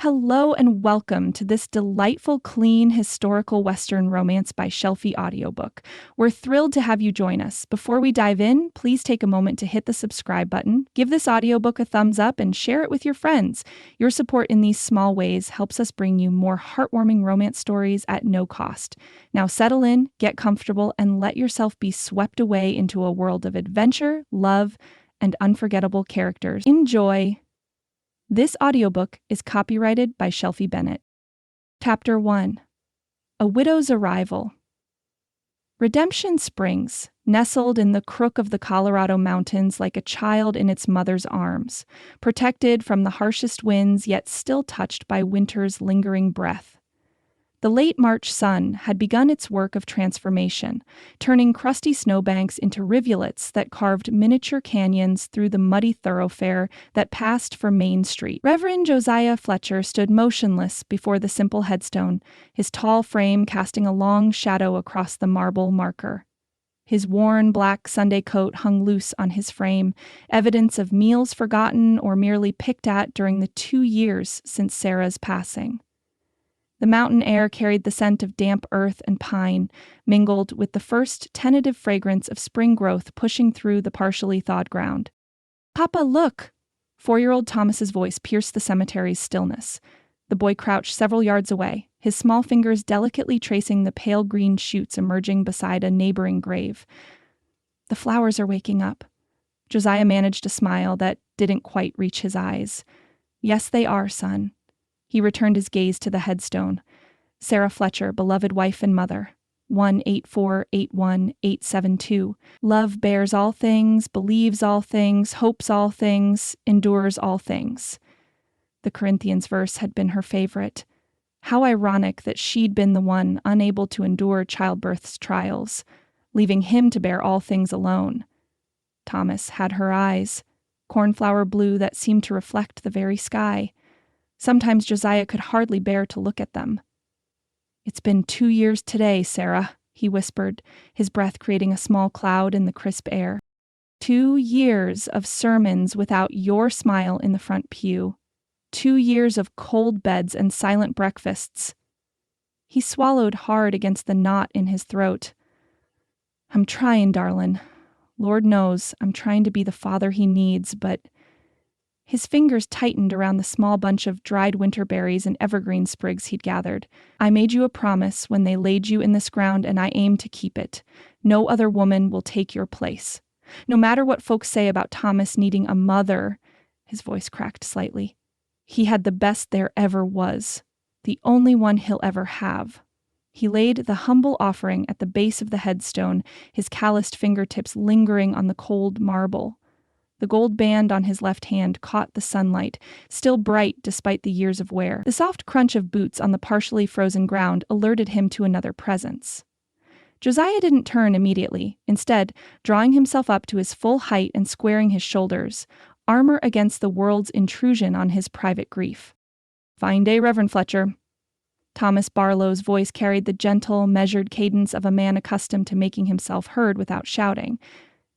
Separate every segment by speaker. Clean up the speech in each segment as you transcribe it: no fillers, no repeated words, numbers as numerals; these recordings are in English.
Speaker 1: Hello and welcome to this delightful, clean, historical Western romance by Shelfie audiobook. We're thrilled to have you join us. Before we dive in, please take a moment to hit the subscribe button, give this audiobook a thumbs up, and share it with your friends. Your support in these small ways helps us bring you more heartwarming romance stories at no cost. Now settle in, get comfortable, and let yourself be swept away into a world of adventure, love, and unforgettable characters. Enjoy! This audiobook is copyrighted by Shelfie Bennett. Chapter 1. A Widow's Arrival. Redemption Springs, nestled in the crook of the Colorado mountains like a child in its mother's arms, protected from the harshest winds yet still touched by winter's lingering breath. The late March sun had begun its work of transformation, turning crusty snowbanks into rivulets that carved miniature canyons through the muddy thoroughfare that passed for Main Street. Reverend Josiah Fletcher stood motionless before the simple headstone, his tall frame casting a long shadow across the marble marker. His worn black Sunday coat hung loose on his frame, evidence of meals forgotten or merely picked at during the 2 years since Sarah's passing. The mountain air carried the scent of damp earth and pine, mingled with the first tentative fragrance of spring growth pushing through the partially thawed ground. "Papa, look!" 4-year-old Thomas's voice pierced the cemetery's stillness. The boy crouched several yards away, his small fingers delicately tracing the pale green shoots emerging beside a neighboring grave. "The flowers are waking up." Josiah managed a smile that didn't quite reach his eyes. "Yes, they are, son." He returned his gaze to the headstone. Sarah Fletcher, beloved wife and mother. 18481-872. Love bears all things, believes all things, hopes all things, endures all things. The Corinthians verse had been her favorite. How ironic that she'd been the one unable to endure childbirth's trials, leaving him to bear all things alone. Thomas had her eyes, cornflower blue that seemed to reflect the very sky. Sometimes Josiah could hardly bear to look at them. "It's been 2 years today, Sarah," he whispered, his breath creating a small cloud in the crisp air. 2 years of sermons without your smile in the front pew. 2 years of cold beds and silent breakfasts. He swallowed hard against the knot in his throat. "I'm trying, darlin'. Lord knows I'm trying to be the father he needs, but..." His fingers tightened around the small bunch of dried winter berries and evergreen sprigs he'd gathered. "I made you a promise when they laid you in this ground, and I aim to keep it. No other woman will take your place. No matter what folks say about Thomas needing a mother," his voice cracked slightly, "he had the best there ever was, the only one he'll ever have." He laid the humble offering at the base of the headstone, his calloused fingertips lingering on the cold marble. The gold band on his left hand caught the sunlight, still bright despite the years of wear. The soft crunch of boots on the partially frozen ground alerted him to another presence. Josiah didn't turn immediately, instead, drawing himself up to his full height and squaring his shoulders, armor against the world's intrusion on his private grief. "Fine day, Reverend Fletcher." Thomas Barlow's voice carried the gentle, measured cadence of a man accustomed to making himself heard without shouting.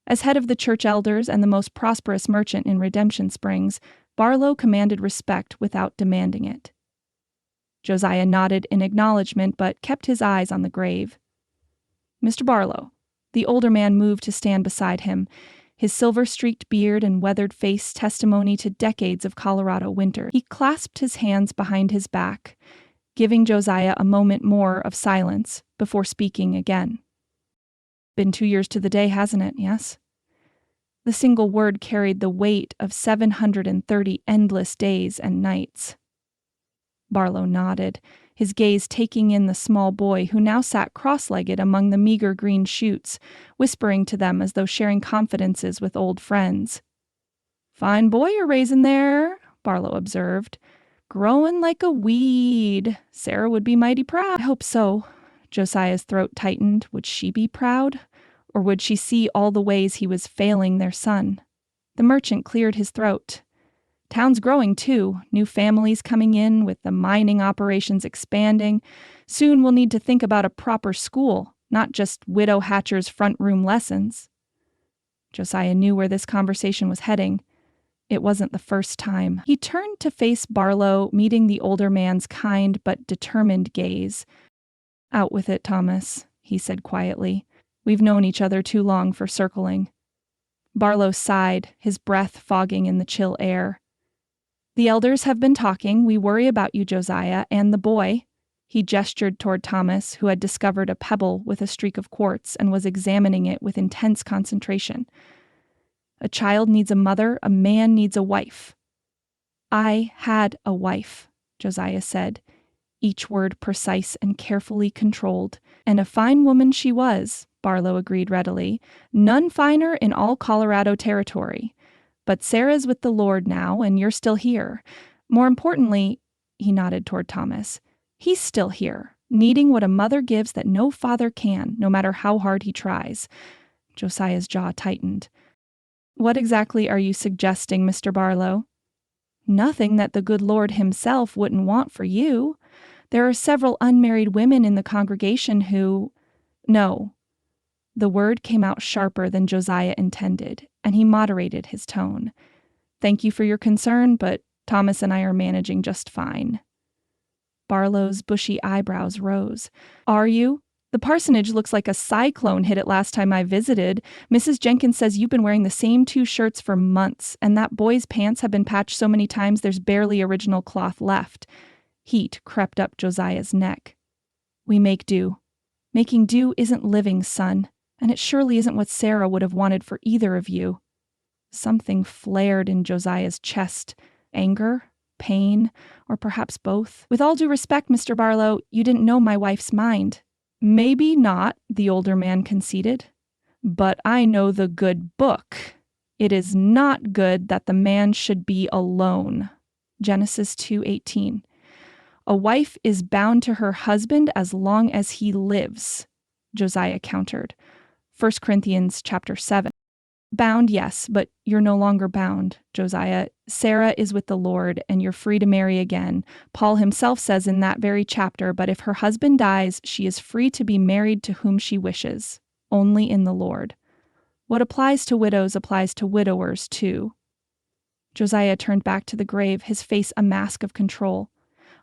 Speaker 1: As head of the church elders and the most prosperous merchant in Redemption Springs, Barlow commanded respect without demanding it. Josiah nodded in acknowledgement but kept his eyes on the grave. "Mr. Barlow." The older man moved to stand beside him, his silver-streaked beard and weathered face testimony to decades of Colorado winter. He clasped his hands behind his back, giving Josiah a moment more of silence before speaking again. "Been 2 years to the day, hasn't it, yes?" The single word carried the weight of 730 endless days and nights. Barlow nodded, his gaze taking in the small boy who now sat cross-legged among the meager green shoots, whispering to them as though sharing confidences with old friends. "Fine boy you're raising there," Barlow observed. "Growing like a weed. Sarah would be mighty proud." "I hope so." Josiah's throat tightened. Would she be proud? Or would she see all the ways he was failing their son? The merchant cleared his throat. "Town's growing, too. New families coming in, with the mining operations expanding. Soon we'll need to think about a proper school, not just Widow Hatcher's front room lessons." Josiah knew where this conversation was heading. It wasn't the first time. He turned to face Barlow, meeting the older man's kind but determined gaze. "Out with it, Thomas," he said quietly. "We've known each other too long for circling." Barlow sighed, his breath fogging in the chill air. "The elders have been talking. We worry about you, Josiah, and the boy." He gestured toward Thomas, who had discovered a pebble with a streak of quartz and was examining it with intense concentration. "A child needs a mother, a man needs a wife." "I had a wife," Josiah said, each word precise and carefully controlled. "And a fine woman she was," Barlow agreed readily. "None finer in all Colorado territory. But Sarah's with the Lord now, and you're still here. More importantly," he nodded toward Thomas, "he's still here, needing what a mother gives that no father can, no matter how hard he tries." Josiah's jaw tightened. "What exactly are you suggesting, Mr. Barlow?" "Nothing that the good Lord himself wouldn't want for you. There are several unmarried women in the congregation who—" "No." The word came out sharper than Josiah intended, and he moderated his tone. "Thank you for your concern, but Thomas and I are managing just fine." Barlow's bushy eyebrows rose. "Are you? The parsonage looks like a cyclone hit it last time I visited. Mrs. Jenkins says you've been wearing the same 2 shirts for months, and that boy's pants have been patched so many times there's barely original cloth left." Heat crept up Josiah's neck. "We make do. Making do isn't living, son, and it surely isn't what Sarah would have wanted for either of you." Something flared in Josiah's chest. Anger? Pain? Or perhaps both? "With all due respect, Mr. Barlow, you didn't know my wife's mind." "Maybe not," the older man conceded. "But I know the good book. It is not good that the man should be alone." Genesis 2:18. "A wife is bound to her husband as long as he lives," Josiah countered. 1 Corinthians chapter 7. "Bound, yes, but you're no longer bound, Josiah. Sarah is with the Lord, and you're free to marry again. Paul himself says in that very chapter, but if her husband dies, she is free to be married to whom she wishes, only in the Lord. What applies to widows applies to widowers, too." Josiah turned back to the grave, his face a mask of control.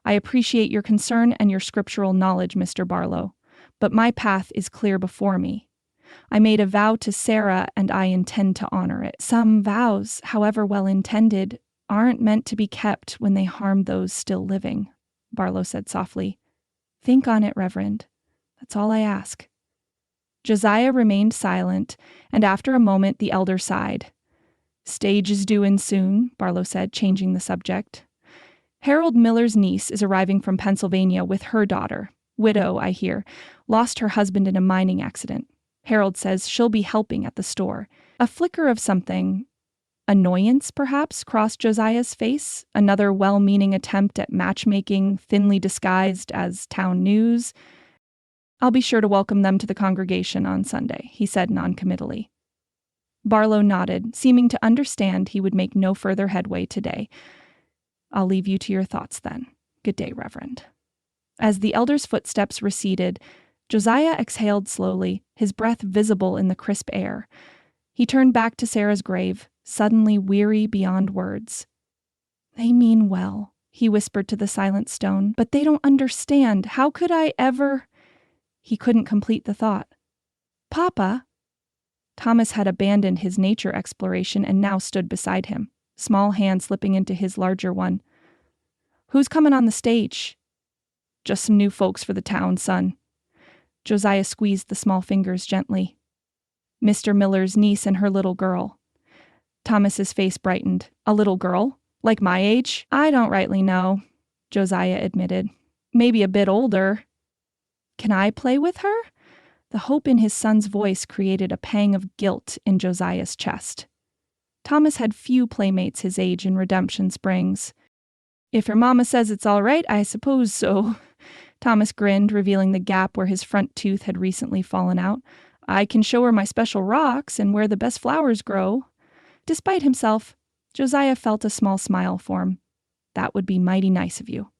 Speaker 1: "I appreciate your concern and your scriptural knowledge, Mr. Barlow, but my path is clear before me. I made a vow to Sarah, and I intend to honor it. Some vows, however well-intended, aren't meant to be kept when they harm those still living," Barlow said softly. "Think on it, Reverend. That's all I ask." Josiah remained silent, and after a moment the elder sighed. "Stage is due in soon," Barlow said, changing the subject. "Harold Miller's niece is arriving from Pennsylvania with her daughter. Widow, I hear. Lost her husband in a mining accident. Harold says she'll be helping at the store." A flicker of something, annoyance perhaps, crossed Josiah's face. Another well-meaning attempt at matchmaking, thinly disguised as town news. "I'll be sure to welcome them to the congregation on Sunday," he said noncommittally. Barlow nodded, seeming to understand he would make no further headway today. "I'll leave you to your thoughts then. Good day, Reverend." As the elder's footsteps receded, Josiah exhaled slowly, his breath visible in the crisp air. He turned back to Sarah's grave, suddenly weary beyond words. "They mean well," he whispered to the silent stone, "but they don't understand. How could I ever—" He couldn't complete the thought. "Papa!" Thomas had abandoned his nature exploration and now stood beside him, small hand slipping into his larger one. "Who's coming on the stage?" "Just some new folks for the town, son." Josiah squeezed the small fingers gently. "Mr. Miller's niece and her little girl." Thomas's face brightened. "A little girl? Like my age?" "I don't rightly know," Josiah admitted. "Maybe a bit older." "Can I play with her?" The hope in his son's voice created a pang of guilt in Josiah's chest. Thomas had few playmates his age in Redemption Springs. "If her mama says it's all right, I suppose so." Thomas grinned, revealing the gap where his front tooth had recently fallen out. "I can show her my special rocks and where the best flowers grow." Despite himself, Josiah felt a small smile form. "That would be mighty nice of you."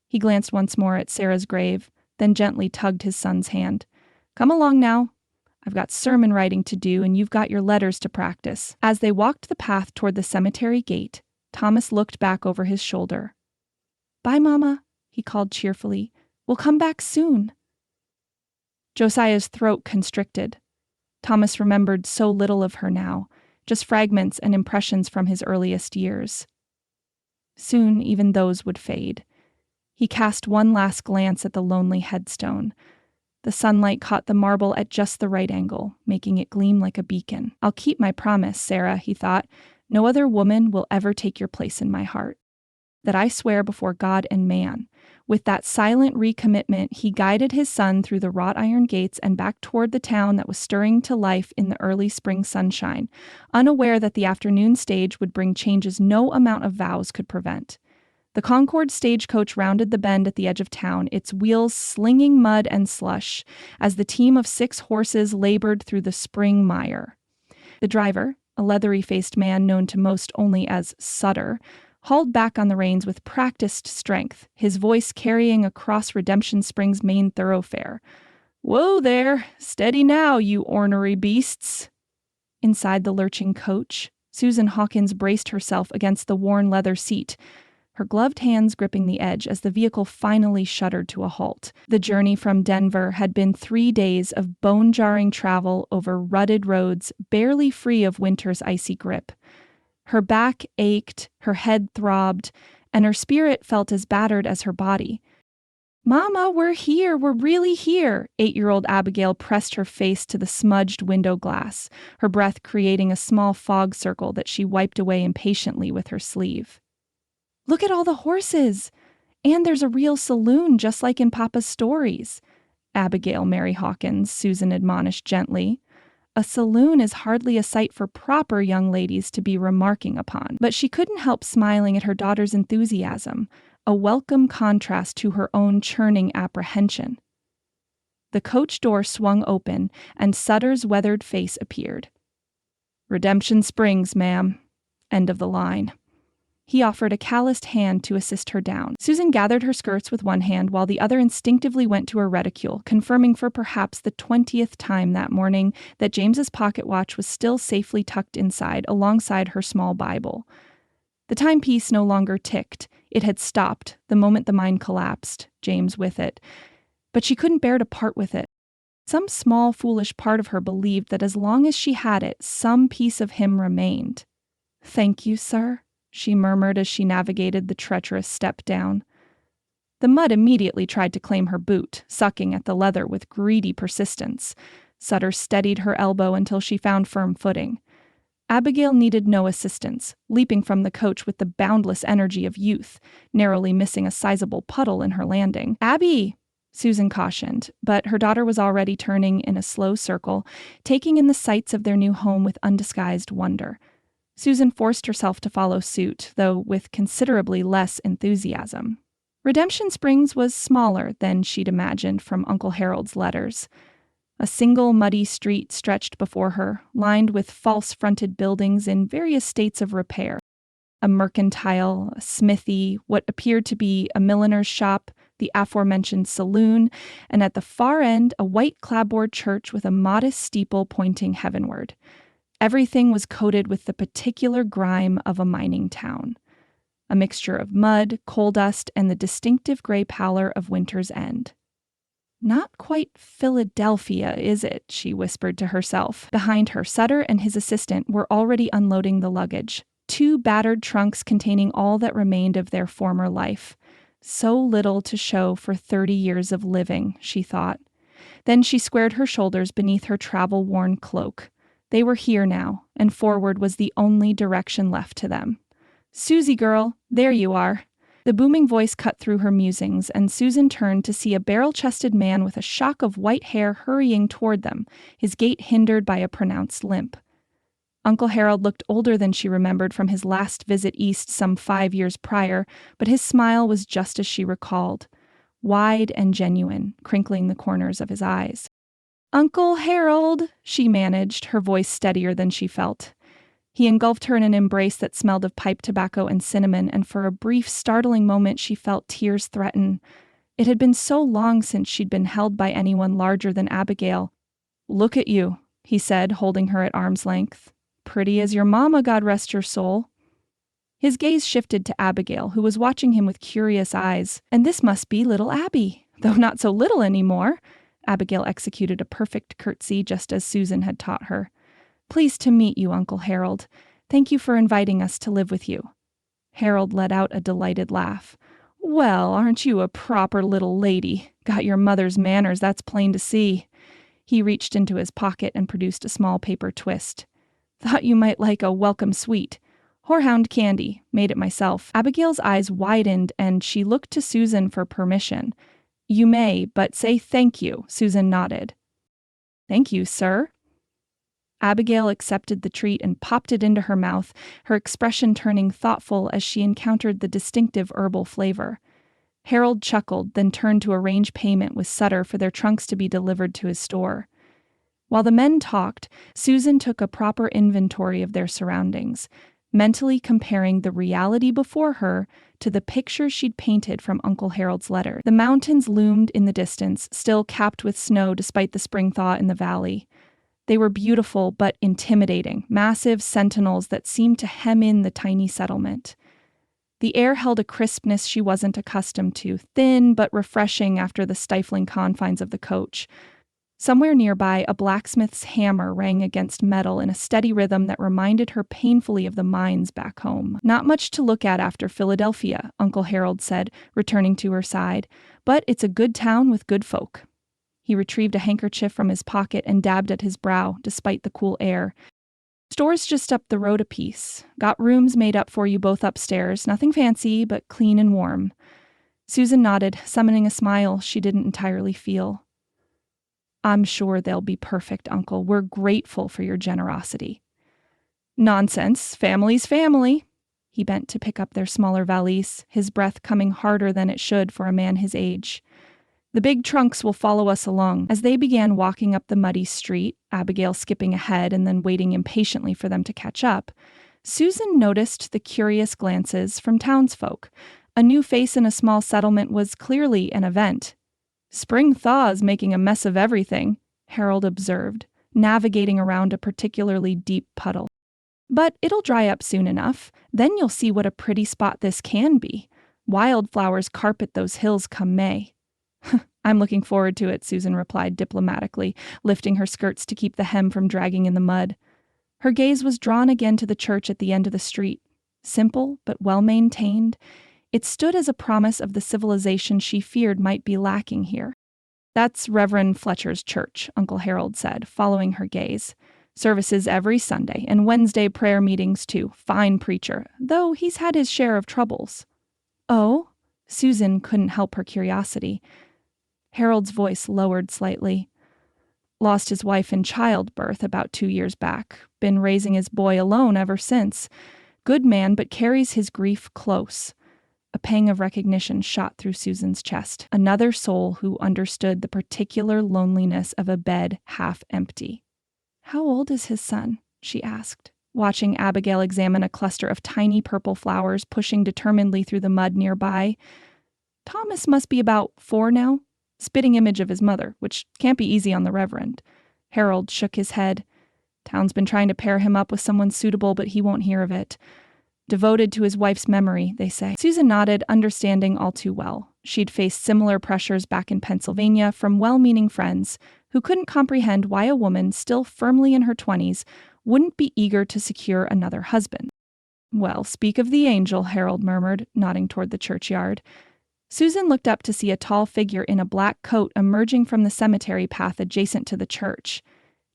Speaker 1: He glanced once more at Sarah's grave, then gently tugged his son's hand. "Come along now. I've got sermon writing to do, and you've got your letters to practice." As they walked the path toward the cemetery gate, Thomas looked back over his shoulder. "Bye, Mama," he called cheerfully. "We'll come back soon." Josiah's throat constricted. Thomas remembered so little of her now, just fragments and impressions from his earliest years. Soon even those would fade. He cast one last glance at the lonely headstone. The sunlight caught the marble at just the right angle, making it gleam like a beacon. "I'll keep my promise, Sarah," he thought. "No other woman will ever take your place in my heart. That I swear before God and man." With that silent recommitment, he guided his son through the wrought iron gates and back toward the town that was stirring to life in the early spring sunshine, unaware that the afternoon stage would bring changes no amount of vows could prevent. The Concord stagecoach rounded the bend at the edge of town, its wheels slinging mud and slush, as the team of 6 horses labored through the spring mire. The driver, a leathery-faced man known to most only as Sutter, hauled back on the reins with practiced strength, his voice carrying across Redemption Springs' main thoroughfare. "Whoa there! Steady now, you ornery beasts!" Inside the lurching coach, Susan Hawkins braced herself against the worn leather seat, her gloved hands gripping the edge as the vehicle finally shuddered to a halt. The journey from Denver had been 3 days of bone-jarring travel over rutted roads, barely free of winter's icy grip. Her back ached, her head throbbed, and her spirit felt as battered as her body. "Mama, we're here, we're really here!" 8-year-old Abigail pressed her face to the smudged window glass, her breath creating a small fog circle that she wiped away impatiently with her sleeve. "Look at all the horses! And there's a real saloon just like in Papa's stories." "Abigail Mary Hawkins," Susan admonished gently. "A saloon is hardly a sight for proper young ladies to be remarking upon." But she couldn't help smiling at her daughter's enthusiasm, a welcome contrast to her own churning apprehension. The coach door swung open, and Sutter's weathered face appeared. "Redemption Springs, ma'am. End of the line." He offered a calloused hand to assist her down. Susan gathered her skirts with one hand while the other instinctively went to her reticule, confirming for perhaps the 20th time that morning that James's pocket watch was still safely tucked inside alongside her small Bible. The timepiece no longer ticked. It had stopped the moment the mine collapsed, James with it. But she couldn't bear to part with it. Some small, foolish part of her believed that as long as she had it, some piece of him remained. "Thank you, sir," she murmured as she navigated the treacherous step down. The mud immediately tried to claim her boot, sucking at the leather with greedy persistence. Sutter steadied her elbow until she found firm footing. Abigail needed no assistance, leaping from the coach with the boundless energy of youth, narrowly missing a sizable puddle in her landing. "Abby!" Susan cautioned, but her daughter was already turning in a slow circle, taking in the sights of their new home with undisguised wonder. Susan forced herself to follow suit, though with considerably less enthusiasm. Redemption Springs was smaller than she'd imagined from Uncle Harold's letters. A single muddy street stretched before her, lined with false-fronted buildings in various states of repair. A mercantile, a smithy, what appeared to be a milliner's shop, the aforementioned saloon, and at the far end a white clapboard church with a modest steeple pointing heavenward. Everything was coated with the particular grime of a mining town. A mixture of mud, coal dust, and the distinctive gray pallor of winter's end. "Not quite Philadelphia, is it?" she whispered to herself. Behind her, Sutter and his assistant were already unloading the luggage. 2 battered trunks containing all that remained of their former life. So little to show for 30 years of living, she thought. Then she squared her shoulders beneath her travel-worn cloak. They were here now, and forward was the only direction left to them. "Susie girl, there you are." The booming voice cut through her musings, and Susan turned to see a barrel-chested man with a shock of white hair hurrying toward them, his gait hindered by a pronounced limp. Uncle Harold looked older than she remembered from his last visit east some 5 years prior, but his smile was just as she recalled, wide and genuine, crinkling the corners of his eyes. "Uncle Harold," she managed, her voice steadier than she felt. He engulfed her in an embrace that smelled of pipe tobacco and cinnamon, and for a brief, startling moment she felt tears threaten. It had been so long since she'd been held by anyone larger than Abigail. "Look at you," he said, holding her at arm's length. "Pretty as your mama, God rest your soul." His gaze shifted to Abigail, who was watching him with curious eyes. "And this must be little Abby, though not so little anymore." Abigail executed a perfect curtsy just as Susan had taught her. "Pleased to meet you, Uncle Harold. Thank you for inviting us to live with you." Harold let out a delighted laugh. "Well, aren't you a proper little lady? Got your mother's manners, that's plain to see." He reached into his pocket and produced a small paper twist. "Thought you might like a welcome sweet. Horehound candy. Made it myself." Abigail's eyes widened and she looked to Susan for permission. "You may, but say thank you," Susan nodded. "Thank you, sir." Abigail accepted the treat and popped it into her mouth, her expression turning thoughtful as she encountered the distinctive herbal flavor. Harold chuckled, then turned to arrange payment with Sutter for their trunks to be delivered to his store. While the men talked, Susan took a proper inventory of their surroundings, mentally comparing the reality before her to the picture she'd painted from Uncle Harold's letter. The mountains loomed in the distance, still capped with snow despite the spring thaw in the valley. They were beautiful but intimidating, massive sentinels that seemed to hem in the tiny settlement. The air held a crispness she wasn't accustomed to, thin but refreshing after the stifling confines of the coach. Somewhere nearby, a blacksmith's hammer rang against metal in a steady rhythm that reminded her painfully of the mines back home. "Not much to look at after Philadelphia," Uncle Harold said, returning to her side, "but it's a good town with good folk." He retrieved a handkerchief from his pocket and dabbed at his brow, despite the cool air. "Store's just up the road a piece. Got rooms made up for you both upstairs. Nothing fancy, but clean and warm." Susan nodded, summoning a smile she didn't entirely feel. "I'm sure they'll be perfect, Uncle. We're grateful for your generosity." "Nonsense. Family's family." He bent to pick up their smaller valise, his breath coming harder than it should for a man his age. "The big trunks will follow us along." As they began walking up the muddy street, Abigail skipping ahead and then waiting impatiently for them to catch up, Susan noticed the curious glances from townsfolk. A new face in a small settlement was clearly an event. "Spring thaws making a mess of everything," Harold observed, navigating around a particularly deep puddle. "But it'll dry up soon enough. Then you'll see what a pretty spot this can be. Wildflowers carpet those hills come May." "I'm looking forward to it," Susan replied diplomatically, lifting her skirts to keep the hem from dragging in the mud. Her gaze was drawn again to the church at the end of the street. Simple, but well-maintained, it stood as a promise of the civilization she feared might be lacking here. "That's Reverend Fletcher's church," Uncle Harold said, following her gaze. "Services every Sunday, and Wednesday prayer meetings too. Fine preacher, though he's had his share of troubles." "Oh?" Susan couldn't help her curiosity. Harold's voice lowered slightly. "Lost his wife in childbirth about 2 years back. Been raising his boy alone ever since. Good man, but carries his grief close." A pang of recognition shot through Susan's chest. Another soul who understood the particular loneliness of a bed half empty. "How old is his son?" she asked, watching Abigail examine a cluster of tiny purple flowers pushing determinedly through the mud nearby. "Thomas must be about 4 now. Spitting image of his mother, which can't be easy on the Reverend." Harold shook his head. "Town's been trying to pair him up with someone suitable, but he won't hear of it. Devoted to his wife's memory, they say." Susan nodded, understanding all too well. She'd faced similar pressures back in Pennsylvania from well-meaning friends who couldn't comprehend why a woman still firmly in her 20s wouldn't be eager to secure another husband. "Well, speak of the angel," Harold murmured, nodding toward the churchyard. Susan looked up to see a tall figure in a black coat emerging from the cemetery path adjacent to the church.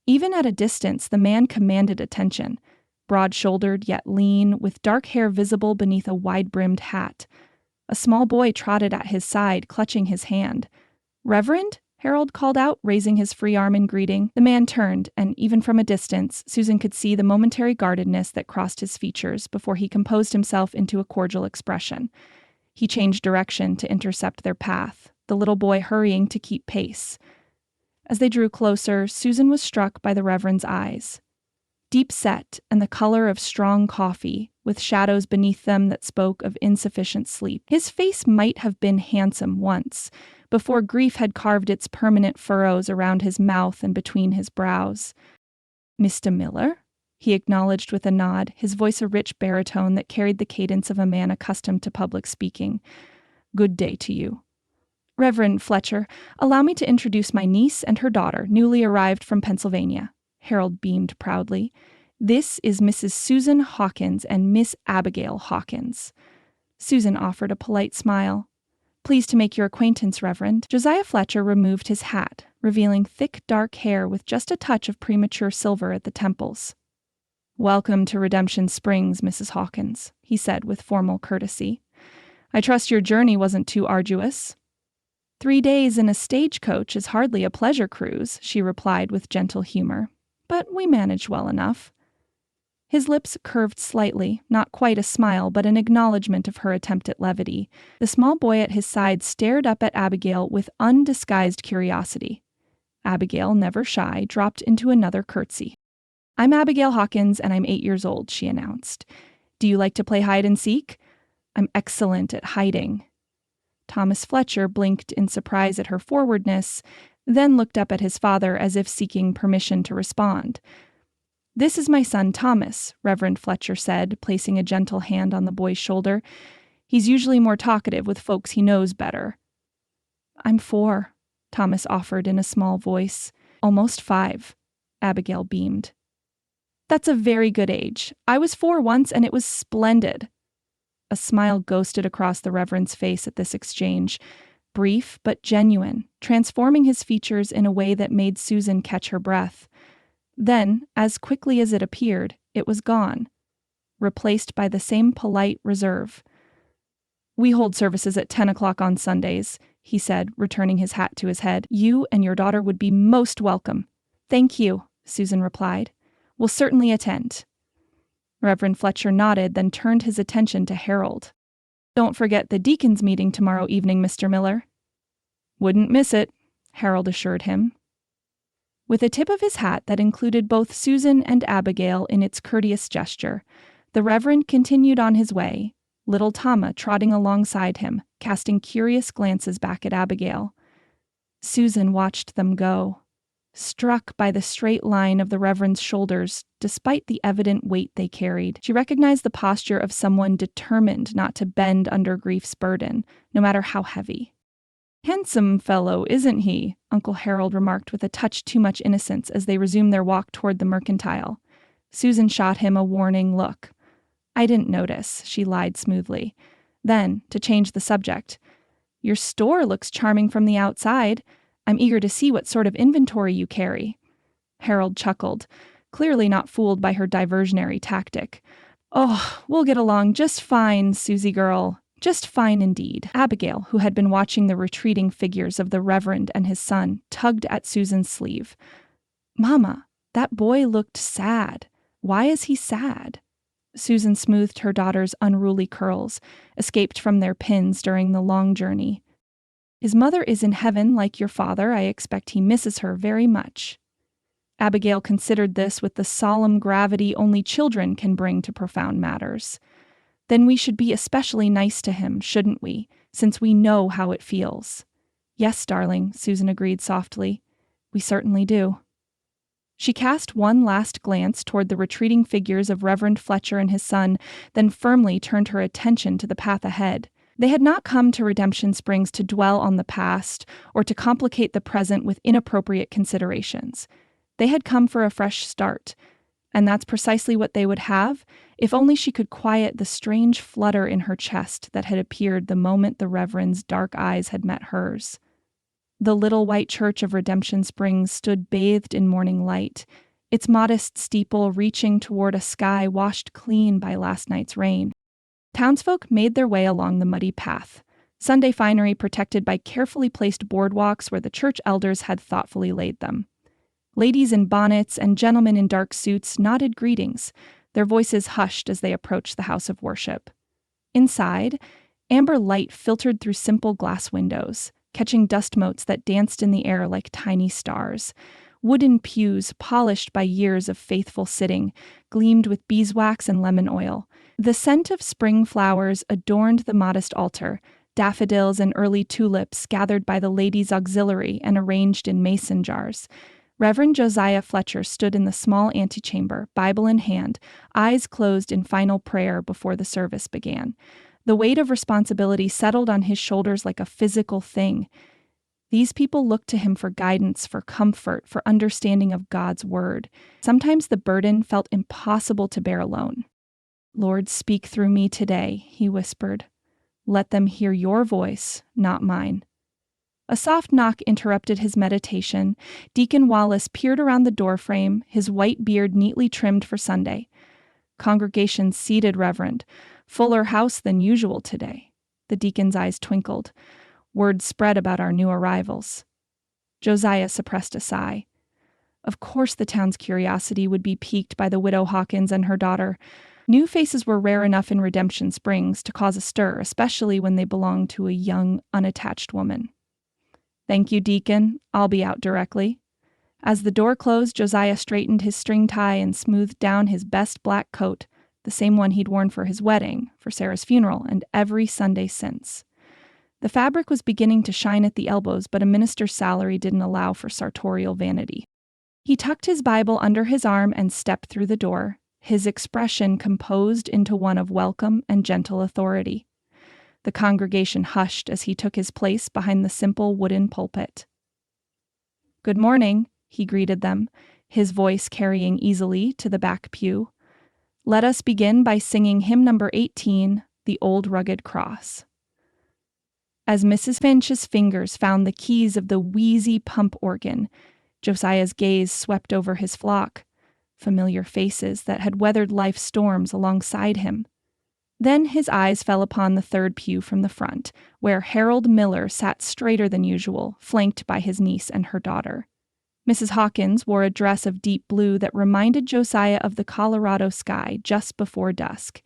Speaker 1: Even at a distance, the man commanded attention. Broad-shouldered yet lean, with dark hair visible beneath a wide-brimmed hat. A small boy trotted at his side, clutching his hand. "Reverend?" Harold called out, raising his free arm in greeting. The man turned, and even from a distance, Susan could see the momentary guardedness that crossed his features before he composed himself into a cordial expression. He changed direction to intercept their path, the little boy hurrying to keep pace. As they drew closer, Susan was struck by the Reverend's eyes. Deep set and the color of strong coffee, with shadows beneath them that spoke of insufficient sleep. His face might have been handsome once, before grief had carved its permanent furrows around his mouth and between his brows. "Mr. Miller?" he acknowledged with a nod, his voice a rich baritone that carried the cadence of a man accustomed to public speaking. "Good day to you." "Reverend Fletcher, allow me to introduce my niece and her daughter, newly arrived from Pennsylvania." Harold beamed proudly. "This is Mrs. Susan Hawkins and Miss Abigail Hawkins." Susan offered a polite smile. "Pleased to make your acquaintance, Reverend." Josiah Fletcher removed his hat, revealing thick, dark hair with just a touch of premature silver at the temples. "Welcome to Redemption Springs, Mrs. Hawkins," he said with formal courtesy. "I trust your journey wasn't too arduous." 3 days in a stagecoach is hardly a pleasure cruise, she replied with gentle humor. "But we managed well enough." His lips curved slightly, not quite a smile, but an acknowledgement of her attempt at levity. The small boy at his side stared up at Abigail with undisguised curiosity. Abigail, never shy, dropped into another curtsy. "I'm Abigail Hawkins, and I'm 8 years old," she announced. "Do you like to play hide and seek?" "I'm excellent at hiding." Thomas Fletcher blinked in surprise at her forwardness, then looked up at his father as if seeking permission to respond. "This is my son Thomas," Reverend Fletcher said, placing a gentle hand on the boy's shoulder. "He's usually more talkative with folks he knows better." "I'm 4, Thomas offered in a small voice. "Almost 5, Abigail beamed. "That's a very good age. I was 4 once, and it was splendid." A smile ghosted across the Reverend's face at this exchange, brief but genuine, transforming his features in a way that made Susan catch her breath. Then, as quickly as it appeared, it was gone, replaced by the same polite reserve. "We hold services at 10 o'clock on Sundays," he said, returning his hat to his head. "You and your daughter would be most welcome." "Thank you," Susan replied. "We'll certainly attend." Reverend Fletcher nodded, then turned his attention to Harold. "Don't forget the deacons' meeting tomorrow evening, Mr. Miller." "Wouldn't miss it," Harold assured him. With a tip of his hat that included both Susan and Abigail in its courteous gesture, the Reverend continued on his way, little Tama trotting alongside him, casting curious glances back at Abigail. Susan watched them go, struck by the straight line of the Reverend's shoulders despite the evident weight they carried. She recognized the posture of someone determined not to bend under grief's burden, no matter how heavy. "Handsome fellow, isn't he?" Uncle Harold remarked with a touch too much innocence as they resumed their walk toward the mercantile. Susan shot him a warning look. "I didn't notice," she lied smoothly. Then, to change the subject, "Your store looks charming from the outside. I'm eager to see what sort of inventory you carry." Harold chuckled, clearly not fooled by her diversionary tactic. "Oh, we'll get along just fine, Susie girl. Just fine indeed." Abigail, who had been watching the retreating figures of the Reverend and his son, tugged at Susan's sleeve. "Mama, that boy looked sad. Why is he sad?" Susan smoothed her daughter's unruly curls, escaped from their pins during the long journey. "His mother is in heaven like your father. I expect he misses her very much." Abigail considered this with the solemn gravity only children can bring to profound matters. "Then we should be especially nice to him, shouldn't we, since we know how it feels." "Yes, darling," Susan agreed softly. "We certainly do." She cast one last glance toward the retreating figures of Reverend Fletcher and his son, then firmly turned her attention to the path ahead. They had not come to Redemption Springs to dwell on the past or to complicate the present with inappropriate considerations. They had come for a fresh start, and that's precisely what they would have, if only she could quiet the strange flutter in her chest that had appeared the moment the Reverend's dark eyes had met hers. The little white church of Redemption Springs stood bathed in morning light, its modest steeple reaching toward a sky washed clean by last night's rain. Townsfolk made their way along the muddy path, Sunday finery protected by carefully placed boardwalks where the church elders had thoughtfully laid them. Ladies in bonnets and gentlemen in dark suits nodded greetings, their voices hushed as they approached the house of worship. Inside, amber light filtered through simple glass windows, catching dust motes that danced in the air like tiny stars. Wooden pews, polished by years of faithful sitting, gleamed with beeswax and lemon oil. The scent of spring flowers adorned the modest altar, daffodils and early tulips gathered by the ladies' auxiliary and arranged in mason jars. Reverend Josiah Fletcher stood in the small antechamber, Bible in hand, eyes closed in final prayer before the service began. The weight of responsibility settled on his shoulders like a physical thing. These people looked to him for guidance, for comfort, for understanding of God's word. Sometimes the burden felt impossible to bear alone. "Lord, speak through me today," he whispered. "Let them hear your voice, not mine." A soft knock interrupted his meditation. Deacon Wallace peered around the doorframe, his white beard neatly trimmed for Sunday. "Congregation seated, Reverend. Fuller house than usual today." The deacon's eyes twinkled. "Word spread about our new arrivals." Josiah suppressed a sigh. Of course the town's curiosity would be piqued by the widow Hawkins and her daughter. New faces were rare enough in Redemption Springs to cause a stir, especially when they belonged to a young, unattached woman. "Thank you, Deacon. I'll be out directly." As the door closed, Josiah straightened his string tie and smoothed down his best black coat, the same one he'd worn for his wedding, for Sarah's funeral, and every Sunday since. The fabric was beginning to shine at the elbows, but a minister's salary didn't allow for sartorial vanity. He tucked his Bible under his arm and stepped through the door, his expression composed into one of welcome and gentle authority. The congregation hushed as he took his place behind the simple wooden pulpit. "Good morning," he greeted them, his voice carrying easily to the back pew. "Let us begin by singing hymn number 18, The Old Rugged Cross." As Mrs. Finch's fingers found the keys of the wheezy pump organ, Josiah's gaze swept over his flock, familiar faces that had weathered life's storms alongside him. Then his eyes fell upon the third pew from the front, where Harold Miller sat straighter than usual, flanked by his niece and her daughter. Mrs. Hawkins wore a dress of deep blue that reminded Josiah of the Colorado sky just before dusk.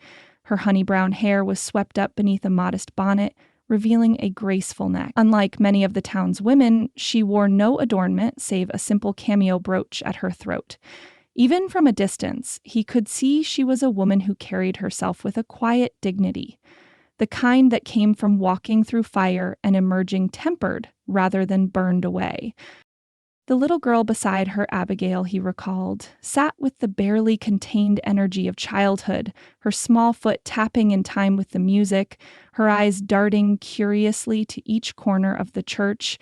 Speaker 1: Her honey-brown hair was swept up beneath a modest bonnet, revealing a graceful neck. Unlike many of the town's women, she wore no adornment save a simple cameo brooch at her throat. Even from a distance, he could see she was a woman who carried herself with a quiet dignity, the kind that came from walking through fire and emerging tempered rather than burned away. The little girl beside her, Abigail, he recalled, sat with the barely contained energy of childhood, her small foot tapping in time with the music, her eyes darting curiously to each corner of the church.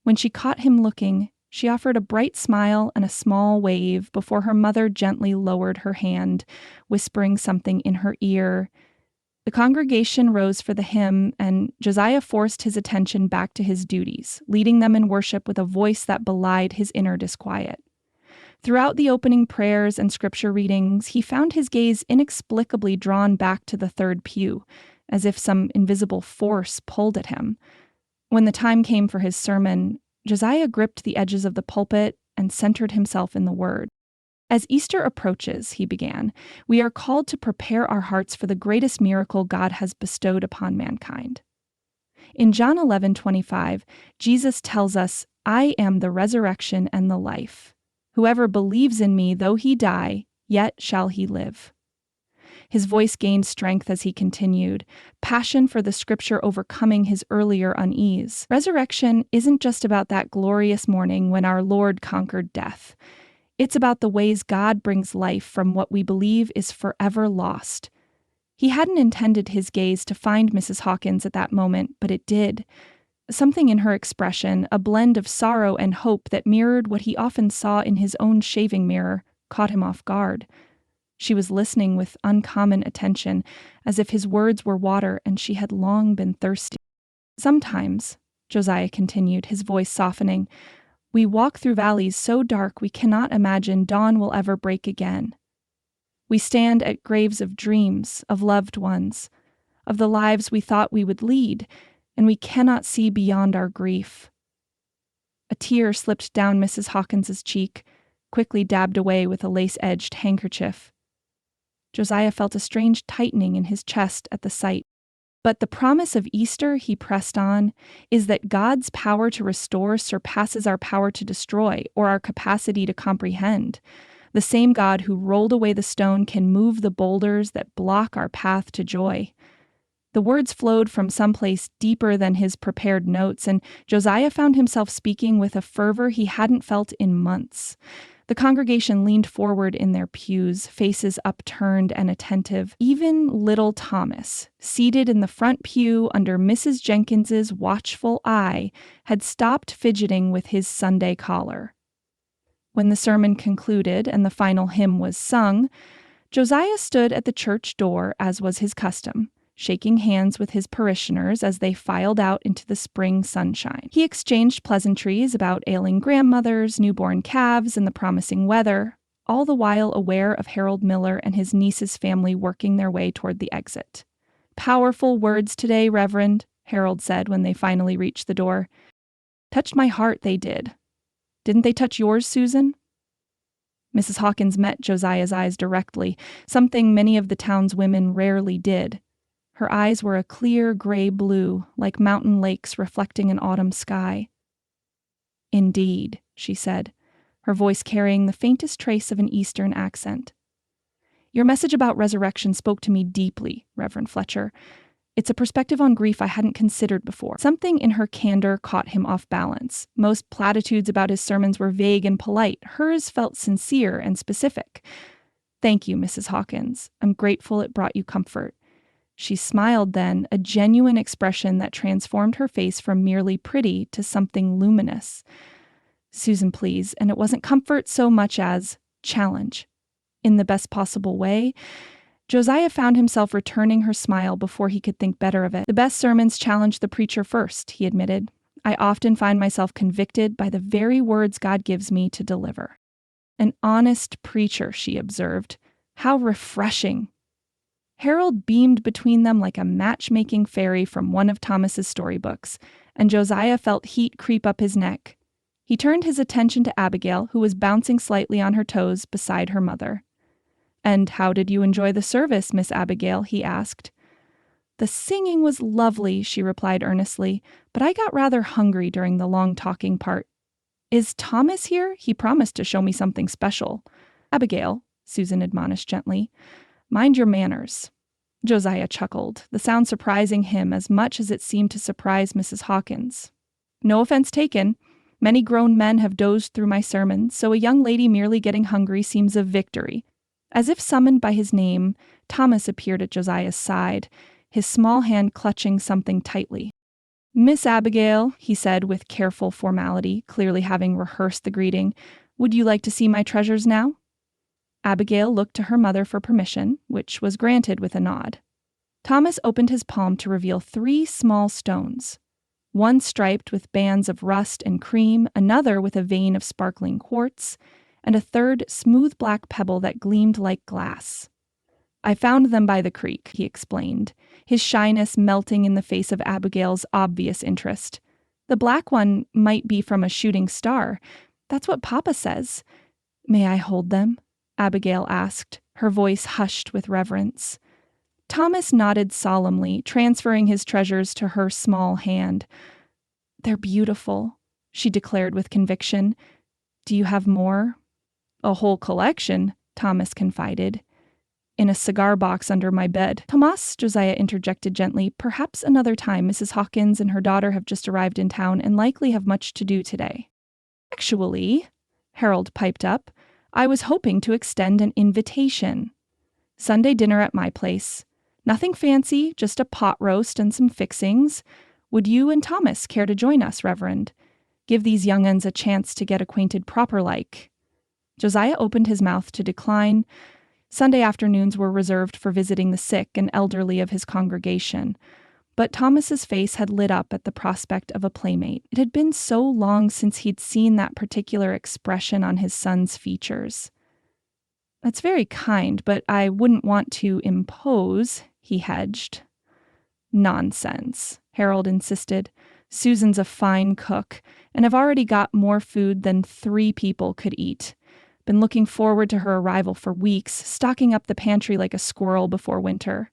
Speaker 1: When she caught him looking, she offered a bright smile and a small wave before her mother gently lowered her hand, whispering something in her ear. The congregation rose for the hymn, and Josiah forced his attention back to his duties, leading them in worship with a voice that belied his inner disquiet. Throughout the opening prayers and scripture readings, he found his gaze inexplicably drawn back to the third pew, as if some invisible force pulled at him. When the time came for his sermon, Josiah gripped the edges of the pulpit and centered himself in the word. "As Easter approaches," he began, "we are called to prepare our hearts for the greatest miracle God has bestowed upon mankind." In John 11:25, Jesus tells us, "I am the resurrection and the life. Whoever believes in me, though he die, yet shall he live." His voice gained strength as he continued, passion for the scripture overcoming his earlier unease. Resurrection isn't just about that glorious morning when our Lord conquered death. It's about the ways God brings life from what we believe is forever lost. He hadn't intended his gaze to find Mrs. Hawkins at that moment, but it did. Something in her expression, a blend of sorrow and hope that mirrored what he often saw in his own shaving mirror, caught him off guard. She was listening with uncommon attention, as if his words were water and she had long been thirsty. "Sometimes," Josiah continued, his voice softening, "we walk through valleys so dark we cannot imagine dawn will ever break again. We stand at graves of dreams, of loved ones, of the lives we thought we would lead, and we cannot see beyond our grief." A tear slipped down Mrs. Hawkins's cheek, quickly dabbed away with a lace-edged handkerchief. Josiah felt a strange tightening in his chest at the sight. "But the promise of Easter," he pressed on, "is that God's power to restore surpasses our power to destroy or our capacity to comprehend. The same God who rolled away the stone can move the boulders that block our path to joy." The words flowed from someplace deeper than his prepared notes, and Josiah found himself speaking with a fervor he hadn't felt in months. The congregation leaned forward in their pews, faces upturned and attentive. Even little Thomas, seated in the front pew under Mrs. Jenkins's watchful eye, had stopped fidgeting with his Sunday collar. When the sermon concluded and the final hymn was sung, Josiah stood at the church door, as was his custom, shaking hands with his parishioners as they filed out into the spring sunshine. He exchanged pleasantries about ailing grandmothers, newborn calves, and the promising weather, all the while aware of Harold Miller and his niece's family working their way toward the exit. "Powerful words today, Reverend," Harold said when they finally reached the door. "Touched my heart, they did. Didn't they touch yours, Susan?" Mrs. Hawkins met Josiah's eyes directly, something many of the town's women rarely did. Her eyes were a clear gray blue, like mountain lakes reflecting an autumn sky. "Indeed," she said, her voice carrying the faintest trace of an Eastern accent. "Your message about resurrection spoke to me deeply, Reverend Fletcher. It's a perspective on grief I hadn't considered before." Something in her candor caught him off balance. Most platitudes about his sermons were vague and polite. Hers felt sincere and specific. "Thank you, Mrs. Hawkins. I'm grateful it brought you comfort." She smiled then, a genuine expression that transformed her face from merely pretty to something luminous. "Susan, please," and it wasn't comfort so much as challenge. In the best possible way, Josiah found himself returning her smile before he could think better of it. "The best sermons challenge the preacher first," he admitted. "I often find myself convicted by the very words God gives me to deliver." "An honest preacher," she observed. "How refreshing." Harold beamed between them like a matchmaking fairy from one of Thomas's storybooks, and Josiah felt heat creep up his neck. He turned his attention to Abigail, who was bouncing slightly on her toes beside her mother. "And how did you enjoy the service, Miss Abigail?" he asked. "The singing was lovely," she replied earnestly, "but I got rather hungry during the long talking part. Is Thomas here? He promised to show me something special." "Abigail," Susan admonished gently, "mind your manners." Josiah chuckled, the sound surprising him as much as it seemed to surprise Mrs. Hawkins. "No offense taken. Many grown men have dozed through my sermons, so a young lady merely getting hungry seems a victory." As if summoned by his name, Thomas appeared at Josiah's side, his small hand clutching something tightly. "Miss Abigail," he said with careful formality, clearly having rehearsed the greeting, "would you like to see my treasures now?" Abigail looked to her mother for permission, which was granted with a nod. Thomas opened his palm to reveal 3 small stones, one striped with bands of rust and cream, another with a vein of sparkling quartz, and a third smooth black pebble that gleamed like glass. "I found them by the creek," he explained, his shyness melting in the face of Abigail's obvious interest. "The black one might be from a shooting star. That's what Papa says." "May I hold them?" Abigail asked, her voice hushed with reverence. Thomas nodded solemnly, transferring his treasures to her small hand. "They're beautiful," she declared with conviction. "Do you have more?" "A whole collection," Thomas confided. "In a cigar box under my bed." "Tomas," Josiah interjected gently, "perhaps another time. Mrs. Hawkins and her daughter have just arrived in town and likely have much to do today." "Actually," Harold piped up, "I was hoping to extend an invitation. Sunday dinner at my place. Nothing fancy, just a pot roast and some fixings. Would you and Thomas care to join us, Reverend? Give these young uns a chance to get acquainted proper-like." Josiah opened his mouth to decline. Sunday afternoons were reserved for visiting the sick and elderly of his congregation. But Thomas's face had lit up at the prospect of a playmate. It had been so long since he'd seen that particular expression on his son's features. "That's very kind, but I wouldn't want to impose," he hedged. "Nonsense," Harold insisted. "Susan's a fine cook, and I've already got more food than 3 people could eat. Been looking forward to her arrival for weeks, stocking up the pantry like a squirrel before winter."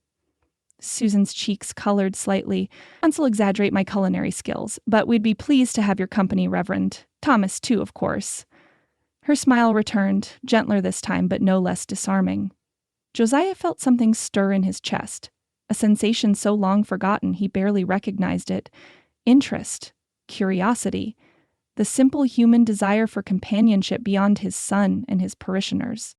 Speaker 1: Susan's cheeks colored slightly. "I'll exaggerate my culinary skills, but we'd be pleased to have your company, Reverend. Thomas, too, of course." Her smile returned, gentler this time, but no less disarming. Josiah felt something stir in his chest. a sensation so long forgotten he barely recognized it. Interest, curiosity, the simple human desire for companionship beyond his son and his parishioners.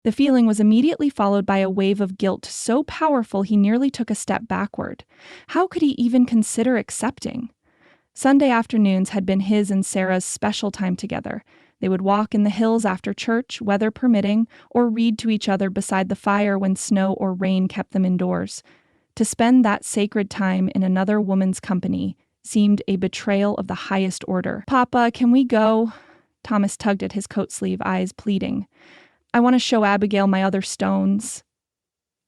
Speaker 1: The feeling was immediately followed by a wave of guilt so powerful he nearly took a step backward. How could he even consider accepting? Sunday afternoons had been his and Sarah's special time together. They would walk in the hills after church, weather permitting, or read to each other beside the fire when snow or rain kept them indoors. To spend that sacred time in another woman's company seemed a betrayal of the highest order. "Papa, can we go?" Thomas tugged at his coat sleeve, eyes pleading. "I want to show Abigail my other stones."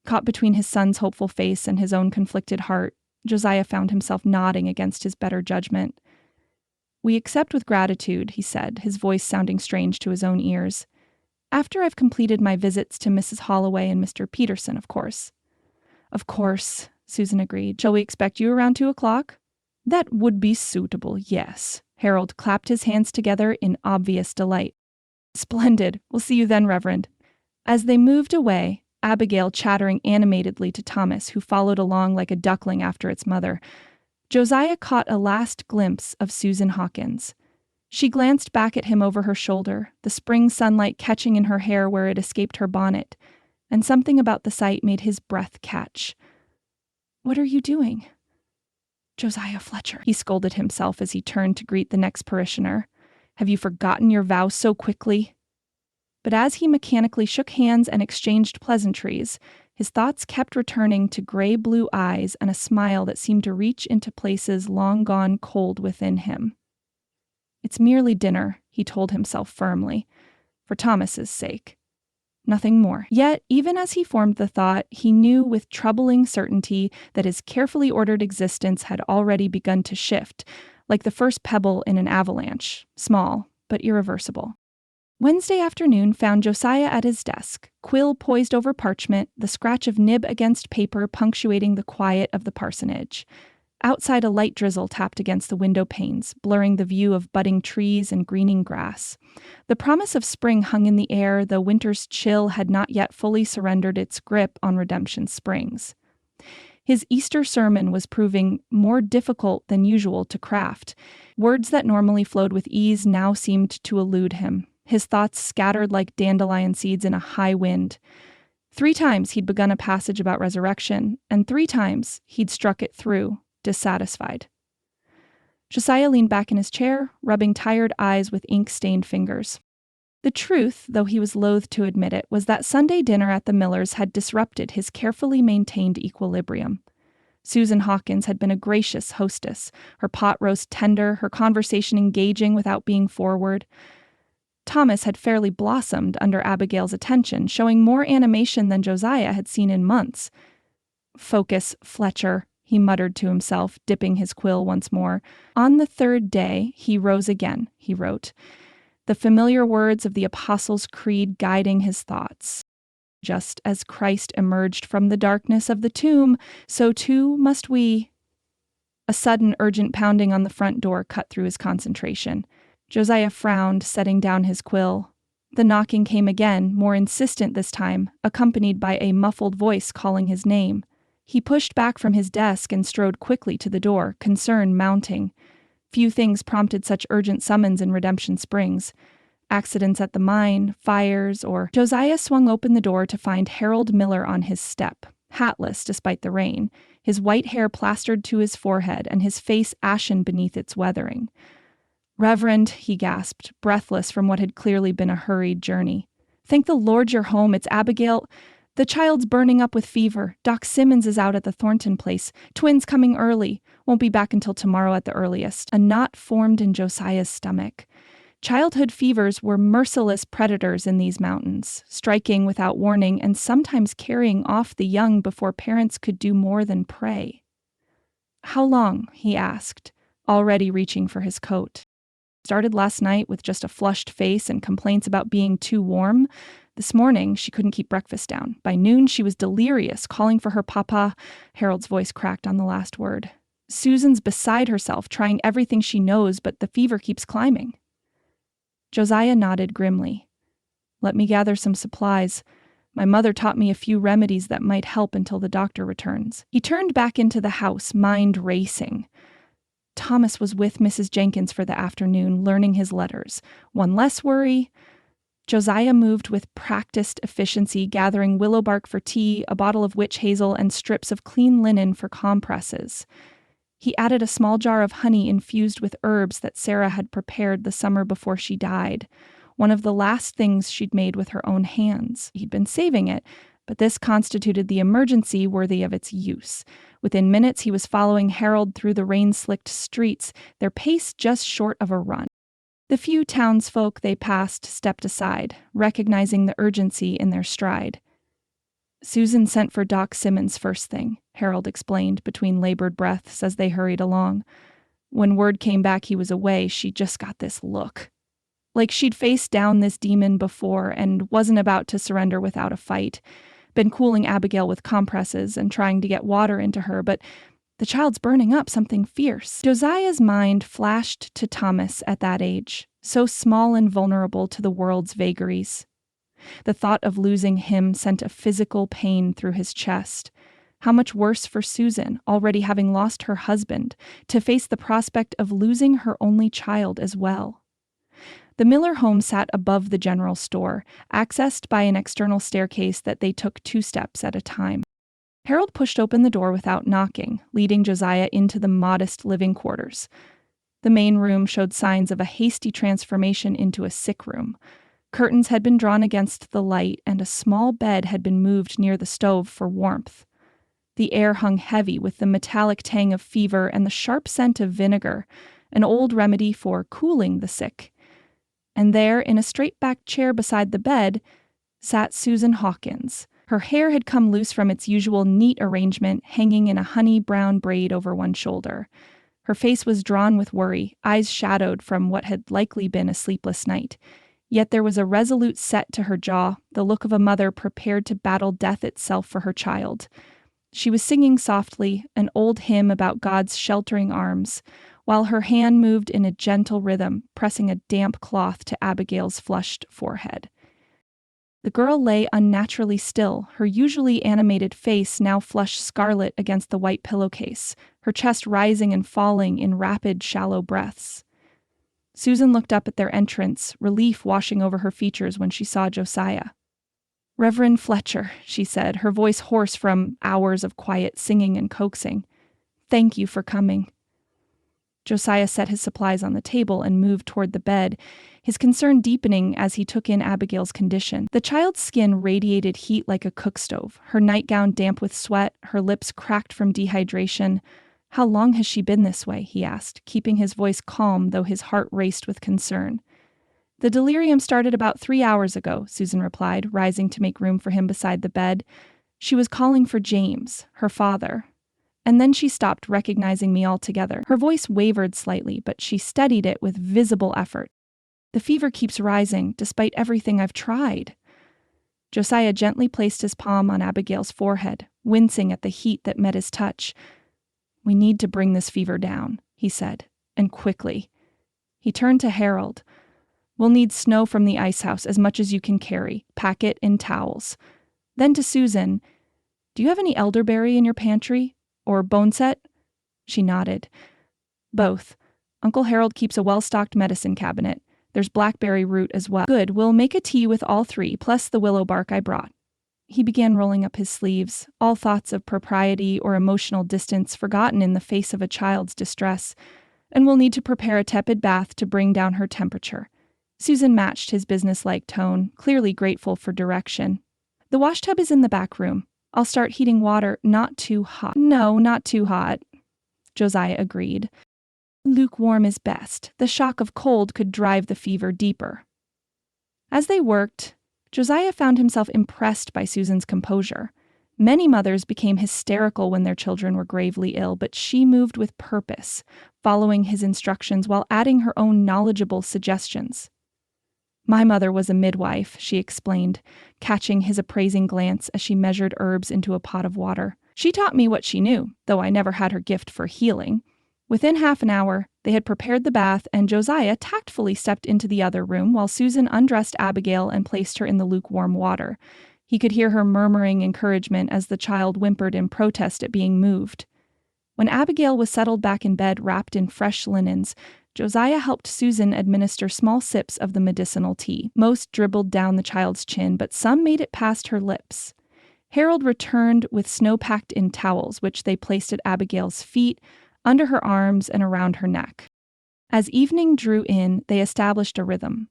Speaker 1: Caught between his son's hopeful face and his own conflicted heart, Josiah found himself nodding against his better judgment. "We accept with gratitude," he said, his voice sounding strange to his own ears. "After I've completed my visits to Mrs. Holloway and Mr. Peterson, of course." "Of course," Susan agreed. "Shall we expect you around 2:00? "That would be suitable, yes." Harold clapped his hands together in obvious delight. "Splendid. We'll see you then, Reverend." As they moved away, Abigail chattering animatedly to Thomas, who followed along like a duckling after its mother, Josiah caught a last glimpse of Susan Hawkins. She glanced back at him over her shoulder, the spring sunlight catching in her hair where it escaped her bonnet, and something about the sight made his breath catch. "What are you doing?" "Josiah Fletcher," he scolded himself as he turned to greet the next parishioner. "Have you forgotten your vow so quickly?" But as he mechanically shook hands and exchanged pleasantries, his thoughts kept returning to gray-blue eyes and a smile that seemed to reach into places long gone cold within him. "It's merely dinner," he told himself firmly, "for Thomas's sake. Nothing more." Yet, even as he formed the thought, he knew with troubling certainty that his carefully ordered existence had already begun to shift, like the first pebble in an avalanche, small but irreversible. Wednesday afternoon found Josiah at his desk, quill poised over parchment, the scratch of nib against paper punctuating the quiet of the parsonage. Outside, a light drizzle tapped against the window panes, blurring the view of budding trees and greening grass. The promise of spring hung in the air, though winter's chill had not yet fully surrendered its grip on Redemption Springs. His Easter sermon was proving more difficult than usual to craft. Words that normally flowed with ease now seemed to elude him, his thoughts scattered like dandelion seeds in a high wind. 3 times he'd begun a passage about resurrection, and 3 times he'd struck it through, dissatisfied. Josiah leaned back in his chair, rubbing tired eyes with ink-stained fingers. The truth, though he was loath to admit it, was that Sunday dinner at the Millers had disrupted his carefully maintained equilibrium. Susan Hawkins had been a gracious hostess, her pot roast tender, her conversation engaging without being forward. Thomas had fairly blossomed under Abigail's attention, showing more animation than Josiah had seen in months. "Focus, Fletcher," he muttered to himself, dipping his quill once more. "On the 3rd day he rose again," he wrote, the familiar words of the Apostles' Creed guiding his thoughts. "Just as Christ emerged from the darkness of the tomb, so too must we." A sudden, urgent pounding on the front door cut through his concentration. Josiah frowned, setting down his quill. The knocking came again, more insistent this time, accompanied by a muffled voice calling his name. He pushed back from his desk and strode quickly to the door, concern mounting. Few things prompted such urgent summons in Redemption Springs. Accidents at the mine, fires, or... Josiah swung open the door to find Harold Miller on his step, hatless despite the rain, his white hair plastered to his forehead and his face ashen beneath its weathering. "Reverend," he gasped, breathless from what had clearly been a hurried journey. "Thank the Lord you're home. It's Abigail. The child's burning up with fever. Doc Simmons is out at the Thornton place. Twins coming early. Won't be back until tomorrow at the earliest." A knot formed in Josiah's stomach. Childhood fevers were merciless predators in these mountains, striking without warning and sometimes carrying off the young before parents could do more than pray. "How long?" he asked, already reaching for his coat. Started last night with just a flushed face and complaints about being too warm. This morning, she couldn't keep breakfast down. By noon, she was delirious, calling for her papa. Harold's voice cracked on the last word. "Susan's beside herself, trying everything she knows, but the fever keeps climbing." Josiah nodded grimly. "Let me gather some supplies. My mother taught me a few remedies that might help until the doctor returns." He turned back into the house, mind racing. Thomas was with Mrs. Jenkins for the afternoon, learning his letters. One less worry. Josiah moved with practiced efficiency, gathering willow bark for tea, a bottle of witch hazel, and strips of clean linen for compresses. He added a small jar of honey infused with herbs that Sarah had prepared the summer before she died, one of the last things she'd made with her own hands. He'd been saving it, but this constituted the emergency worthy of its use. Within minutes, he was following Harold through the rain-slicked streets, their pace just short of a run. The few townsfolk they passed stepped aside, recognizing the urgency in their stride. "Susan sent for Doc Simmons first thing," Harold explained between labored breaths as they hurried along. "When word came back he was away, she just got this look. Like she'd faced down this demon before and wasn't about to surrender without a fight. Been cooling Abigail with compresses and trying to get water into her, but the child's burning up something fierce." Josiah's mind flashed to Thomas at that age, so small and vulnerable to the world's vagaries. The thought of losing him sent a physical pain through his chest. How much worse for Susan, already having lost her husband, to face the prospect of losing her only child as well. The Miller home sat above the general store, accessed by an external staircase that they took 2 steps at a time. Harold pushed open the door without knocking, leading Josiah into the modest living quarters. The main room showed signs of a hasty transformation into a sick room. Curtains had been drawn against the light, and a small bed had been moved near the stove for warmth. The air hung heavy with the metallic tang of fever and the sharp scent of vinegar, an old remedy for cooling the sick. And there, in a straight-backed chair beside the bed, sat Susan Hawkins. Her hair had come loose from its usual neat arrangement, hanging in a honey-brown braid over one shoulder. Her face was drawn with worry, eyes shadowed from what had likely been a sleepless night. Yet there was a resolute set to her jaw, the look of a mother prepared to battle death itself for her child. She was singing softly, an old hymn about God's sheltering arms, while her hand moved in a gentle rhythm, pressing a damp cloth to Abigail's flushed forehead. The girl lay unnaturally still, her usually animated face now flushed scarlet against the white pillowcase, her chest rising and falling in rapid, shallow breaths. Susan looked up at their entrance, relief washing over her features when she saw Josiah. "Reverend Fletcher," she said, her voice hoarse from hours of quiet singing and coaxing. "Thank you for coming." Josiah set his supplies on the table and moved toward the bed, his concern deepening as he took in Abigail's condition. The child's skin radiated heat like a cook stove, her nightgown damp with sweat, her lips cracked from dehydration. "How long has she been this way?" he asked, keeping his voice calm though his heart raced with concern. "The delirium started about 3 hours ago," Susan replied, rising to make room for him beside the bed. "She was calling for James, her father. And then she stopped, recognizing me altogether." Her voice wavered slightly, but she steadied it with visible effort. "The fever keeps rising, despite everything I've tried." Josiah gently placed his palm on Abigail's forehead, wincing at the heat that met his touch. "We need to bring this fever down," he said, and quickly. He turned to Harold. "We'll need snow from the ice house, as much as you can carry. Pack it in towels." Then to Susan, "Do you have any elderberry in your pantry? Or boneset?" She nodded. "Both. Uncle Harold keeps a well-stocked medicine cabinet. There's blackberry root as well." "Good, we'll make a tea with all 3, plus the willow bark I brought." He began rolling up his sleeves, all thoughts of propriety or emotional distance forgotten in the face of a child's distress. "And we'll need to prepare a tepid bath to bring down her temperature." Susan matched his businesslike tone, clearly grateful for direction. "The washtub is in the back room. I'll start heating water, not too hot." "No, not too hot," Josiah agreed. "Lukewarm is best. The shock of cold could drive the fever deeper." As they worked, Josiah found himself impressed by Susan's composure. Many mothers became hysterical when their children were gravely ill, but she moved with purpose, following his instructions while adding her own knowledgeable suggestions. "My mother was a midwife," she explained, catching his appraising glance as she measured herbs into a pot of water. "She taught me what she knew, though I never had her gift for healing." Within half an hour, they had prepared the bath, and Josiah tactfully stepped into the other room while Susan undressed Abigail and placed her in the lukewarm water. He could hear her murmuring encouragement as the child whimpered in protest at being moved. When Abigail was settled back in bed wrapped in fresh linens, Josiah helped Susan administer small sips of the medicinal tea. Most dribbled down the child's chin, but some made it past her lips. Harold returned with snow-packed-in towels, which they placed at Abigail's feet, under her arms, and around her neck. As evening drew in, they established a rhythm.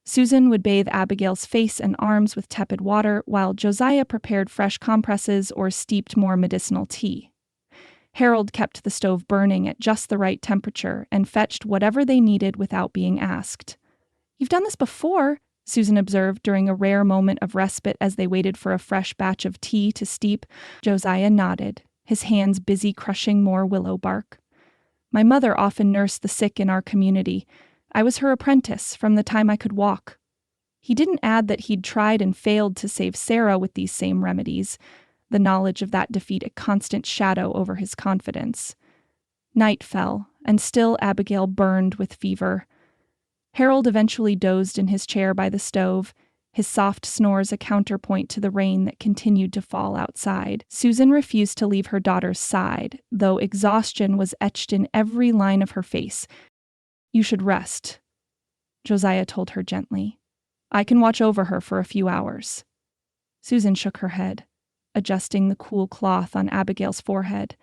Speaker 1: Susan would bathe Abigail's face and arms with tepid water, while Josiah prepared fresh compresses or steeped more medicinal tea. Harold kept the stove burning at just the right temperature and fetched whatever they needed without being asked. "You've done this before," Susan observed during a rare moment of respite as they waited for a fresh batch of tea to steep. Josiah nodded, his hands busy crushing more willow bark. "My mother often nursed the sick in our community. I was her apprentice from the time I could walk." He didn't add that he'd tried and failed to save Sarah with these same remedies, the knowledge of that defeat a constant shadow over his confidence. Night fell, and still Abigail burned with fever. Harold eventually dozed in his chair by the stove, his soft snores a counterpoint to the rain that continued to fall outside. Susan refused to leave her daughter's side, though exhaustion was etched in every line of her face. "You should rest," Josiah told her gently. "I can watch over her for a few hours." Susan shook her head, adjusting the cool cloth on Abigail's forehead.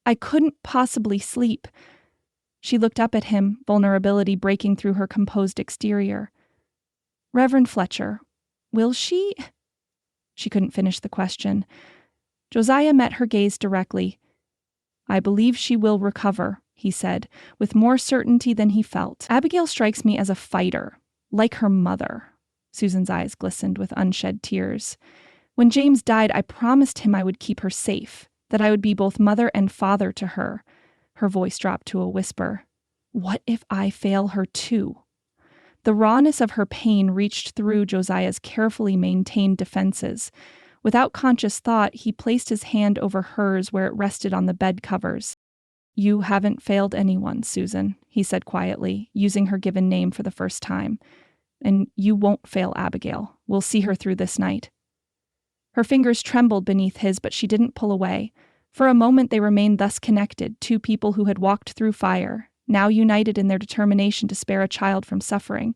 Speaker 1: "I couldn't possibly sleep." She looked up at him, vulnerability breaking through her composed exterior. "Reverend Fletcher, will she?" She couldn't finish the question. Josiah met her gaze directly. "I believe she will recover," he said, with more certainty than he felt. "Abigail strikes me as a fighter, like her mother." Susan's eyes glistened with unshed tears. "When James died, I promised him I would keep her safe, that I would be both mother and father to her." Her voice dropped to a whisper. "What if I fail her too?" The rawness of her pain reached through Josiah's carefully maintained defenses. Without conscious thought, he placed his hand over hers where it rested on the bed covers. "You haven't failed anyone, Susan," he said quietly, using her given name for the first time. "And you won't fail Abigail. We'll see her through this night." Her fingers trembled beneath his, but she didn't pull away. For a moment they remained thus connected, two people who had walked through fire, now united in their determination to spare a child from suffering.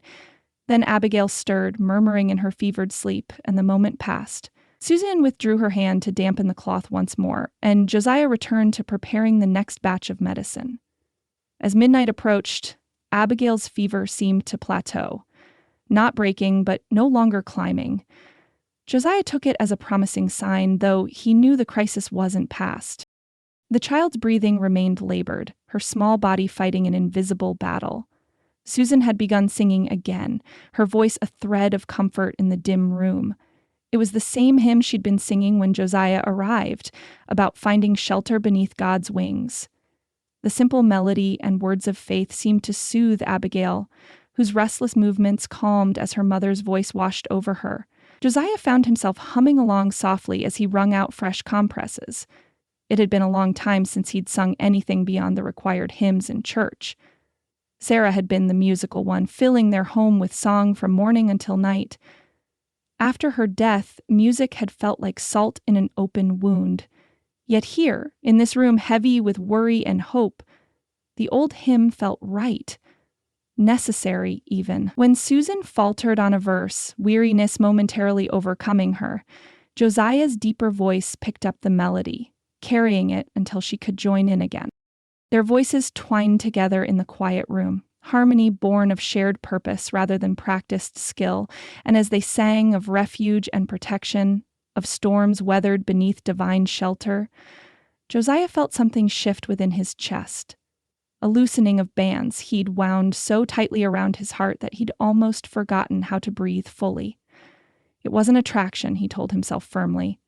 Speaker 1: Then Abigail stirred, murmuring in her fevered sleep, and the moment passed. Susan withdrew her hand to dampen the cloth once more, and Josiah returned to preparing the next batch of medicine. As midnight approached, Abigail's fever seemed to plateau, not breaking, but no longer climbing. Josiah took it as a promising sign, though he knew the crisis wasn't past. The child's breathing remained labored, her small body fighting an invisible battle. Susan had begun singing again, her voice a thread of comfort in the dim room. It was the same hymn she'd been singing when Josiah arrived, about finding shelter beneath God's wings. The simple melody and words of faith seemed to soothe Abigail, whose restless movements calmed as her mother's voice washed over her. Josiah found himself humming along softly as he wrung out fresh compresses. It had been a long time since he'd sung anything beyond the required hymns in church. Sarah had been the musical one, filling their home with song from morning until night. After her death, music had felt like salt in an open wound. Yet here, in this room heavy with worry and hope, the old hymn felt right. Necessary, even. When Susan faltered on a verse, weariness momentarily overcoming her, Josiah's deeper voice picked up the melody, carrying it until she could join in again. Their voices twined together in the quiet room, harmony born of shared purpose rather than practiced skill, and as they sang of refuge and protection, of storms weathered beneath divine shelter, Josiah felt something shift within his chest. A loosening of bands he'd wound so tightly around his heart that he'd almost forgotten how to breathe fully. It wasn't attraction, he told himself firmly.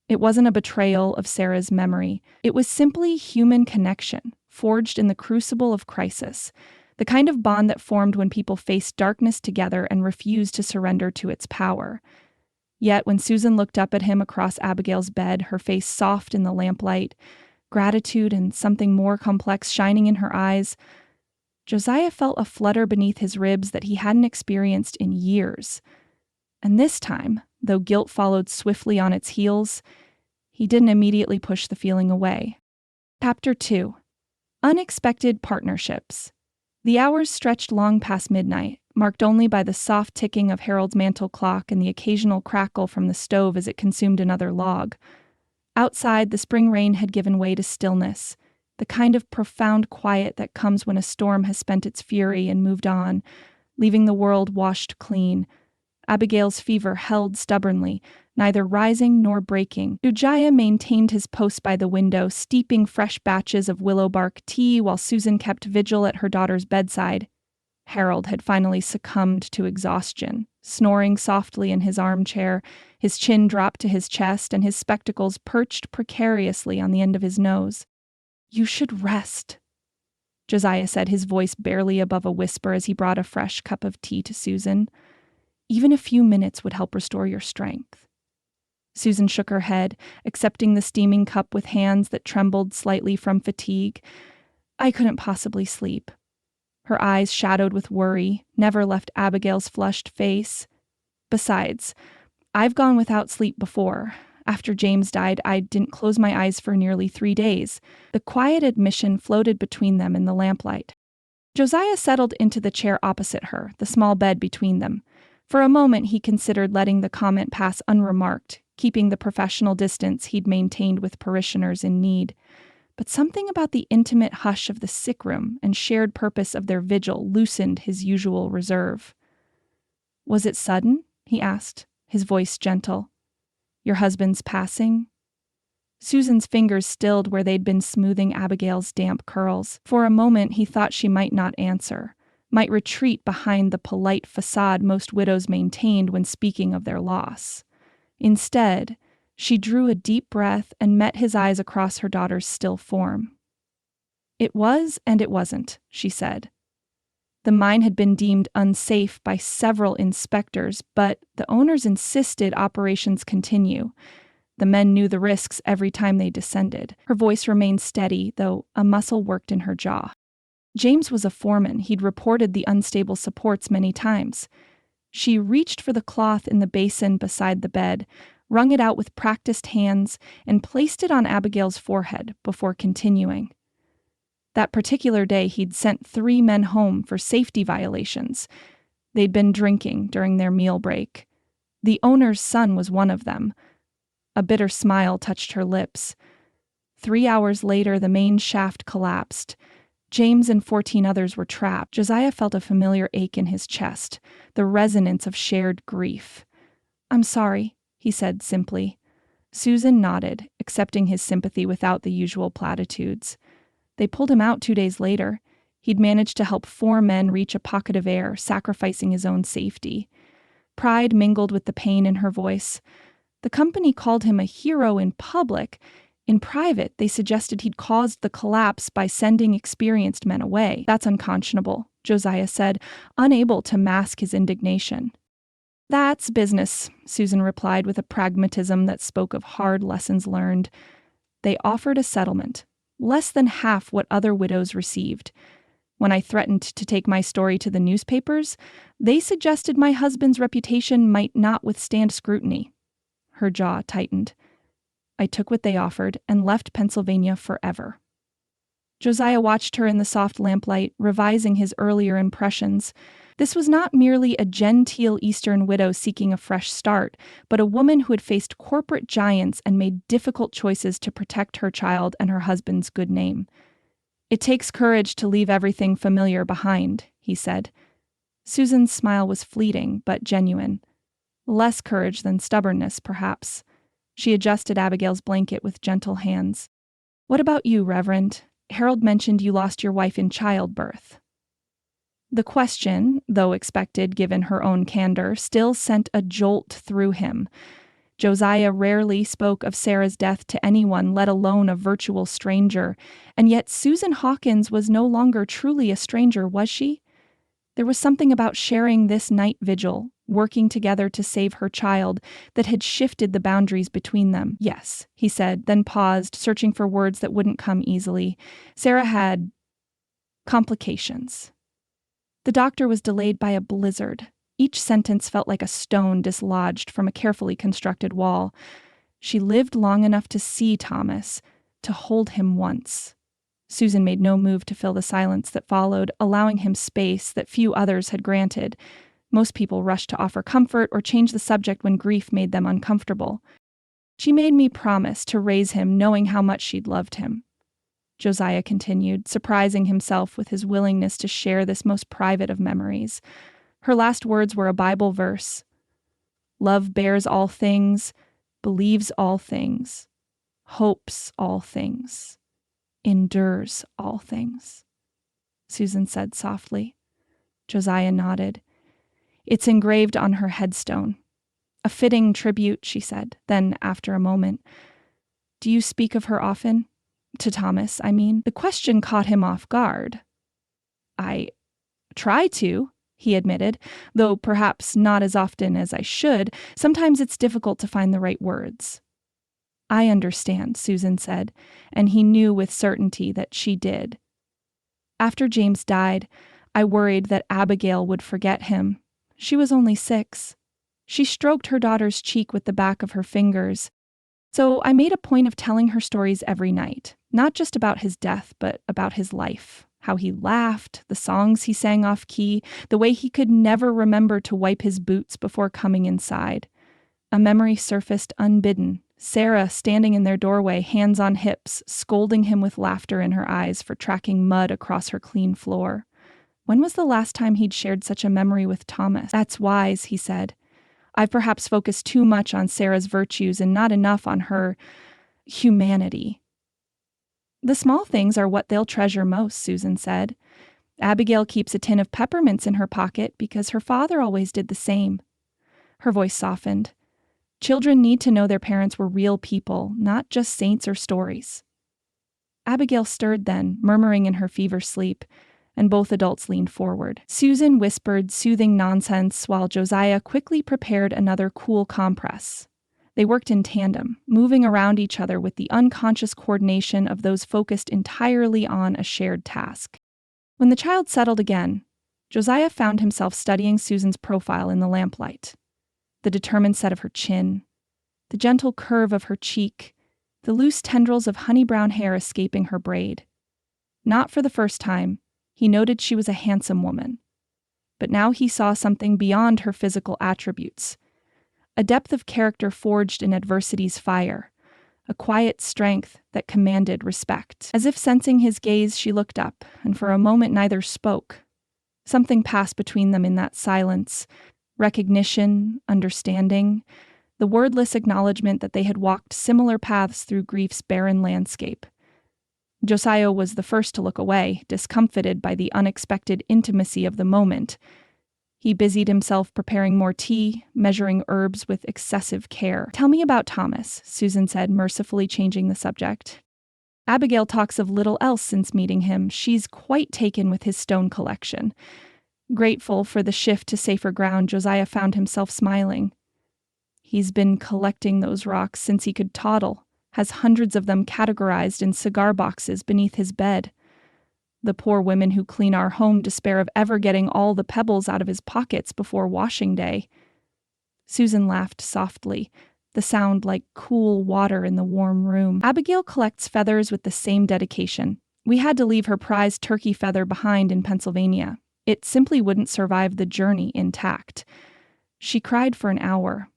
Speaker 1: It wasn't a betrayal of Sarah's memory. It was simply human connection, forged in the crucible of crisis, the kind of bond that formed when people faced darkness together and refused to surrender to its power. Yet when Susan looked up at him across Abigail's bed, her face soft in the lamplight, gratitude and something more complex shining in her eyes, Josiah felt a flutter beneath his ribs that he hadn't experienced in years. And this time, though guilt followed swiftly on its heels, he didn't immediately push the feeling away. Chapter 2. Unexpected Partnerships. The hours stretched long past midnight, marked only by the soft ticking of Harold's mantel clock and the occasional crackle from the stove as it consumed another log. Outside, the spring rain had given way to stillness, the kind of profound quiet that comes when a storm has spent its fury and moved on, leaving the world washed clean. Abigail's fever held stubbornly, neither rising nor breaking. Ujaya maintained his post by the window, steeping fresh batches of willow bark tea while Susan kept vigil at her daughter's bedside. Harold had finally succumbed to exhaustion, snoring softly in his armchair, his chin dropped to his chest and his spectacles perched precariously on the end of his nose. "You should rest," Josiah said, his voice barely above a whisper as he brought a fresh cup of tea to Susan. "Even a few minutes would help restore your strength." Susan shook her head, accepting the steaming cup with hands that trembled slightly from fatigue. "I couldn't possibly sleep." Her eyes, shadowed with worry, never left Abigail's flushed face. "Besides, I've gone without sleep before. After James died, I didn't close my eyes for nearly 3 days." The quiet admission floated between them in the lamplight. Josiah settled into the chair opposite her, the small bed between them. For a moment he considered letting the comment pass unremarked, keeping the professional distance he'd maintained with parishioners in need. But something about the intimate hush of the sick room and shared purpose of their vigil loosened his usual reserve. "Was it sudden?" he asked, his voice gentle. "Your husband's passing?" Susan's fingers stilled where they'd been smoothing Abigail's damp curls. For a moment he thought she might not answer, might retreat behind the polite facade most widows maintained when speaking of their loss. Instead, she drew a deep breath and met his eyes across her daughter's still form. "It was and it wasn't," she said. "The mine had been deemed unsafe by several inspectors, but the owners insisted operations continue. The men knew the risks every time they descended." Her voice remained steady, though a muscle worked in her jaw. "James was a foreman. He'd reported the unstable supports many times." She reached for the cloth in the basin beside the bed, wrung it out with practiced hands, and placed it on Abigail's forehead before continuing. "That particular day, he'd sent 3 men home for safety violations. They'd been drinking during their meal break. The owner's son was one of them." A bitter smile touched her lips. 3 hours later, the main shaft collapsed. James and 14 others were trapped. Josiah felt a familiar ache in his chest, the resonance of shared grief. "I'm sorry," he said simply. Susan nodded, accepting his sympathy without the usual platitudes. They pulled him out 2 days later. He'd managed to help 4 men reach a pocket of air, sacrificing his own safety. Pride mingled with the pain in her voice. The company called him a hero in public. In private, they suggested he'd caused the collapse by sending experienced men away. "That's unconscionable," Josiah said, unable to mask his indignation. "That's business," Susan replied with a pragmatism that spoke of hard lessons learned. "They offered a settlement, less than half what other widows received. When I threatened to take my story to the newspapers, they suggested my husband's reputation might not withstand scrutiny." Her jaw tightened. "I took what they offered and left Pennsylvania forever." Josiah watched her in the soft lamplight, revising his earlier impressions. This was not merely a genteel Eastern widow seeking a fresh start, but a woman who had faced corporate giants and made difficult choices to protect her child and her husband's good name. "It takes courage to leave everything familiar behind," he said. Susan's smile was fleeting, but genuine. Less courage than stubbornness, perhaps. She adjusted Abigail's blanket with gentle hands. "What about you, Reverend? Harold mentioned you lost your wife in childbirth." The question, though expected given her own candor, still sent a jolt through him. Josiah rarely spoke of Sarah's death to anyone, let alone a virtual stranger, and yet Susan Hawkins was no longer truly a stranger, was she? There was something about sharing this night vigil, working together to save her child, that had shifted the boundaries between them. "Yes," he said, then paused, searching for words that wouldn't come easily. "Sarah had complications. The doctor was delayed by a blizzard. Each sentence felt like a stone dislodged from a carefully constructed wall. She lived long enough to see Thomas, to hold him once. Susan made no move to fill the silence that followed, allowing him space that few others had granted. Most people rushed to offer comfort or change the subject when grief made them uncomfortable. She made me promise to raise him knowing how much she'd loved him. Josiah continued, surprising himself with his willingness to share this most private of memories. Her last words were a Bible verse. Love bears all things, believes all things, hopes all things, endures all things, Susan said softly. Josiah nodded. It's engraved on her headstone. A fitting tribute, she said. Then, after a moment, do you speak of her often? To Thomas, I mean. The question caught him off guard. I try to, he admitted, though perhaps not as often as I should. Sometimes it's difficult to find the right words. I understand, Susan said, and he knew with certainty that she did. After James died, I worried that Abigail would forget him. She was only 6. She stroked her daughter's cheek with the back of her fingers. So I made a point of telling her stories every night, not just about his death, but about his life. How he laughed, the songs he sang off key, the way he could never remember to wipe his boots before coming inside. A memory surfaced unbidden. Sarah standing in their doorway, hands on hips, scolding him with laughter in her eyes for tracking mud across her clean floor. When was the last time he'd shared such a memory with Thomas? That's wise, he said. I've perhaps focused too much on Sarah's virtues and not enough on her humanity. The small things are what they'll treasure most, Susan said. Abigail keeps a tin of peppermints in her pocket because her father always did the same. Her voice softened. Children need to know their parents were real people, not just saints or stories. Abigail stirred then, murmuring in her fever sleep, and both adults leaned forward. Susan whispered soothing nonsense while Josiah quickly prepared another cool compress. They worked in tandem, moving around each other with the unconscious coordination of those focused entirely on a shared task. When the child settled again, Josiah found himself studying Susan's profile in the lamplight. The determined set of her chin, the gentle curve of her cheek, the loose tendrils of honey-brown hair escaping her braid. Not for the first time, he noted she was a handsome woman. But now he saw something beyond her physical attributes. A depth of character forged in adversity's fire, a quiet strength that commanded respect. As if sensing his gaze, she looked up, and for a moment neither spoke. Something passed between them in that silence. Recognition, understanding, the wordless acknowledgement that they had walked similar paths through grief's barren landscape. Josiah was the first to look away, discomfited by the unexpected intimacy of the moment. He busied himself preparing more tea, measuring herbs with excessive care. Tell me about Thomas, Susan said, mercifully changing the subject. Abigail talks of little else since meeting him. She's quite taken with his stone collection. Grateful for the shift to safer ground, Josiah found himself smiling. He's been collecting those rocks since he could toddle, has hundreds of them categorized in cigar boxes beneath his bed. The poor women who clean our home despair of ever getting all the pebbles out of his pockets before washing day. Susan laughed softly, the sound like cool water in the warm room. Abigail collects feathers with the same dedication. We had to leave her prized turkey feather behind in Pennsylvania. It simply wouldn't survive the journey intact. She cried for an hour.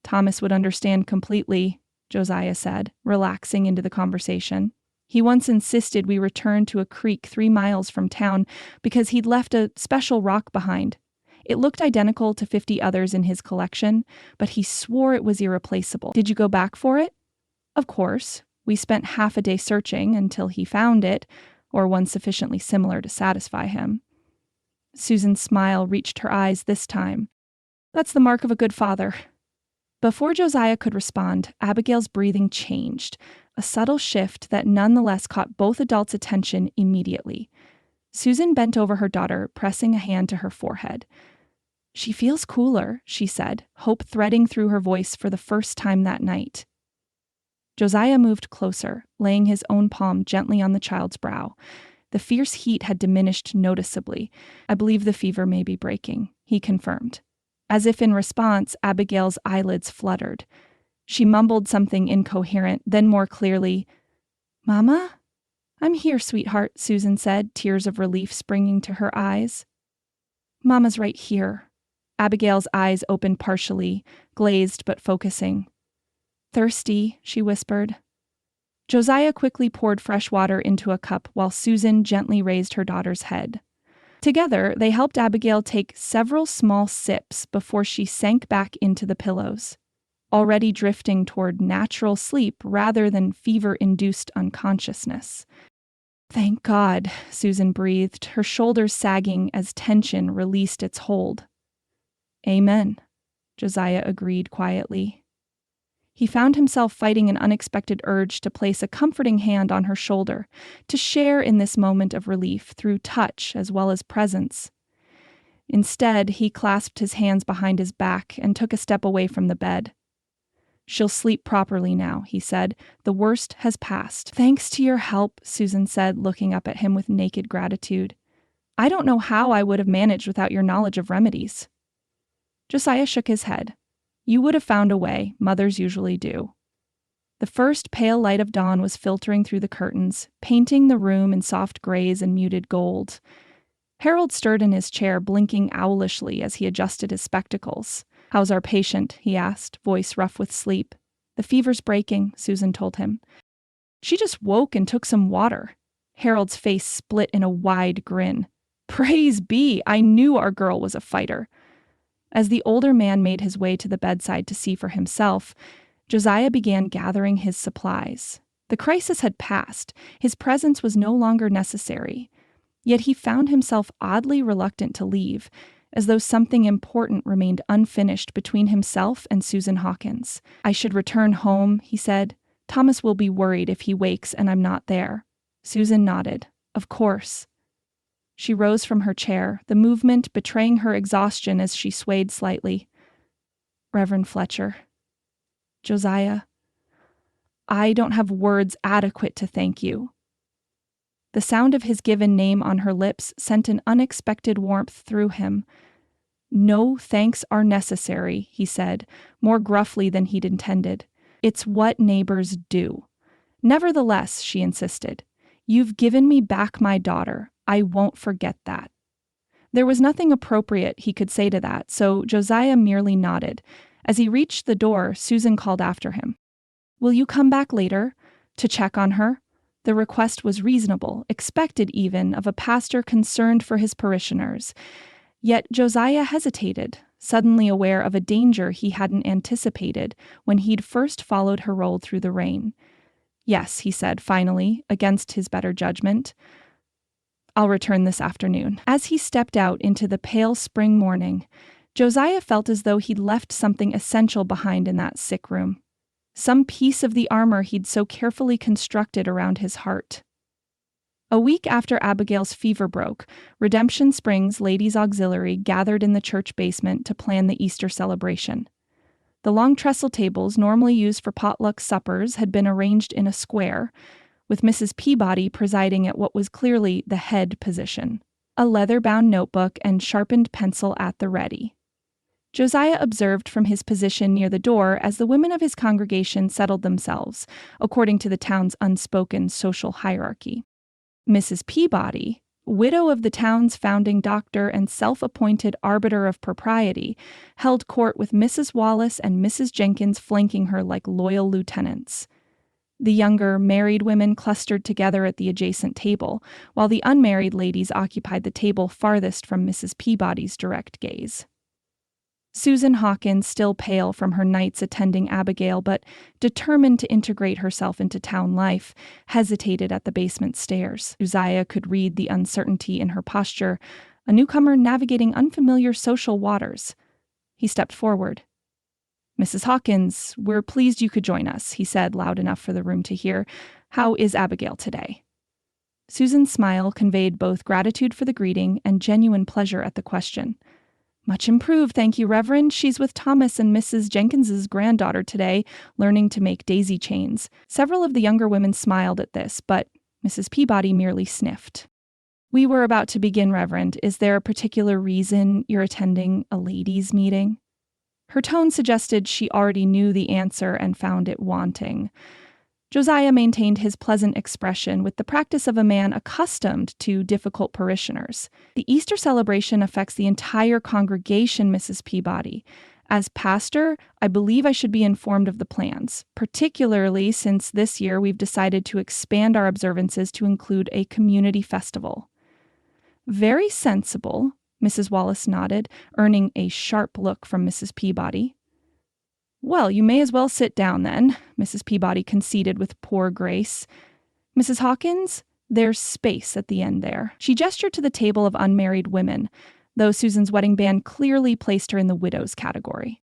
Speaker 1: Thomas would understand completely, Josiah said, relaxing into the conversation. He once insisted we return to a creek 3 miles from town because he'd left a special rock behind. It looked identical to 50 others in his collection, but he swore it was irreplaceable. Did you go back for it? Of course. We spent half a day searching until he found it, or one sufficiently similar to satisfy him. Susan's smile reached her eyes this time. That's the mark of a good father. Before Josiah could respond, Abigail's breathing changed, a subtle shift that nonetheless caught both adults' attention immediately. Susan bent over her daughter, pressing a hand to her forehead. She feels cooler, she said, hope threading through her voice for the first time that night. Josiah moved closer, laying his own palm gently on the child's brow. The fierce heat had diminished noticeably. I believe the fever may be breaking, he confirmed. As if in response, Abigail's eyelids fluttered. She mumbled something incoherent, then more clearly, "Mama?" "I'm here, sweetheart," Susan said, tears of relief springing to her eyes. "Mama's right here." Abigail's eyes opened partially, glazed but focusing. "Thirsty," she whispered. Josiah quickly poured fresh water into a cup while Susan gently raised her daughter's head. Together, they helped Abigail take several small sips before she sank back into the pillows, already drifting toward natural sleep rather than fever-induced unconsciousness. "Thank God," Susan breathed, her shoulders sagging as tension released its hold. "Amen," Josiah agreed quietly. He found himself fighting an unexpected urge to place a comforting hand on her shoulder, to share in this moment of relief through touch as well as presence. Instead, he clasped his hands behind his back and took a step away from the bed. "She'll sleep properly now," he said. "The worst has passed." "Thanks to your help," Susan said, looking up at him with naked gratitude. "I don't know how I would have managed without your knowledge of remedies." Josiah shook his head. "You would have found a way. Mothers usually do." The first pale light of dawn was filtering through the curtains, painting the room in soft grays and muted gold. Harold stirred in his chair, blinking owlishly as he adjusted his spectacles. "How's our patient?" he asked, voice rough with sleep. "The fever's breaking," Susan told him. "She just woke and took some water." Harold's face split in a wide grin. "Praise be! I knew our girl was a fighter." As the older man made his way to the bedside to see for himself, Josiah began gathering his supplies. The crisis had passed. His presence was no longer necessary. Yet he found himself oddly reluctant to leave, as though something important remained unfinished between himself and Susan Hawkins. "I should return home," he said. "Thomas will be worried if he wakes and I'm not there." Susan nodded. "Of course." She rose from her chair, the movement betraying her exhaustion as she swayed slightly. "Reverend Fletcher." "Josiah." "I don't have words adequate to thank you." The sound of his given name on her lips sent an unexpected warmth through him. "No thanks are necessary," he said, more gruffly than he'd intended. "It's what neighbors do." "Nevertheless," she insisted, "you've given me back my daughter. I won't forget that." There was nothing appropriate he could say to that, so Josiah merely nodded. As he reached the door, Susan called after him. "Will you come back later to check on her?" The request was reasonable, expected even, of a pastor concerned for his parishioners. Yet Josiah hesitated, suddenly aware of a danger he hadn't anticipated when he'd first followed Harold through the rain. "Yes," he said finally, against his better judgment. "I'll return this afternoon." As he stepped out into the pale spring morning, Josiah felt as though he'd left something essential behind in that sick room. Some piece of the armor he'd so carefully constructed around his heart. A week after Abigail's fever broke, Redemption Springs Ladies Auxiliary gathered in the church basement to plan the Easter celebration. The long trestle tables normally used for potluck suppers had been arranged in a square, with Mrs. Peabody presiding at what was clearly the head position, a leather-bound notebook and sharpened pencil at the ready. Josiah observed from his position near the door as the women of his congregation settled themselves, according to the town's unspoken social hierarchy. Mrs. Peabody, widow of the town's founding doctor and self-appointed arbiter of propriety, held court with Mrs. Wallace and Mrs. Jenkins flanking her like loyal lieutenants. The younger, married women clustered together at the adjacent table, while the unmarried ladies occupied the table farthest from Mrs. Peabody's direct gaze. Susan Hawkins, still pale from her nights attending Abigail but determined to integrate herself into town life, hesitated at the basement stairs. Josiah could read the uncertainty in her posture, a newcomer navigating unfamiliar social waters. He stepped forward. "Mrs. Hawkins, we're pleased you could join us," he said, loud enough for the room to hear. "How is Abigail today?" Susan's smile conveyed both gratitude for the greeting and genuine pleasure at the question. "Much improved, thank you, Reverend. She's with Thomas and Mrs. Jenkins's granddaughter today, learning to make daisy chains." Several of the younger women smiled at this, but Mrs. Peabody merely sniffed. "We were about to begin, Reverend. Is there a particular reason you're attending a ladies' meeting?" Her tone suggested she already knew the answer and found it wanting. Josiah maintained his pleasant expression with the practice of a man accustomed to difficult parishioners. "The Easter celebration affects the entire congregation, Mrs. Peabody. As pastor, I believe I should be informed of the plans, particularly since this year we've decided to expand our observances to include a community festival." "Very sensible," Mrs. Wallace nodded, earning a sharp look from Mrs. Peabody. "Well, you may as well sit down then," Mrs. Peabody conceded with poor grace. "Mrs. Hawkins, there's space at the end there." She gestured to the table of unmarried women, though Susan's wedding band clearly placed her in the widows category.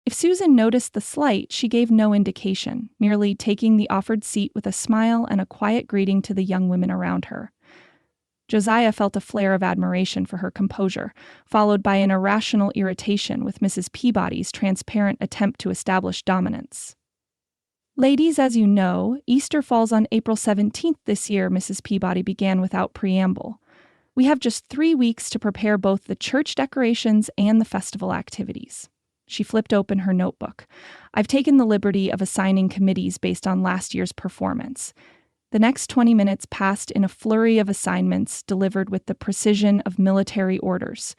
Speaker 1: If Susan noticed the slight, she gave no indication, merely taking the offered seat with a smile and a quiet greeting to the young women around her. Josiah felt a flare of admiration for her composure, followed by an irrational irritation with Mrs. Peabody's transparent attempt to establish dominance. "Ladies, as you know, Easter falls on April 17th this year," Mrs. Peabody began without preamble. "We have just 3 weeks to prepare both the church decorations and the festival activities." She flipped open her notebook. "I've taken the liberty of assigning committees based on last year's performance." The next 20 minutes passed in a flurry of assignments delivered with the precision of military orders.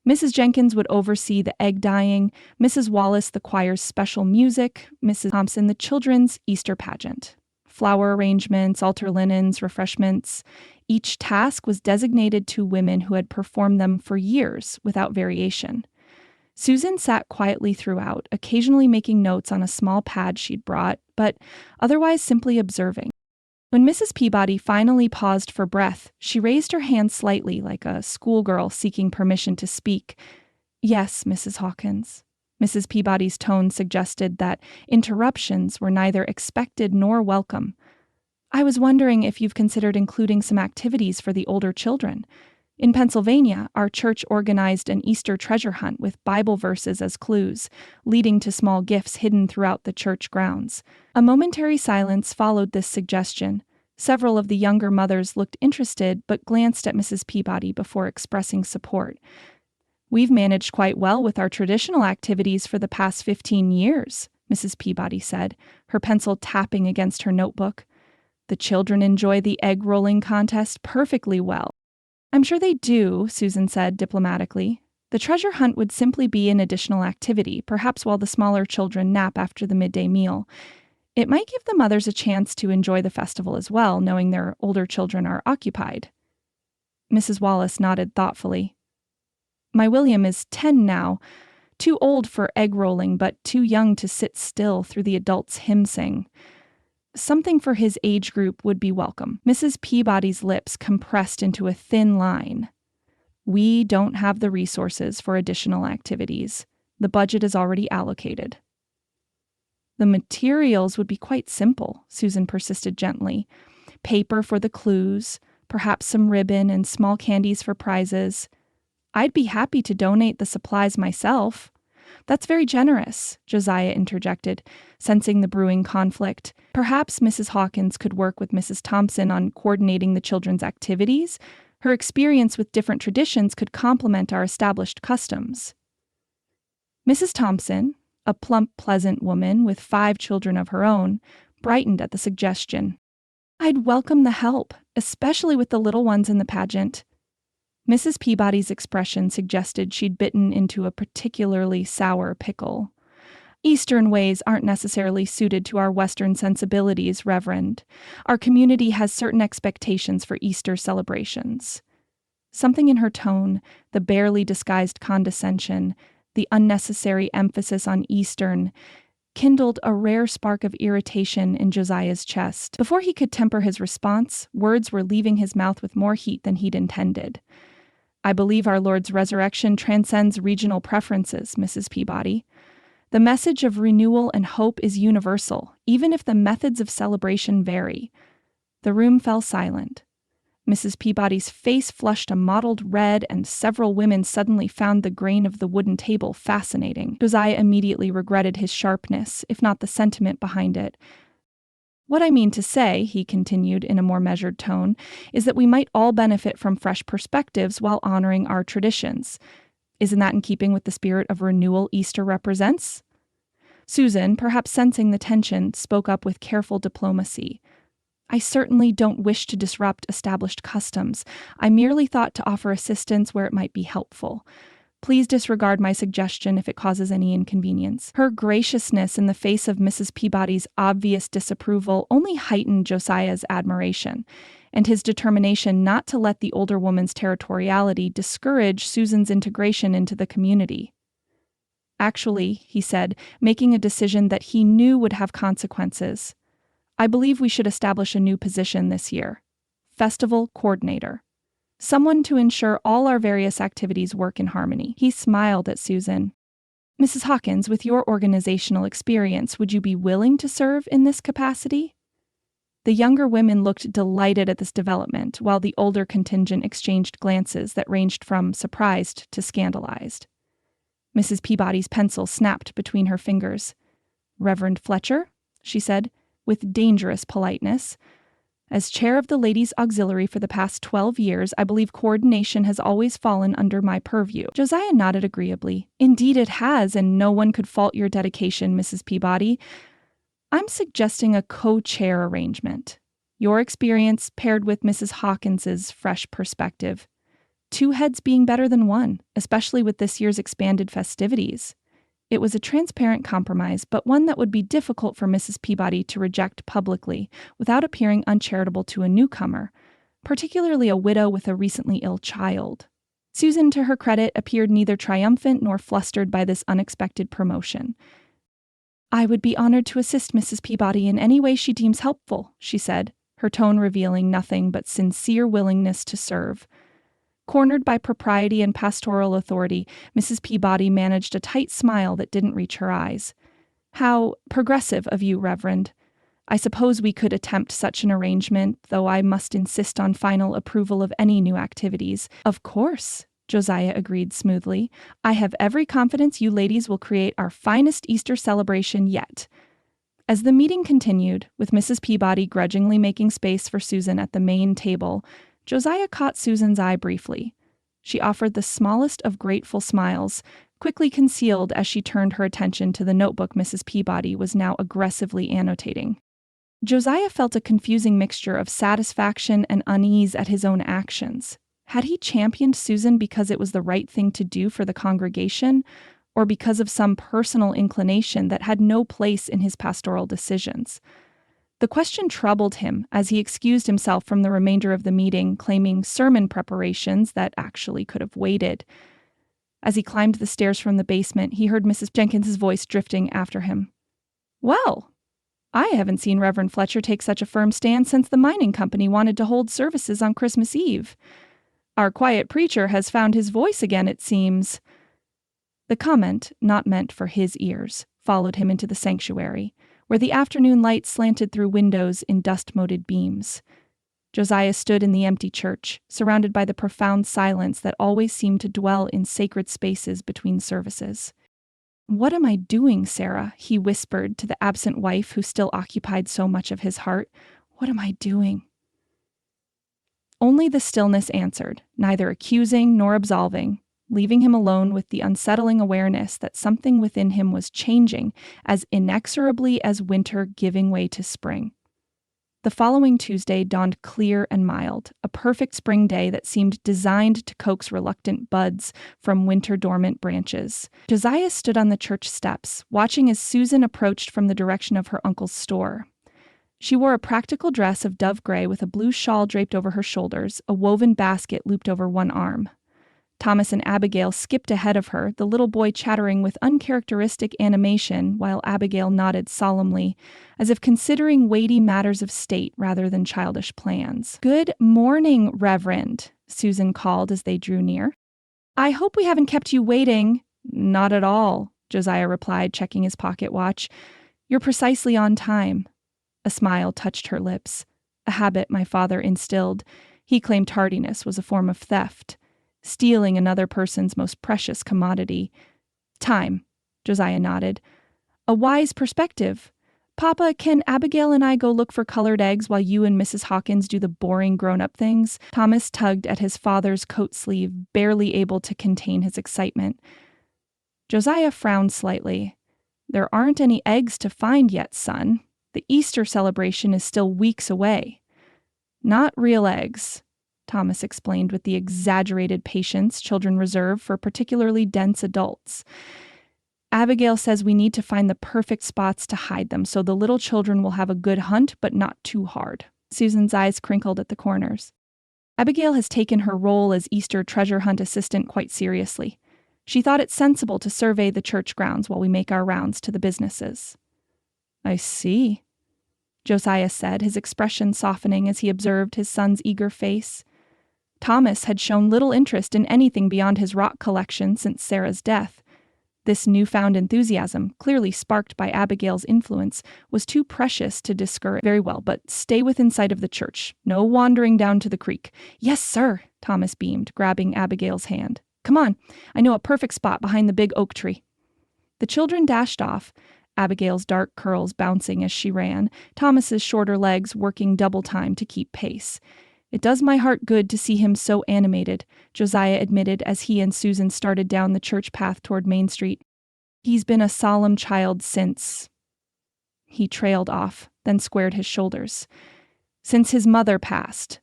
Speaker 1: Mrs. Jenkins would oversee the egg dyeing, Mrs. Wallace the choir's special music, Mrs. Thompson the children's Easter pageant. Flower arrangements, altar linens, refreshments. Each task was designated to women who had performed them for years without variation. Susan sat quietly throughout, occasionally making notes on a small pad she'd brought, but otherwise simply observing. When Mrs. Peabody finally paused for breath, she raised her hand slightly like a schoolgirl seeking permission to speak. "Yes, Mrs. Hawkins." Mrs. Peabody's tone suggested that interruptions were neither expected nor welcome. "I was wondering if you've considered including some activities for the older children. In Pennsylvania, our church organized an Easter treasure hunt with Bible verses as clues, leading to small gifts hidden throughout the church grounds." A momentary silence followed this suggestion. Several of the younger mothers looked interested but glanced at Mrs. Peabody before expressing support. "We've managed quite well with our traditional activities for the past 15 years, Mrs. Peabody said, her pencil tapping against her notebook. "The children enjoy the egg rolling contest perfectly well." "I'm sure they do," Susan said diplomatically. "The treasure hunt would simply be an additional activity, perhaps while the smaller children nap after the midday meal. It might give the mothers a chance to enjoy the festival as well, knowing their older children are occupied." Mrs. Wallace nodded thoughtfully. "My William is 10 now, too old for egg rolling, but too young to sit still through the adults' hymn sing. Something for his age group would be welcome." Mrs. Peabody's lips compressed into a thin line. "We don't have the resources for additional activities. The budget is already allocated." "The materials would be quite simple," Susan persisted gently. "Paper for the clues, perhaps some ribbon and small candies for prizes. I'd be happy to donate the supplies myself." "That's very generous," Josiah interjected, sensing the brewing conflict. "Perhaps Mrs. Hawkins could work with Mrs. Thompson on coordinating the children's activities. Her experience with different traditions could complement our established customs." Mrs. Thompson, a plump, pleasant woman with 5 children of her own, brightened at the suggestion. "I'd welcome the help, especially with the little ones in the pageant." Mrs. Peabody's expression suggested she'd bitten into a particularly sour pickle. "Eastern ways aren't necessarily suited to our Western sensibilities, Reverend. Our community has certain expectations for Easter celebrations." Something in her tone, the barely disguised condescension, the unnecessary emphasis on Eastern, kindled a rare spark of irritation in Josiah's chest. Before he could temper his response, words were leaving his mouth with more heat than he'd intended. "I believe our Lord's resurrection transcends regional preferences, Mrs. Peabody. The message of renewal and hope is universal, even if the methods of celebration vary." The room fell silent. Mrs. Peabody's face flushed a mottled red, and several women suddenly found the grain of the wooden table fascinating. Josiah immediately regretted his sharpness, if not the sentiment behind it. What I mean to say, he continued in a more measured tone, is that we might all benefit from fresh perspectives while honoring our traditions. Isn't that in keeping with the spirit of renewal Easter represents? Susan, perhaps sensing the tension, spoke up with careful diplomacy. I certainly don't wish to disrupt established customs. I merely thought to offer assistance where it might be helpful. Please disregard my suggestion if it causes any inconvenience. Her graciousness in the face of Mrs. Peabody's obvious disapproval only heightened Josiah's admiration, and his determination not to let the older woman's territoriality discourage Susan's integration into the community. Actually, he said, making a decision that he knew would have consequences, I believe we should establish a new position this year. Festival Coordinator. Someone to ensure all our various activities work in harmony. He smiled at Susan. Mrs. Hawkins, with your organizational experience, would you be willing to serve in this capacity? The younger women looked delighted at this development, while the older contingent exchanged glances that ranged from surprised to scandalized. Mrs. Peabody's pencil snapped between her fingers. Reverend Fletcher, she said, with dangerous politeness. As chair of the Ladies' Auxiliary for the past 12 years, I believe coordination has always fallen under my purview. Josiah nodded agreeably. Indeed it has, and no one could fault your dedication, Mrs. Peabody. I'm suggesting a co-chair arrangement. Your experience paired with Mrs. Hawkins's fresh perspective. 2 heads being better than 1, especially with this year's expanded festivities. It was a transparent compromise, but one that would be difficult for Mrs. Peabody to reject publicly without appearing uncharitable to a newcomer, particularly a widow with a recently ill child. Susan, to her credit, appeared neither triumphant nor flustered by this unexpected promotion. I would be honored to assist Mrs. Peabody in any way she deems helpful, she said, her tone revealing nothing but sincere willingness to serve. Cornered by propriety and pastoral authority, Mrs. Peabody managed a tight smile that didn't reach her eyes. How progressive of you, Reverend. I suppose we could attempt such an arrangement, though I must insist on final approval of any new activities. Of course, Josiah agreed smoothly. I have every confidence you ladies will create our finest Easter celebration yet. As the meeting continued, with Mrs. Peabody grudgingly making space for Susan at the main table, Josiah caught Susan's eye briefly. She offered the smallest of grateful smiles, quickly concealed as she turned her attention to the notebook Mrs. Peabody was now aggressively annotating. Josiah felt a confusing mixture of satisfaction and unease at his own actions. Had he championed Susan because it was the right thing to do for the congregation, or because of some personal inclination that had no place in his pastoral decisions? The question troubled him as he excused himself from the remainder of the meeting, claiming sermon preparations that actually could have waited. As he climbed the stairs from the basement, he heard Mrs. Jenkins's voice drifting after him. Well, I haven't seen Reverend Fletcher take such a firm stand since the mining company wanted to hold services on Christmas Eve. Our quiet preacher has found his voice again, it seems. The comment, not meant for his ears, followed him into the sanctuary, where the afternoon light slanted through windows in dust-moted beams. Josiah stood in the empty church, surrounded by the profound silence that always seemed to dwell in sacred spaces between services. What am I doing, Sarah? He whispered to the absent wife who still occupied so much of his heart. What am I doing? Only the stillness answered, neither accusing nor absolving, leaving him alone with the unsettling awareness that something within him was changing as inexorably as winter giving way to spring. The following Tuesday dawned clear and mild, a perfect spring day that seemed designed to coax reluctant buds from winter-dormant branches. Josiah stood on the church steps, watching as Susan approached from the direction of her uncle's store. She wore a practical dress of dove gray with a blue shawl draped over her shoulders, a woven basket looped over one arm. Thomas and Abigail skipped ahead of her, the little boy chattering with uncharacteristic animation while Abigail nodded solemnly, as if considering weighty matters of state rather than childish plans. "Good morning, Reverend," Susan called as they drew near. "I hope we haven't kept you waiting." "Not at all," Josiah replied, checking his pocket watch. "You're precisely on time." A smile touched her lips, a habit my father instilled. He claimed tardiness was a form of theft. Stealing another person's most precious commodity. "Time," Josiah nodded. "A wise perspective. Papa, can Abigail and I go look for colored eggs while you and Mrs. Hawkins do the boring grown-up things? Thomas tugged at his father's coat sleeve, barely able to contain his excitement. Josiah frowned slightly. There aren't any eggs to find yet, son. The Easter celebration is still weeks away. Not real eggs, Thomas explained with the exaggerated patience children reserve for particularly dense adults. Abigail says we need to find the perfect spots to hide them so the little children will have a good hunt, but not too hard. Susan's eyes crinkled at the corners. Abigail has taken her role as Easter treasure hunt assistant quite seriously. She thought it sensible to survey the church grounds while we make our rounds to the businesses. I see, Josiah said, his expression softening as he observed his son's eager face. Thomas had shown little interest in anything beyond his rock collection since Sarah's death. This newfound enthusiasm, clearly sparked by Abigail's influence, was too precious to discourage. Very well, but stay within sight of the church. No wandering down to the creek. Yes, sir, Thomas beamed, grabbing Abigail's hand. Come on, I know a perfect spot behind the big oak tree. The children dashed off, Abigail's dark curls bouncing as she ran, Thomas's shorter legs working double time to keep pace. It does my heart good to see him so animated, Josiah admitted as he and Susan started down the church path toward Main Street. He's been a solemn child since... He trailed off, then squared his shoulders. Since his mother passed.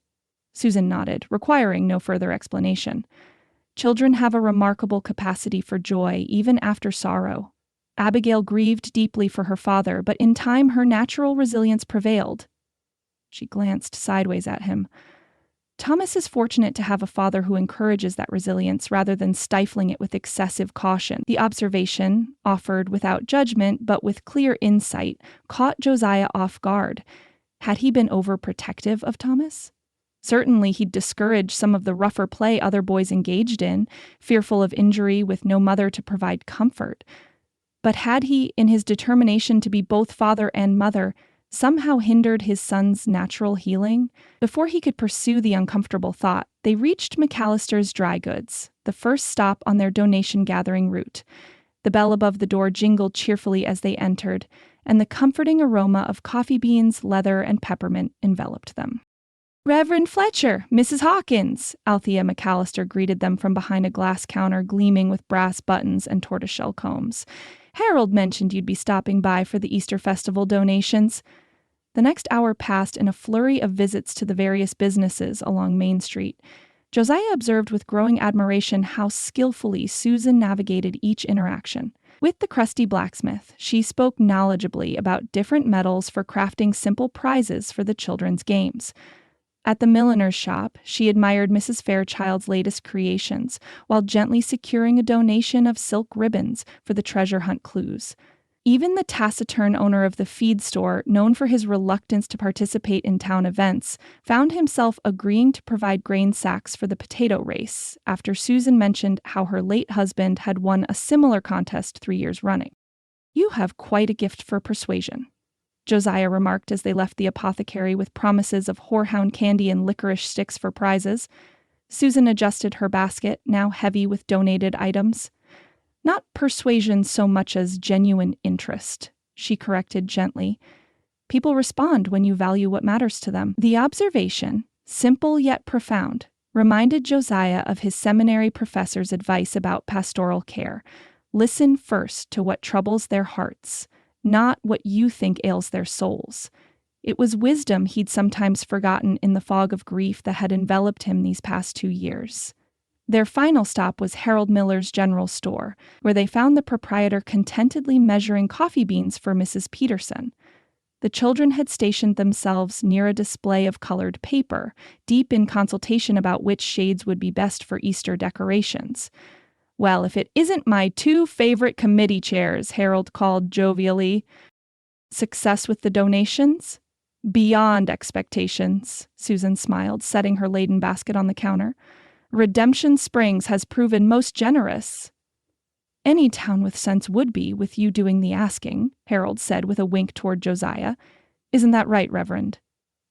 Speaker 1: Susan nodded, requiring no further explanation. Children have a remarkable capacity for joy, even after sorrow. Abigail grieved deeply for her father, but in time her natural resilience prevailed. She glanced sideways at him. Thomas is fortunate to have a father who encourages that resilience rather than stifling it with excessive caution. The observation, offered without judgment but with clear insight, caught Josiah off guard. Had he been overprotective of Thomas? Certainly he'd discouraged some of the rougher play other boys engaged in, fearful of injury with no mother to provide comfort. But had he, in his determination to be both father and mother, somehow hindered his son's natural healing? Before he could pursue the uncomfortable thought, they reached McAllister's Dry Goods, the first stop on their donation-gathering route. The bell above the door jingled cheerfully as they entered, and the comforting aroma of coffee beans, leather, and peppermint enveloped them. Reverend Fletcher, Mrs. Hawkins, Althea McAllister greeted them from behind a glass counter gleaming with brass buttons and tortoiseshell combs. Harold mentioned you'd be stopping by for the Easter Festival donations. The next hour passed in a flurry of visits to the various businesses along Main Street. Josiah observed with growing admiration how skillfully Susan navigated each interaction. With the crusty blacksmith, she spoke knowledgeably about different metals for crafting simple prizes for the children's games. At the milliner's shop, she admired Mrs. Fairchild's latest creations, while gently securing a donation of silk ribbons for the treasure hunt clues. Even the taciturn owner of the feed store, known for his reluctance to participate in town events, found himself agreeing to provide grain sacks for the potato race, after Susan mentioned how her late husband had won a similar contest 3 years running. You have quite a gift for persuasion, Josiah remarked as they left the apothecary with promises of horehound candy and licorice sticks for prizes. Susan adjusted her basket, now heavy with donated items. Not persuasion so much as genuine interest, she corrected gently. People respond when you value what matters to them. The observation, simple yet profound, reminded Josiah of his seminary professor's advice about pastoral care. Listen first to what troubles their hearts, not what you think ails their souls. It was wisdom he'd sometimes forgotten in the fog of grief that had enveloped him these past 2 years. Their final stop was Harold Miller's general store, where they found the proprietor contentedly measuring coffee beans for Mrs. Peterson. The children had stationed themselves near a display of colored paper, deep in consultation about which shades would be best for Easter decorations. Well, if it isn't my 2 favorite committee chairs, Harold called jovially. Success with the donations? Beyond expectations, Susan smiled, setting her laden basket on the counter. Redemption Springs has proven most generous. Any town with sense would be, with you doing the asking, Harold said with a wink toward Josiah. Isn't that right, Reverend?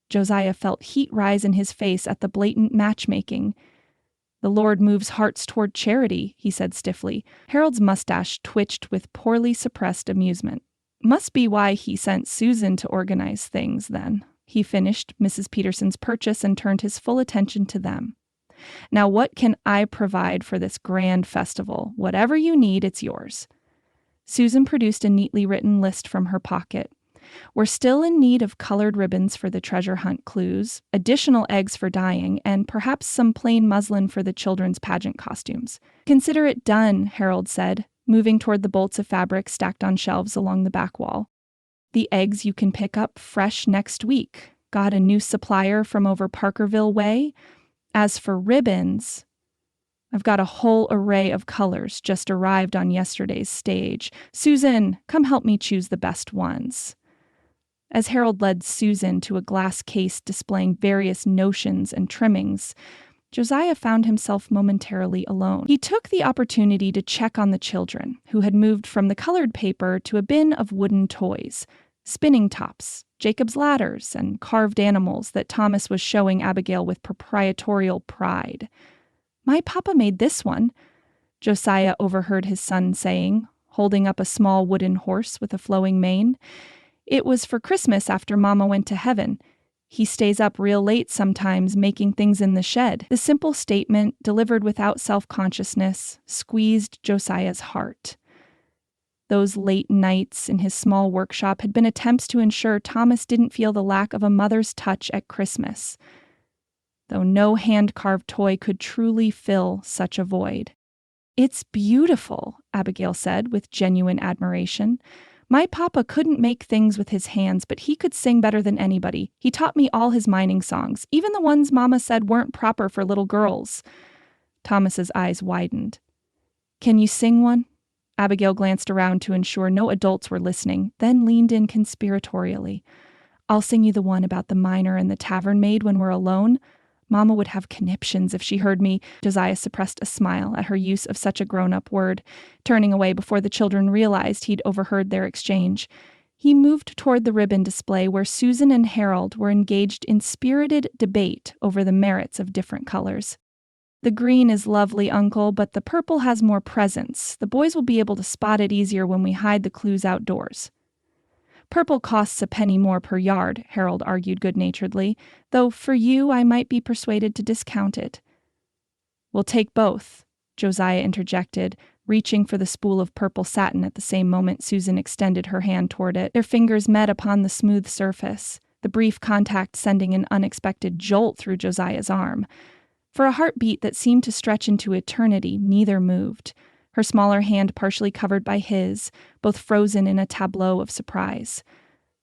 Speaker 1: Josiah felt heat rise in his face at the blatant matchmaking. The Lord moves hearts toward charity, he said stiffly. Harold's mustache twitched with poorly suppressed amusement. Must be why he sent Susan to organize things then. He finished Mrs. Peterson's purchase and turned his full attention to them. Now, what can I provide for this grand festival? Whatever you need, it's yours. Susan produced a neatly written list from her pocket. We're still in need of colored ribbons for the treasure hunt clues, additional eggs for dyeing, and perhaps some plain muslin for the children's pageant costumes. Consider it done, Harold said, moving toward the bolts of fabric stacked on shelves along the back wall. The eggs you can pick up fresh next week. Got a new supplier from over Parkerville Way. As for ribbons, I've got a whole array of colors just arrived on yesterday's stage. Susan, come help me choose the best ones. As Harold led Susan to a glass case displaying various notions and trimmings, Josiah found himself momentarily alone. He took the opportunity to check on the children, who had moved from the colored paper to a bin of wooden toys, spinning tops, Jacob's ladders, and carved animals that Thomas was showing Abigail with proprietorial pride. My papa made this one, Josiah overheard his son saying, holding up a small wooden horse with a flowing mane. It was for Christmas after Mama went to heaven. He stays up real late sometimes making things in the shed. The simple statement, delivered without self-consciousness, squeezed Josiah's heart. Those late nights in his small workshop had been attempts to ensure Thomas didn't feel the lack of a mother's touch at Christmas, though no hand-carved toy could truly fill such a void. It's beautiful, Abigail said with genuine admiration. My papa couldn't make things with his hands, but he could sing better than anybody. He taught me all his mining songs, even the ones Mama said weren't proper for little girls. Thomas's eyes widened. Can you sing one? Abigail glanced around to ensure no adults were listening, then leaned in conspiratorially. I'll sing you the one about the miner and the tavern maid when we're alone. Mama would have conniptions if she heard me. Josiah suppressed a smile at her use of such a grown-up word, turning away before the children realized he'd overheard their exchange. He moved toward the ribbon display where Susan and Harold were engaged in spirited debate over the merits of different colors. The green is lovely, Uncle, but the purple has more presence. The boys will be able to spot it easier when we hide the clues outdoors. Purple costs a penny more per yard, Harold argued good-naturedly, though for you I might be persuaded to discount it. We'll take both, Josiah interjected, reaching for the spool of purple satin at the same moment Susan extended her hand toward it. Their fingers met upon the smooth surface, the brief contact sending an unexpected jolt through Josiah's arm. For a heartbeat that seemed to stretch into eternity, neither moved, her smaller hand partially covered by his, both frozen in a tableau of surprise.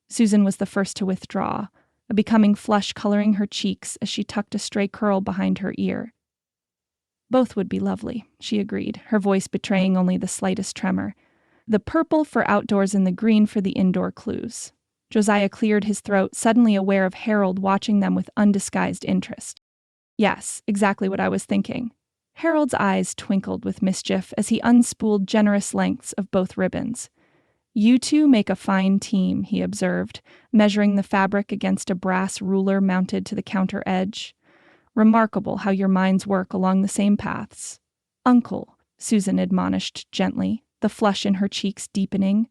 Speaker 1: Susan was the first to withdraw, a becoming flush coloring her cheeks as she tucked a stray curl behind her ear. Both would be lovely, she agreed, her voice betraying only the slightest tremor. The purple for outdoors and the green for the indoor clues. Josiah cleared his throat, suddenly aware of Harold watching them with undisguised interest. Yes, exactly what I was thinking. Harold's eyes twinkled with mischief as he unspooled generous lengths of both ribbons. You two make a fine team, he observed, measuring the fabric against a brass ruler mounted to the counter edge. Remarkable how your minds work along the same paths. Uncle, Susan admonished gently, the flush in her cheeks deepening.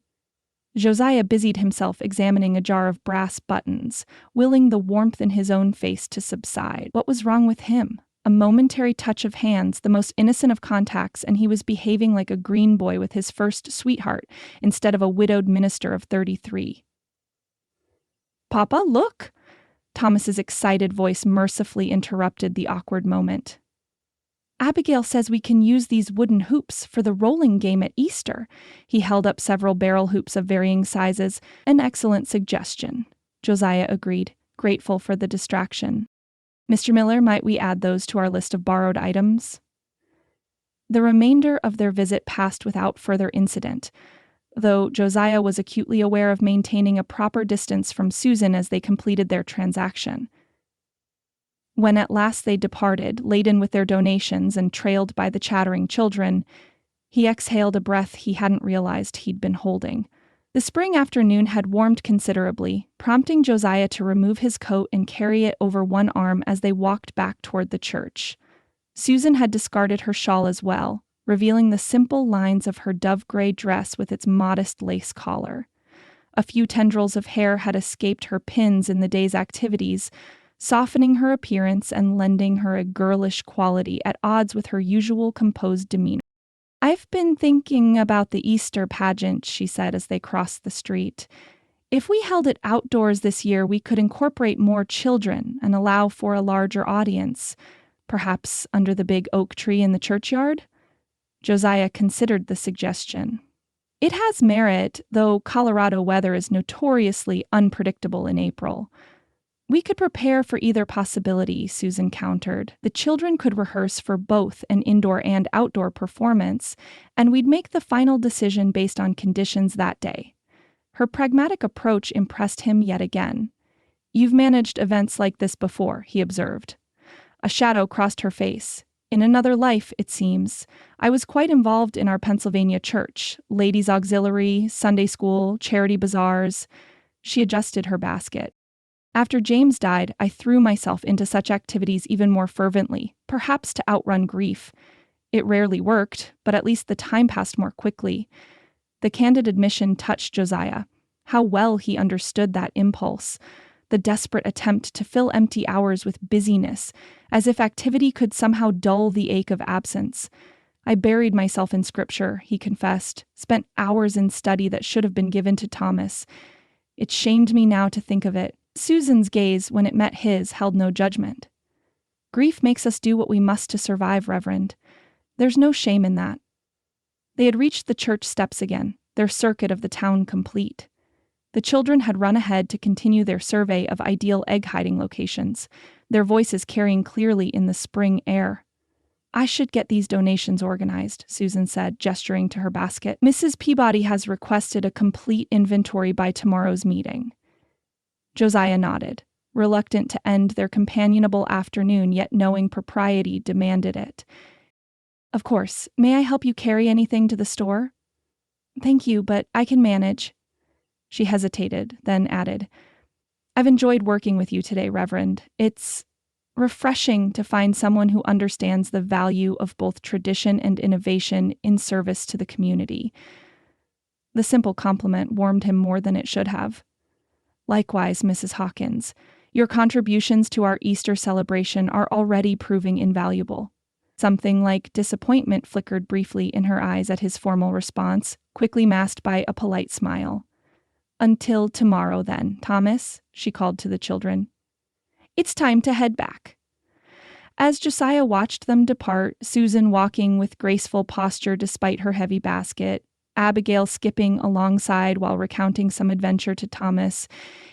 Speaker 1: Josiah busied himself examining a jar of brass buttons, willing the warmth in his own face to subside. What was wrong with him? A momentary touch of hands, the most innocent of contacts, and he was behaving like a green boy with his first sweetheart instead of a widowed minister of 33. Papa, look! Thomas's excited voice mercifully interrupted the awkward moment. Abigail says we can use these wooden hoops for the rolling game at Easter. He held up several barrel hoops of varying sizes. An excellent suggestion, Josiah agreed, grateful for the distraction. Mr. Miller, might we add those to our list of borrowed items? The remainder of their visit passed without further incident, though Josiah was acutely aware of maintaining a proper distance from Susan as they completed their transaction. When at last they departed, laden with their donations and trailed by the chattering children, he exhaled a breath he hadn't realized he'd been holding. The spring afternoon had warmed considerably, prompting Josiah to remove his coat and carry it over one arm as they walked back toward the church. Susan had discarded her shawl as well, revealing the simple lines of her dove-gray dress with its modest lace collar. A few tendrils of hair had escaped her pins in the day's activities, softening her appearance and lending her a girlish quality at odds with her usual composed demeanor. "I've been thinking about the Easter pageant," she said as they crossed the street. "If we held it outdoors this year, we could incorporate more children and allow for a larger audience, perhaps under the big oak tree in the churchyard." Josiah considered the suggestion. "It has merit, though Colorado weather is notoriously unpredictable in April." "We could prepare for either possibility," Susan countered. "The children could rehearse for both an indoor and outdoor performance, and we'd make the final decision based on conditions that day." Her pragmatic approach impressed him yet again. "You've managed events like this before," he observed. A shadow crossed her face. "In another life, it seems. I was quite involved in our Pennsylvania church, ladies' auxiliary, Sunday school, charity bazaars." She adjusted her basket. "After James died, I threw myself into such activities even more fervently, perhaps to outrun grief. It rarely worked, but at least the time passed more quickly." The candid admission touched Josiah. How well he understood that impulse, the desperate attempt to fill empty hours with busyness, as if activity could somehow dull the ache of absence. "I buried myself in scripture," he confessed, "spent hours in study that should have been given to Thomas. It shamed me now to think of it." Susan's gaze, when it met his, held no judgment. "Grief makes us do what we must to survive, Reverend. There's no shame in that." They had reached the church steps again, their circuit of the town complete. The children had run ahead to continue their survey of ideal egg-hiding locations, their voices carrying clearly in the spring air. "I should get these donations organized," Susan said, gesturing to her basket. "Mrs. Peabody has requested a complete inventory by tomorrow's meeting." Josiah nodded, reluctant to end their companionable afternoon, yet knowing propriety demanded it. "Of course. May I help you carry anything to the store?" "Thank you, but I can manage." She hesitated, then added, "I've enjoyed working with you today, Reverend. It's refreshing to find someone who understands the value of both tradition and innovation in service to the community." The simple compliment warmed him more than it should have. "Likewise, Mrs. Hawkins, your contributions to our Easter celebration are already proving invaluable." Something like disappointment flickered briefly in her eyes at his formal response, quickly masked by a polite smile. "Until tomorrow, then, Thomas," she called to the children. "It's time to head back." As Josiah watched them depart, Susan walking with graceful posture despite her heavy basket, Abigail skipping alongside while recounting some adventure to Thomas,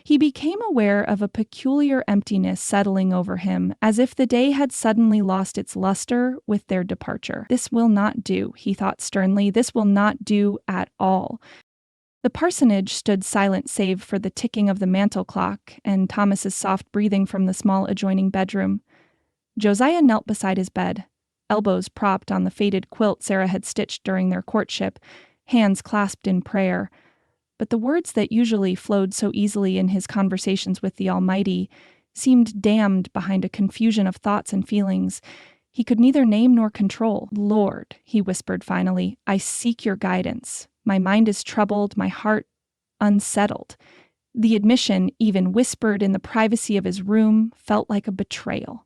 Speaker 1: he became aware of a peculiar emptiness settling over him, as if the day had suddenly lost its luster with their departure. "This will not do," he thought sternly. "This will not do at all." The parsonage stood silent save for the ticking of the mantel clock and Thomas's soft breathing from the small adjoining bedroom. Josiah knelt beside his bed, elbows propped on the faded quilt Sarah had stitched during their courtship, hands clasped in prayer. But the words that usually flowed so easily in his conversations with the Almighty seemed damned behind a confusion of thoughts and feelings he could neither name nor control. "Lord," he whispered finally, "I seek your guidance. My mind is troubled, my heart unsettled." The admission, even whispered in the privacy of his room, felt like a betrayal.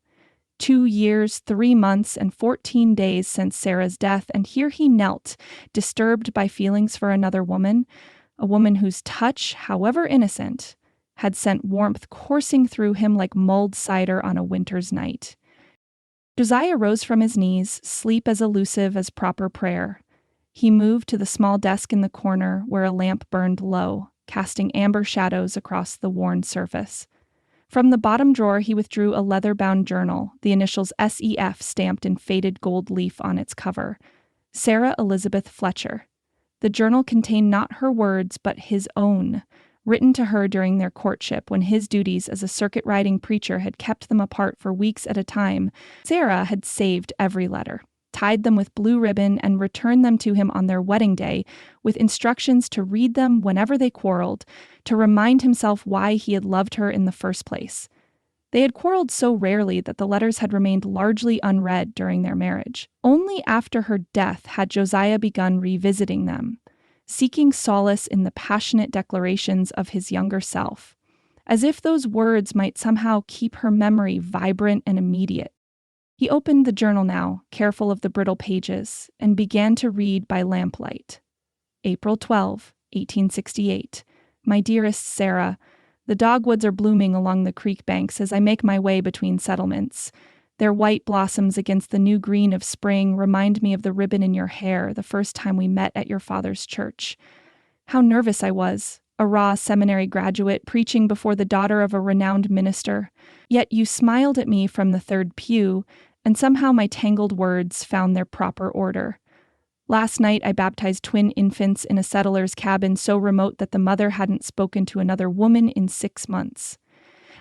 Speaker 1: 2 years, 3 months, and 14 days since Sarah's death, and here he knelt, disturbed by feelings for another woman, a woman whose touch, however innocent, had sent warmth coursing through him like mulled cider on a winter's night. Josiah rose from his knees, sleep as elusive as proper prayer. He moved to the small desk in the corner where a lamp burned low, casting amber shadows across the worn surface. From the bottom drawer, he withdrew a leather-bound journal, the initials SEF stamped in faded gold leaf on its cover. Sarah Elizabeth Fletcher. The journal contained not her words, but his own, written to her during their courtship when his duties as a circuit-riding preacher had kept them apart for weeks at a time. Sarah had saved every letter, tied them with blue ribbon, and returned them to him on their wedding day with instructions to read them whenever they quarreled, to remind himself why he had loved her in the first place. They had quarreled so rarely that the letters had remained largely unread during their marriage. Only after her death had Josiah begun revisiting them. seeking solace in the passionate declarations of his younger self, as if those words might somehow keep her memory vibrant and immediate. He opened the journal now, careful of the brittle pages, and began to read by lamplight. April 12, 1868. My dearest Sarah, the dogwoods are blooming along the creek banks as I make my way between settlements. Their white blossoms against the new green of spring remind me of the ribbon in your hair the first time we met at your father's church. How nervous I was, a raw seminary graduate preaching before the daughter of a renowned minister. Yet you smiled at me from the third pew, and somehow my tangled words found their proper order. Last night I baptized twin infants in a settler's cabin so remote that the mother hadn't spoken to another woman in 6 months.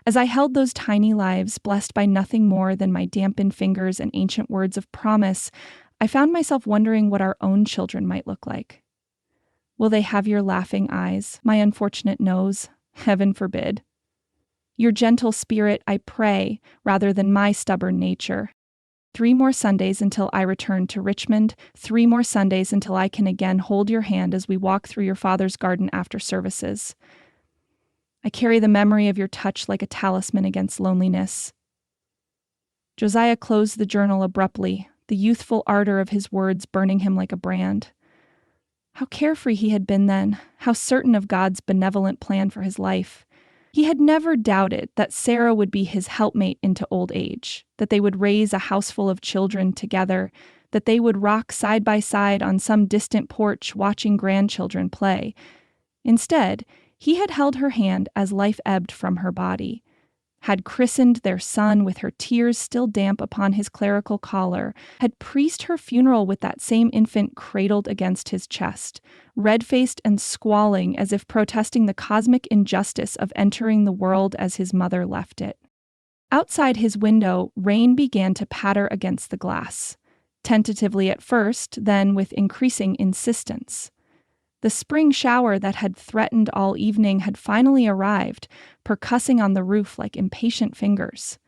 Speaker 1: As I held those tiny lives, blessed by nothing more than my dampened fingers and ancient words of promise, I found myself wondering what our own children might look like. Will they have your laughing eyes, my unfortunate nose? Heaven forbid. Your gentle spirit, I pray, rather than my stubborn nature. 3 more Sundays until I return to Richmond, 3 more Sundays until I can again hold your hand as we walk through your father's garden after services. I carry the memory of your touch like a talisman against loneliness. Josiah closed the journal abruptly, the youthful ardor of his words burning him like a brand. How carefree he had been then, how certain of God's benevolent plan for his life. He had never doubted that Sarah would be his helpmate into old age, that they would raise a houseful of children together, that they would rock side by side on some distant porch watching grandchildren play. Instead, he had held her hand as life ebbed from her body, had christened their son with her tears still damp upon his clerical collar, had priested her funeral with that same infant cradled against his chest, red-faced and squalling as if protesting the cosmic injustice of entering the world as his mother left it. Outside his window, rain began to patter against the glass, tentatively at first, then with increasing insistence. The spring shower that had threatened all evening had finally arrived, percussing on the roof like impatient fingers.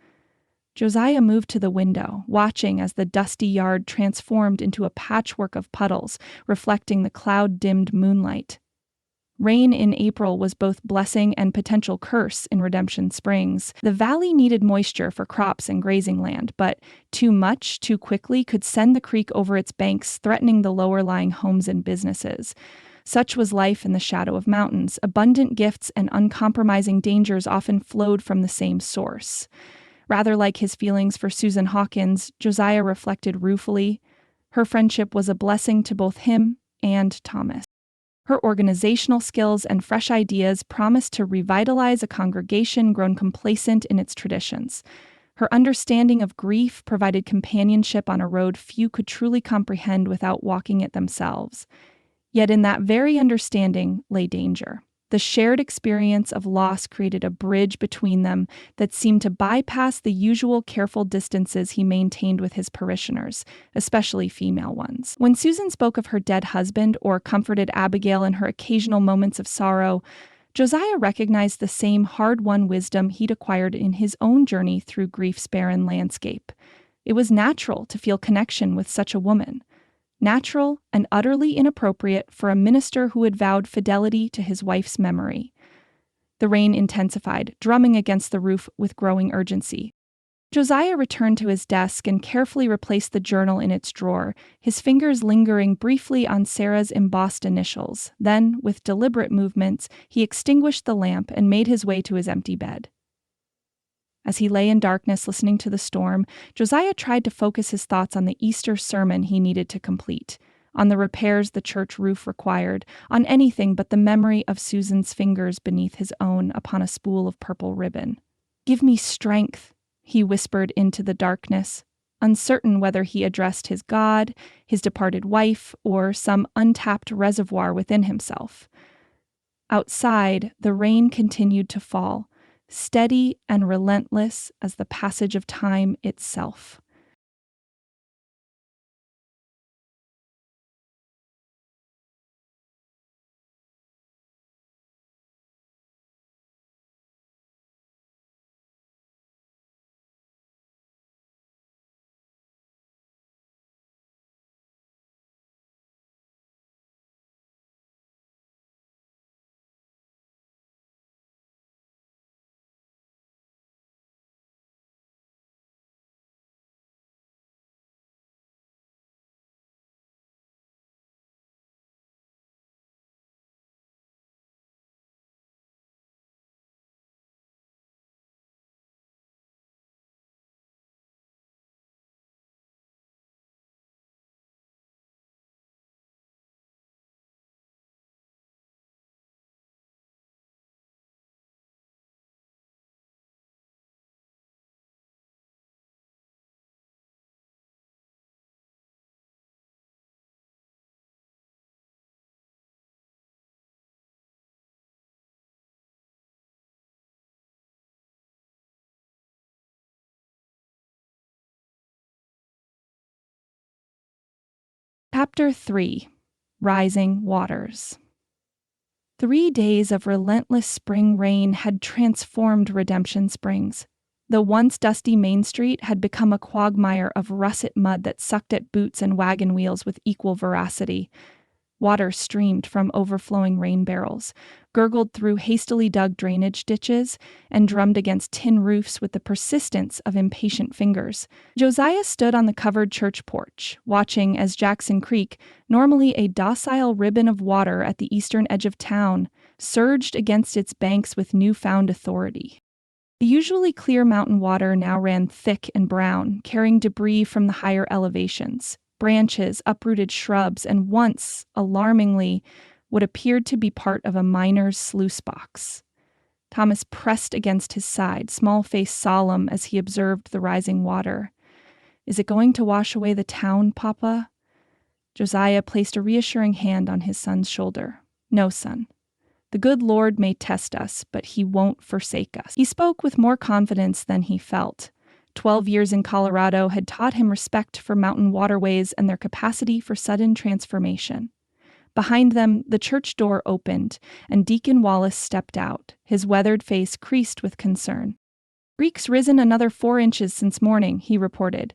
Speaker 1: Josiah moved to the window, watching as the dusty yard transformed into a patchwork of puddles, reflecting the cloud-dimmed moonlight. Rain in April was both blessing and potential curse in Redemption Springs. The valley needed moisture for crops and grazing land, but too much, too quickly, could send the creek over its banks, threatening the lower-lying homes and businesses. Such was life in the shadow of mountains. Abundant gifts and uncompromising dangers often flowed from the same source. Rather like his feelings for Susan Hawkins, Josiah reflected ruefully, her friendship was a blessing to both him and Thomas. Her organizational skills and fresh ideas promised to revitalize a congregation grown complacent in its traditions. Her understanding of grief provided companionship on a road few could truly comprehend without walking it themselves. Yet in that very understanding lay danger. The shared experience of loss created a bridge between them that seemed to bypass the usual careful distances he maintained with his parishioners, especially female ones. When Susan spoke of her dead husband or comforted Abigail in her occasional moments of sorrow, Josiah recognized the same hard-won wisdom he'd acquired in his own journey through grief's barren landscape. It was natural to feel connection with such a woman. Natural and utterly inappropriate for a minister who had vowed fidelity to his wife's memory. The rain intensified, drumming against the roof with growing urgency. Josiah returned to his desk and carefully replaced the journal in its drawer, his fingers lingering briefly on Sarah's embossed initials. Then, with deliberate movements, he extinguished the lamp and made his way to his empty bed. As he lay in darkness listening to the storm, Josiah tried to focus his thoughts on the Easter sermon he needed to complete, on the repairs the church roof required, on anything but the memory of Susan's fingers beneath his own upon a spool of purple ribbon. "Give me strength," he whispered into the darkness, uncertain whether he addressed his God, his departed wife, or some untapped reservoir within himself. Outside, the rain continued to fall, steady and relentless as the passage of time itself. Chapter 3. Rising Waters. 3 days of relentless spring rain had transformed Redemption Springs. The once dusty Main Street had become a quagmire of russet mud that sucked at boots and wagon wheels with equal voracity. Water streamed from overflowing rain barrels, gurgled through hastily dug drainage ditches, and drummed against tin roofs with the persistence of impatient fingers. Josiah stood on the covered church porch, watching as Jackson Creek, normally a docile ribbon of water at the eastern edge of town, surged against its banks with newfound authority. The usually clear mountain water now ran thick and brown, carrying debris from the higher elevations. Branches, uprooted shrubs, and once, alarmingly, what appeared to be part of a miner's sluice box. Thomas pressed against his side, small face solemn as he observed the rising water. "Is it going to wash away the town, Papa?" Josiah placed a reassuring hand on his son's shoulder. "No, son. The good Lord may test us, but he won't forsake us." He spoke with more confidence than he felt. 12 years in Colorado had taught him respect for mountain waterways and their capacity for sudden transformation. Behind them, the church door opened, and Deacon Wallace stepped out, his weathered face creased with concern. "Creek's risen another 4 inches since morning," he reported.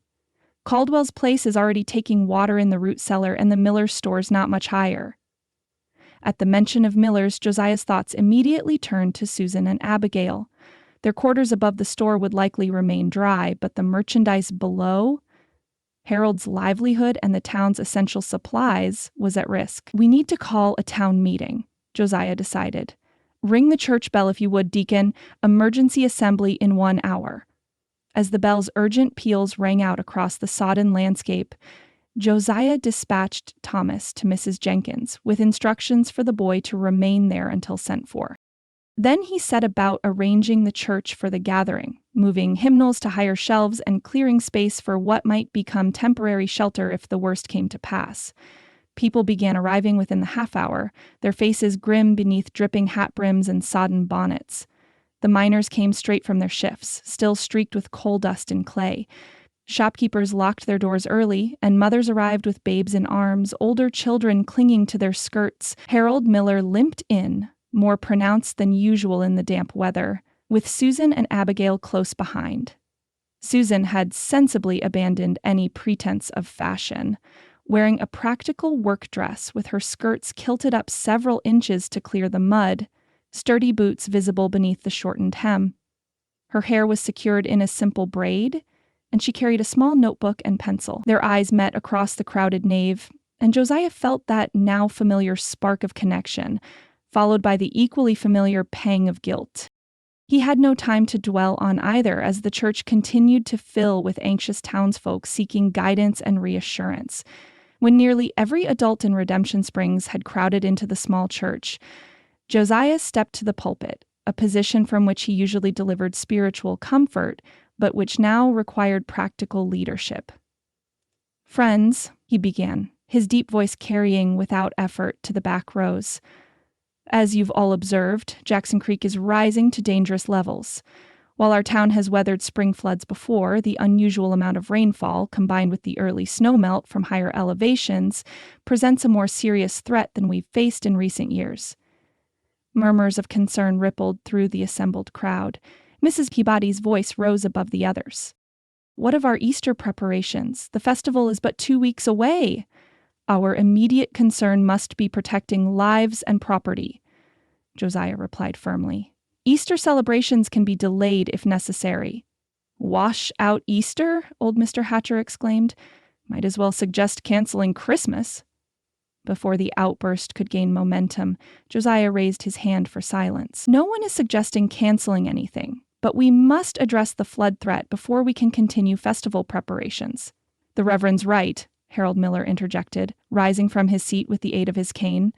Speaker 1: "Caldwell's place is already taking water in the root cellar, and the Miller's store's not much higher." At the mention of Miller's, Josiah's thoughts immediately turned to Susan and Abigail. Their quarters above the store would likely remain dry, but the merchandise below, Harold's livelihood and the town's essential supplies, was at risk. "We need to call a town meeting," Josiah decided. "Ring the church bell if you would, Deacon. Emergency assembly in 1 hour." As the bell's urgent peals rang out across the sodden landscape, Josiah dispatched Thomas to Mrs. Jenkins with instructions for the boy to remain there until sent for. Then he set about arranging the church for the gathering, moving hymnals to higher shelves and clearing space for what might become temporary shelter if the worst came to pass. People began arriving within the half hour, their faces grim beneath dripping hat brims and sodden bonnets. The miners came straight from their shifts, still streaked with coal dust and clay. Shopkeepers locked their doors early, and mothers arrived with babes in arms, older children clinging to their skirts. Harold Miller limped in, more pronounced than usual in the damp weather, with Susan and Abigail close behind. Susan had sensibly abandoned any pretense of fashion, wearing a practical work dress with her skirts kilted up several inches to clear the mud, sturdy boots visible beneath the shortened hem. Her hair was secured in a simple braid, and she carried a small notebook and pencil. Their eyes met across the crowded nave, and Josiah felt that now familiar spark of connection, followed by the equally familiar pang of guilt. He had no time to dwell on either as the church continued to fill with anxious townsfolk seeking guidance and reassurance. When nearly every adult in Redemption Springs had crowded into the small church, Josiah stepped to the pulpit, a position from which he usually delivered spiritual comfort, but which now required practical leadership. "Friends," he began, his deep voice carrying without effort to the back rows. "As you've all observed, Jackson Creek is rising to dangerous levels. While our town has weathered spring floods before, the unusual amount of rainfall, combined with the early snowmelt from higher elevations, presents a more serious threat than we've faced in recent years." Murmurs of concern rippled through the assembled crowd. Mrs. Peabody's voice rose above the others. "What of our Easter preparations? The festival is but 2 weeks away. Our immediate concern must be protecting lives and property," Josiah replied firmly. "Easter celebrations can be delayed if necessary." "Wash out Easter?" old Mr. Hatcher exclaimed. "Might as well suggest canceling Christmas." Before the outburst could gain momentum, Josiah raised his hand for silence. "No one is suggesting canceling anything, but we must address the flood threat before we can continue festival preparations." "The Reverend's right," Harold Miller interjected, rising from his seat with the aid of his cane.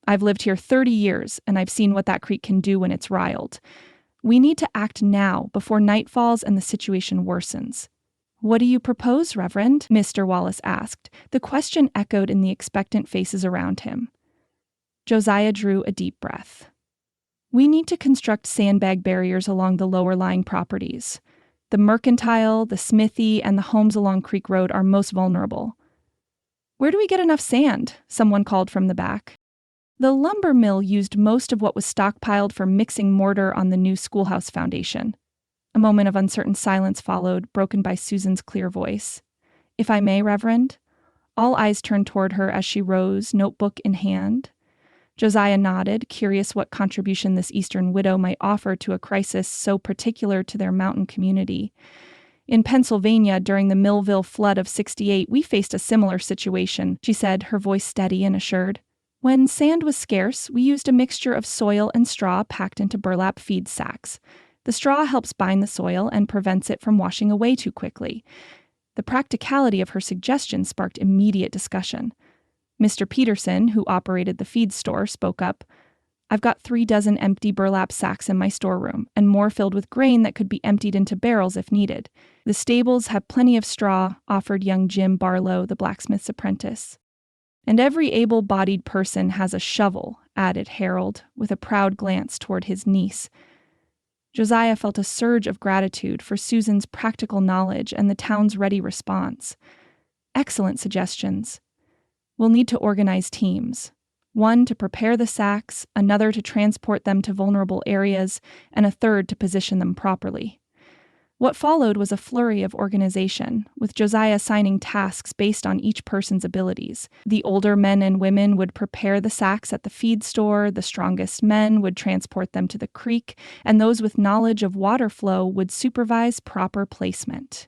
Speaker 1: "I've lived here 30 years, and I've seen what that creek can do when it's riled. We need to act now, before night falls and the situation worsens." "What do you propose, Reverend?" Mr. Wallace asked. The question echoed in the expectant faces around him. Josiah drew a deep breath. "We need to construct sandbag barriers along the lower-lying properties. The mercantile, the smithy, and the homes along Creek Road are most vulnerable." "Where do we get enough sand?" someone called from the back. The lumber mill used most of what was stockpiled for mixing mortar on the new schoolhouse foundation. A moment of uncertain silence followed, broken by Susan's clear voice. "If I may, Reverend?" All eyes turned toward her as she rose, notebook in hand. Josiah nodded, curious what contribution this Eastern widow might offer to a crisis so particular to their mountain community. "In Pennsylvania, during the Millville flood of '68, we faced a similar situation," she said, her voice steady and assured. "When sand was scarce, we used a mixture of soil and straw packed into burlap feed sacks. The straw helps bind the soil and prevents it from washing away too quickly." The practicality of her suggestion sparked immediate discussion. Mr. Peterson, who operated the feed store, spoke up. "I've got 36 empty burlap sacks in my storeroom, and more filled with grain that could be emptied into barrels if needed. The stables have plenty of straw," offered young Jim Barlow, the blacksmith's apprentice. "And every able-bodied person has a shovel," added Harold, with a proud glance toward his niece. Josiah felt a surge of gratitude for Susan's practical knowledge and the town's ready response. "Excellent suggestions. We'll need to organize teams. One to prepare the sacks, another to transport them to vulnerable areas, and a third to position them properly." What followed was a flurry of organization, with Josiah assigning tasks based on each person's abilities. The older men and women would prepare the sacks at the feed store, the strongest men would transport them to the creek, and those with knowledge of water flow would supervise proper placement.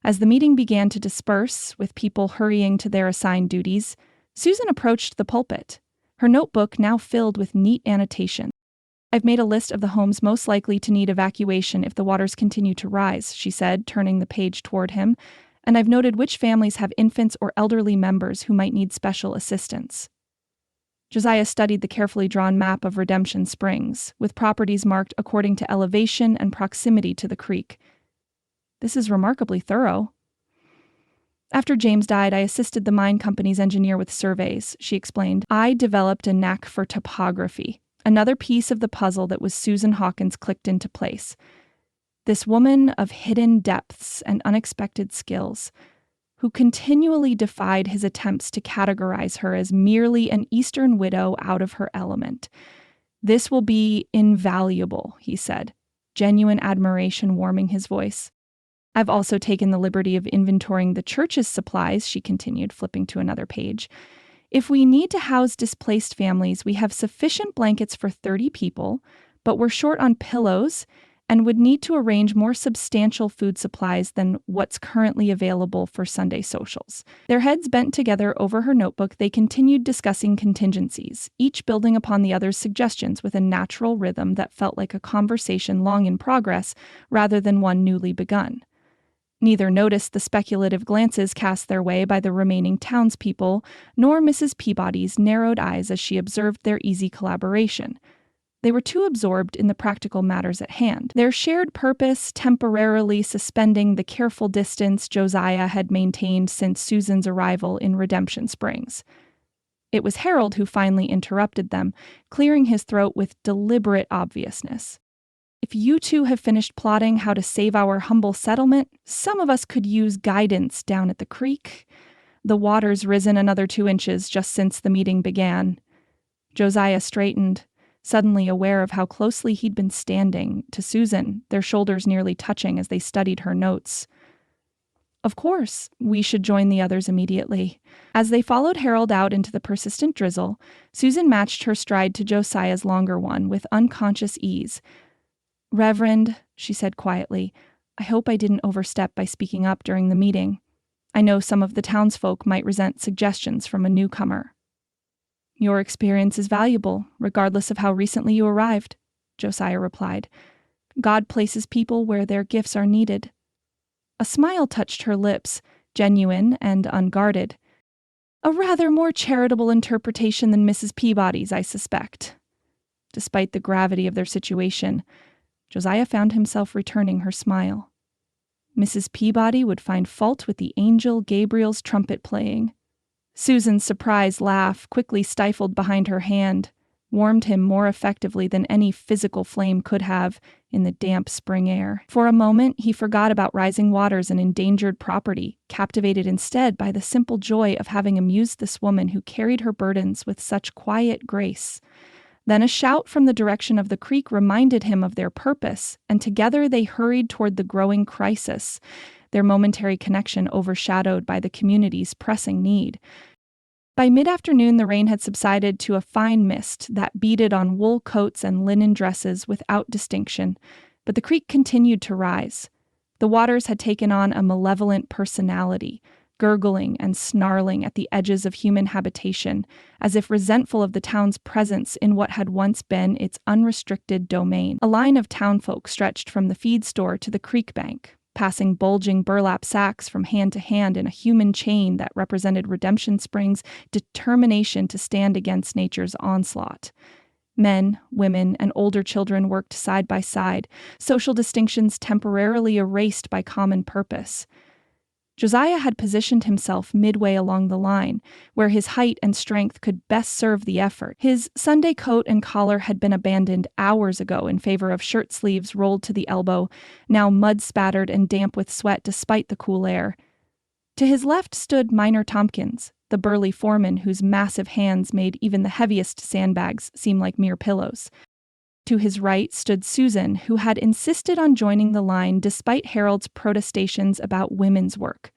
Speaker 1: As the meeting began to disperse, with people hurrying to their assigned duties, Susan approached the pulpit, her notebook now filled with neat annotations. "I've made a list of the homes most likely to need evacuation if the waters continue to rise," she said, turning the page toward him, "and I've noted which families have infants or elderly members who might need special assistance." Josiah studied the carefully drawn map of Redemption Springs, with properties marked according to elevation and proximity to the creek. "This is remarkably thorough." "After James died, I assisted the mine company's engineer with surveys," she explained. "I developed a knack for topography. Another piece of the puzzle that was Susan Hawkins clicked into place. This woman of hidden depths and unexpected skills, who continually defied his attempts to categorize her as merely an Eastern widow out of her element. This will be invaluable," he said, genuine admiration warming his voice. "I've also taken the liberty of inventorying the church's supplies," she continued, flipping to another page. "If we need to house displaced families, we have sufficient blankets for 30 people, but we're short on pillows and would need to arrange more substantial food supplies than what's currently available for Sunday socials." Their heads bent together over her notebook, they continued discussing contingencies, each building upon the other's suggestions with a natural rhythm that felt like a conversation long in progress rather than one newly begun. Neither noticed the speculative glances cast their way by the remaining townspeople, nor Mrs. Peabody's narrowed eyes as she observed their easy collaboration. They were too absorbed in the practical matters at hand, their shared purpose temporarily suspending the careful distance Josiah had maintained since Susan's arrival in Redemption Springs. It was Harold who finally interrupted them, clearing his throat with deliberate obviousness. "If you two have finished plotting how to save our humble settlement, some of us could use guidance down at the creek. The water's risen another 2 inches just since the meeting began." Josiah straightened, suddenly aware of how closely he'd been standing to Susan, their shoulders nearly touching as they studied her notes. "Of course, we should join the others immediately." As they followed Harold out into the persistent drizzle, Susan matched her stride to Josiah's longer one with unconscious ease. "Reverend," she said quietly, "I hope I didn't overstep by speaking up during the meeting. I know some of the townsfolk might resent suggestions from a newcomer." "Your experience is valuable, regardless of how recently you arrived," Josiah replied. "God places people where their gifts are needed." A smile touched her lips, genuine and unguarded. "A rather more charitable interpretation than Mrs. Peabody's, I suspect." Despite the gravity of their situation, Josiah found himself returning her smile. Mrs. Peabody would find fault with the angel Gabriel's trumpet playing. Susan's surprised laugh quickly stifled behind her hand. warmed him more effectively than any physical flame could have in the damp spring air. For a moment, he forgot about rising waters and endangered property, captivated instead by the simple joy of having amused this woman who carried her burdens with such quiet grace. Then a shout from the direction of the creek reminded him of their purpose, and together they hurried toward the growing crisis, their momentary connection overshadowed by the community's pressing need. By mid-afternoon, the rain had subsided to a fine mist that beaded on wool coats and linen dresses without distinction, but the creek continued to rise. The waters had taken on a malevolent personality, gurgling and snarling at the edges of human habitation, as if resentful of the town's presence in what had once been its unrestricted domain. A line of townfolk stretched from the feed store to the creek bank, passing bulging burlap sacks from hand to hand in a human chain that represented Redemption Springs' determination to stand against nature's onslaught. Men, women, and older children worked side by side, social distinctions temporarily erased by common purpose. Josiah had positioned himself midway along the line, where his height and strength could best serve the effort. His Sunday coat and collar had been abandoned hours ago in favor of shirt sleeves rolled to the elbow, now mud-spattered and damp with sweat despite the cool air. To his left stood Miner Tompkins, the burly foreman whose massive hands made even the heaviest sandbags seem like mere pillows. To his right stood Susan, who had insisted on joining the line despite Harold's protestations about women's work.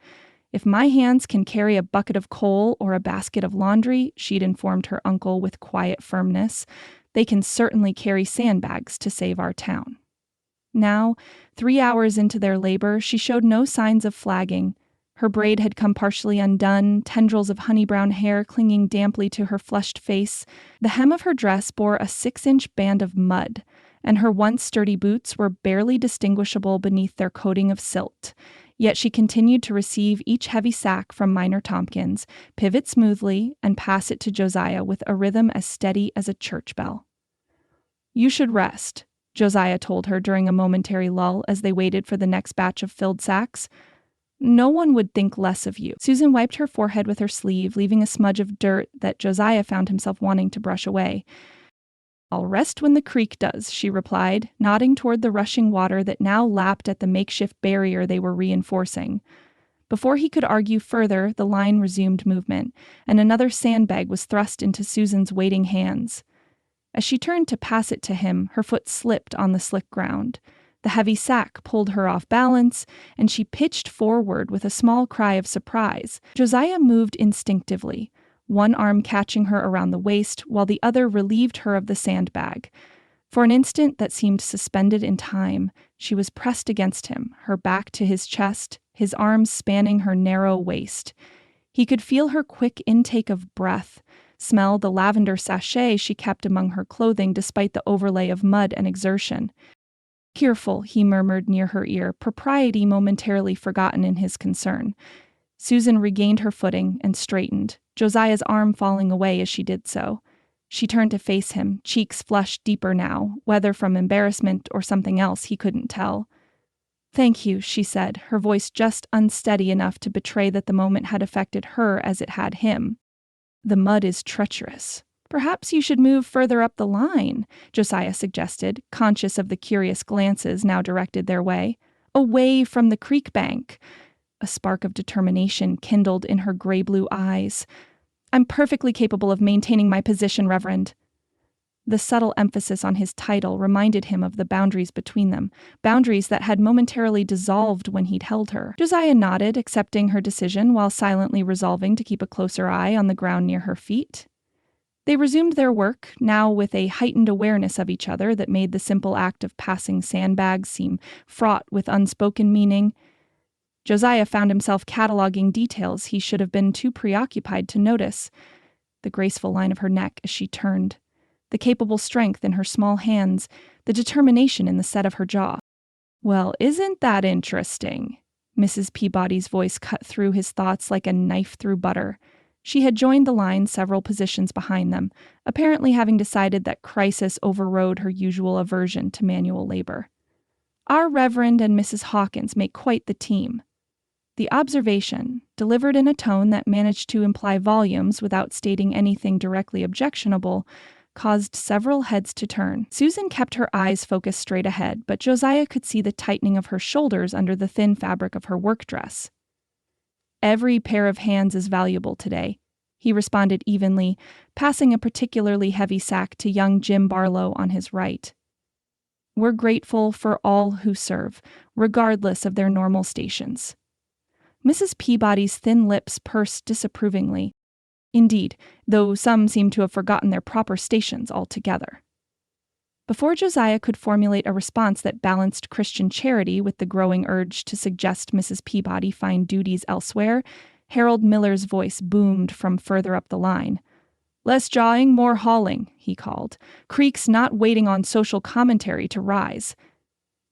Speaker 1: "If my hands can carry a bucket of coal or a basket of laundry," she'd informed her uncle with quiet firmness, "they can certainly carry sandbags to save our town." Now, 3 hours into their labor, she showed no signs of flagging. Her braid had come partially undone, tendrils of honey-brown hair clinging damply to her flushed face. The hem of her dress bore a 6-inch band of mud, and her once sturdy boots were barely distinguishable beneath their coating of silt. Yet she continued to receive each heavy sack from Miner Tompkins, pivot smoothly, and pass it to Josiah with a rhythm as steady as a church bell. "You should rest," Josiah told her during a momentary lull as they waited for the next batch of filled sacks. "No one would think less of you." Susan wiped her forehead with her sleeve, leaving a smudge of dirt that Josiah found himself wanting to brush away. "I'll rest when the creek does," she replied, nodding toward the rushing water that now lapped at the makeshift barrier they were reinforcing. Before he could argue further, the line resumed movement, and another sandbag was thrust into Susan's waiting hands. As she turned to pass it to him, her foot slipped on the slick ground. The heavy sack pulled her off balance, and she pitched forward with a small cry of surprise. Josiah moved instinctively, one arm catching her around the waist while the other relieved her of the sandbag. For an instant that seemed suspended in time, she was pressed against him, her back to his chest, his arms spanning her narrow waist. He could feel her quick intake of breath, smell the lavender sachet she kept among her clothing despite the overlay of mud and exertion. "Careful," he murmured near her ear, propriety momentarily forgotten in his concern. Susan regained her footing and straightened, Josiah's arm falling away as she did so. She turned to face him, cheeks flushed deeper now, whether from embarrassment or something else he couldn't tell. "Thank you," she said, her voice just unsteady enough to betray that the moment had affected her as it had him. "The mud is treacherous. Perhaps you should move further up the line," Josiah suggested, conscious of the curious glances now directed their way. "Away from the creek bank." A spark of determination kindled in her gray-blue eyes. "I'm perfectly capable of maintaining my position, Reverend." The subtle emphasis on his title reminded him of the boundaries between them, boundaries that had momentarily dissolved when he'd held her. Josiah nodded, accepting her decision while silently resolving to keep a closer eye on the ground near her feet. They resumed their work, now with a heightened awareness of each other that made the simple act of passing sandbags seem fraught with unspoken meaning. Josiah found himself cataloging details he should have been too preoccupied to notice. The graceful line of her neck as she turned, the capable strength in her small hands, the determination in the set of her jaw. "Well, isn't that interesting?" Mrs. Peabody's voice cut through his thoughts like a knife through butter. She had joined the line several positions behind them, apparently having decided that crisis overrode her usual aversion to manual labor. "Our Reverend and Mrs. Hawkins make quite the team." The observation, delivered in a tone that managed to imply volumes without stating anything directly objectionable, caused several heads to turn. Susan kept her eyes focused straight ahead, but Josiah could see the tightening of her shoulders under the thin fabric of her work dress. "Every pair of hands is valuable today," he responded evenly, passing a particularly heavy sack to young Jim Barlow on his right. "We're grateful for all who serve, regardless of their normal stations." Mrs. Peabody's thin lips pursed disapprovingly. Indeed, though some seemed to have forgotten their proper stations altogether. Before Josiah could formulate a response that balanced Christian charity with the growing urge to suggest Mrs. Peabody find duties elsewhere, Harold Miller's voice boomed from further up the line. "Less jawing, more hauling," he called. "Creek's not waiting on social commentary to rise."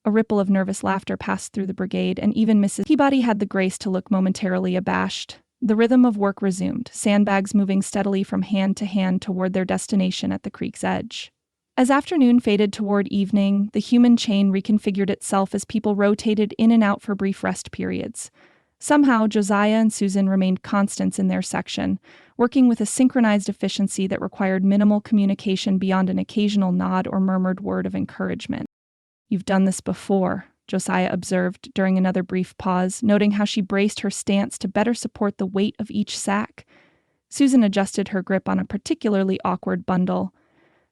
Speaker 1: A ripple of nervous laughter passed through the brigade, and even Mrs. Peabody had the grace to look momentarily abashed. The rhythm of work resumed, sandbags moving steadily from hand to hand toward their destination at the creek's edge. As afternoon faded toward evening, the human chain reconfigured itself as people rotated in and out for brief rest periods. Somehow, Josiah and Susan remained constants in their section, working with a synchronized efficiency that required minimal communication beyond an occasional nod or murmured word of encouragement. "You've done this before," Josiah observed during another brief pause, noting how she braced her stance to better support the weight of each sack. Susan adjusted her grip on a particularly awkward bundle.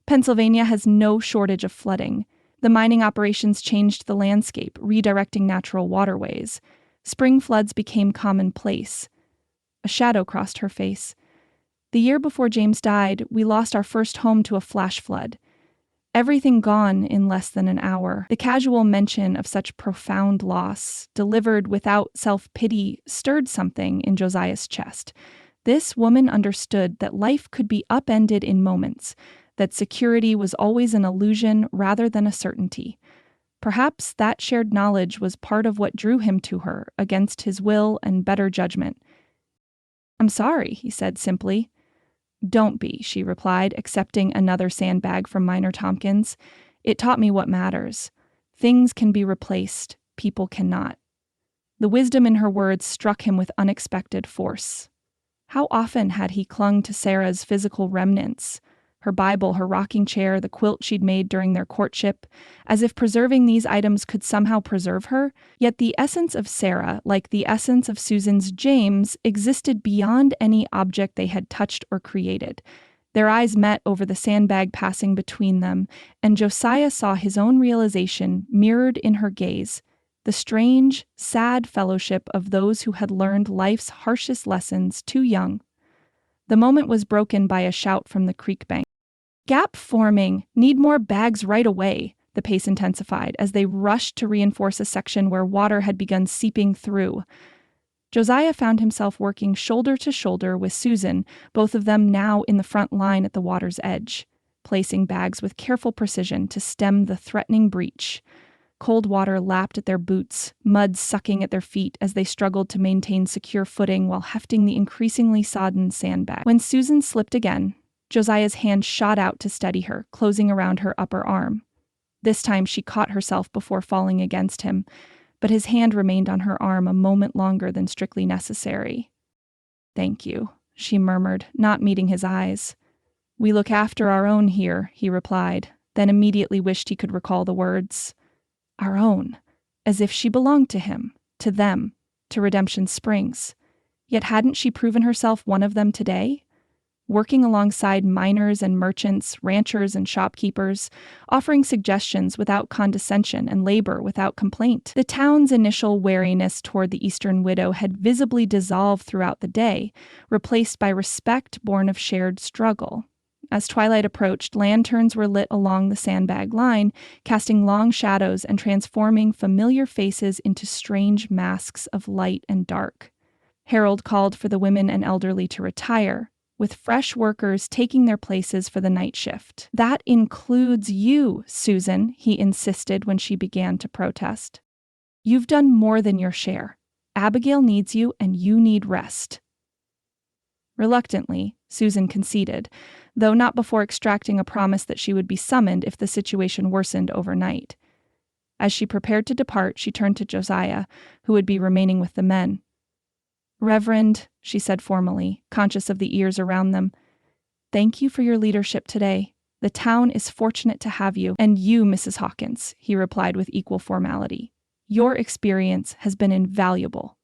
Speaker 1: "Pennsylvania has no shortage of flooding. The mining operations changed the landscape, redirecting natural waterways. Spring floods became commonplace." A shadow crossed her face. "The year before James died, we lost our first home to a flash flood. Everything gone in less than an hour." The casual mention of such profound loss, delivered without self-pity, stirred something in Josiah's chest. This woman understood that life could be upended in moments, that security was always an illusion rather than a certainty. Perhaps that shared knowledge was part of what drew him to her, against his will and better judgment. "I'm sorry," he said simply. "Don't be," she replied, accepting another sandbag from Miner Tompkins. "It taught me what matters. Things can be replaced, people cannot." The wisdom in her words struck him with unexpected force. How often had he clung to Sarah's physical remnants? Her Bible, her rocking chair, the quilt she'd made during their courtship, as if preserving these items could somehow preserve her. Yet the essence of Sarah, like the essence of Susan's James, existed beyond any object they had touched or created. Their eyes met over the sandbag passing between them, and Josiah saw his own realization mirrored in her gaze, the strange, sad fellowship of those who had learned life's harshest lessons too young. The moment was broken by a shout from the creek bank. "Gap forming! Need more bags right away!" The pace intensified as they rushed to reinforce a section where water had begun seeping through. Josiah found himself working shoulder to shoulder with Susan, both of them now in the front line at the water's edge, placing bags with careful precision to stem the threatening breach. Cold water lapped at their boots, mud sucking at their feet as they struggled to maintain secure footing while hefting the increasingly sodden sandbag. When Susan slipped again, Josiah's hand shot out to steady her, closing around her upper arm. This time she caught herself before falling against him, but his hand remained on her arm a moment longer than strictly necessary. "Thank you," she murmured, not meeting his eyes. "We look after our own here," he replied, then immediately wished he could recall the words. Our own, as if she belonged to him, to them, to Redemption Springs. Yet hadn't she proven herself one of them today? Working alongside miners and merchants, ranchers and shopkeepers, offering suggestions without condescension and labor without complaint. The town's initial wariness toward the Eastern widow had visibly dissolved throughout the day, replaced by respect born of shared struggle. As twilight approached, lanterns were lit along the sandbag line, casting long shadows and transforming familiar faces into strange masks of light and dark. Harold called for the women and elderly to retire, with fresh workers taking their places for the night shift. "That includes you, Susan," he insisted when she began to protest. "You've done more than your share. Abigail needs you, and you need rest." Reluctantly, Susan conceded, though not before extracting a promise that she would be summoned if the situation worsened overnight. As she prepared to depart, she turned to Josiah, who would be remaining with the men. "Reverend," she said formally, conscious of the ears around them, "thank you for your leadership today. "The town is fortunate to have you, and you, Mrs. Hawkins," he replied with equal formality. "Your experience has been invaluable."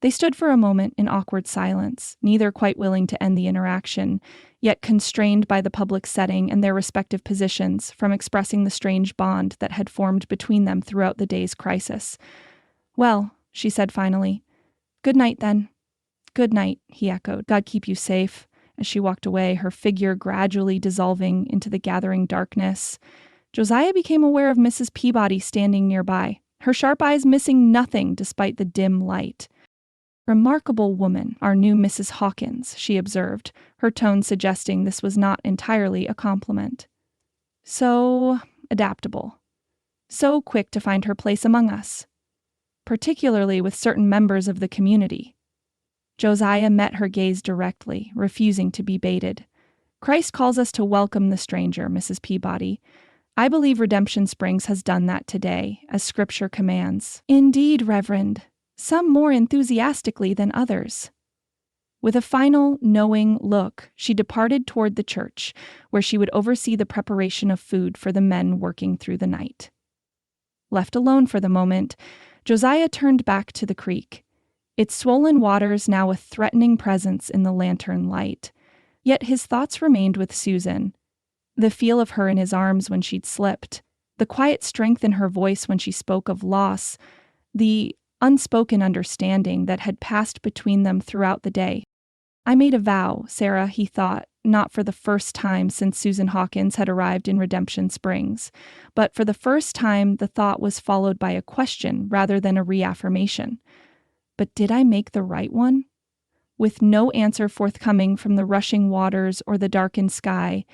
Speaker 1: They stood for a moment in awkward silence, neither quite willing to end the interaction, yet constrained by the public setting and their respective positions from expressing the strange bond that had formed between them throughout the day's crisis. "Well," she said finally, "good night, then." "Good night," he echoed. "God keep you safe." As she walked away, her figure gradually dissolving into the gathering darkness, Josiah became aware of Mrs. Peabody standing nearby, her sharp eyes missing nothing despite the dim light. "Remarkable woman, our new Mrs. Hawkins," she observed, her tone suggesting this was not entirely a compliment. "So adaptable. So quick to find her place among us. Particularly with certain members of the community." Josiah met her gaze directly, refusing to be baited. "Christ calls us to welcome the stranger, Mrs. Peabody. I believe Redemption Springs has done that today, as Scripture commands." "Indeed, Reverend. Some more enthusiastically than others." With a final, knowing look, she departed toward the church, where she would oversee the preparation of food for the men working through the night. Left alone for the moment, Josiah turned back to the creek, its swollen waters now a threatening presence in the lantern light. Yet his thoughts remained with Susan. The feel of her in his arms when she'd slipped, the quiet strength in her voice when she spoke of loss, the unspoken understanding that had passed between them throughout the day. "I made a vow, Sarah," he thought, not for the first time since Susan Hawkins had arrived in Redemption Springs, but for the first time the thought was followed by a question rather than a reaffirmation. But did I make the right one? With no answer forthcoming from the rushing waters or the darkened sky,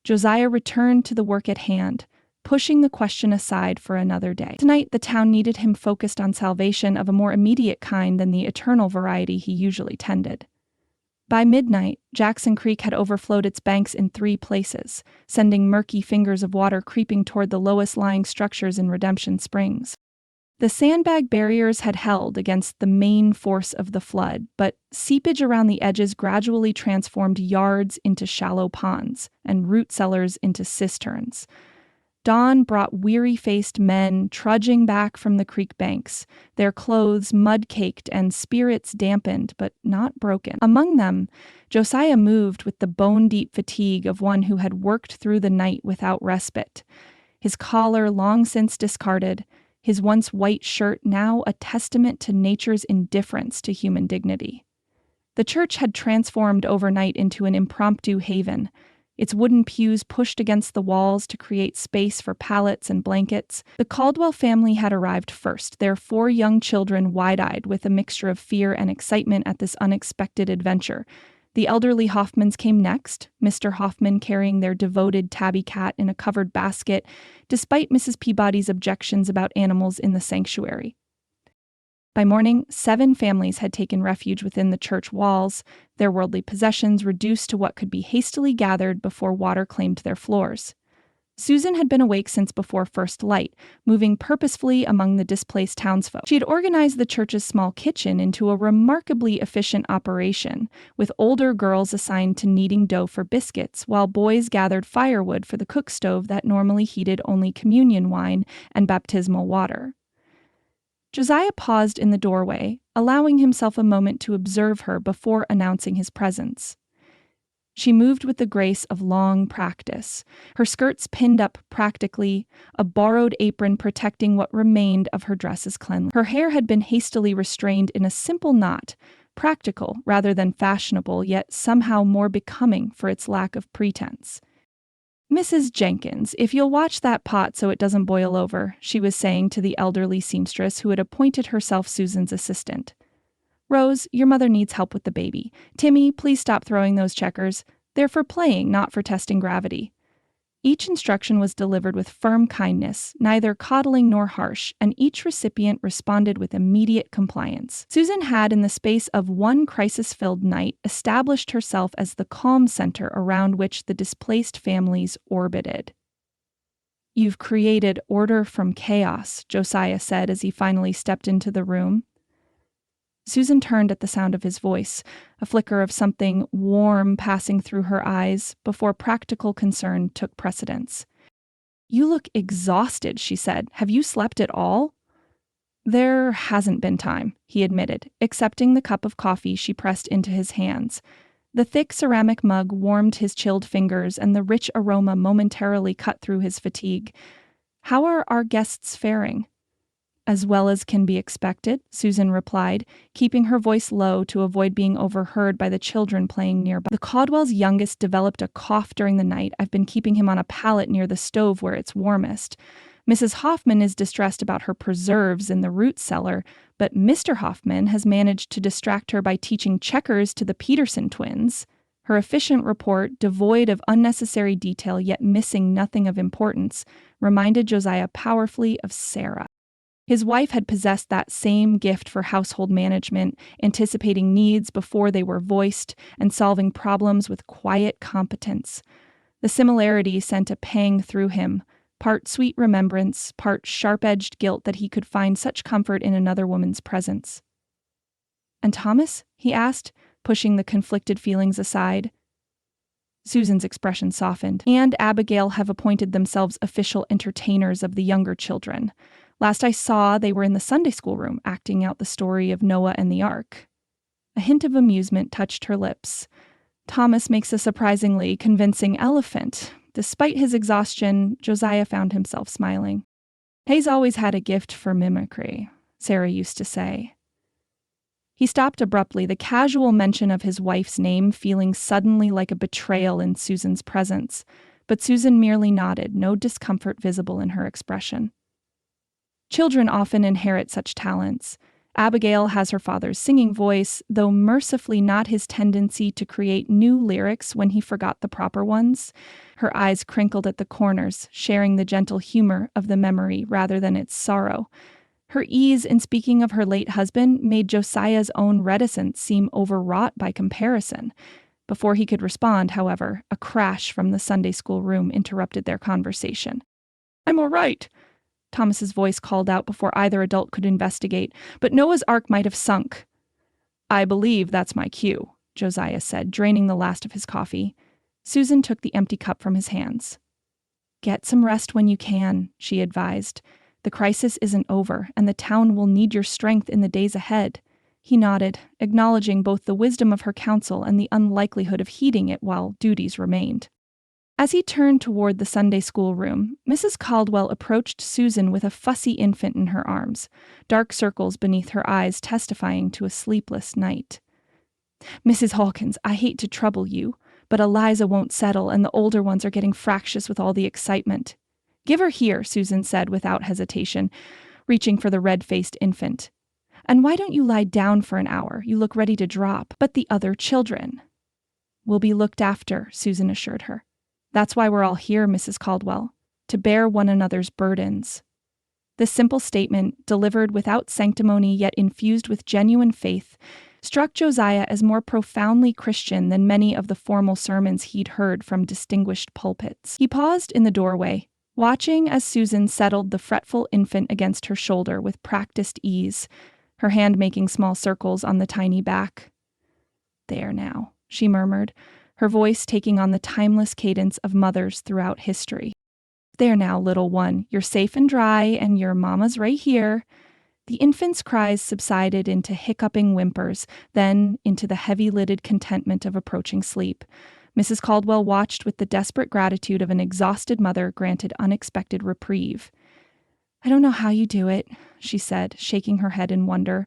Speaker 1: Josiah returned to the work at hand, pushing the question aside for another day. Tonight, the town needed him focused on salvation of a more immediate kind than the eternal variety he usually tended. By midnight, Jackson Creek had overflowed its banks in 3 places, sending murky fingers of water creeping toward the lowest-lying structures in Redemption Springs. The sandbag barriers had held against the main force of the flood, but seepage around the edges gradually transformed yards into shallow ponds and root cellars into cisterns. Dawn brought weary-faced men trudging back from the creek banks, their clothes mud-caked and spirits dampened but not broken. Among them, Josiah moved with the bone-deep fatigue of one who had worked through the night without respite. His collar long since discarded, his once white shirt now a testament to nature's indifference to human dignity. The church had transformed overnight into an impromptu haven, its wooden pews pushed against the walls to create space for pallets and blankets. The Caldwell family had arrived first, their 4 young children wide-eyed with a mixture of fear and excitement at this unexpected adventure. The elderly Hoffmans came next, Mr. Hoffman carrying their devoted tabby cat in a covered basket, despite Mrs. Peabody's objections about animals in the sanctuary. By morning, 7 families had taken refuge within the church walls, their worldly possessions reduced to what could be hastily gathered before water claimed their floors. Susan had been awake since before first light, moving purposefully among the displaced townsfolk. She had organized the church's small kitchen into a remarkably efficient operation, with older girls assigned to kneading dough for biscuits, while boys gathered firewood for the cook stove that normally heated only communion wine and baptismal water. Josiah paused in the doorway, allowing himself a moment to observe her before announcing his presence. She moved with the grace of long practice, her skirts pinned up practically, a borrowed apron protecting what remained of her dress's cleanliness. Her hair had been hastily restrained in a simple knot, practical rather than fashionable, yet somehow more becoming for its lack of pretense. "Mrs. Jenkins, if you'll watch that pot so it doesn't boil over," she was saying to the elderly seamstress who had appointed herself Susan's assistant. "Rose, your mother needs help with the baby. Timmy, please stop throwing those checkers. They're for playing, not for testing gravity." Each instruction was delivered with firm kindness, neither coddling nor harsh, and each recipient responded with immediate compliance. Susan had, in the space of one crisis-filled night, established herself as the calm center around which the displaced families orbited. "You've created order from chaos," Josiah said as he finally stepped into the room. Susan turned at the sound of his voice, a flicker of something warm passing through her eyes before practical concern took precedence. "You look exhausted," she said. "Have you slept at all?" "There hasn't been time," he admitted, accepting the cup of coffee she pressed into his hands. The thick ceramic mug warmed his chilled fingers, and the rich aroma momentarily cut through his fatigue. "How are our guests faring?" "As well as can be expected," Susan replied, keeping her voice low to avoid being overheard by the children playing nearby. "The Caldwell's youngest developed a cough during the night. I've been keeping him on a pallet near the stove where it's warmest. Mrs. Hoffman is distressed about her preserves in the root cellar, but Mr. Hoffman has managed to distract her by teaching checkers to the Peterson twins." Her efficient report, devoid of unnecessary detail yet missing nothing of importance, reminded Josiah powerfully of Sarah. His wife had possessed that same gift for household management, anticipating needs before they were voiced and solving problems with quiet competence. The similarity sent a pang through him, part sweet remembrance, part sharp-edged guilt that he could find such comfort in another woman's presence. "And Thomas?" he asked, pushing the conflicted feelings aside. Susan's expression softened. "And Abigail have appointed themselves official entertainers of the younger children. Last I saw, they were in the Sunday school room, acting out the story of Noah and the Ark." A hint of amusement touched her lips. "Thomas makes a surprisingly convincing elephant." Despite his exhaustion, Josiah found himself smiling. "Hayes always had a gift for mimicry," Sarah used to say. He stopped abruptly, the casual mention of his wife's name feeling suddenly like a betrayal in Susan's presence, but Susan merely nodded, no discomfort visible in her expression. Children often inherit such talents. Abigail has her father's singing voice, though mercifully not his tendency to create new lyrics when he forgot the proper ones. Her eyes crinkled at the corners, sharing the gentle humor of the memory rather than its sorrow. Her ease in speaking of her late husband made Josiah's own reticence seem overwrought by comparison. Before he could respond, however, a crash from the Sunday school room interrupted their conversation. "I'm all right," Thomas's voice called out before either adult could investigate, "but Noah's Ark might have sunk." "I believe that's my cue," Josiah said, draining the last of his coffee. Susan took the empty cup from his hands. "Get some rest when you can," she advised. "The crisis isn't over, and the town will need your strength in the days ahead." He nodded, acknowledging both the wisdom of her counsel and the unlikelihood of heeding it while duties remained. As he turned toward the Sunday school room, Mrs. Caldwell approached Susan with a fussy infant in her arms, dark circles beneath her eyes testifying to a sleepless night. "Mrs. Hawkins, I hate to trouble you, but Eliza won't settle and the older ones are getting fractious with all the excitement." "Give her here," Susan said without hesitation, reaching for the red-faced infant. "And why don't you lie down for an hour? You look ready to drop." "But the other children." "Will be looked after," Susan assured her. "That's why we're all here, Mrs. Caldwell, to bear one another's burdens." This simple statement, delivered without sanctimony yet infused with genuine faith, struck Josiah as more profoundly Christian than many of the formal sermons he'd heard from distinguished pulpits. He paused in the doorway, watching as Susan settled the fretful infant against her shoulder with practiced ease, her hand making small circles on the tiny back. "There now," she murmured, her voice taking on the timeless cadence of mothers throughout history. "There now, little one, you're safe and dry, and your mama's right here." The infant's cries subsided into hiccuping whimpers, then into the heavy-lidded contentment of approaching sleep. Mrs. Caldwell watched with the desperate gratitude of an exhausted mother granted unexpected reprieve. "I don't know how you do it," she said, shaking her head in wonder.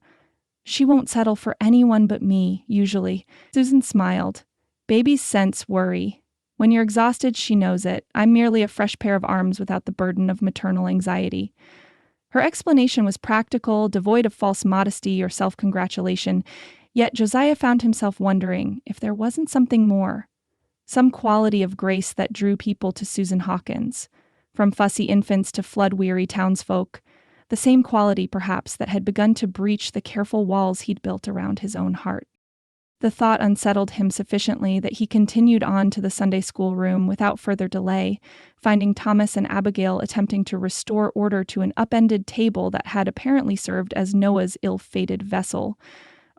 Speaker 1: "She won't settle for anyone but me, usually." Susan smiled. "Babies sense worry. When you're exhausted, she knows it. I'm merely a fresh pair of arms without the burden of maternal anxiety." Her explanation was practical, devoid of false modesty or self-congratulation, yet Josiah found himself wondering if there wasn't something more, some quality of grace that drew people to Susan Hawkins, from fussy infants to flood-weary townsfolk, the same quality, perhaps, that had begun to breach the careful walls he'd built around his own heart. The thought unsettled him sufficiently that he continued on to the Sunday school room without further delay, finding Thomas and Abigail attempting to restore order to an upended table that had apparently served as Noah's ill-fated vessel.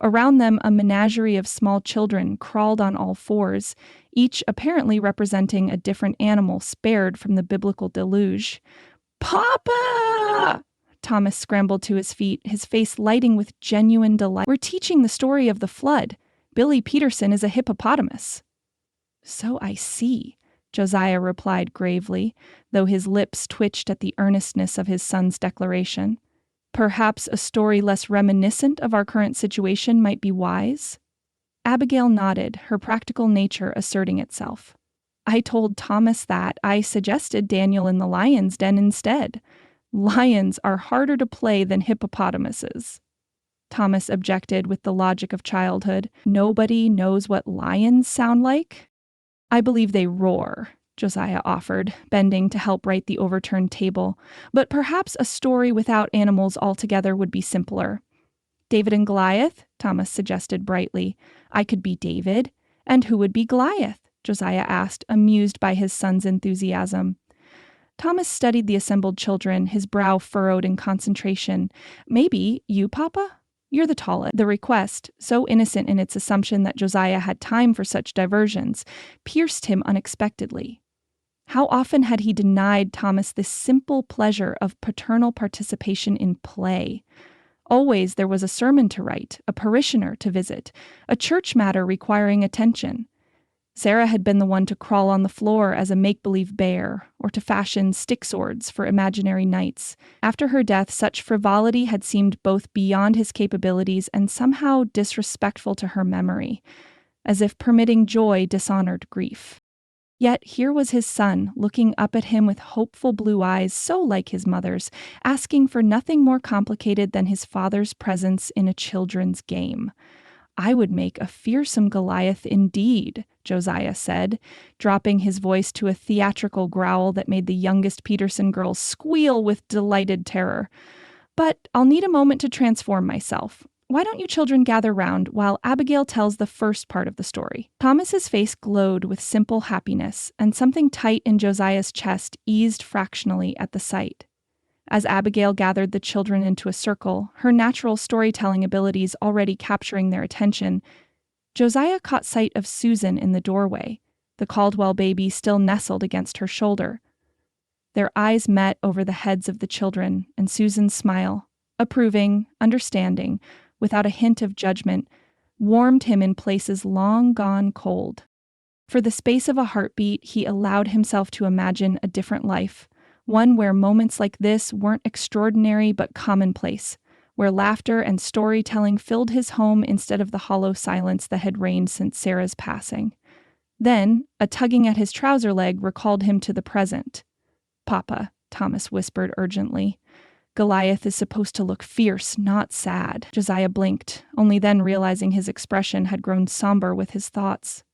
Speaker 1: Around them, a menagerie of small children crawled on all fours, each apparently representing a different animal spared from the biblical deluge. "Papa!" Thomas scrambled to his feet, his face lighting with genuine delight. "We're teaching the story of the flood. Billy Peterson is a hippopotamus." "So I see," Josiah replied gravely, though his lips twitched at the earnestness of his son's declaration. "Perhaps a story less reminiscent of our current situation might be wise?" Abigail nodded, her practical nature asserting itself. "I told Thomas that. I suggested Daniel in the lion's den instead. Lions are harder to play than hippopotamuses." Thomas objected with the logic of childhood. "Nobody knows what lions sound like?" "I believe they roar," Josiah offered, bending to help right the overturned table. "But perhaps a story without animals altogether would be simpler." "David and Goliath?" Thomas suggested brightly. "I could be David. And who would be Goliath?" Josiah asked, amused by his son's enthusiasm. Thomas studied the assembled children, his brow furrowed in concentration. "Maybe you, Papa? You're the tallest." The request, so innocent in its assumption that Josiah had time for such diversions, pierced him unexpectedly. How often had he denied Thomas this simple pleasure of paternal participation in play? Always there was a sermon to write, a parishioner to visit, a church matter requiring attention. Sarah had been the one to crawl on the floor as a make-believe bear, or to fashion stick swords for imaginary knights. After her death, such frivolity had seemed both beyond his capabilities and somehow disrespectful to her memory, as if permitting joy dishonored grief. Yet here was his son, looking up at him with hopeful blue eyes so like his mother's, asking for nothing more complicated than his father's presence in a children's game. "I would make a fearsome Goliath indeed," Josiah said, dropping his voice to a theatrical growl that made the youngest Peterson girls squeal with delighted terror. "But I'll need a moment to transform myself. Why don't you children gather round while Abigail tells the first part of the story?" Thomas's face glowed with simple happiness, and something tight in Josiah's chest eased fractionally at the sight. As Abigail gathered the children into a circle, her natural storytelling abilities already capturing their attention, Josiah caught sight of Susan in the doorway, the Caldwell baby still nestled against her shoulder. Their eyes met over the heads of the children, and Susan's smile, approving, understanding, without a hint of judgment, warmed him in places long gone cold. For the space of a heartbeat, he allowed himself to imagine a different life, one where moments like this weren't extraordinary but commonplace, where laughter and storytelling filled his home instead of the hollow silence that had reigned since Sarah's passing. Then, a tugging at his trouser leg recalled him to the present. "Papa," Thomas whispered urgently. "Goliath is supposed to look fierce, not sad." Josiah blinked, only then realizing his expression had grown somber with his thoughts.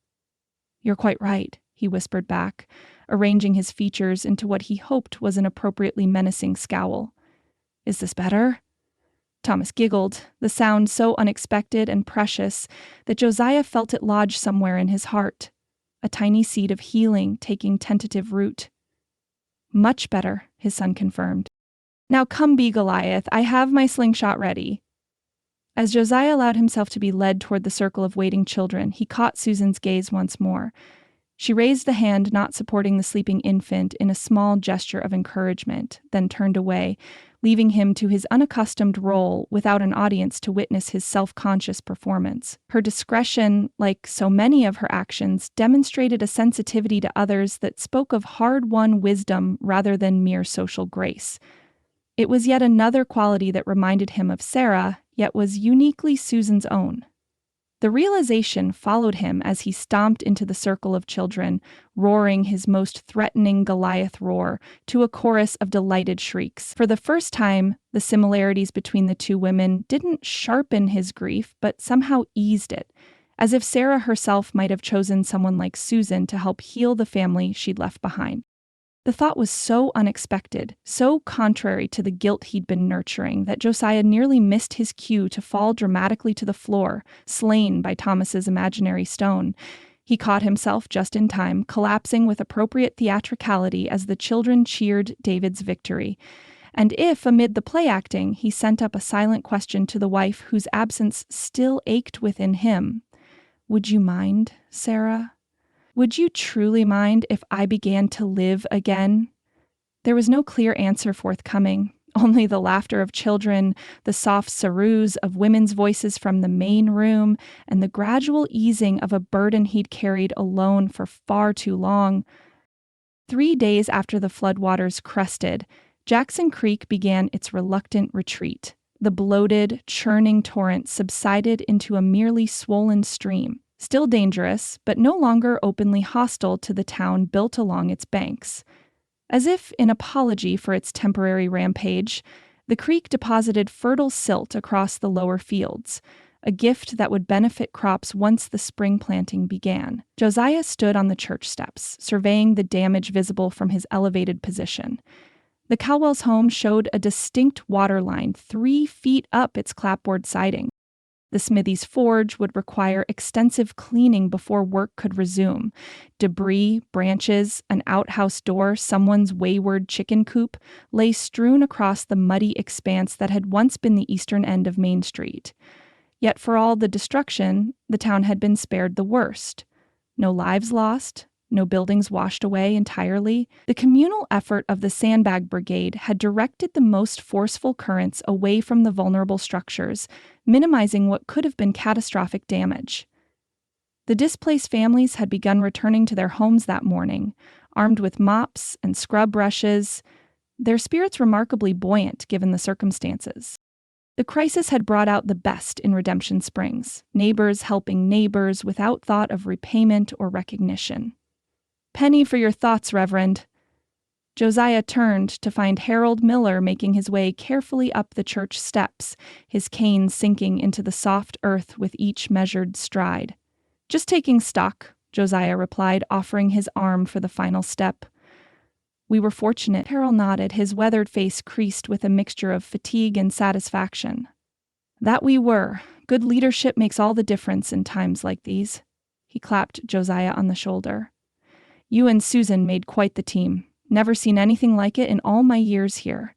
Speaker 1: "You're quite right," he whispered back, arranging his features into what he hoped was an appropriately menacing scowl. "Is this better?" Thomas giggled, the sound so unexpected and precious that Josiah felt it lodge somewhere in his heart, a tiny seed of healing taking tentative root. "Much better," his son confirmed. "Now come be Goliath, I have my slingshot ready." As Josiah allowed himself to be led toward the circle of waiting children, he caught Susan's gaze once more. She raised the hand not supporting the sleeping infant in a small gesture of encouragement, then turned away, leaving him to his unaccustomed role without an audience to witness his self-conscious performance. Her discretion, like so many of her actions, demonstrated a sensitivity to others that spoke of hard-won wisdom rather than mere social grace. It was yet another quality that reminded him of Sarah, yet was uniquely Susan's own. The realization followed him as he stomped into the circle of children, roaring his most threatening Goliath roar to a chorus of delighted shrieks. For the first time, the similarities between the two women didn't sharpen his grief, but somehow eased it, as if Sarah herself might have chosen someone like Susan to help heal the family she'd left behind. The thought was so unexpected, so contrary to the guilt he'd been nurturing, that Josiah nearly missed his cue to fall dramatically to the floor, slain by Thomas's imaginary stone. He caught himself just in time, collapsing with appropriate theatricality as the children cheered David's victory. And if, amid the play acting, he sent up a silent question to the wife whose absence still ached within him, "Would you mind, Sarah? Would you truly mind if I began to live again?" There was no clear answer forthcoming, only the laughter of children, the soft sarus of women's voices from the main room, and the gradual easing of a burden he'd carried alone for far too long. 3 days after the floodwaters crested, Jackson Creek began its reluctant retreat. The bloated, churning torrent subsided into a merely swollen stream, still dangerous, but no longer openly hostile to the town built along its banks. As if in apology for its temporary rampage, the creek deposited fertile silt across the lower fields, a gift that would benefit crops once the spring planting began. Josiah stood on the church steps, surveying the damage visible from his elevated position. The Cowells' home showed a distinct water line 3 feet up its clapboard siding. The smithy's forge would require extensive cleaning before work could resume. Debris, branches, an outhouse door, someone's wayward chicken coop lay strewn across the muddy expanse that had once been the eastern end of Main Street. Yet for all the destruction, the town had been spared the worst. No lives lost, no buildings washed away entirely. The communal effort of the Sandbag Brigade had directed the most forceful currents away from the vulnerable structures, minimizing what could have been catastrophic damage. The displaced families had begun returning to their homes that morning, armed with mops and scrub brushes, their spirits remarkably buoyant given the circumstances. The crisis had brought out the best in Redemption Springs, neighbors helping neighbors without thought of repayment or recognition. "Penny for your thoughts, Reverend." Josiah turned to find Harold Miller making his way carefully up the church steps, his cane sinking into the soft earth with each measured stride. "Just taking stock," Josiah replied, offering his arm for the final step. "We were fortunate." Harold nodded, his weathered face creased with a mixture of fatigue and satisfaction. "That we were. Good leadership makes all the difference in times like these." He clapped Josiah on the shoulder. "You and Susan made quite the team. Never seen anything like it in all my years here."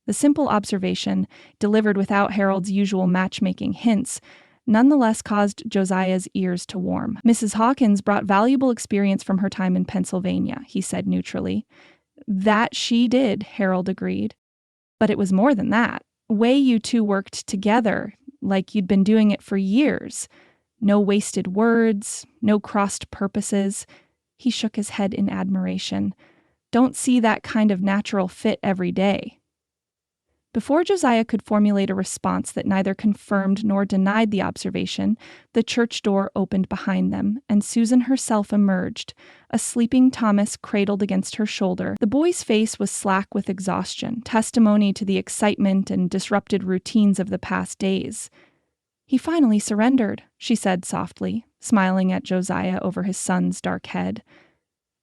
Speaker 1: The simple observation, delivered without Harold's usual matchmaking hints, nonetheless caused Josiah's ears to warm. "Mrs. Hawkins brought valuable experience from her time in Pennsylvania," he said neutrally. "That she did," Harold agreed. "But it was more than that. Way you two worked together, like you'd been doing it for years. No wasted words, no crossed purposes." He shook his head in admiration. "Don't see that kind of natural fit every day." Before Josiah could formulate a response that neither confirmed nor denied the observation, the church door opened behind them, and Susan herself emerged, a sleeping Thomas cradled against her shoulder. The boy's face was slack with exhaustion, testimony to the excitement and disrupted routines of the past days. "He finally surrendered," she said softly, smiling at Josiah over his son's dark head.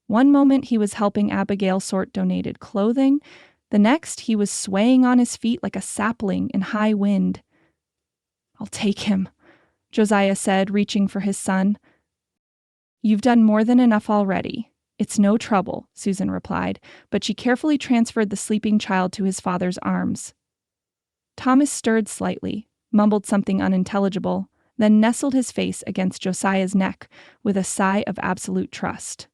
Speaker 1: One moment he was helping Abigail sort donated clothing, the next he was swaying on his feet like a sapling in high wind. "I'll take him," Josiah said, reaching for his son. "You've done more than enough already. It's no trouble," Susan replied, but she carefully transferred the sleeping child to his father's arms. Thomas stirred slightly, mumbled something unintelligible, then nestled his face against Josiah's neck with a sigh of absolute trust.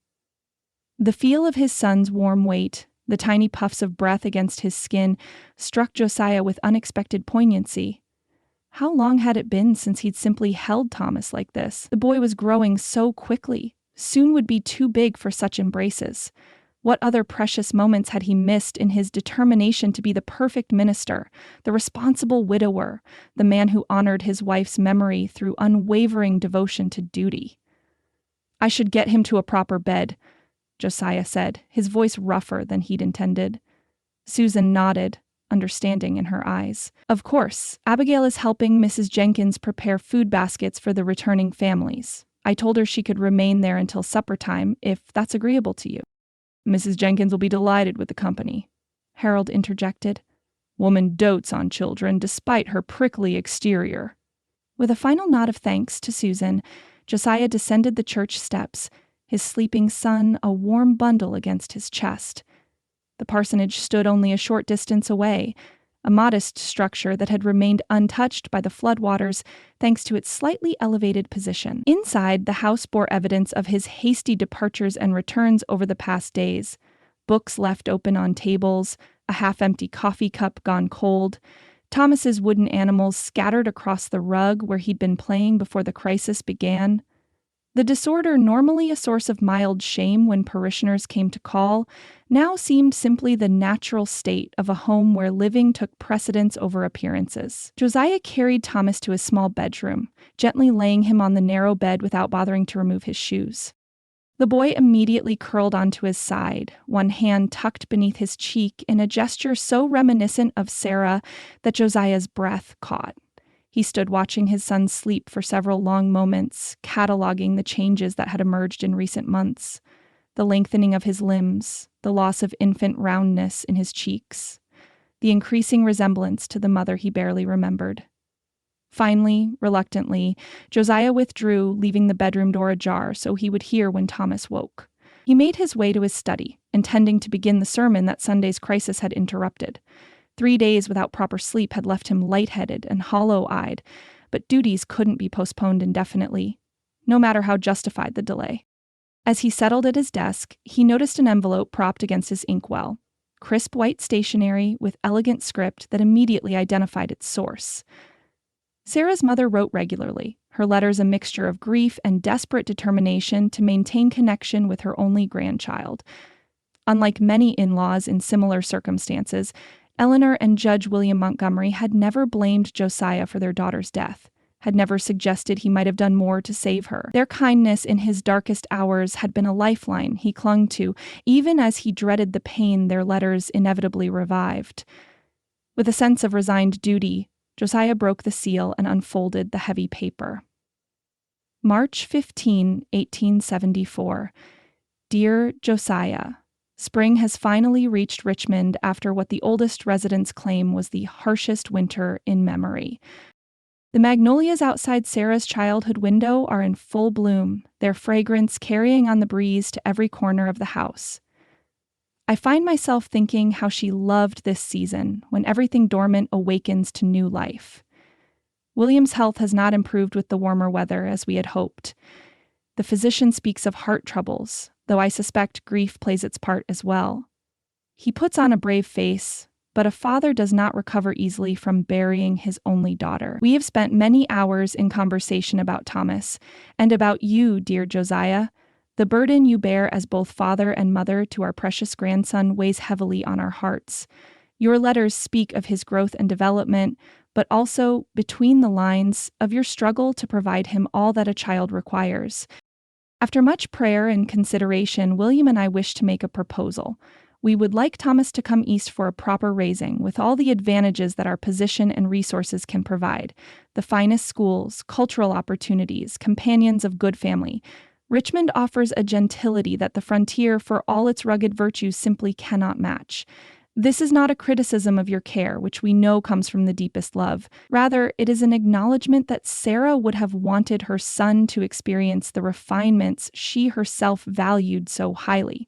Speaker 1: The feel of his son's warm weight, the tiny puffs of breath against his skin, struck Josiah with unexpected poignancy. How long had it been since he'd simply held Thomas like this? The boy was growing so quickly, soon would be too big for such embraces. What other precious moments had he missed in his determination to be the perfect minister, the responsible widower, the man who honored his wife's memory through unwavering devotion to duty? "I should get him to a proper bed," Josiah said, his voice rougher than he'd intended. Susan nodded, understanding in her eyes. "Of course, Abigail is helping Mrs. Jenkins prepare food baskets for the returning families. I told her she could remain there until supper time, if that's agreeable to you." "Mrs. Jenkins will be delighted with the company," Harold interjected. "Woman dotes on children, despite her prickly exterior." With a final nod of thanks to Susan, Josiah descended the church steps, his sleeping son a warm bundle against his chest. The parsonage stood only a short distance away, a modest structure that had remained untouched by the floodwaters thanks to its slightly elevated position. Inside, the house bore evidence of his hasty departures and returns over the past days. Books left open on tables, a half-empty coffee cup gone cold, Thomas's wooden animals scattered across the rug where he'd been playing before the crisis began. The disorder, normally a source of mild shame when parishioners came to call, now seemed simply the natural state of a home where living took precedence over appearances. Josiah carried Thomas to his small bedroom, gently laying him on the narrow bed without bothering to remove his shoes. The boy immediately curled onto his side, one hand tucked beneath his cheek in a gesture so reminiscent of Sarah that Josiah's breath caught. He stood watching his son sleep for several long moments, cataloging the changes that had emerged in recent months. The lengthening of his limbs, the loss of infant roundness in his cheeks, the increasing resemblance to the mother he barely remembered. Finally, reluctantly, Josiah withdrew, leaving the bedroom door ajar so he would hear when Thomas woke. He made his way to his study, intending to begin the sermon that Sunday's crisis had interrupted. 3 days without proper sleep had left him lightheaded and hollow-eyed, but duties couldn't be postponed indefinitely, no matter how justified the delay. As he settled at his desk, he noticed an envelope propped against his inkwell, crisp white stationery with elegant script that immediately identified its source. Sarah's mother wrote regularly, her letters a mixture of grief and desperate determination to maintain connection with her only grandchild. Unlike many in-laws in similar circumstances, Eleanor and Judge William Montgomery had never blamed Josiah for their daughter's death, had never suggested he might have done more to save her. Their kindness in his darkest hours had been a lifeline he clung to, even as he dreaded the pain their letters inevitably revived. With a sense of resigned duty, Josiah broke the seal and unfolded the heavy paper. March 15, 1874. Dear Josiah, spring has finally reached Richmond after what the oldest residents claim was the harshest winter in memory. The magnolias outside Sarah's childhood window are in full bloom, their fragrance carrying on the breeze to every corner of the house. I find myself thinking how she loved this season, when everything dormant awakens to new life. William's health has not improved with the warmer weather as we had hoped. The physician speaks of heart troubles, though I suspect grief plays its part as well. He puts on a brave face, but a father does not recover easily from burying his only daughter. We have spent many hours in conversation about Thomas, and about you, dear Josiah. The burden you bear as both father and mother to our precious grandson weighs heavily on our hearts. Your letters speak of his growth and development, but also, between the lines, of your struggle to provide him all that a child requires. After much prayer and consideration, William and I wish to make a proposal. We would like Thomas to come east for a proper raising, with all the advantages that our position and resources can provide. The finest schools, cultural opportunities, companions of good family. Richmond offers a gentility that the frontier, for all its rugged virtues, simply cannot match. This is not a criticism of your care, which we know comes from the deepest love. Rather, it is an acknowledgement that Sarah would have wanted her son to experience the refinements she herself valued so highly.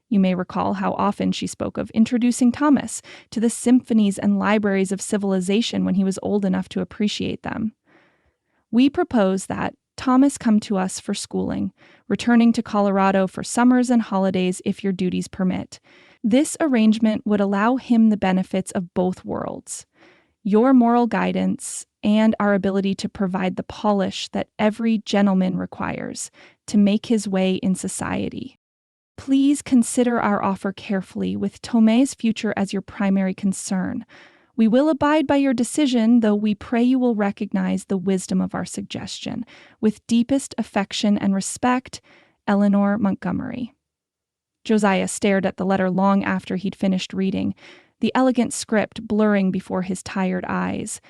Speaker 1: You may recall how often she spoke of introducing Thomas to the symphonies and libraries of civilization when he was old enough to appreciate them. We propose that Thomas come to us for schooling, returning to Colorado for summers and holidays if your duties permit. This arrangement would allow him the benefits of both worlds, your moral guidance and our ability to provide the polish that every gentleman requires to make his way in society. Please consider our offer carefully, with Tomei's future as your primary concern. We will abide by your decision, though we pray you will recognize the wisdom of our suggestion. With deepest affection and respect, Eleanor Montgomery. Josiah stared at the letter long after he'd finished reading, the elegant script blurring before his tired eyes.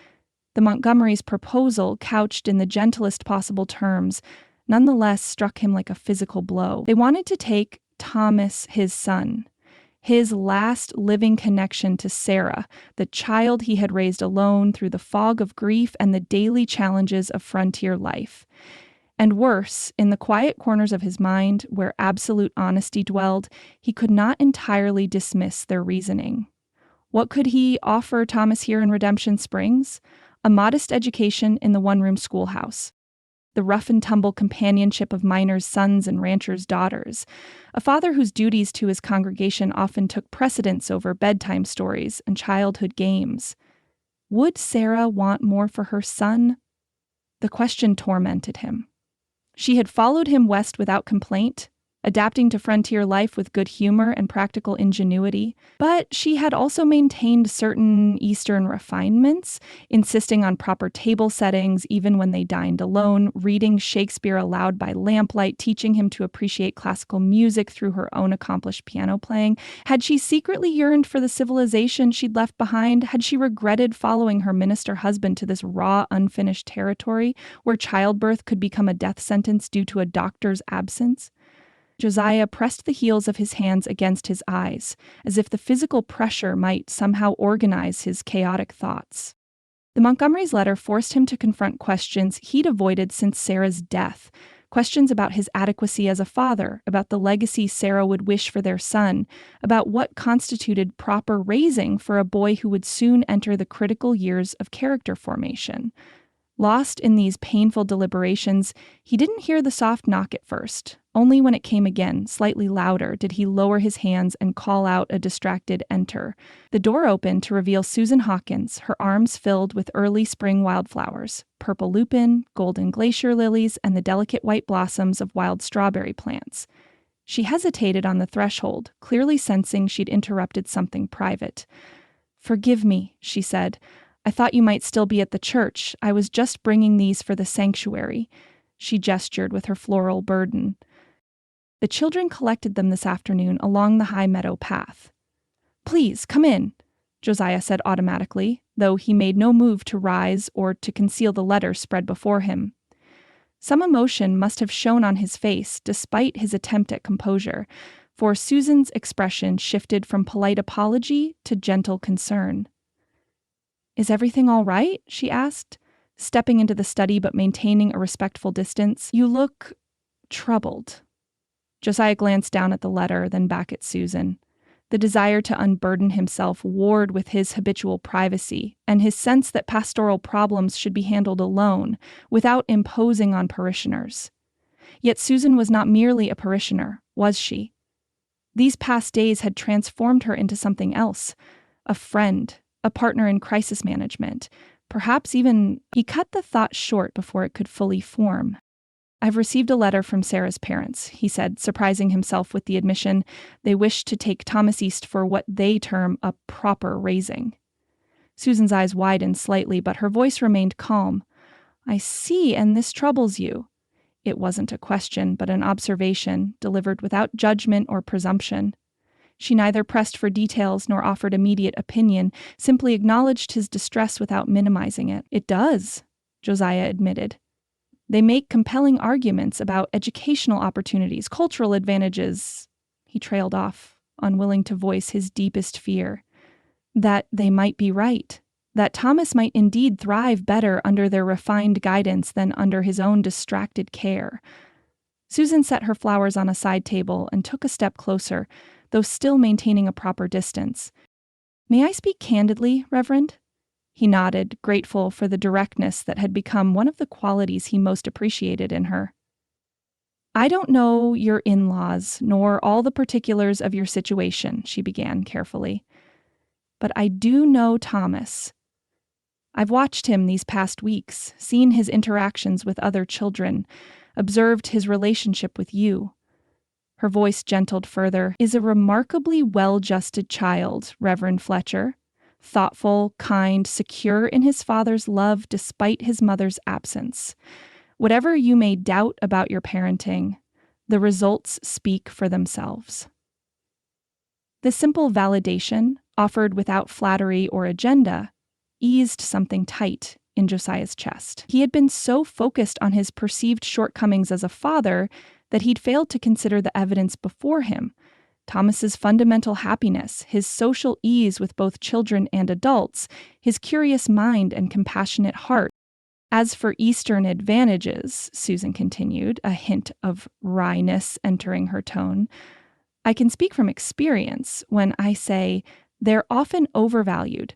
Speaker 1: The Montgomerys' proposal, couched in the gentlest possible terms, nonetheless struck him like a physical blow. They wanted to take Thomas, his son, his last living connection to Sarah, the child he had raised alone through the fog of grief and the daily challenges of frontier life, And worse, in the quiet corners of his mind, where absolute honesty dwelled, he could not entirely dismiss their reasoning. What could he offer Thomas here in Redemption Springs? A modest education in the one-room schoolhouse, the rough-and-tumble companionship of miners' sons and ranchers' daughters, a father whose duties to his congregation often took precedence over bedtime stories and childhood games. Would Sarah want more for her son? The question tormented him. She had followed him west without complaint, adapting to frontier life with good humor and practical ingenuity, but she had also maintained certain Eastern refinements, insisting on proper table settings even when they dined alone, reading Shakespeare aloud by lamplight, teaching him to appreciate classical music through her own accomplished piano playing. Had she secretly yearned for the civilization she'd left behind? Had she regretted following her minister husband to this raw, unfinished territory where childbirth could become a death sentence due to a doctor's absence? Josiah pressed the heels of his hands against his eyes, as if the physical pressure might somehow organize his chaotic thoughts. The Montgomery's letter forced him to confront questions he'd avoided since Sarah's death, questions about his adequacy as a father, about the legacy Sarah would wish for their son, about what constituted proper raising for a boy who would soon enter the critical years of character formation. Lost in these painful deliberations, he didn't hear the soft knock at first. Only when it came again, slightly louder, did he lower his hands and call out a distracted enter. The door opened to reveal Susan Hawkins, her arms filled with early spring wildflowers, purple lupin, golden glacier lilies, and the delicate white blossoms of wild strawberry plants. She hesitated on the threshold, clearly sensing she'd interrupted something private. "Forgive me," she said. "I thought you might still be at the church. I was just bringing these for the sanctuary." She gestured with her floral burden. "The children collected them this afternoon along the high meadow path." "Please, come in," Josiah said automatically, though he made no move to rise or to conceal the letter spread before him. Some emotion must have shown on his face, despite his attempt at composure, for Susan's expression shifted from polite apology to gentle concern. "Is everything all right?" she asked, stepping into the study but maintaining a respectful distance. "You look troubled." Josiah glanced down at the letter, then back at Susan. The desire to unburden himself warred with his habitual privacy, and his sense that pastoral problems should be handled alone, without imposing on parishioners. Yet Susan was not merely a parishioner, was she? These past days had transformed her into something else, a friend, a partner in crisis management, perhaps even... He cut the thought short before it could fully form. "I've received a letter from Sarah's parents," he said, surprising himself with the admission they wished to take Thomas East for what they term a proper raising. Susan's eyes widened slightly, but her voice remained calm. "I see, and this troubles you." It wasn't a question, but an observation, delivered without judgment or presumption. She neither pressed for details nor offered immediate opinion, simply acknowledged his distress without minimizing it. "It does," Josiah admitted. "They make compelling arguments about educational opportunities, cultural advantages." He trailed off, unwilling to voice his deepest fear. That they might be right. That Thomas might indeed thrive better under their refined guidance than under his own distracted care. Susan set her flowers on a side table and took a step closer, though still maintaining a proper distance. "May I speak candidly, Reverend?" He nodded, grateful for the directness that had become one of the qualities he most appreciated in her. "I don't know your in-laws, nor all the particulars of your situation," she began carefully. "But I do know Thomas. I've watched him these past weeks, seen his interactions with other children, observed his relationship with you." Her voice gentled further. "Is a remarkably well-adjusted child, Reverend Fletcher. Thoughtful, kind, secure in his father's love despite his mother's absence. Whatever you may doubt about your parenting, the results speak for themselves." The simple validation, offered without flattery or agenda, eased something tight in Josiah's chest. He had been so focused on his perceived shortcomings as a father that he'd failed to consider the evidence before him. Thomas's fundamental happiness, his social ease with both children and adults, his curious mind and compassionate heart. As for Eastern advantages, Susan continued, a hint of wryness entering her tone, I can speak from experience when I say they're often overvalued.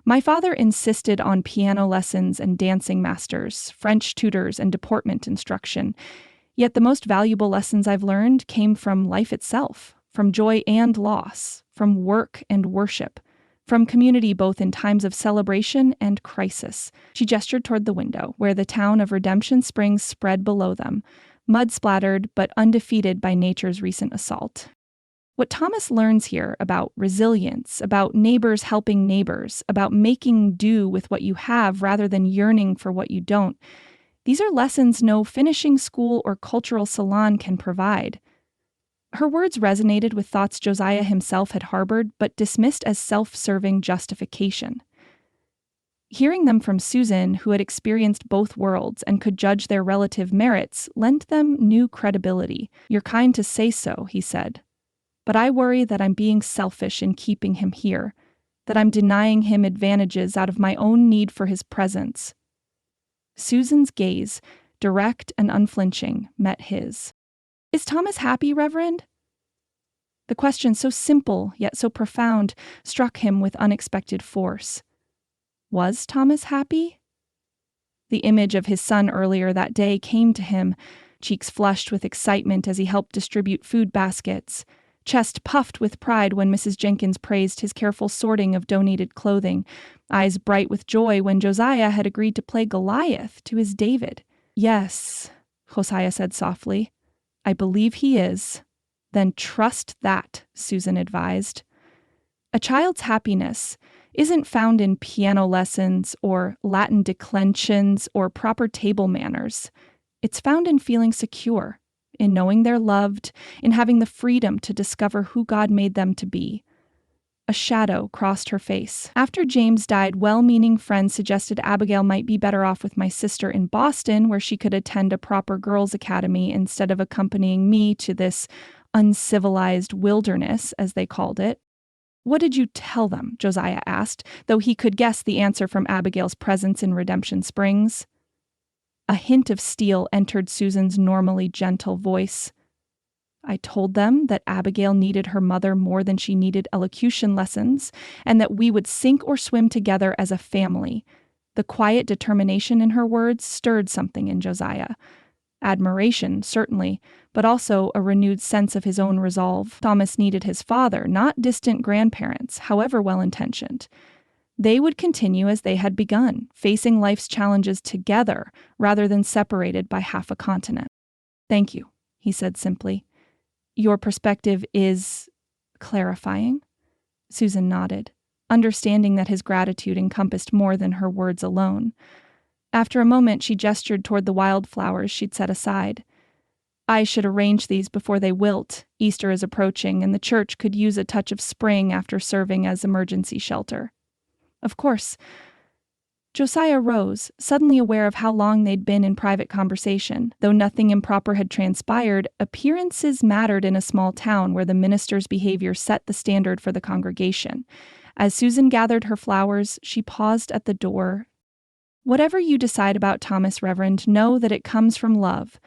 Speaker 1: My father insisted on piano lessons and dancing masters, French tutors, and deportment instruction. Yet the most valuable lessons I've learned came from life itself, from joy and loss, from work and worship, from community both in times of celebration and crisis. She gestured toward the window, where the town of Redemption Springs spread below them, mud-splattered but undefeated by nature's recent assault. What Thomas learns here about resilience, about neighbors helping neighbors, about making do with what you have rather than yearning for what you don't, these are lessons no finishing school or cultural salon can provide. Her words resonated with thoughts Josiah himself had harbored, but dismissed as self-serving justification. Hearing them from Susan, who had experienced both worlds and could judge their relative merits, lent them new credibility. You're kind to say so, he said. But I worry that I'm being selfish in keeping him here, that I'm denying him advantages out of my own need for his presence. Susan's gaze, direct and unflinching, met his. Is Thomas happy, Reverend? The question, so simple yet so profound, struck him with unexpected force. Was Thomas happy? The image of his son earlier that day came to him, cheeks flushed with excitement as he helped distribute food baskets, chest puffed with pride when Mrs. Jenkins praised his careful sorting of donated clothing, eyes bright with joy when Josiah had agreed to play Goliath to his David. Yes, Josiah said softly. I believe he is. Then trust that, Susan advised. A child's happiness isn't found in piano lessons or Latin declensions or proper table manners. It's found in feeling secure, in knowing they're loved, in having the freedom to discover who God made them to be. A shadow crossed her face. After James died, well-meaning friends suggested Abigail might be better off with my sister in Boston, where she could attend a proper girls' academy instead of accompanying me to this uncivilized wilderness, as they called it. What did you tell them? Josiah asked, though he could guess the answer from Abigail's presence in Redemption Springs. A hint of steel entered Susan's normally gentle voice. I told them that Abigail needed her mother more than she needed elocution lessons, and that we would sink or swim together as a family. The quiet determination in her words stirred something in Josiah. Admiration, certainly, but also a renewed sense of his own resolve. Thomas needed his father, not distant grandparents, however well-intentioned. They would continue as they had begun, facing life's challenges together rather than separated by half a continent. Thank you, he said simply. Your perspective is clarifying? Susan nodded, understanding that his gratitude encompassed more than her words alone. After a moment, she gestured toward the wildflowers she'd set aside. I should arrange these before they wilt. Easter is approaching, and the church could use a touch of spring after serving as emergency shelter. Of course. Josiah rose, suddenly aware of how long they'd been in private conversation. Though nothing improper had transpired, appearances mattered in a small town where the minister's behavior set the standard for the congregation. As Susan gathered her flowers, she paused at the door. Whatever you decide about Thomas, Reverend, know that it comes from love.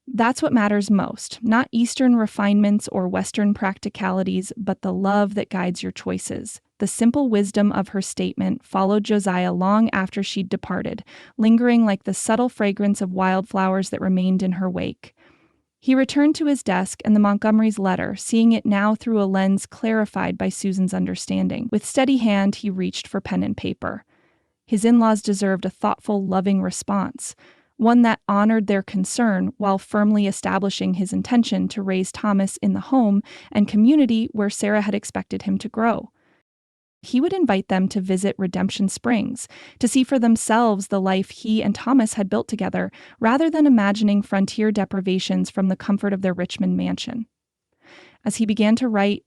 Speaker 1: That's what matters most, not Eastern refinements or Western practicalities, but the love that guides your choices. The simple wisdom of her statement followed Josiah long after she'd departed, lingering like the subtle fragrance of wildflowers that remained in her wake. He returned to his desk and the Montgomerys' letter, seeing it now through a lens clarified by Susan's understanding. With steady hand, he reached for pen and paper. His in-laws deserved a thoughtful, loving response, one that honored their concern while firmly establishing his intention to raise Thomas in the home and community where Sarah had expected him to grow. He would invite them to visit Redemption Springs, to see for themselves the life he and Thomas had built together, rather than imagining frontier deprivations from the comfort of their Richmond mansion. As he began to write,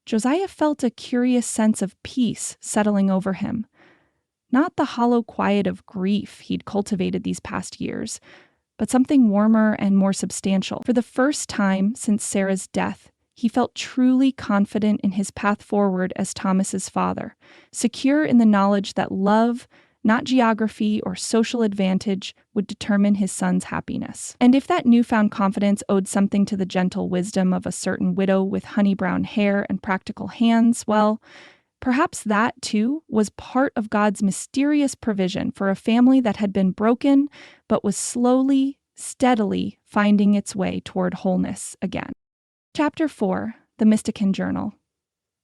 Speaker 1: Josiah felt a curious sense of peace settling over him. Not the hollow quiet of grief he'd cultivated these past years, but something warmer and more substantial. For the first time since Sarah's death, he felt truly confident in his path forward as Thomas's father, secure in the knowledge that love, Not geography or social advantage would determine his son's happiness. And if that newfound confidence owed something to the gentle wisdom of a certain widow with honey-brown hair and practical hands, well, perhaps that, too, was part of God's mysterious provision for a family that had been broken but was slowly, steadily finding its way toward wholeness again. Chapter 4. The Mystican Journal.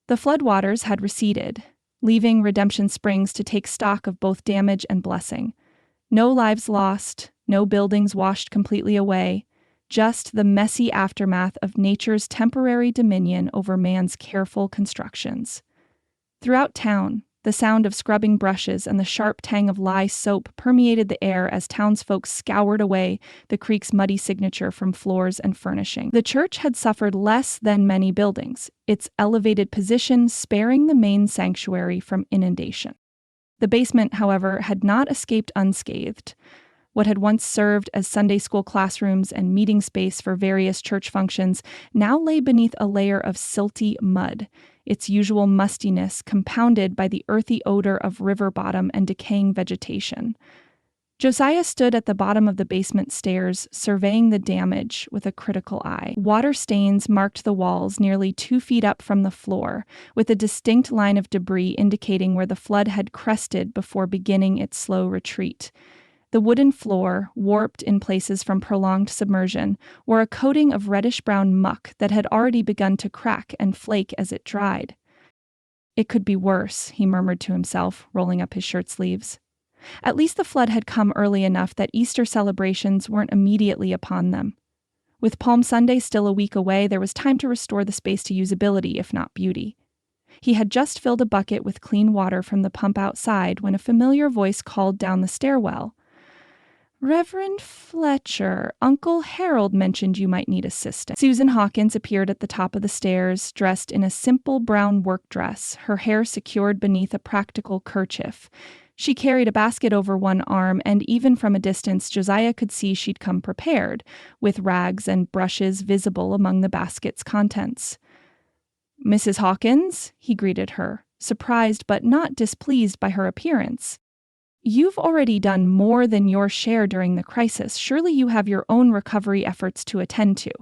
Speaker 1: The floodwaters had receded, leaving Redemption Springs to take stock of both damage and blessing. No lives lost, no buildings washed completely away, just the messy aftermath of nature's temporary dominion over man's careful constructions. Throughout town, the sound of scrubbing brushes and the sharp tang of lye soap permeated the air as townsfolk scoured away the creek's muddy signature from floors and furnishing. The church had suffered less than many buildings, its elevated position sparing the main sanctuary from inundation. The basement, however, had not escaped unscathed. What had once served as Sunday school classrooms and meeting space for various church functions now lay beneath a layer of silty mud, its usual mustiness compounded by the earthy odor of river bottom and decaying vegetation. Josiah stood at the bottom of the basement stairs, surveying the damage with a critical eye. Water stains marked the walls nearly 2 feet up from the floor, with a distinct line of debris indicating where the flood had crested before beginning its slow retreat. The wooden floor, warped in places from prolonged submersion, wore a coating of reddish-brown muck that had already begun to crack and flake as it dried. "It could be worse," he murmured to himself, rolling up his shirt sleeves. At least the flood had come early enough that Easter celebrations weren't immediately upon them. With Palm Sunday still a week away, there was time to restore the space to usability, if not beauty. He had just filled a bucket with clean water from the pump outside when a familiar voice called down the stairwell. "Reverend Fletcher, Uncle Harold mentioned you might need assistance." Susan Hawkins appeared at the top of the stairs, dressed in a simple brown work dress, her hair secured beneath a practical kerchief. She carried a basket over one arm, and even from a distance, Josiah could see she'd come prepared, with rags and brushes visible among the basket's contents. "Mrs. Hawkins," he greeted her, surprised but not displeased by her appearance. "You've already done more than your share during the crisis. Surely you have your own recovery efforts to attend to."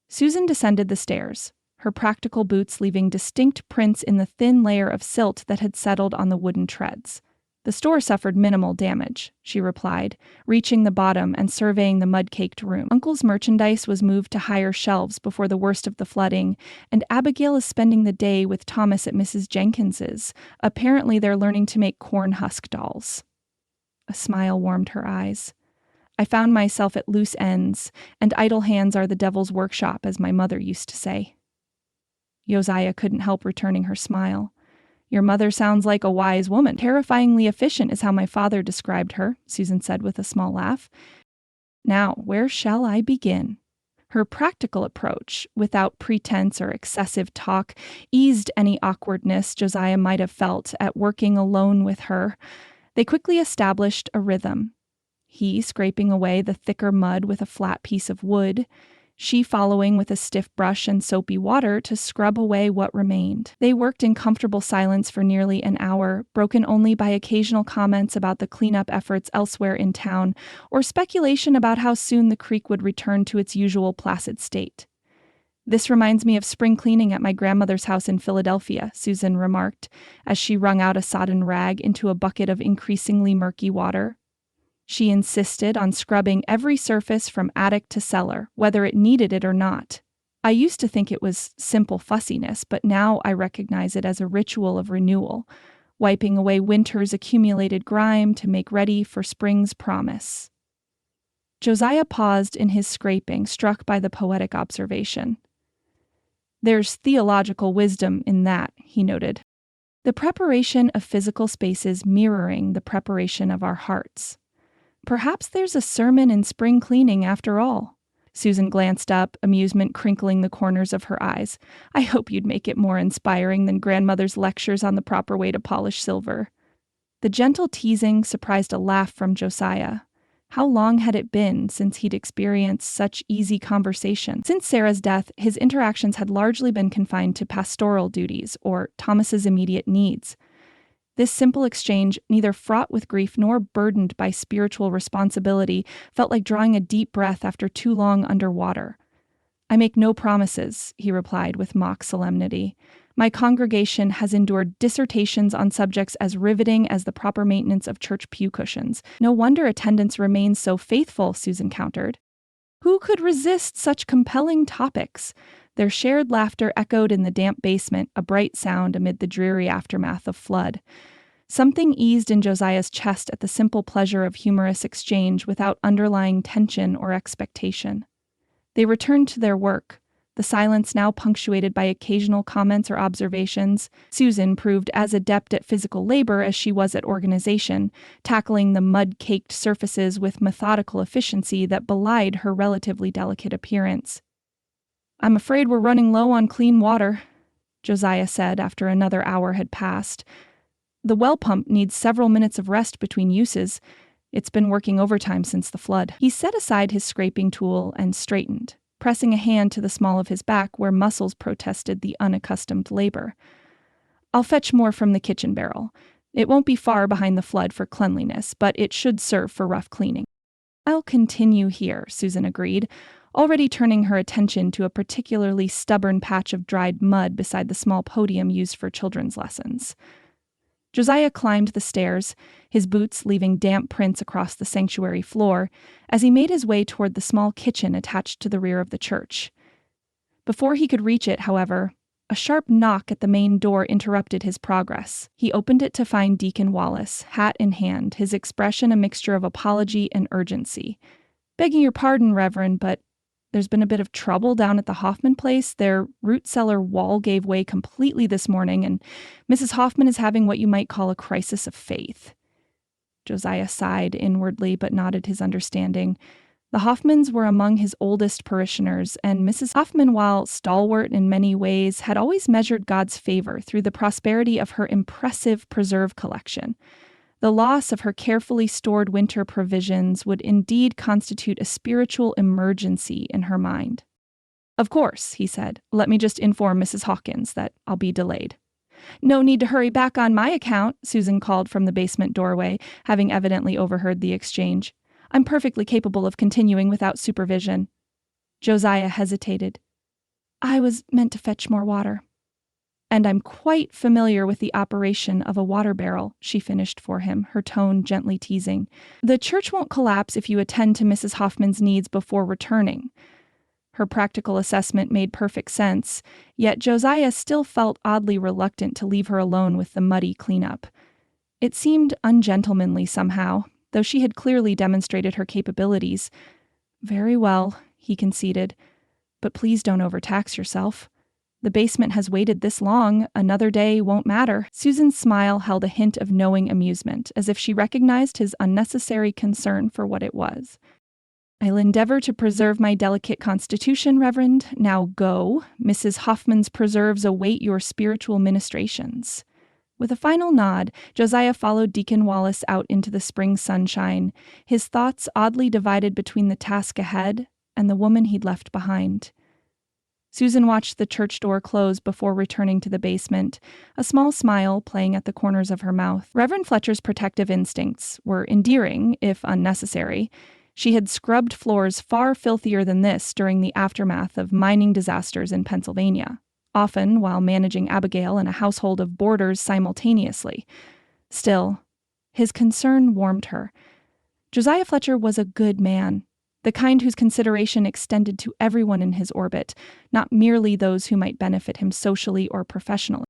Speaker 1: Susan descended the stairs, her practical boots leaving distinct prints in the thin layer of silt that had settled on the wooden treads. "The store suffered minimal damage," she replied, reaching the bottom and surveying the mud-caked room. "Uncle's merchandise was moved to higher shelves before the worst of the flooding, and Abigail is spending the day with Thomas at Mrs. Jenkins's. Apparently they're learning to make corn husk dolls." A smile warmed her eyes. "I found myself at loose ends, and idle hands are the devil's workshop, as my mother used to say." Josiah couldn't help returning her smile. "Your mother sounds like a wise woman. Terrifyingly efficient is how my father described her," Susan said with a small laugh. "Now, where shall I begin?" Her practical approach, without pretense or excessive talk, eased any awkwardness Josiah might have felt at working alone with her. They quickly established a rhythm. He scraping away the thicker mud with a flat piece of wood, she following with a stiff brush and soapy water to scrub away what remained. They worked in comfortable silence for nearly an hour, broken only by occasional comments about the cleanup efforts elsewhere in town, or speculation about how soon the creek would return to its usual placid state. "This reminds me of spring cleaning at my grandmother's house in Philadelphia," Susan remarked, as she wrung out a sodden rag into a bucket of increasingly murky water. She insisted on scrubbing every surface from attic to cellar, whether it needed it or not. "I used to think it was simple fussiness, but now I recognize it as a ritual of renewal, wiping away winter's accumulated grime to make ready for spring's promise." Josiah paused in his scraping, struck by the poetic observation. "There's theological wisdom in that," he noted. "The preparation of physical spaces mirroring the preparation of our hearts. Perhaps there's a sermon in spring cleaning after all." Susan glanced up, amusement crinkling the corners of her eyes. "I hope you'd make it more inspiring than grandmother's lectures on the proper way to polish silver." The gentle teasing surprised a laugh from Josiah. How long had it been since he'd experienced such easy conversation? Since Sarah's death, his interactions had largely been confined to pastoral duties or Thomas's immediate needs. This simple exchange, neither fraught with grief nor burdened by spiritual responsibility, felt like drawing a deep breath after too long underwater. "I make no promises," he replied with mock solemnity. "My congregation has endured dissertations on subjects as riveting as the proper maintenance of church pew cushions. No wonder attendance remains so faithful," Susan countered. Who could resist such compelling topics? Their shared laughter echoed in the damp basement, a bright sound amid the dreary aftermath of flood. Something eased in Josiah's chest at the simple pleasure of humorous exchange without underlying tension or expectation. They returned to their work, the silence now punctuated by occasional comments or observations. Susan proved as adept at physical labor as she was at organization, tackling the mud-caked surfaces with methodical efficiency that belied her relatively delicate appearance. "I'm afraid we're running low on clean water," Josiah said after another hour had passed. "The well pump needs several minutes of rest between uses. It's been working overtime since the flood." He set aside his scraping tool and straightened, pressing a hand to the small of his back where muscles protested the unaccustomed labor. "I'll fetch more from the kitchen barrel. It won't be far behind the flood for cleanliness, but it should serve for rough cleaning." "I'll continue here," Susan agreed, already turning her attention to a particularly stubborn patch of dried mud beside the small podium used for children's lessons. Josiah climbed the stairs, his boots leaving damp prints across the sanctuary floor, as he made his way toward the small kitchen attached to the rear of the church. Before he could reach it, however, a sharp knock at the main door interrupted his progress. He opened it to find Deacon Wallace, hat in hand, his expression a mixture of apology and urgency. "Begging your pardon, Reverend, but there's been a bit of trouble down at the Hoffman place. Their root cellar wall gave way completely this morning, and Mrs. Hoffman is having what you might call a crisis of faith." Josiah sighed inwardly but nodded his understanding. The Hoffmans were among his oldest parishioners, and Mrs. Hoffman, while stalwart in many ways, had always measured God's favor through the prosperity of her impressive preserve collection. The loss of her carefully stored winter provisions would indeed constitute a spiritual emergency in her mind. "Of course," he said. "Let me just inform Mrs. Hawkins that I'll be delayed." "No need to hurry back on my account," Susan called from the basement doorway, having evidently overheard the exchange. "I'm perfectly capable of continuing without supervision." Josiah hesitated. "I was meant to fetch more water." "And I'm quite familiar with the operation of a water barrel," she finished for him, her tone gently teasing. "The church won't collapse if you attend to Mrs. Hoffman's needs before returning." Her practical assessment made perfect sense, yet Josiah still felt oddly reluctant to leave her alone with the muddy cleanup. It seemed ungentlemanly somehow, though she had clearly demonstrated her capabilities. "Very well," he conceded, "but please don't overtax yourself. The basement has waited this long, another day won't matter." Susan's smile held a hint of knowing amusement, as if she recognized his unnecessary concern for what it was. "I'll endeavor to preserve my delicate constitution, Reverend. Now go. Mrs. Hoffman's preserves await your spiritual ministrations." With a final nod, Josiah followed Deacon Wallace out into the spring sunshine, his thoughts oddly divided between the task ahead and the woman he'd left behind. Susan watched the church door close before returning to the basement, a small smile playing at the corners of her mouth. Reverend Fletcher's protective instincts were endearing, if unnecessary. She had scrubbed floors far filthier than this during the aftermath of mining disasters in Pennsylvania, often while managing Abigail and a household of boarders simultaneously. Still, his concern warmed her. Josiah Fletcher was a good man, the kind whose consideration extended to everyone in his orbit, not merely those who might benefit him socially or professionally.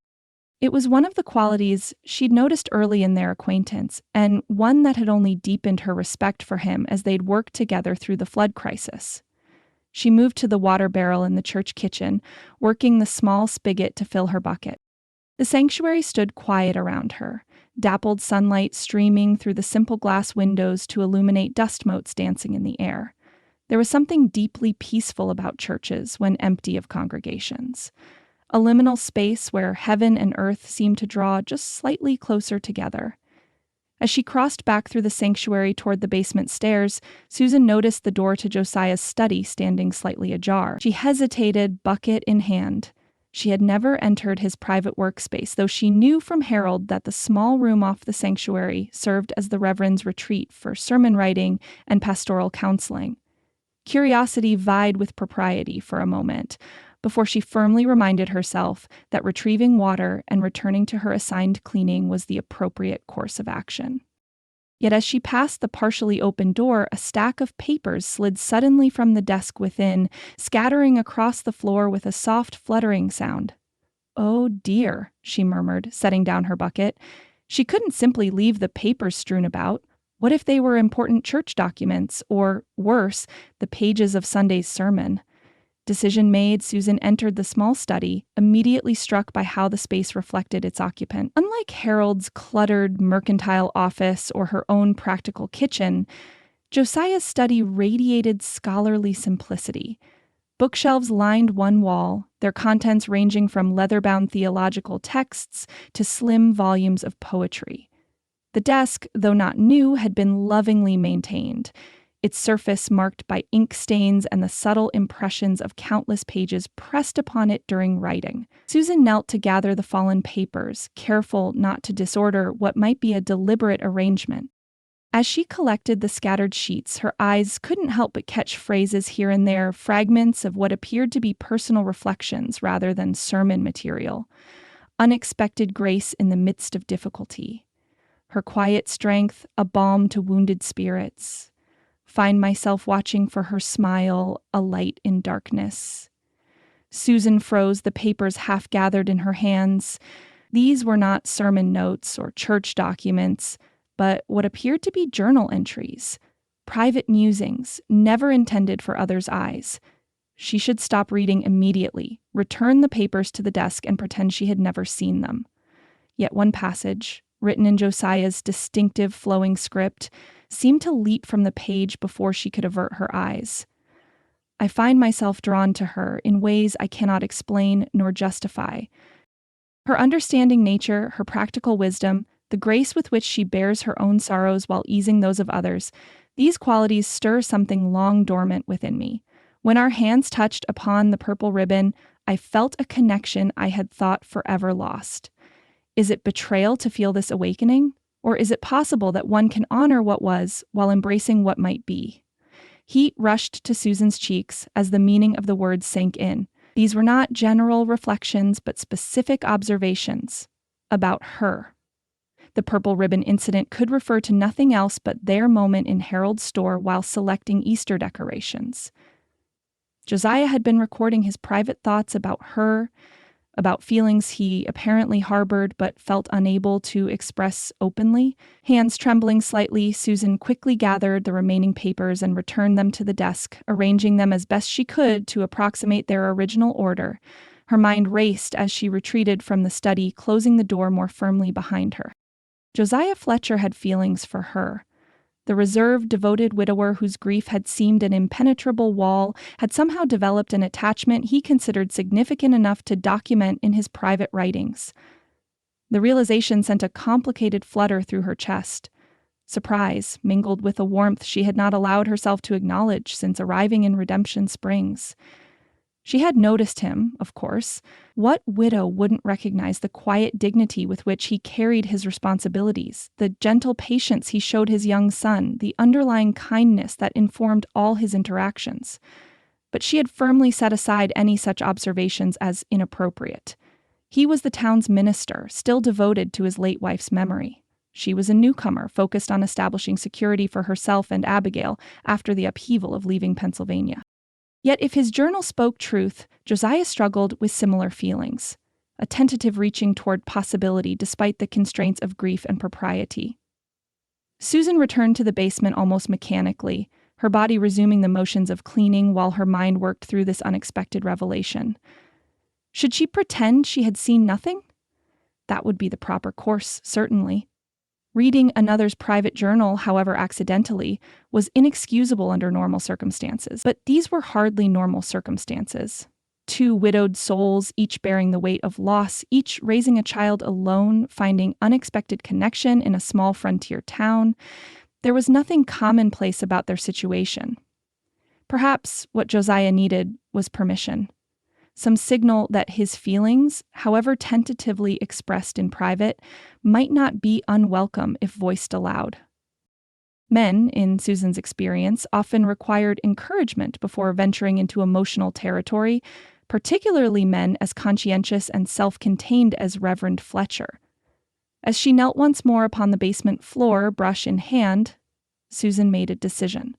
Speaker 1: It was one of the qualities she'd noticed early in their acquaintance, and one that had only deepened her respect for him as they'd worked together through the flood crisis. She moved to the water barrel in the church kitchen, working the small spigot to fill her bucket. The sanctuary stood quiet around her, dappled sunlight streaming through the simple glass windows to illuminate dust motes dancing in the air. There was something deeply peaceful about churches when empty of congregations. A liminal space where heaven and earth seemed to draw just slightly closer together. As she crossed back through the sanctuary toward the basement stairs, Susan noticed the door to Josiah's study standing slightly ajar. She hesitated, bucket in hand. She had never entered his private workspace, though she knew from Harold that the small room off the sanctuary served as the Reverend's retreat for sermon writing and pastoral counseling. Curiosity vied with propriety for a moment, before she firmly reminded herself that retrieving water and returning to her assigned cleaning was the appropriate course of action. Yet as she passed the partially open door, a stack of papers slid suddenly from the desk within, scattering across the floor with a soft fluttering sound. "Oh dear," she murmured, setting down her bucket. She couldn't simply leave the papers strewn about. What if they were important church documents, or, worse, the pages of Sunday's sermon? Decision made, Susan entered the small study, immediately struck by how the space reflected its occupant. Unlike Harold's cluttered mercantile office or her own practical kitchen, Josiah's study radiated scholarly simplicity. Bookshelves lined one wall, their contents ranging from leather-bound theological texts to slim volumes of poetry. The desk, though not new, had been lovingly maintained, its surface marked by ink stains and the subtle impressions of countless pages pressed upon it during writing. Susan knelt to gather the fallen papers, careful not to disorder what might be a deliberate arrangement. As she collected the scattered sheets, her eyes couldn't help but catch phrases here and there, fragments of what appeared to be personal reflections rather than sermon material. Unexpected grace in the midst of difficulty. Her quiet strength, a balm to wounded spirits. Find myself watching for her smile, a light in darkness. Susan froze, the papers half gathered in her hands. These were not sermon notes or church documents, but what appeared to be journal entries, private musings, never intended for others' eyes. She should stop reading immediately, return the papers to the desk, and pretend she had never seen them. Yet one passage, written in Josiah's distinctive flowing script, seemed to leap from the page before she could avert her eyes. I find myself drawn to her in ways I cannot explain nor justify. Her understanding nature, her practical wisdom, the grace with which she bears her own sorrows while easing those of others, these qualities stir something long dormant within me. When our hands touched upon the purple ribbon, I felt a connection I had thought forever lost. Is it betrayal to feel this awakening? Or is it possible that one can honor what was while embracing what might be? Heat rushed to Susan's cheeks as the meaning of the words sank in. These were not general reflections, but specific observations about her. The purple ribbon incident could refer to nothing else but their moment in Harold's store while selecting Easter decorations. Josiah had been recording his private thoughts about her, about feelings he apparently harbored but felt unable to express openly. Hands trembling slightly, Susan quickly gathered the remaining papers and returned them to the desk, arranging them as best she could to approximate their original order. Her mind raced as she retreated from the study, closing the door more firmly behind her. Josiah Fletcher had feelings for her. The reserved, devoted widower whose grief had seemed an impenetrable wall had somehow developed an attachment he considered significant enough to document in his private writings. The realization sent a complicated flutter through her chest. Surprise, mingled with a warmth she had not allowed herself to acknowledge since arriving in Redemption Springs. She had noticed him, of course. What widow wouldn't recognize the quiet dignity with which he carried his responsibilities, the gentle patience he showed his young son, the underlying kindness that informed all his interactions? But she had firmly set aside any such observations as inappropriate. He was the town's minister, still devoted to his late wife's memory. She was a newcomer, focused on establishing security for herself and Abigail after the upheaval of leaving Pennsylvania. Yet if his journal spoke truth, Josiah struggled with similar feelings, a tentative reaching toward possibility despite the constraints of grief and propriety. Susan returned to the basement almost mechanically, her body resuming the motions of cleaning while her mind worked through this unexpected revelation. Should she pretend she had seen nothing? That would be the proper course, certainly. Reading another's private journal, however accidentally, was inexcusable under normal circumstances. But these were hardly normal circumstances. Two widowed souls, each bearing the weight of loss, each raising a child alone, finding unexpected connection in a small frontier town. There was nothing commonplace about their situation. Perhaps what Josiah needed was permission. some signal that his feelings, however tentatively expressed in private, might not be unwelcome if voiced aloud. Men, in Susan's experience, often required encouragement before venturing into emotional territory, particularly men as conscientious and self-contained as Reverend Fletcher. As she knelt once more upon the basement floor, brush in hand, Susan made a decision.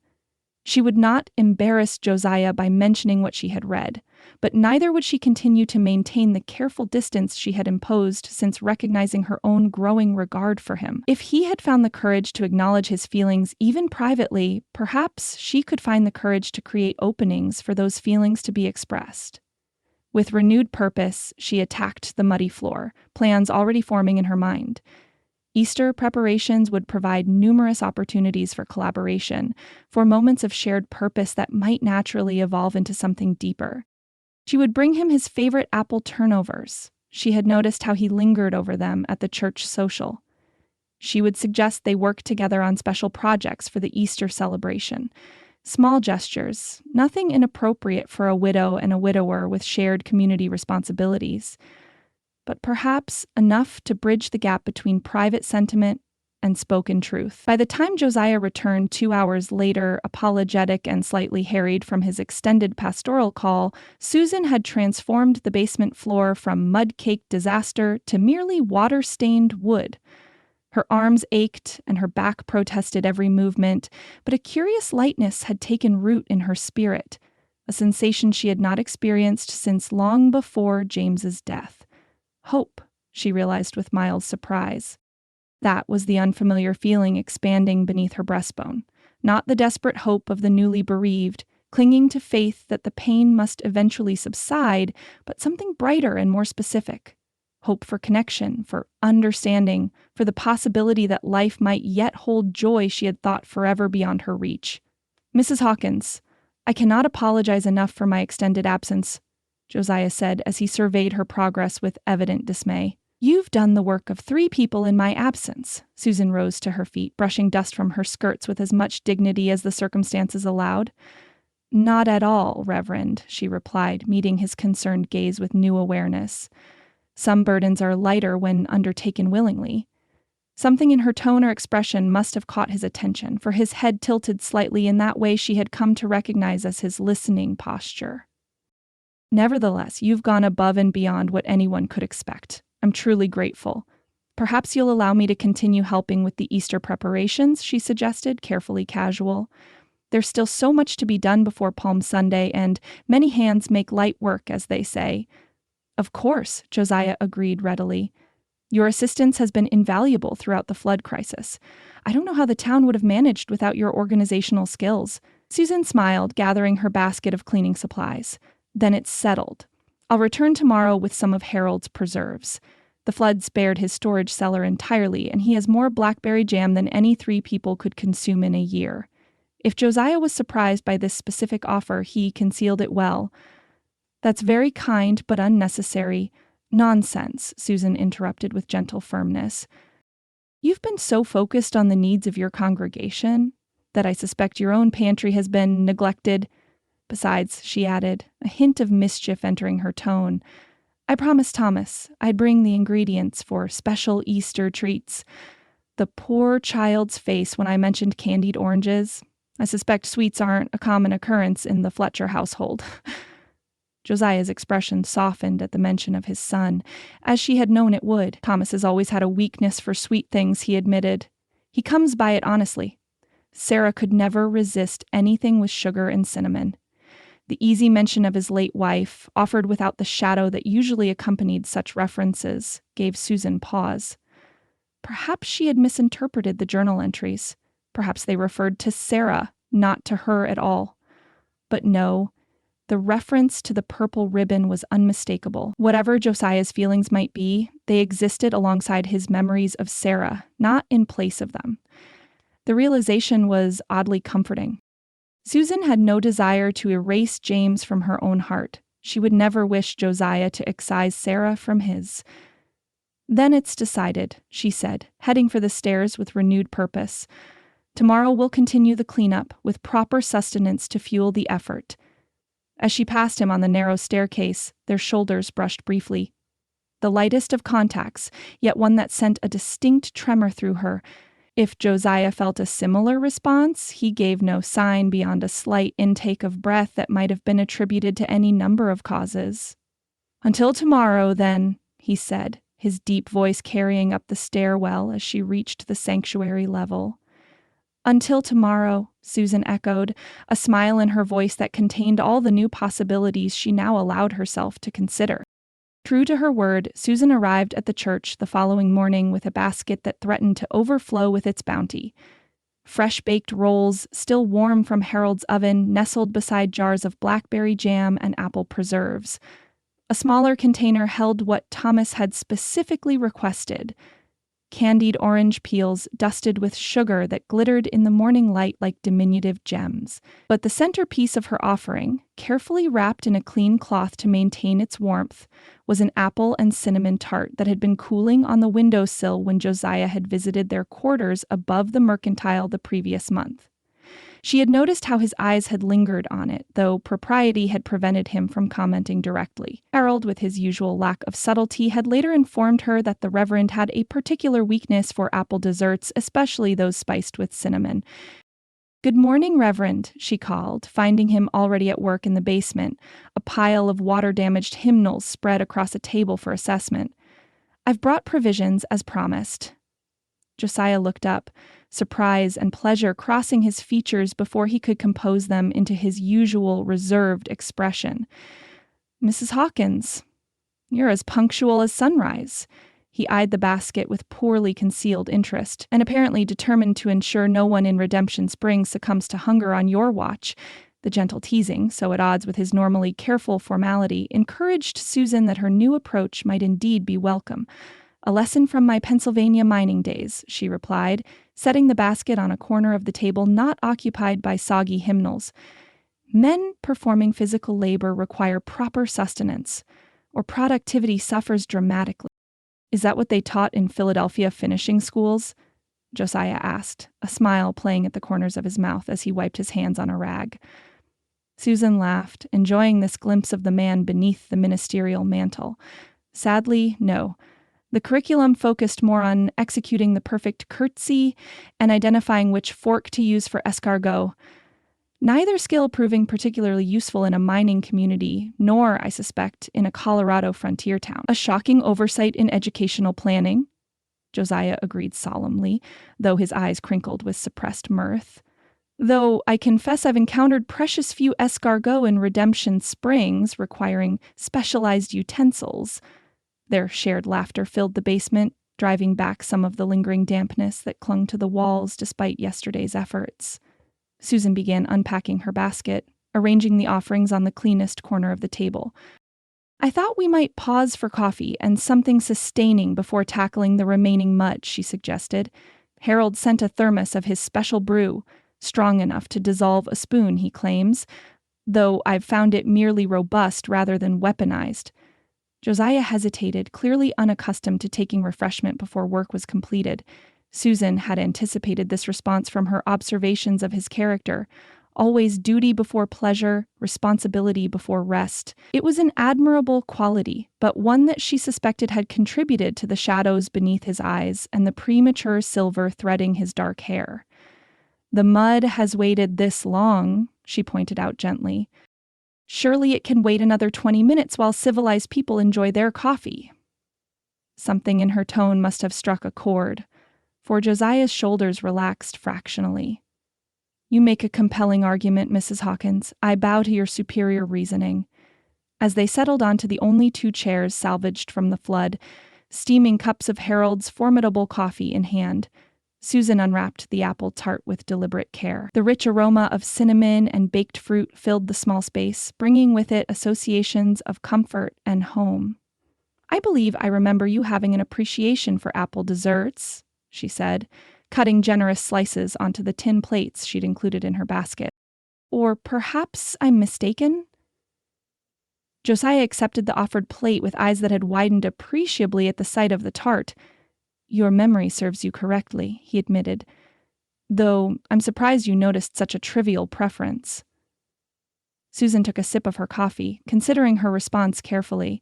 Speaker 1: She would not embarrass Josiah by mentioning what she had read, but neither would she continue to maintain the careful distance she had imposed since recognizing her own growing regard for him. If he had found the courage to acknowledge his feelings even privately, perhaps she could find the courage to create openings for those feelings to be expressed. With renewed purpose, she attacked the muddy floor, plans already forming in her mind. Easter preparations would provide numerous opportunities for collaboration, for moments of shared purpose that might naturally evolve into something deeper. She would bring him his favorite apple turnovers. She had noticed how he lingered over them at the church social. She would suggest they work together on special projects for the Easter celebration. Small gestures, nothing inappropriate for a widow and a widower with shared community responsibilities, but perhaps enough to bridge the gap between private sentiment and spoken truth. By the time Josiah returned 2 hours later, apologetic and slightly harried from his extended pastoral call, Susan had transformed the basement floor from mud-caked disaster to merely water-stained wood. Her arms ached and her back protested every movement, but a curious lightness had taken root in her spirit, a sensation she had not experienced since long before James's death. Hope, she realized with mild surprise. That was the unfamiliar feeling expanding beneath her breastbone, not the desperate hope of the newly bereaved, clinging to faith that the pain must eventually subside, but something brighter and more specific. Hope for connection, for understanding, for the possibility that life might yet hold joy she had thought forever beyond her reach. "Mrs. Hawkins, I cannot apologize enough for my extended absence," Josiah said as he surveyed her progress with evident dismay. "You've done the work of 3 people in my absence." Susan rose to her feet, brushing dust from her skirts with as much dignity as the circumstances allowed. "Not at all, Reverend," she replied, meeting his concerned gaze with new awareness. "Some burdens are lighter when undertaken willingly." Something in her tone or expression must have caught his attention, for his head tilted slightly in that way she had come to recognize as his listening posture. "Nevertheless, you've gone above and beyond what anyone could expect. I'm truly grateful. Perhaps you'll allow me to continue helping with the Easter preparations," she suggested, carefully casual. "There's still so much to be done before Palm Sunday, and many hands make light work, as they say." "Of course," Josiah agreed readily. "Your assistance has been invaluable throughout the flood crisis. I don't know how the town would have managed without your organizational skills." Susan smiled, gathering her basket of cleaning supplies. "Then it's settled. I'll return tomorrow with some of Harold's preserves. The flood spared his storage cellar entirely, and he has more blackberry jam than any 3 people could consume in a year." If Josiah was surprised by this specific offer, he concealed it well. "That's very kind, but unnecessary." "Nonsense," Susan interrupted with gentle firmness. "You've been so focused on the needs of your congregation that I suspect your own pantry has been neglected. Besides," she added, a hint of mischief entering her tone, "I promised Thomas I'd bring the ingredients for special Easter treats." The poor child's face when I mentioned candied oranges. I suspect sweets aren't a common occurrence in the Fletcher household. Josiah's expression softened at the mention of his son, as she had known it would. "Thomas has always had a weakness for sweet things," he admitted. "He comes by it honestly. Sarah could never resist anything with sugar and cinnamon." The easy mention of his late wife, offered without the shadow that usually accompanied such references, gave Susan pause. Perhaps she had misinterpreted the journal entries. Perhaps they referred to Sarah, not to her at all. But no, the reference to the purple ribbon was unmistakable. Whatever Josiah's feelings might be, they existed alongside his memories of Sarah, not in place of them. The realization was oddly comforting. Susan had no desire to erase James from her own heart. She would never wish Josiah to excise Sarah from his. "Then it's decided," she said, heading for the stairs with renewed purpose. "Tomorrow we'll continue the cleanup with proper sustenance to fuel the effort." As she passed him on the narrow staircase, their shoulders brushed briefly. The lightest of contacts, yet one that sent a distinct tremor through her. If Josiah felt a similar response, he gave no sign beyond a slight intake of breath that might have been attributed to any number of causes. "Until tomorrow, then," he said, his deep voice carrying up the stairwell as she reached the sanctuary level. "Until tomorrow," Susan echoed, a smile in her voice that contained all the new possibilities she now allowed herself to consider. True to her word, Susan arrived at the church the following morning with a basket that threatened to overflow with its bounty. Fresh-baked rolls, still warm from Harold's oven, nestled beside jars of blackberry jam and apple preserves. A smaller container held what Thomas had specifically requested: candied orange peels dusted with sugar that glittered in the morning light like diminutive gems. But the centerpiece of her offering, carefully wrapped in a clean cloth to maintain its warmth, was an apple and cinnamon tart that had been cooling on the windowsill when Josiah had visited their quarters above the mercantile the previous month. She had noticed how his eyes had lingered on it, though propriety had prevented him from commenting directly. Harold, with his usual lack of subtlety, had later informed her that the Reverend had a particular weakness for apple desserts, especially those spiced with cinnamon. "Good morning, Reverend," she called, finding him already at work in the basement, a pile of water-damaged hymnals spread across a table for assessment. "I've brought provisions, as promised." Josiah looked up, surprise and pleasure crossing his features before he could compose them into his usual reserved expression. "Mrs. Hawkins, you're as punctual as sunrise." He eyed the basket with poorly concealed interest, and apparently determined to ensure no one in Redemption Springs succumbs to hunger on your watch. The gentle teasing, so at odds with his normally careful formality, encouraged Susan that her new approach might indeed be welcome. "A lesson from my Pennsylvania mining days," she replied, setting the basket on a corner of the table not occupied by soggy hymnals. "Men performing physical labor require proper sustenance, or productivity suffers dramatically." "Is that what they taught in Philadelphia finishing schools?" Josiah asked, a smile playing at the corners of his mouth as he wiped his hands on a rag. Susan laughed, enjoying this glimpse of the man beneath the ministerial mantle. "Sadly, no. The curriculum focused more on executing the perfect curtsy and identifying which fork to use for escargot. Neither skill proving particularly useful in a mining community, nor, I suspect, in a Colorado frontier town." "A shocking oversight in educational planning," Josiah agreed solemnly, though his eyes crinkled with suppressed mirth. "Though I confess I've encountered precious few escargot in Redemption Springs requiring specialized utensils." Their shared laughter filled the basement, driving back some of the lingering dampness that clung to the walls despite yesterday's efforts. Susan began unpacking her basket, arranging the offerings on the cleanest corner of the table. "I thought we might pause for coffee and something sustaining before tackling the remaining mud," she suggested. "Harold sent a thermos of his special brew, strong enough to dissolve a spoon, he claims, though I've found it merely robust rather than weaponized." Josiah hesitated, clearly unaccustomed to taking refreshment before work was completed. Susan had anticipated this response from her observations of his character. Always duty before pleasure, responsibility before rest. It was an admirable quality, but one that she suspected had contributed to the shadows beneath his eyes and the premature silver threading his dark hair. "The mud has waited this long," she pointed out gently. "Surely it can wait another 20 minutes while civilized people enjoy their coffee." Something in her tone must have struck a chord, for Josiah's shoulders relaxed fractionally. "You make a compelling argument, Mrs. Hawkins. I bow to your superior reasoning." As they settled onto the only 2 chairs salvaged from the flood, steaming cups of Harold's formidable coffee in hand, Susan unwrapped the apple tart with deliberate care. The rich aroma of cinnamon and baked fruit filled the small space, bringing with it associations of comfort and home. "I believe I remember you having an appreciation for apple desserts," she said, cutting generous slices onto the tin plates she'd included in her basket. "Or perhaps I'm mistaken?" Josiah accepted the offered plate with eyes that had widened appreciably at the sight of the tart. "Your memory serves you correctly," he admitted, "though I'm surprised you noticed such a trivial preference." Susan took a sip of her coffee, considering her response carefully.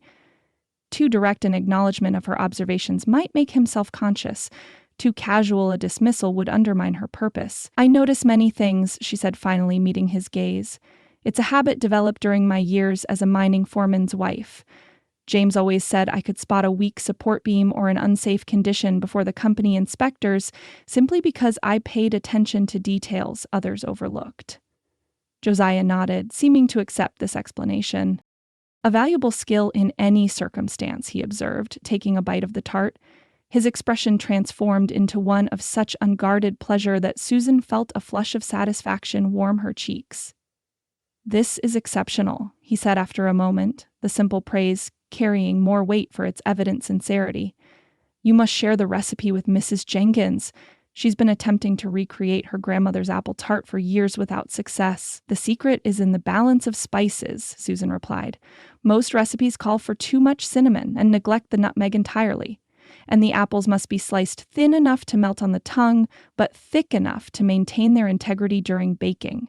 Speaker 1: Too direct an acknowledgement of her observations might make him self-conscious. Too casual a dismissal would undermine her purpose. "I notice many things," she said, finally meeting his gaze. "It's a habit developed during my years as a mining foreman's wife. James always said I could spot a weak support beam or an unsafe condition before the company inspectors simply because I paid attention to details others overlooked." Josiah nodded, seeming to accept this explanation. "A valuable skill in any circumstance," he observed, taking a bite of the tart. His expression transformed into one of such unguarded pleasure that Susan felt a flush of satisfaction warm her cheeks. "This is exceptional," he said after a moment, the simple praise carrying more weight for its evident sincerity. "You must share the recipe with Mrs. Jenkins. She's been attempting to recreate her grandmother's apple tart for years without success." "The secret is in the balance of spices," Susan replied. "Most recipes call for too much cinnamon and neglect the nutmeg entirely. And the apples must be sliced thin enough to melt on the tongue, but thick enough to maintain their integrity during baking."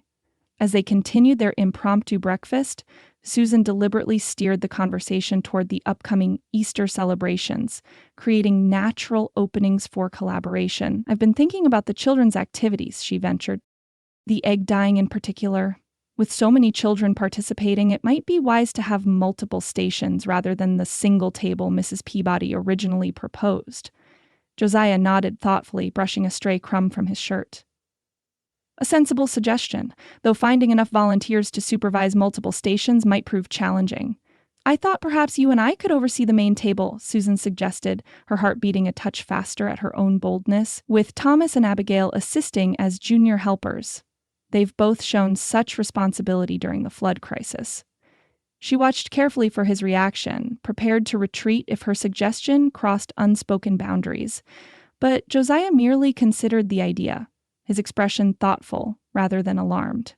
Speaker 1: As they continued their impromptu breakfast, Susan deliberately steered the conversation toward the upcoming Easter celebrations, creating natural openings for collaboration. "I've been thinking about the children's activities," she ventured. "The egg dyeing in particular. With so many children participating, it might be wise to have multiple stations rather than the single table Mrs. Peabody originally proposed." Josiah nodded thoughtfully, brushing a stray crumb from his shirt. "A sensible suggestion, though finding enough volunteers to supervise multiple stations might prove challenging." "I thought perhaps you and I could oversee the main table," Susan suggested, her heart beating a touch faster at her own boldness, "with Thomas and Abigail assisting as junior helpers. They've both shown such responsibility during the flood crisis." She watched carefully for his reaction, prepared to retreat if her suggestion crossed unspoken boundaries. But Josiah merely considered the idea, his expression thoughtful rather than alarmed.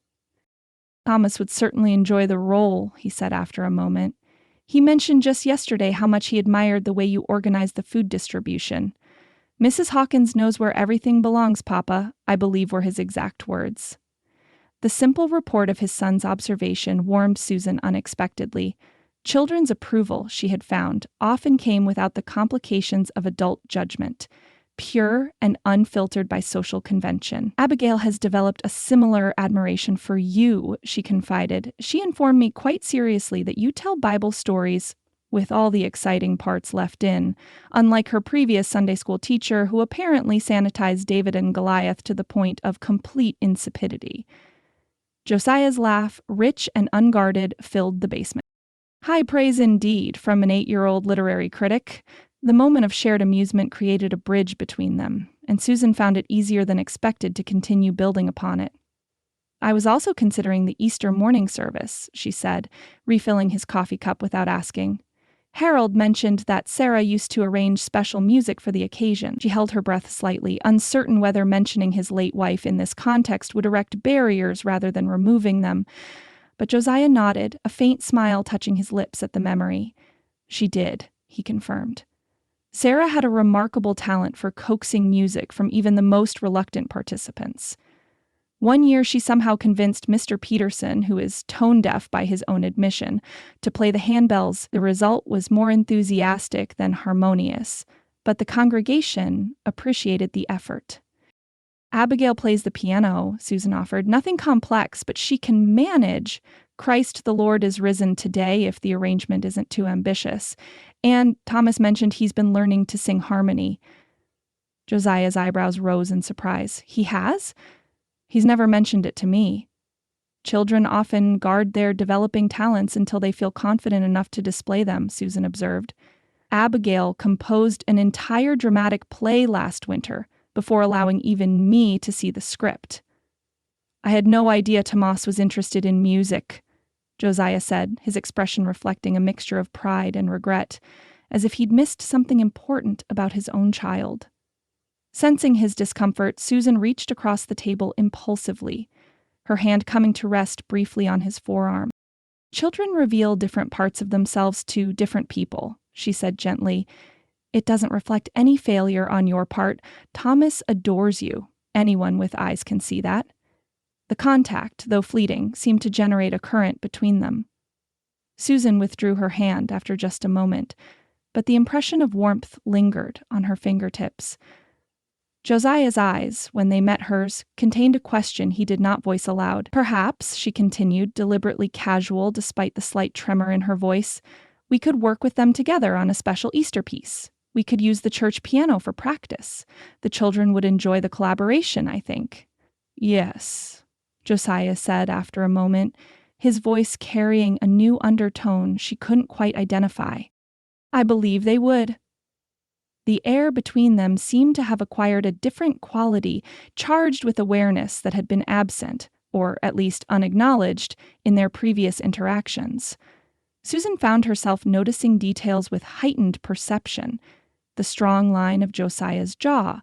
Speaker 1: "Thomas would certainly enjoy the role," he said after a moment. "He mentioned just yesterday how much he admired the way you organized the food distribution. 'Mrs. Hawkins knows where everything belongs, Papa,' I believe were his exact words." The simple report of his son's observation warmed Susan unexpectedly. Children's approval, she had found, often came without the complications of adult judgment, pure and unfiltered by social convention. "Abigail has developed a similar admiration for you," she confided. "She informed me quite seriously that you tell Bible stories with all the exciting parts left in, unlike her previous Sunday school teacher, who apparently sanitized David and Goliath to the point of complete insipidity." Josiah's laugh, rich and unguarded, filled the basement. High praise indeed from an 8-year-old literary critic. The moment of shared amusement created a bridge between them, and Susan found it easier than expected to continue building upon it. "I was also considering the Easter morning service," she said, refilling his coffee cup without asking. "Harold mentioned that Sarah used to arrange special music for the occasion." She held her breath slightly, uncertain whether mentioning his late wife in this context would erect barriers rather than removing them. But Josiah nodded, a faint smile touching his lips at the memory. "She did," he confirmed. Sarah had a remarkable talent for coaxing music from even the most reluctant participants. One year she somehow convinced Mr. Peterson, who is tone-deaf by his own admission, to play the handbells. The result was more enthusiastic than harmonious, but the congregation appreciated the effort. "Abigail plays the piano," Susan offered. "Nothing complex, but she can manage 'Christ the Lord is risen today' if the arrangement isn't too ambitious. And Thomas mentioned he's been learning to sing harmony." Josiah's eyebrows rose in surprise. "He has? He's never mentioned it to me." "Children often guard their developing talents until they feel confident enough to display them," Susan observed. "Abigail composed an entire dramatic play last winter before allowing even me to see the script." "I had no idea Tomas was interested in music," Josiah said, his expression reflecting a mixture of pride and regret, as if he'd missed something important about his own child. Sensing his discomfort, Susan reached across the table impulsively, her hand coming to rest briefly on his forearm. "Children reveal different parts of themselves to different people," she said gently. "It doesn't reflect any failure on your part. Thomas adores you. Anyone with eyes can see that." The contact, though fleeting, seemed to generate a current between them. Susan withdrew her hand after just a moment, but the impression of warmth lingered on her fingertips. Josiah's eyes, when they met hers, contained a question he did not voice aloud. "Perhaps," she continued, deliberately casual despite the slight tremor in her voice, "we could work with them together on a special Easter piece. We could use the church piano for practice. The children would enjoy the collaboration, I think." "Yes," Josiah said after a moment, his voice carrying a new undertone she couldn't quite identify. "I believe they would." The air between them seemed to have acquired a different quality, charged with awareness that had been absent, or at least unacknowledged, in their previous interactions. Susan found herself noticing details with heightened perception: the strong line of Josiah's jaw,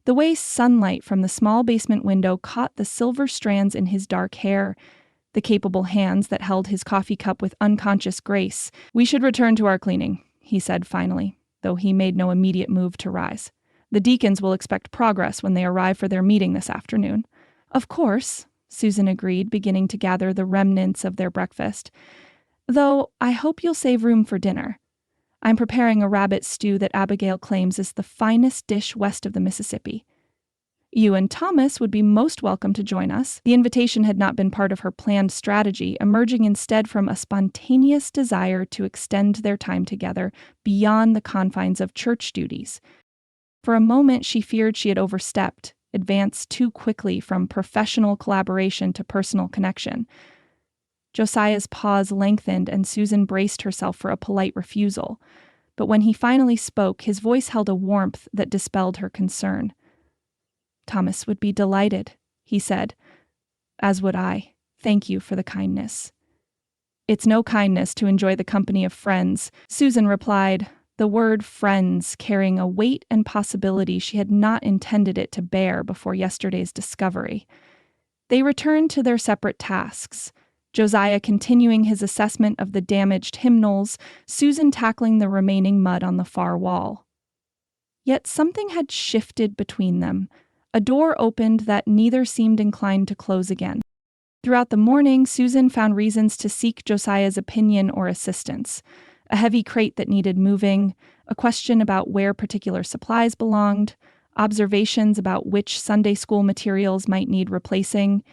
Speaker 1: the way sunlight from the small basement window caught the silver strands in his dark hair, the capable hands that held his coffee cup with unconscious grace. "We should return to our cleaning," he said finally, though he made no immediate move to rise. "The deacons will expect progress when they arrive for their meeting this afternoon." "Of course," Susan agreed, beginning to gather the remnants of their breakfast. "Though I hope you'll save room for dinner. I'm preparing a rabbit stew that Abigail claims is the finest dish west of the Mississippi. You and Thomas would be most welcome to join us." The invitation had not been part of her planned strategy, emerging instead from a spontaneous desire to extend their time together beyond the confines of church duties. For a moment, she feared she had overstepped, advanced too quickly from professional collaboration to personal connection. Josiah's pause lengthened, and Susan braced herself for a polite refusal. But when he finally spoke, his voice held a warmth that dispelled her concern. "Thomas would be delighted," he said. "As would I. Thank you for the kindness." "It's no kindness to enjoy the company of friends," Susan replied, the word friends carrying a weight and possibility she had not intended it to bear before yesterday's discovery. They returned to their separate tasks, Josiah continuing his assessment of the damaged hymnals, Susan tackling the remaining mud on the far wall. Yet something had shifted between them. A door opened that neither seemed inclined to close again. Throughout the morning, Susan found reasons to seek Josiah's opinion or assistance. A heavy crate that needed moving, a question about where particular supplies belonged, observations about which Sunday school materials might need replacing.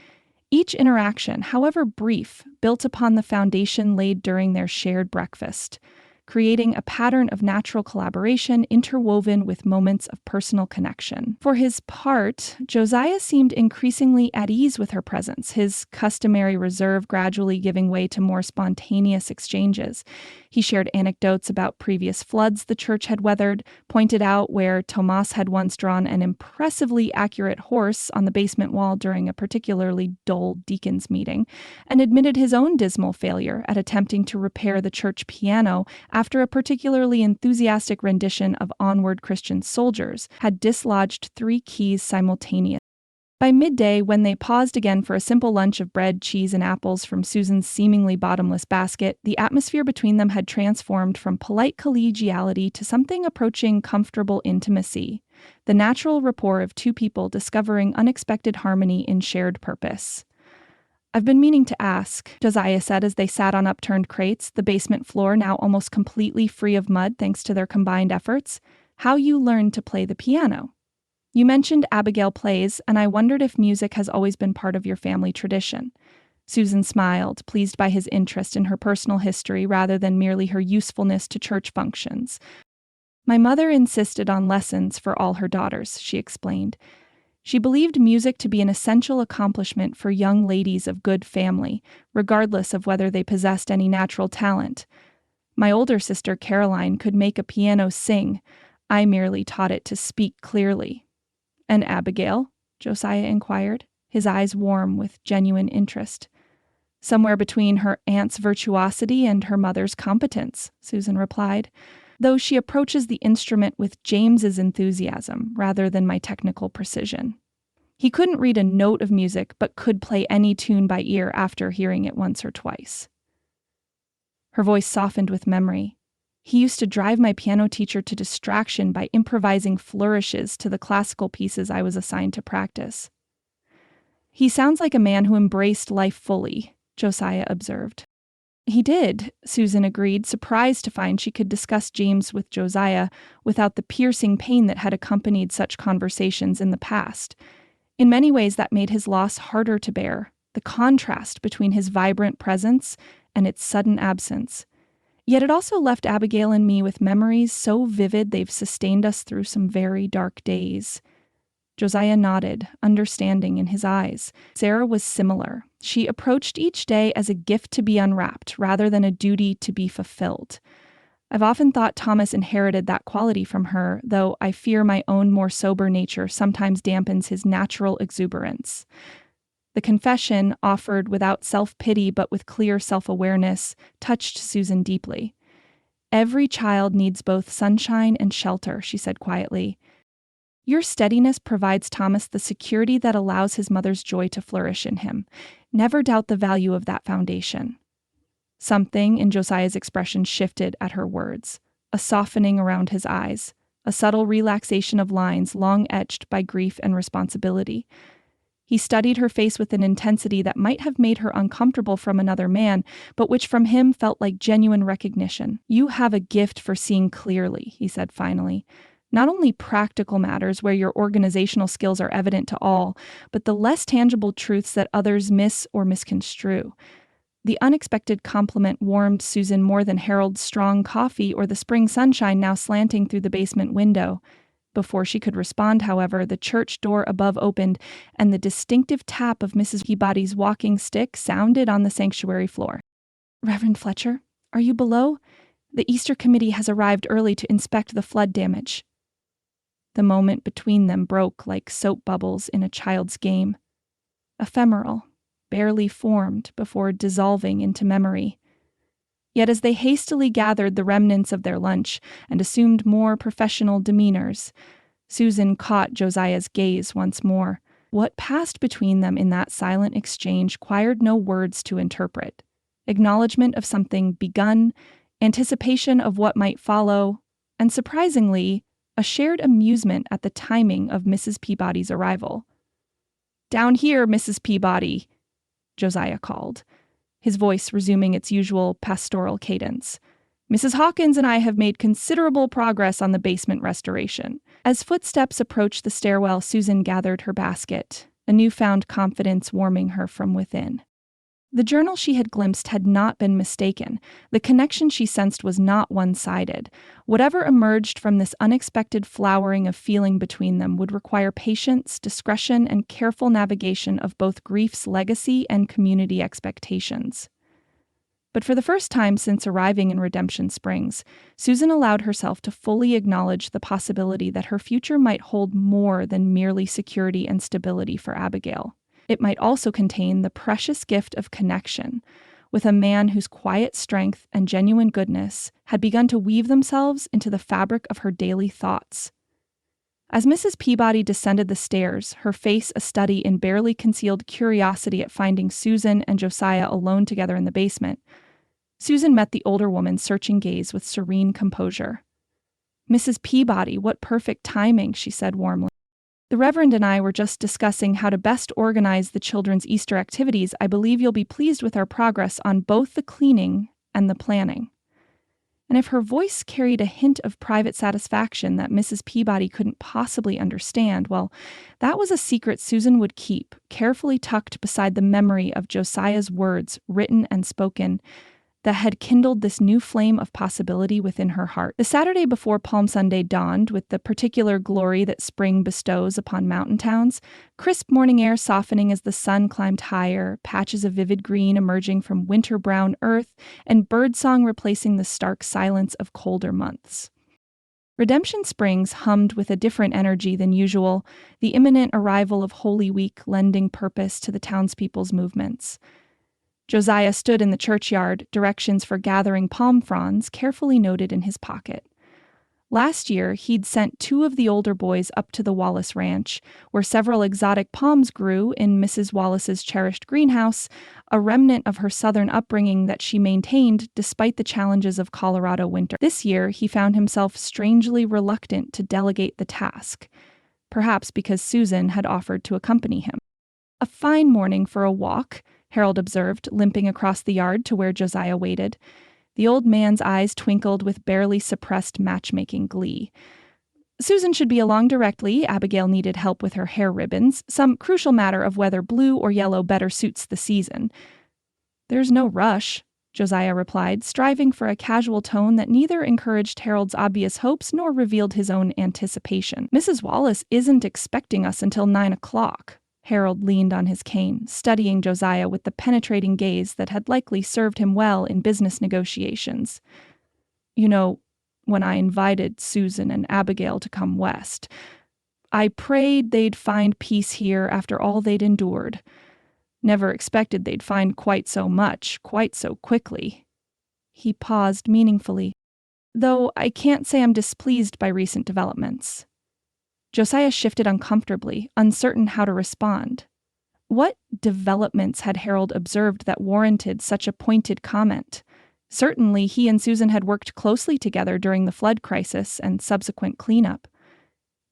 Speaker 1: Each interaction, however brief, built upon the foundation laid during their shared breakfast, creating a pattern of natural collaboration interwoven with moments of personal connection. For his part, Josiah seemed increasingly at ease with her presence, his customary reserve gradually giving way to more spontaneous exchanges. He shared anecdotes about previous floods the church had weathered, pointed out where Tomas had once drawn an impressively accurate horse on the basement wall during a particularly dull deacons meeting, and admitted his own dismal failure at attempting to repair the church piano after a particularly enthusiastic rendition of Onward Christian Soldiers had dislodged 3 keys simultaneously. By midday, when they paused again for a simple lunch of bread, cheese, and apples from Susan's seemingly bottomless basket, the atmosphere between them had transformed from polite collegiality to something approaching comfortable intimacy, the natural rapport of two people discovering unexpected harmony in shared purpose. "I've been meaning to ask," Josiah said as they sat on upturned crates, the basement floor now almost completely free of mud thanks to their combined efforts, "how you learned to play the piano. You mentioned Abigail plays, and I wondered if music has always been part of your family tradition." Susan smiled, pleased by his interest in her personal history rather than merely her usefulness to church functions. "My mother insisted on lessons for all her daughters," she explained. She believed music to be an essential accomplishment for young ladies of good family, regardless of whether they possessed any natural talent. My older sister Caroline could make a piano sing. I merely taught it to speak clearly. "And Abigail?" Josiah inquired, his eyes warm with genuine interest. "Somewhere between her aunt's virtuosity and her mother's competence," Susan replied, "though she approaches the instrument with James's enthusiasm rather than my technical precision. He couldn't read a note of music, but could play any tune by ear after hearing it once or twice." Her voice softened with memory. "He used to drive my piano teacher to distraction by improvising flourishes to the classical pieces I was assigned to practice." "He sounds like a man who embraced life fully," Josiah observed. "He did," Susan agreed, surprised to find she could discuss James with Josiah without the piercing pain that had accompanied such conversations in the past. In many ways, that made his loss harder to bear, the contrast between his vibrant presence and its sudden absence. Yet it also left Abigail and me with memories so vivid they've sustained us through some very dark days. Josiah nodded, understanding in his eyes. Sarah was similar. She approached each day as a gift to be unwrapped, rather than a duty to be fulfilled. I've often thought Thomas inherited that quality from her, though I fear my own more sober nature sometimes dampens his natural exuberance. The confession, offered without self-pity but with clear self-awareness, touched Susan deeply. "Every child needs both sunshine and shelter," she said quietly. "Your steadiness provides Thomas the security that allows his mother's joy to flourish in him. Never doubt the value of that foundation." Something in Josiah's expression shifted at her words, a softening around his eyes, a subtle relaxation of lines long etched by grief and responsibility. He studied her face with an intensity that might have made her uncomfortable from another man, but which from him felt like genuine recognition. "You have a gift for seeing clearly," he said finally. "Not only practical matters where your organizational skills are evident to all, but the less tangible truths that others miss or misconstrue." The unexpected compliment warmed Susan more than Harold's strong coffee or the spring sunshine now slanting through the basement window. Before she could respond, however, the church door above opened, and the distinctive tap of Mrs. Peabody's walking stick sounded on the sanctuary floor. "Reverend Fletcher, are you below? The Easter committee has arrived early to inspect the flood damage." The moment between them broke like soap bubbles in a child's game. Ephemeral, barely formed before dissolving into memory. Yet as they hastily gathered the remnants of their lunch and assumed more professional demeanors, Susan caught Josiah's gaze once more. What passed between them in that silent exchange required no words to interpret. Acknowledgement of something begun, anticipation of what might follow, and surprisingly, a shared amusement at the timing of Mrs. Peabody's arrival. "Down here, Mrs. Peabody," Josiah called, his voice resuming its usual pastoral cadence. "Mrs. Hawkins and I have made considerable progress on the basement restoration." As footsteps approached the stairwell, Susan gathered her basket, a newfound confidence warming her from within. The journal she had glimpsed had not been mistaken. The connection she sensed was not one-sided. Whatever emerged from this unexpected flowering of feeling between them would require patience, discretion, and careful navigation of both grief's legacy and community expectations. But for the first time since arriving in Redemption Springs, Susan allowed herself to fully acknowledge the possibility that her future might hold more than merely security and stability for Abigail. It might also contain the precious gift of connection with a man whose quiet strength and genuine goodness had begun to weave themselves into the fabric of her daily thoughts. As Mrs. Peabody descended the stairs, her face a study in barely concealed curiosity at finding Susan and Josiah alone together in the basement, Susan met the older woman's searching gaze with serene composure. "Mrs. Peabody, what perfect timing," she said warmly. "The Reverend and I were just discussing how to best organize the children's Easter activities. I believe you'll be pleased with our progress on both the cleaning and the planning." And if her voice carried a hint of private satisfaction that Mrs. Peabody couldn't possibly understand, well, that was a secret Susan would keep, carefully tucked beside the memory of Josiah's words, written and spoken, that had kindled this new flame of possibility within her heart. The Saturday before Palm Sunday dawned with the particular glory that spring bestows upon mountain towns, crisp morning air softening as the sun climbed higher, patches of vivid green emerging from winter-brown earth, and birdsong replacing the stark silence of colder months. Redemption Springs hummed with a different energy than usual, the imminent arrival of Holy Week lending purpose to the townspeople's movements. Josiah stood in the churchyard, directions for gathering palm fronds carefully noted in his pocket. Last year, he'd sent 2 of the older boys up to the Wallace Ranch, where several exotic palms grew in Mrs. Wallace's cherished greenhouse, a remnant of her southern upbringing that she maintained despite the challenges of Colorado winter. This year, he found himself strangely reluctant to delegate the task, perhaps because Susan had offered to accompany him. "A fine morning for a walk," Harold observed, limping across the yard to where Josiah waited. The old man's eyes twinkled with barely suppressed matchmaking glee. "Susan should be along directly. Abigail needed help with her hair ribbons, some crucial matter of whether blue or yellow better suits the season." "There's no rush," Josiah replied, striving for a casual tone that neither encouraged Harold's obvious hopes nor revealed his own anticipation. "Mrs. Wallace isn't expecting us until 9 o'clock." Harold leaned on his cane, studying Josiah with the penetrating gaze that had likely served him well in business negotiations. "You know, when I invited Susan and Abigail to come west, I prayed they'd find peace here after all they'd endured. Never expected they'd find quite so much, quite so quickly." He paused meaningfully. "Though I can't say I'm displeased by recent developments." Josiah shifted uncomfortably, uncertain how to respond. What developments had Harold observed that warranted such a pointed comment? Certainly, he and Susan had worked closely together during the flood crisis and subsequent cleanup.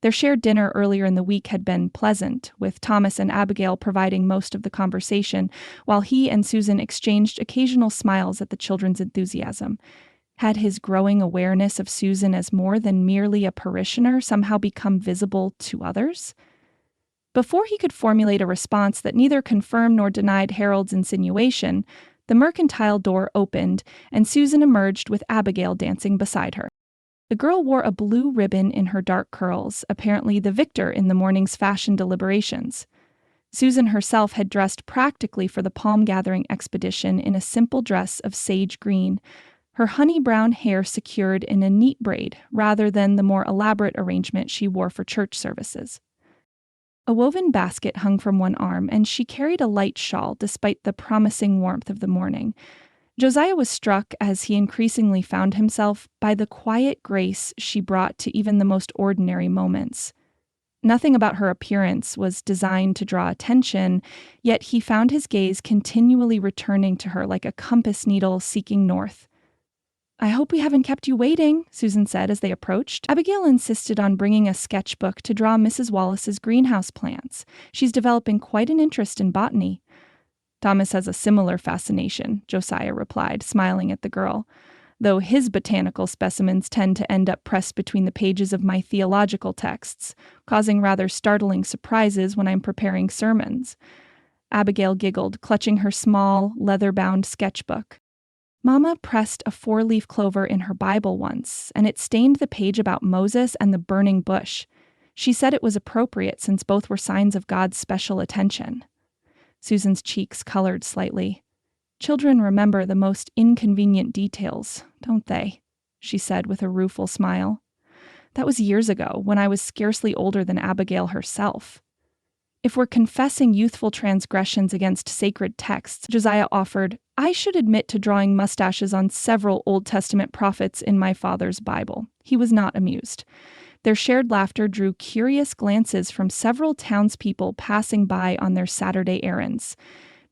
Speaker 1: Their shared dinner earlier in the week had been pleasant, with Thomas and Abigail providing most of the conversation, while he and Susan exchanged occasional smiles at the children's enthusiasm. Had his growing awareness of Susan as more than merely a parishioner somehow become visible to others? Before he could formulate a response that neither confirmed nor denied Harold's insinuation, the mercantile door opened, and Susan emerged with Abigail dancing beside her. The girl wore a blue ribbon in her dark curls, apparently the victor in the morning's fashion deliberations. Susan herself had dressed practically for the palm-gathering expedition in a simple dress of sage green, her honey-brown hair secured in a neat braid rather than the more elaborate arrangement she wore for church services. A woven basket hung from one arm, and she carried a light shawl despite the promising warmth of the morning. Josiah was struck, as he increasingly found himself, by the quiet grace she brought to even the most ordinary moments. Nothing about her appearance was designed to draw attention, yet he found his gaze continually returning to her like a compass needle seeking north. "I hope we haven't kept you waiting," Susan said as they approached. "Abigail insisted on bringing a sketchbook to draw Mrs. Wallace's greenhouse plants. She's developing quite an interest in botany." "Thomas has a similar fascination," Josiah replied, smiling at the girl, "though his botanical specimens tend to end up pressed between the pages of my theological texts, causing rather startling surprises when I'm preparing sermons." Abigail giggled, clutching her small, leather-bound sketchbook. "Mama pressed a 4-leaf clover in her Bible once, and it stained the page about Moses and the burning bush. She said it was appropriate since both were signs of God's special attention." Susan's cheeks colored slightly. "Children remember the most inconvenient details, don't they?" she said with a rueful smile. "That was years ago, when I was scarcely older than Abigail herself." "If we're confessing youthful transgressions against sacred texts," Josiah offered, "I should admit to drawing mustaches on several Old Testament prophets in my father's Bible." He was not amused. Their shared laughter drew curious glances from several townspeople passing by on their Saturday errands.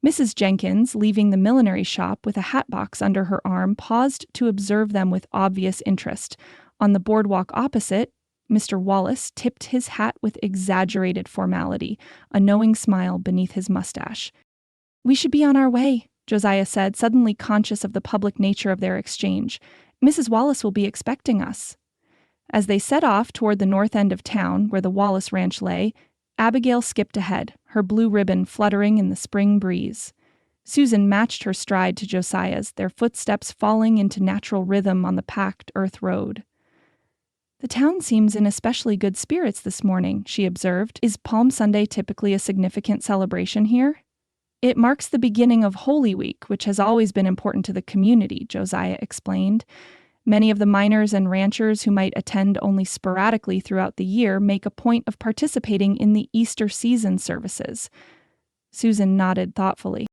Speaker 1: Mrs. Jenkins, leaving the millinery shop with a hat box under her arm, paused to observe them with obvious interest. On the boardwalk opposite, Mr. Wallace tipped his hat with exaggerated formality, a knowing smile beneath his mustache. "We should be on our way," Josiah said, suddenly conscious of the public nature of their exchange. "Mrs. Wallace will be expecting us." As they set off toward the north end of town, where the Wallace Ranch lay, Abigail skipped ahead, her blue ribbon fluttering in the spring breeze. Susan matched her stride to Josiah's, their footsteps falling into natural rhythm on the packed earth road. "The town seems in especially good spirits this morning," she observed. "Is Palm Sunday typically a significant celebration here?" "It marks the beginning of Holy Week, which has always been important to the community," Josiah explained. "Many of the miners and ranchers who might attend only sporadically throughout the year make a point of participating in the Easter season services." Susan nodded thoughtfully.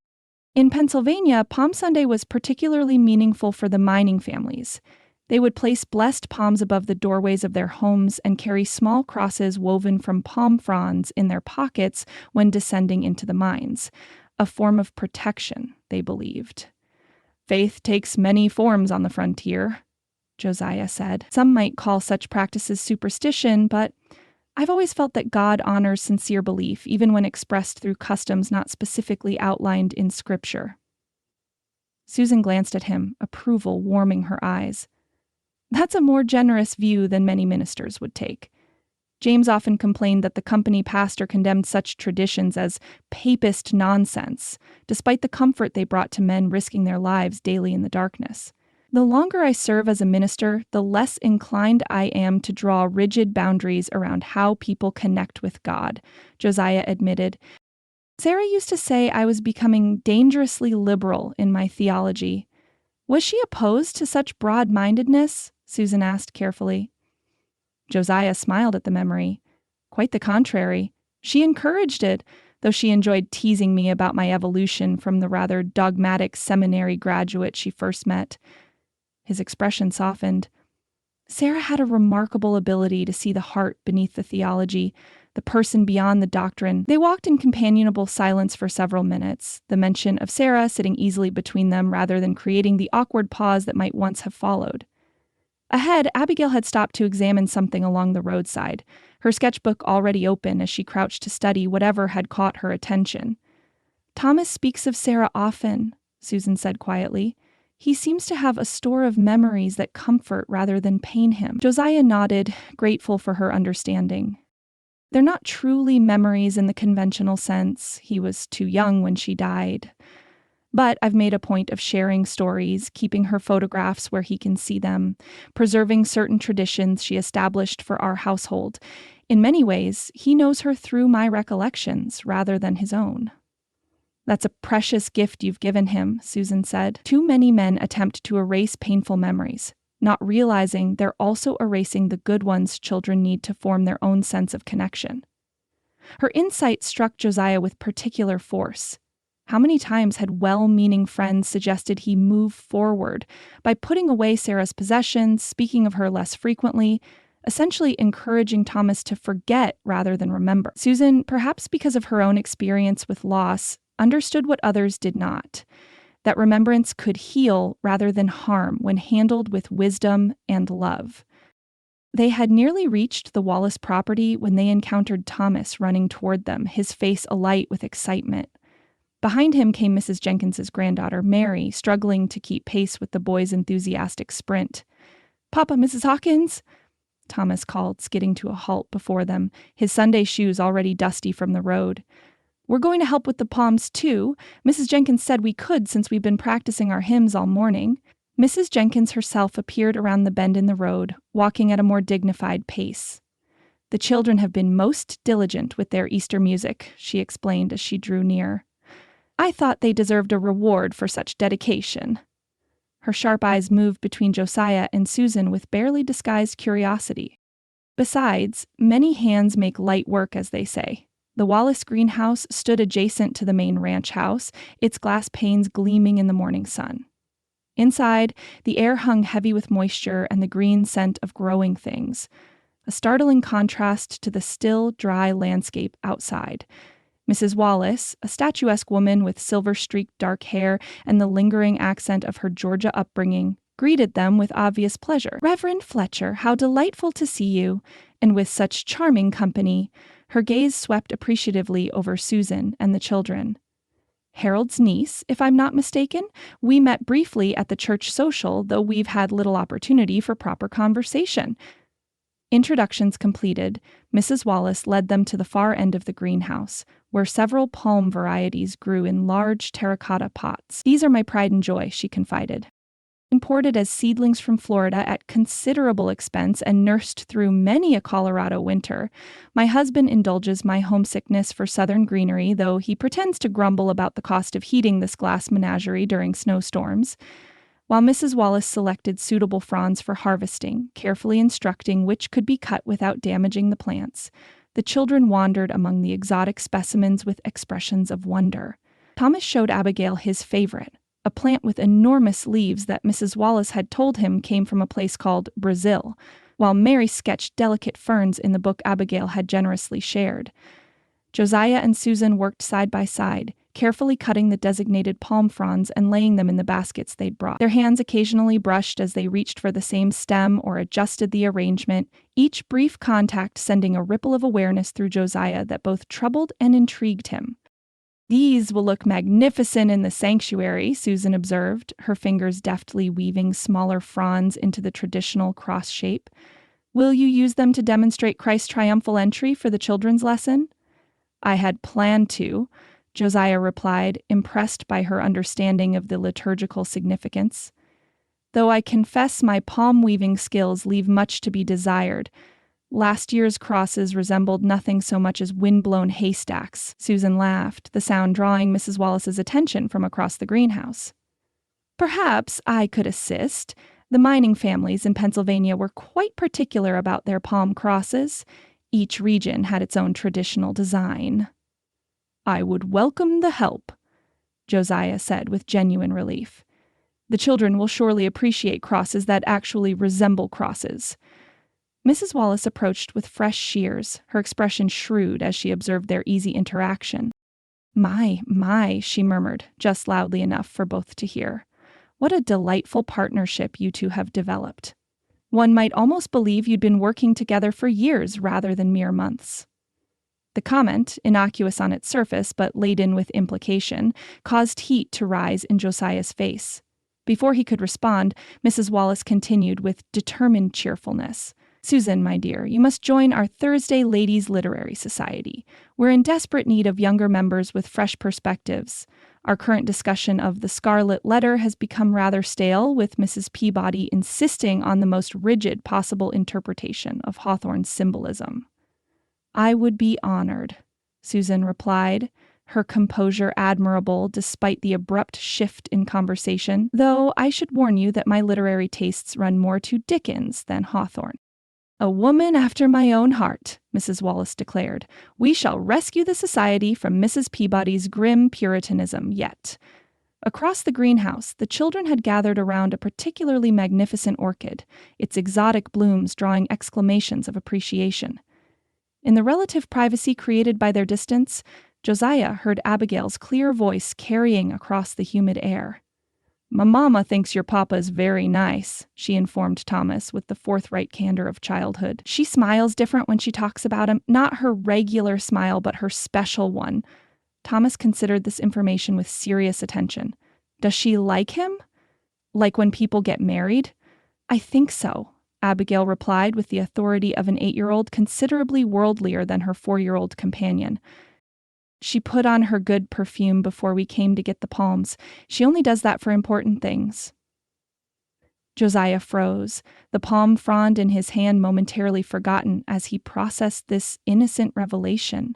Speaker 1: "In Pennsylvania, Palm Sunday was particularly meaningful for the mining families. They would place blessed palms above the doorways of their homes and carry small crosses woven from palm fronds in their pockets when descending into the mines. A form of protection, they believed. "Faith takes many forms on the frontier," Josiah said. "Some might call such practices superstition, but I've always felt that God honors sincere belief, even when expressed through customs not specifically outlined in Scripture. Susan glanced at him, approval warming her eyes. That's a more generous view than many ministers would take. James often complained that the company pastor condemned such traditions as papist nonsense, despite the comfort they brought to men risking their lives daily in the darkness. The longer I serve as a minister, the less inclined I am to draw rigid boundaries around how people connect with God, Josiah admitted. Sarah used to say I was becoming dangerously liberal in my theology. Was she opposed to such broad-mindedness? Susan asked carefully. Josiah smiled at the memory. Quite the contrary. She encouraged it, though she enjoyed teasing me about my evolution from the rather dogmatic seminary graduate she first met. His expression softened. Sarah had a remarkable ability to see the heart beneath the theology, the person beyond the doctrine. They walked in companionable silence for several minutes, the mention of Sarah sitting easily between them rather than creating the awkward pause that might once have followed. Ahead, Abigail had stopped to examine something along the roadside, her sketchbook already open as she crouched to study whatever had caught her attention. Thomas speaks of Sarah often, Susan said quietly. He seems to have a store of memories that comfort rather than pain him. Josiah nodded, grateful for her understanding. They're not truly memories in the conventional sense. He was too young when she died. But I've made a point of sharing stories, keeping her photographs where he can see them, preserving certain traditions she established for our household. In many ways, he knows her through my recollections rather than his own. That's a precious gift you've given him, Susan said. Too many men attempt to erase painful memories, not realizing they're also erasing the good ones children need to form their own sense of connection. Her insight struck Josiah with particular force. How many times had well-meaning friends suggested he move forward by putting away Sarah's possessions, speaking of her less frequently, essentially encouraging Thomas to forget rather than remember. Susan, perhaps because of her own experience with loss, understood what others did not, that remembrance could heal rather than harm when handled with wisdom and love. They had nearly reached the Wallace property when they encountered Thomas running toward them, his face alight with excitement. Behind him came Mrs. Jenkins's granddaughter, Mary, struggling to keep pace with the boy's enthusiastic sprint. "Papa, Mrs. Hawkins!" Thomas called, skidding to a halt before them, his Sunday shoes already dusty from the road. "We're going to help with the palms, too. Mrs. Jenkins said we could since we've been practicing our hymns all morning." Mrs. Jenkins herself appeared around the bend in the road, walking at a more dignified pace. "The children have been most diligent with their Easter music," she explained as she drew near. "I thought they deserved a reward for such dedication." Her sharp eyes moved between Josiah and Susan with barely disguised curiosity. Besides, many hands make light work, as they say. The Wallace greenhouse stood adjacent to the main ranch house, its glass panes gleaming in the morning sun. Inside, the air hung heavy with moisture and the green scent of growing things, a startling contrast to the still, dry landscape outside. Mrs. Wallace, a statuesque woman with silver-streaked dark hair and the lingering accent of her Georgia upbringing, greeted them with obvious pleasure. "Reverend Fletcher, how delightful to see you, and with such charming company." Her gaze swept appreciatively over Susan and the children. "Harold's niece, if I'm not mistaken. We met briefly at the church social, though we've had little opportunity for proper conversation." Introductions completed, Mrs. Wallace led them to the far end of the greenhouse, where several palm varieties grew in large terracotta pots. "These are my pride and joy," she confided. "Imported as seedlings from Florida at considerable expense and nursed through many a Colorado winter. My husband indulges my homesickness for southern greenery, though he pretends to grumble about the cost of heating this glass menagerie during snowstorms." While Mrs. Wallace selected suitable fronds for harvesting, carefully instructing which could be cut without damaging the plants, the children wandered among the exotic specimens with expressions of wonder. Thomas showed Abigail his favorite, a plant with enormous leaves that Mrs. Wallace had told him came from a place called Brazil, while Mary sketched delicate ferns in the book Abigail had generously shared. Josiah and Susan worked side by side, carefully cutting the designated palm fronds and laying them in the baskets they'd brought. Their hands occasionally brushed as they reached for the same stem or adjusted the arrangement, each brief contact sending a ripple of awareness through Josiah that both troubled and intrigued him. "These will look magnificent in the sanctuary," Susan observed, her fingers deftly weaving smaller fronds into the traditional cross shape. "Will you use them to demonstrate Christ's triumphal entry for the children's lesson?" "I had planned to," Josiah replied, impressed by her understanding of the liturgical significance. "Though I confess my palm-weaving skills leave much to be desired. Last year's crosses resembled nothing so much as wind-blown haystacks," Susan laughed, the sound drawing Mrs. Wallace's attention from across the greenhouse. "Perhaps I could assist. The mining families in Pennsylvania were quite particular about their palm crosses. Each region had its own traditional design." "I would welcome the help," Josiah said with genuine relief. "The children will surely appreciate crosses that actually resemble crosses." Mrs. Wallace approached with fresh shears, her expression shrewd as she observed their easy interaction. My, she murmured, just loudly enough for both to hear. "What a delightful partnership you two have developed. One might almost believe you'd been working together for years rather than mere months." The comment, innocuous on its surface but laden with implication, caused heat to rise in Josiah's face. Before he could respond, Mrs. Wallace continued with determined cheerfulness. "Susan, my dear, you must join our Thursday Ladies Literary Society. We're in desperate need of younger members with fresh perspectives. Our current discussion of The Scarlet Letter has become rather stale, with Mrs. Peabody insisting on the most rigid possible interpretation of Hawthorne's symbolism." "I would be honored," Susan replied, her composure admirable despite the abrupt shift in conversation, "though I should warn you that my literary tastes run more to Dickens than Hawthorne." "A woman after my own heart," Mrs. Wallace declared. "We shall rescue the society from Mrs. Peabody's grim Puritanism yet." Across the greenhouse, the children had gathered around a particularly magnificent orchid, its exotic blooms drawing exclamations of appreciation. In the relative privacy created by their distance, Josiah heard Abigail's clear voice carrying across the humid air. "My mama thinks your papa is very nice," she informed Thomas with the forthright candor of childhood. "She smiles different when she talks about him, not her regular smile, but her special one." Thomas considered this information with serious attention. "Does she like him? Like when people get married?" "I think so," Abigail replied with the authority of an 8-year-old considerably worldlier than her 4-year-old companion. "She put on her good perfume before we came to get the palms. She only does that for important things." Josiah froze, the palm frond in his hand momentarily forgotten as he processed this innocent revelation.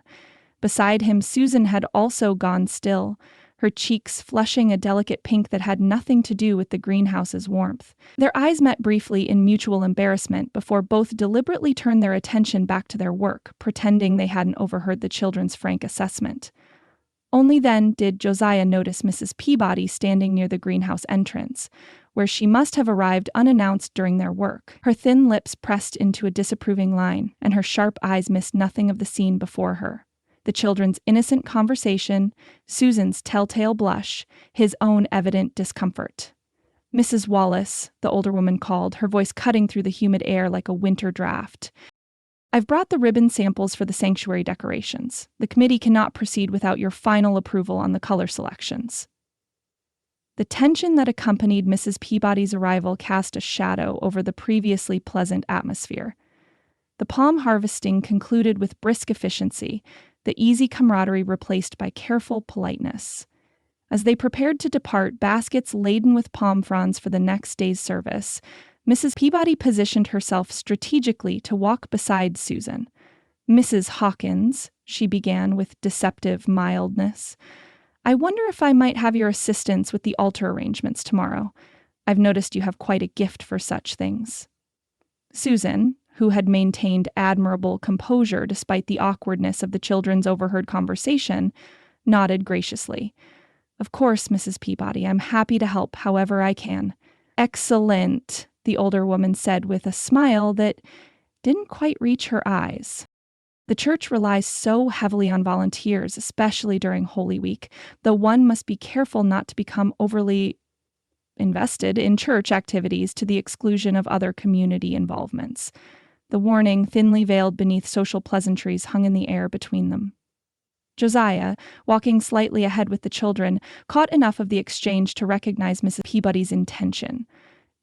Speaker 1: Beside him, Susan had also gone still, her cheeks flushing a delicate pink that had nothing to do with the greenhouse's warmth. Their eyes met briefly in mutual embarrassment before both deliberately turned their attention back to their work, pretending they hadn't overheard the children's frank assessment. Only then did Josiah notice Mrs. Peabody standing near the greenhouse entrance, where she must have arrived unannounced during their work. Her thin lips pressed into a disapproving line, and her sharp eyes missed nothing of the scene before her. The children's innocent conversation, Susan's telltale blush, his own evident discomfort. "Mrs. Wallace," the older woman called, her voice cutting through the humid air like a winter draft. "I've brought the ribbon samples for the sanctuary decorations. The committee cannot proceed without your final approval on the color selections." The tension that accompanied Mrs. Peabody's arrival cast a shadow over the previously pleasant atmosphere. The palm harvesting concluded with brisk efficiency, the easy camaraderie replaced by careful politeness. As they prepared to depart, baskets laden with palm fronds for the next day's service, Mrs. Peabody positioned herself strategically to walk beside Susan. "Mrs. Hawkins," she began with deceptive mildness, "I wonder if I might have your assistance with the altar arrangements tomorrow. I've noticed you have quite a gift for such things." Susan, who had maintained admirable composure despite the awkwardness of the children's overheard conversation, nodded graciously. "Of course, Mrs. Peabody, I'm happy to help however I can." "Excellent," the older woman said with a smile that didn't quite reach her eyes. The church relies so heavily on volunteers, especially during Holy Week, though one must be careful not to become overly invested in church activities to the exclusion of other community involvements. The warning, thinly veiled beneath social pleasantries, hung in the air between them. Josiah, walking slightly ahead with the children, caught enough of the exchange to recognize Mrs. Peabody's intention: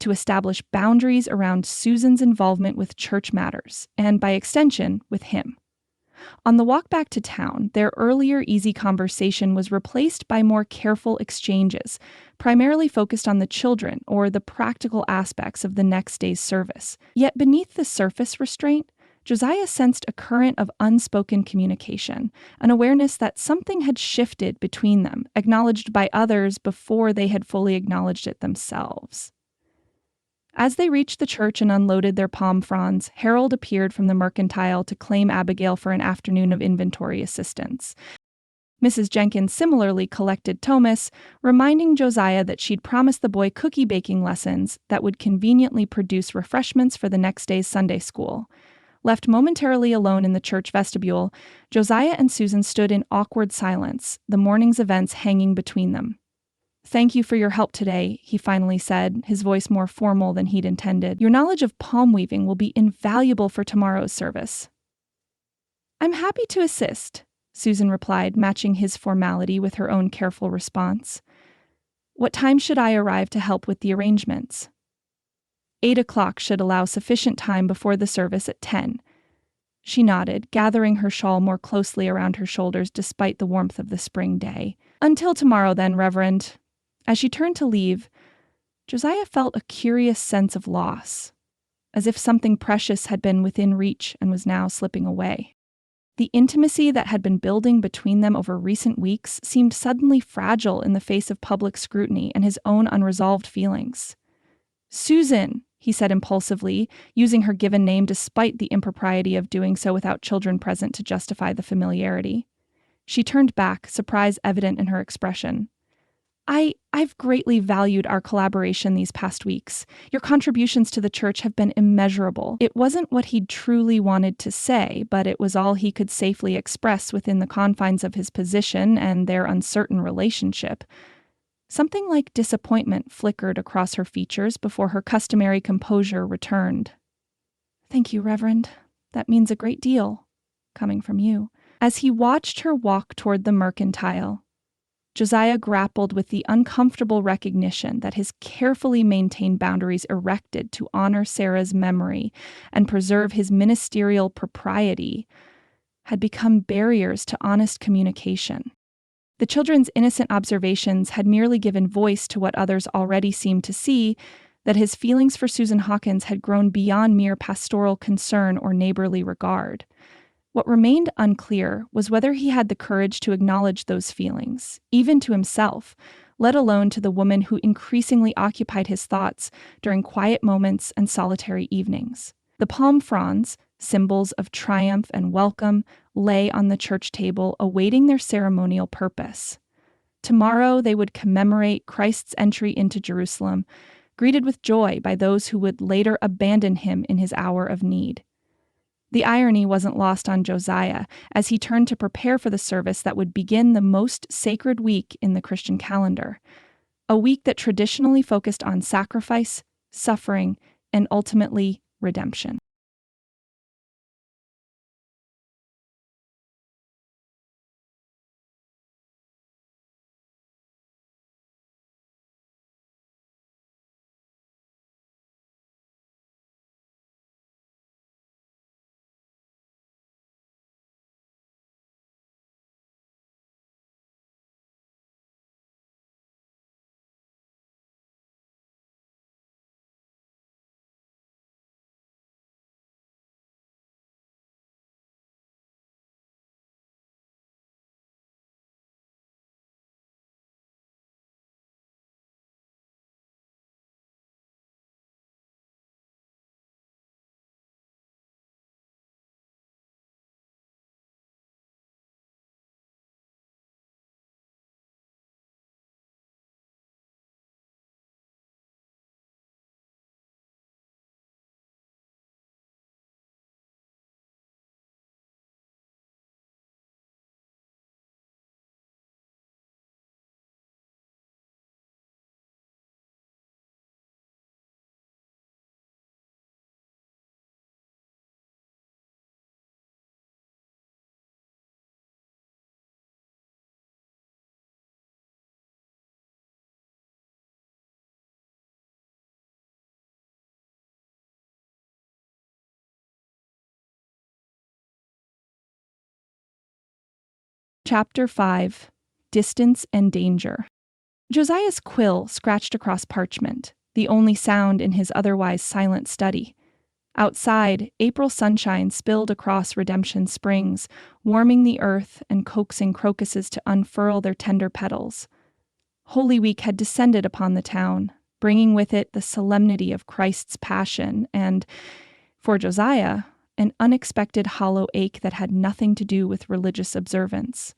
Speaker 1: to establish boundaries around Susan's involvement with church matters, and by extension, with him. On the walk back to town, their earlier easy conversation was replaced by more careful exchanges, primarily focused on the children or the practical aspects of the next day's service. Yet beneath the surface restraint, Josiah sensed a current of unspoken communication, an awareness that something had shifted between them, acknowledged by others before they had fully acknowledged it themselves. As they reached the church and unloaded their palm fronds, Harold appeared from the mercantile to claim Abigail for an afternoon of inventory assistance. Mrs. Jenkins similarly collected Thomas, reminding Josiah that she'd promised the boy cookie baking lessons that would conveniently produce refreshments for the next day's Sunday school. Left momentarily alone in the church vestibule, Josiah and Susan stood in awkward silence, the morning's events hanging between them. "Thank you for your help today," he finally said, his voice more formal than he'd intended. "Your knowledge of palm weaving will be invaluable for tomorrow's service." "I'm happy to assist," Susan replied, matching his formality with her own careful response. "What time should I arrive to help with the arrangements?" 8 o'clock should allow sufficient time before the service at 10. She nodded, gathering her shawl more closely around her shoulders despite the warmth of the spring day. "Until tomorrow then, Reverend." As she turned to leave, Josiah felt a curious sense of loss, as if something precious had been within reach and was now slipping away. The intimacy that had been building between them over recent weeks seemed suddenly fragile in the face of public scrutiny and his own unresolved feelings. "Susan," he said impulsively, using her given name despite the impropriety of doing so without children present to justify the familiarity. She turned back, surprise evident in her expression. I've greatly valued our collaboration these past weeks. Your contributions to the church have been immeasurable." It wasn't what he'd truly wanted to say, but it was all he could safely express within the confines of his position and their uncertain relationship. Something like disappointment flickered across her features before her customary composure returned. "Thank you, Reverend. That means a great deal, coming from you." As he watched her walk toward the mercantile, Josiah grappled with the uncomfortable recognition that his carefully maintained boundaries erected to honor Sarah's memory and preserve his ministerial propriety had become barriers to honest communication. The children's innocent observations had merely given voice to what others already seemed to see, that his feelings for Susan Hawkins had grown beyond mere pastoral concern or neighborly regard. What remained unclear was whether he had the courage to acknowledge those feelings, even to himself, let alone to the woman who increasingly occupied his thoughts during quiet moments and solitary evenings. The palm fronds, symbols of triumph and welcome, lay on the church table, awaiting their ceremonial purpose. Tomorrow they would commemorate Christ's entry into Jerusalem, greeted with joy by those who would later abandon him in his hour of need. The irony wasn't lost on Josiah as he turned to prepare for the service that would begin the most sacred week in the Christian calendar, a week that traditionally focused on sacrifice, suffering, and ultimately redemption. Chapter 5. Distance and Danger. Josiah's quill scratched across parchment, the only sound in his otherwise silent study. Outside, April sunshine spilled across Redemption Springs, warming the earth and coaxing crocuses to unfurl their tender petals. Holy Week had descended upon the town, bringing with it the solemnity of Christ's Passion and, for Josiah, an unexpected hollow ache that had nothing to do with religious observance.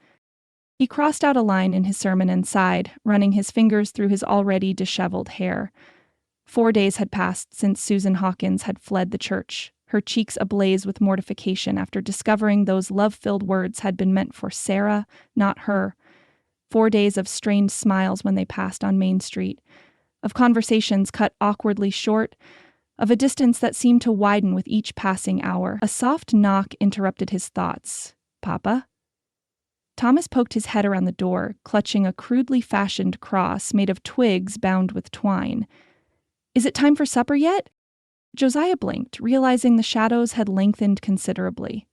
Speaker 1: He crossed out a line in his sermon and sighed, running his fingers through his already disheveled hair. 4 days had passed since Susan Hawkins had fled the church, her cheeks ablaze with mortification after discovering those love-filled words had been meant for Sarah, not her. 4 days of strained smiles when they passed on Main Street, of conversations cut awkwardly short, of a distance that seemed to widen with each passing hour. A soft knock interrupted his thoughts. "Papa?" Thomas poked his head around the door, clutching a crudely fashioned cross made of twigs bound with twine. "Is it time for supper yet?" Josiah blinked, realizing the shadows had lengthened considerably.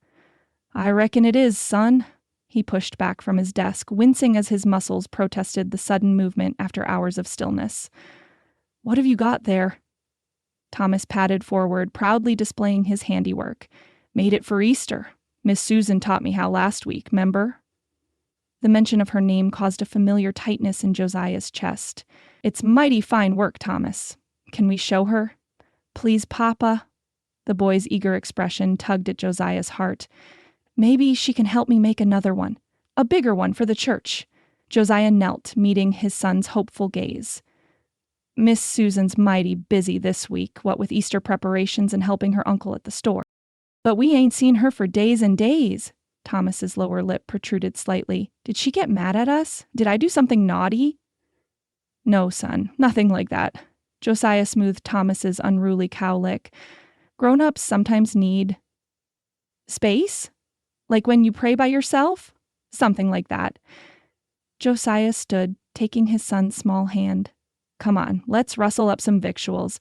Speaker 1: "I reckon it is, son." He pushed back from his desk, wincing as his muscles protested the sudden movement after hours of stillness. "What have you got there?" Thomas padded forward, proudly displaying his handiwork. "Made it for Easter. Miss Susan taught me how last week, 'member?" The mention of her name caused a familiar tightness in Josiah's chest. "It's mighty fine work, Thomas. Can we show her?" "Please, Papa." The boy's eager expression tugged at Josiah's heart. "Maybe she can help me make another one. A bigger one for the church." Josiah knelt, meeting his son's hopeful gaze. "Miss Susan's mighty busy this week, what with Easter preparations and helping her uncle at the store. But we ain't seen her for days and days." Thomas's lower lip protruded slightly. "Did she get mad at us? Did I do something naughty?" "No, son, nothing like that." Josiah smoothed Thomas's unruly cowlick. "Grown-ups sometimes need space? Like when you pray by yourself? Something like that." Josiah stood, taking his son's small hand. "Come on, let's rustle up some victuals.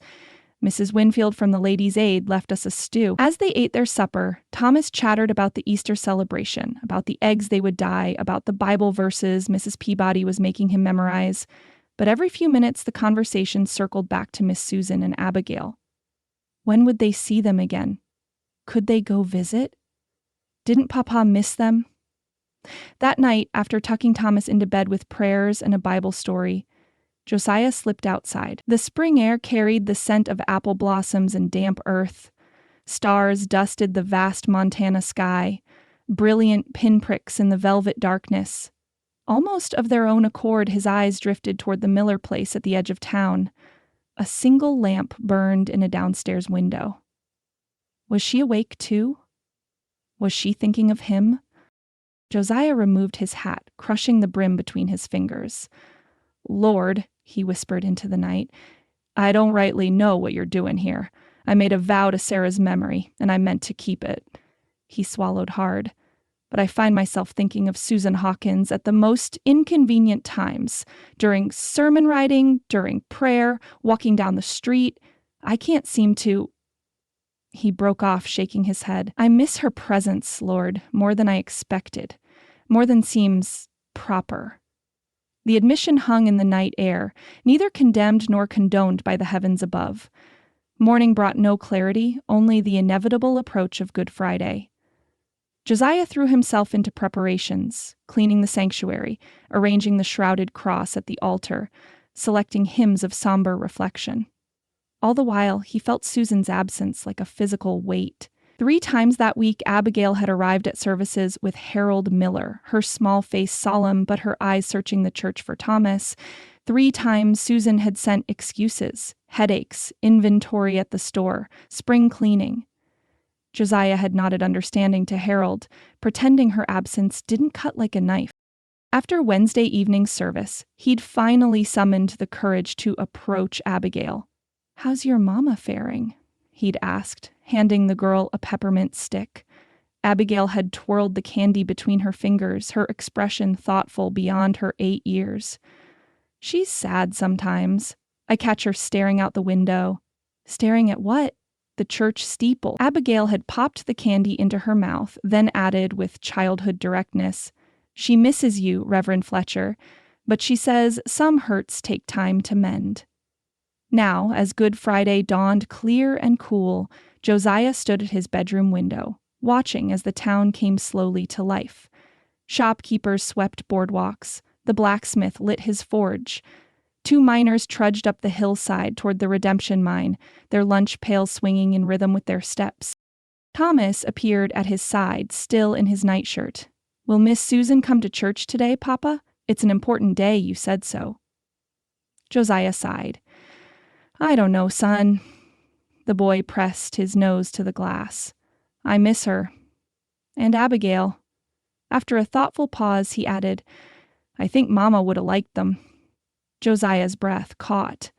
Speaker 1: Mrs. Winfield from the Ladies' Aid left us a stew." As they ate their supper, Thomas chattered about the Easter celebration, about the eggs they would dye, about the Bible verses Mrs. Peabody was making him memorize. But every few minutes the conversation circled back to Miss Susan and Abigail. When would they see them again? Could they go visit? Didn't Papa miss them? That night, after tucking Thomas into bed with prayers and a Bible story, Josiah slipped outside. The spring air carried the scent of apple blossoms and damp earth. Stars dusted the vast Montana sky, brilliant pinpricks in the velvet darkness. Almost of their own accord, his eyes drifted toward the Miller place at the edge of town. A single lamp burned in a downstairs window. Was she awake too? Was she thinking of him? Josiah removed his hat, crushing the brim between his fingers. "Lord," he whispered into the night, "I don't rightly know what you're doing here. I made a vow to Sarah's memory, and I meant to keep it." He swallowed hard. "But I find myself thinking of Susan Hawkins at the most inconvenient times, during sermon writing, during prayer, walking down the street. I can't seem to—" He broke off, shaking his head. "I miss her presence, Lord, more than I expected, more than seems proper." The admission hung in the night air, neither condemned nor condoned by the heavens above. Morning brought no clarity, only the inevitable approach of Good Friday. Josiah threw himself into preparations, cleaning the sanctuary, arranging the shrouded cross at the altar, selecting hymns of somber reflection. All the while, he felt Susan's absence like a physical weight. 3 times that week, Abigail had arrived at services with Harold Miller, her small face solemn but her eyes searching the church for Thomas. 3 times Susan had sent excuses, headaches, inventory at the store, spring cleaning. Josiah had nodded understanding to Harold, pretending her absence didn't cut like a knife. After Wednesday evening service, he'd finally summoned the courage to approach Abigail. "How's your mama faring?" he'd asked, handing the girl a peppermint stick. Abigail had twirled the candy between her fingers, her expression thoughtful beyond her 8 years. "She's sad sometimes. I catch her staring out the window." "Staring at what?" "The church steeple." Abigail had popped the candy into her mouth, then added with childhood directness, She misses you, Reverend Fletcher, but she says some hurts take time to mend. Now, as Good Friday dawned clear and cool, Josiah stood at his bedroom window, watching as the town came slowly to life. Shopkeepers swept boardwalks. The blacksmith lit his forge. 2 miners trudged up the hillside toward the redemption mine, their lunch pails swinging in rhythm with their steps. Thomas appeared at his side, still in his nightshirt. "Will Miss Susan come to church today, Papa? It's an important day, you said so." Josiah sighed. "I don't know, son." The boy pressed his nose to the glass. "I miss her. And Abigail." After a thoughtful pause, he added, "I think Mama would have liked them." Josiah's breath caught.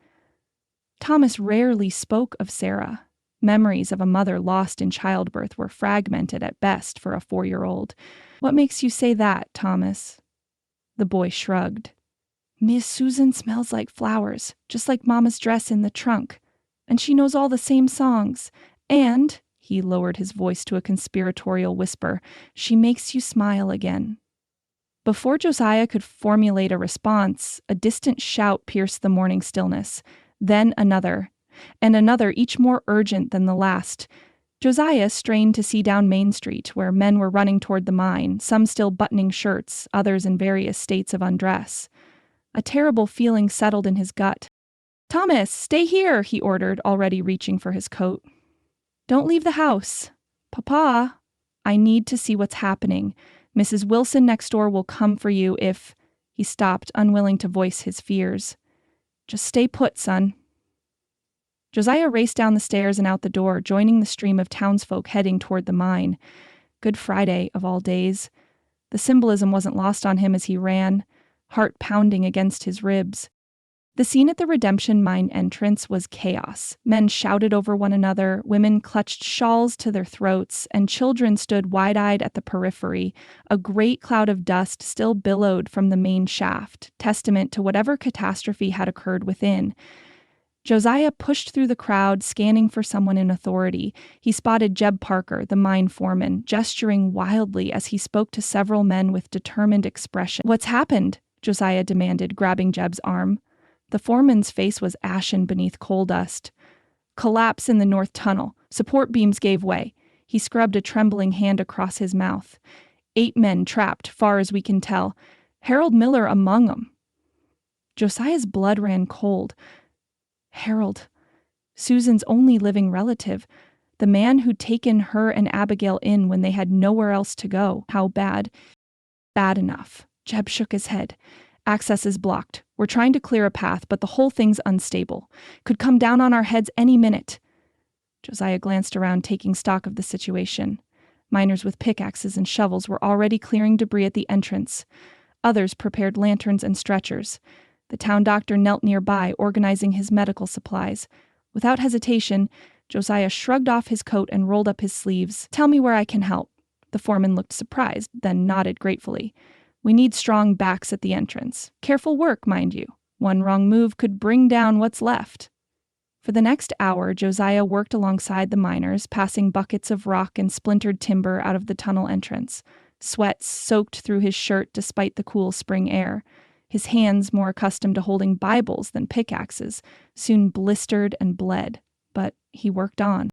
Speaker 1: Thomas rarely spoke of Sarah. Memories of a mother lost in childbirth were fragmented at best for a 4-year-old. "What makes you say that, Thomas?" The boy shrugged. "Miss Susan smells like flowers, just like Mama's dress in the trunk. And she knows all the same songs. And," he lowered his voice to a conspiratorial whisper, "she makes you smile again." Before Josiah could formulate a response, a distant shout pierced the morning stillness. Then another, and another, each more urgent than the last. Josiah strained to see down Main Street, where men were running toward the mine, some still buttoning shirts, others in various states of undress. A terrible feeling settled in his gut. "Thomas, stay here," he ordered, already reaching for his coat. "Don't leave the house." "Papa, I need to see what's happening. Mrs. Wilson next door will come for you if—" He stopped, unwilling to voice his fears. "Just stay put, son." Josiah raced down the stairs and out the door, joining the stream of townsfolk heading toward the mine. Good Friday, of all days. The symbolism wasn't lost on him as he ran, heart pounding against his ribs. The scene at the Redemption Mine entrance was chaos. Men shouted over one another, women clutched shawls to their throats, and children stood wide-eyed at the periphery. A great cloud of dust still billowed from the main shaft, testament to whatever catastrophe had occurred within. Josiah pushed through the crowd, scanning for someone in authority. He spotted Jeb Parker, the mine foreman, gesturing wildly as he spoke to several men with determined expression. "What's happened?" Josiah demanded, grabbing Jeb's arm. The foreman's face was ashen beneath coal dust. "Collapse in the north tunnel. Support beams gave way." He scrubbed a trembling hand across his mouth. 8 men trapped, far as we can tell. Harold Miller among them. Josiah's blood ran cold. Harold, Susan's only living relative. The man who'd taken her and Abigail in when they had nowhere else to go. How bad? Bad enough. Jeb shook his head. "Access is blocked. We're trying to clear a path, but the whole thing's unstable. Could come down on our heads any minute." Josiah glanced around, taking stock of the situation. Miners with pickaxes and shovels were already clearing debris at the entrance. Others prepared lanterns and stretchers. The town doctor knelt nearby, organizing his medical supplies. Without hesitation, Josiah shrugged off his coat and rolled up his sleeves. "Tell me where I can help." The foreman looked surprised, then nodded gratefully. "We need strong backs at the entrance. Careful work, mind you. One wrong move could bring down what's left." For the next hour, Josiah worked alongside the miners, passing buckets of rock and splintered timber out of the tunnel entrance. Sweat soaked through his shirt despite the cool spring air. His hands, more accustomed to holding Bibles than pickaxes, soon blistered and bled. But he worked on.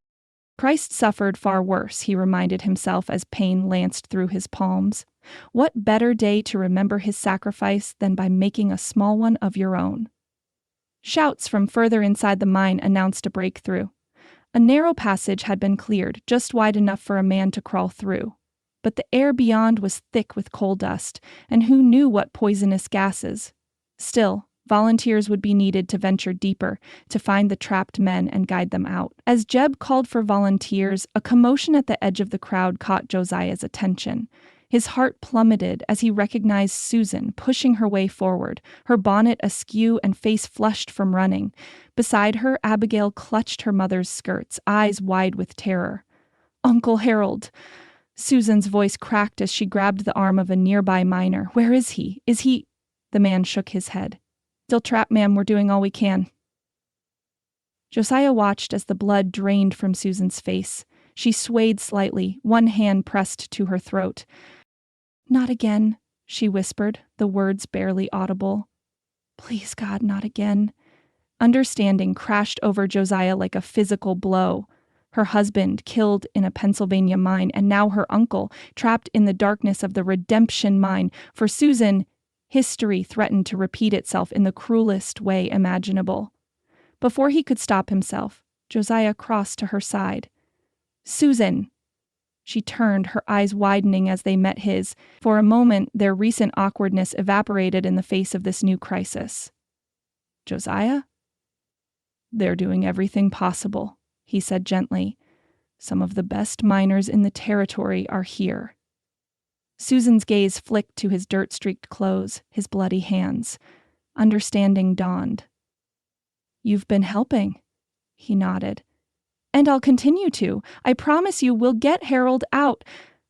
Speaker 1: Christ suffered far worse, he reminded himself as pain lanced through his palms. What better day to remember his sacrifice than by making a small one of your own? Shouts from further inside the mine announced a breakthrough. A narrow passage had been cleared, just wide enough for a man to crawl through. But the air beyond was thick with coal dust, and who knew what poisonous gases? Still, volunteers would be needed to venture deeper, to find the trapped men and guide them out. As Jeb called for volunteers, a commotion at the edge of the crowd caught Josiah's attention. His heart plummeted as he recognized Susan pushing her way forward, her bonnet askew and face flushed from running. Beside her, Abigail clutched her mother's skirts, eyes wide with terror. "Uncle Harold!" Susan's voice cracked as she grabbed the arm of a nearby miner. "Where is he? Is he—" The man shook his head. "Still trapped, ma'am. We're doing all we can." Josiah watched as the blood drained from Susan's face. She swayed slightly, one hand pressed to her throat. "Not again," she whispered, the words barely audible. Please, God, not again. Understanding crashed over Josiah like a physical blow. Her husband killed in a Pennsylvania mine, and now her uncle trapped in the darkness of the redemption mine. For Susan, history threatened to repeat itself in the cruelest way imaginable. Before he could stop himself, Josiah crossed to her side. Susan! She turned, her eyes widening as they met his. For a moment, their recent awkwardness evaporated in the face of this new crisis. Josiah? They're doing everything possible, he said gently. Some of the best miners in the territory are here. Susan's gaze flicked to his dirt-streaked clothes, his bloody hands. Understanding dawned. You've been helping, he nodded. And I'll continue to. I promise you we'll get Harold out.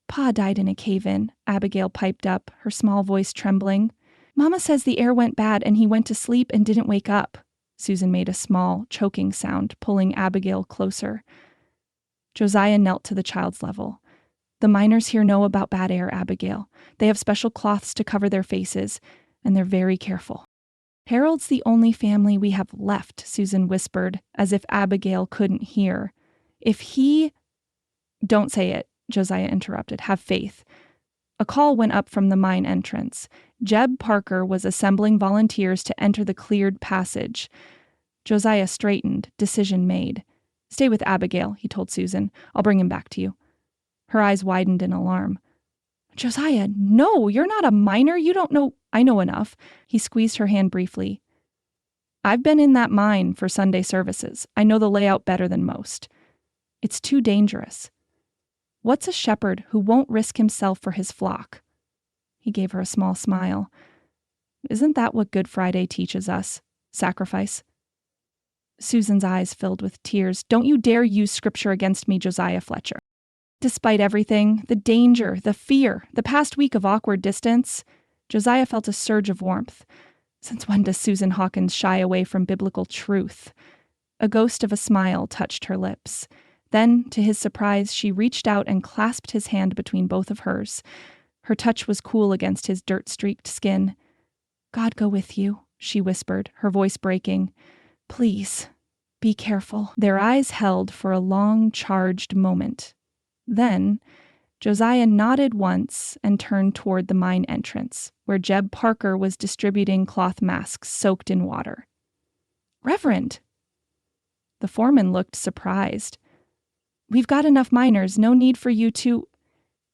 Speaker 1: Pa died in a cave-in, Abigail piped up, her small voice trembling. Mama says the air went bad and he went to sleep and didn't wake up. Susan made a small, choking sound, pulling Abigail closer. Josiah knelt to the child's level. The miners here know about bad air, Abigail. They have special cloths to cover their faces, and they're very careful. Harold's the only family we have left, Susan whispered, as if Abigail couldn't hear. If he... Don't say it, Josiah interrupted. Have faith. A call went up from the mine entrance. Jeb Parker was assembling volunteers to enter the cleared passage. Josiah straightened, decision made. Stay with Abigail, he told Susan. I'll bring him back to you. Her eyes widened in alarm. Josiah, no, you're not a miner. You don't know. I know enough. He squeezed her hand briefly. I've been in that mine for Sunday services. I know the layout better than most. It's too dangerous. What's a shepherd who won't risk himself for his flock? He gave her a small smile. Isn't that what Good Friday teaches us? Sacrifice. Susan's eyes filled with tears. Don't you dare use scripture against me, Josiah Fletcher. Despite everything, the danger, the fear, the past week of awkward distance, Josiah felt a surge of warmth. Since when does Susan Hawkins shy away from biblical truth? A ghost of a smile touched her lips. Then, to his surprise, she reached out and clasped his hand between both of hers. Her touch was cool against his dirt-streaked skin. God go with you, she whispered, her voice breaking. Please, be careful. Their eyes held for a long, charged moment. Then, Josiah nodded once and turned toward the mine entrance, where Jeb Parker was distributing cloth masks soaked in water. Reverend! The foreman looked surprised. We've got enough miners, no need for you to...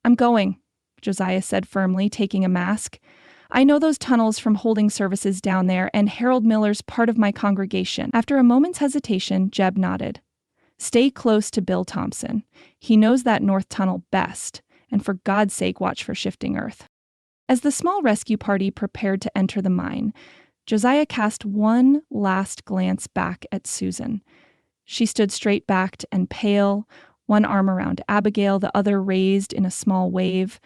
Speaker 1: I'm going, Josiah said firmly, taking a mask. I know those tunnels from holding services down there, and Harold Miller's part of my congregation. After a moment's hesitation, Jeb nodded. Stay close to Bill Thompson. He knows that north tunnel best, and for God's sake, watch for shifting earth. As the small rescue party prepared to enter the mine, Josiah cast one last glance back at Susan. She stood straight-backed and pale, one arm around Abigail, the other raised in a small wave.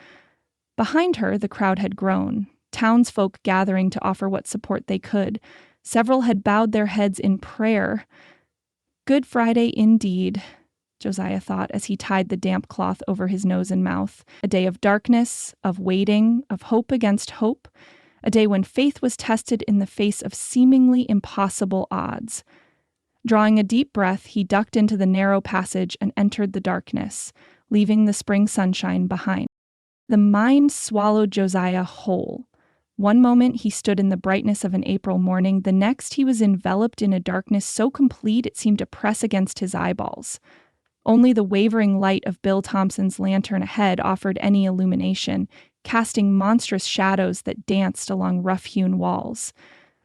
Speaker 1: Behind her, the crowd had grown, townsfolk gathering to offer what support they could. Several had bowed their heads in prayer. Good Friday indeed, Josiah thought as he tied the damp cloth over his nose and mouth. A day of darkness, of waiting, of hope against hope. A day when faith was tested in the face of seemingly impossible odds. Drawing a deep breath, he ducked into the narrow passage and entered the darkness, leaving the spring sunshine behind. The mind swallowed Josiah whole. One moment he stood in the brightness of an April morning, the next he was enveloped in a darkness so complete it seemed to press against his eyeballs. Only the wavering light of Bill Thompson's lantern ahead offered any illumination, casting monstrous shadows that danced along rough-hewn walls.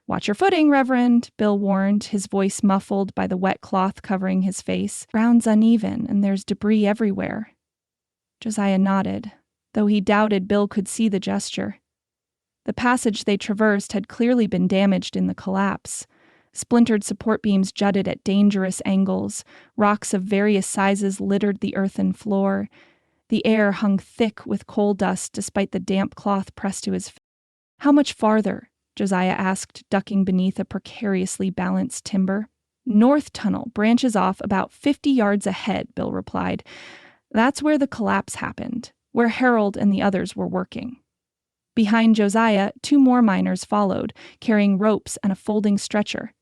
Speaker 1: Watch your footing, Reverend, Bill warned, his voice muffled by the wet cloth covering his face. Ground's uneven, and there's debris everywhere. Josiah nodded, though he doubted Bill could see the gesture. The passage they traversed had clearly been damaged in the collapse. Splintered support beams jutted at dangerous angles. Rocks of various sizes littered the earthen floor. The air hung thick with coal dust despite the damp cloth pressed to his face. How much farther? Josiah asked, ducking beneath a precariously balanced timber. North tunnel branches off about 50 yards ahead, Bill replied. That's where the collapse happened, where Harold and the others were working. Behind Josiah, 2 more miners followed, carrying ropes and a folding stretcher.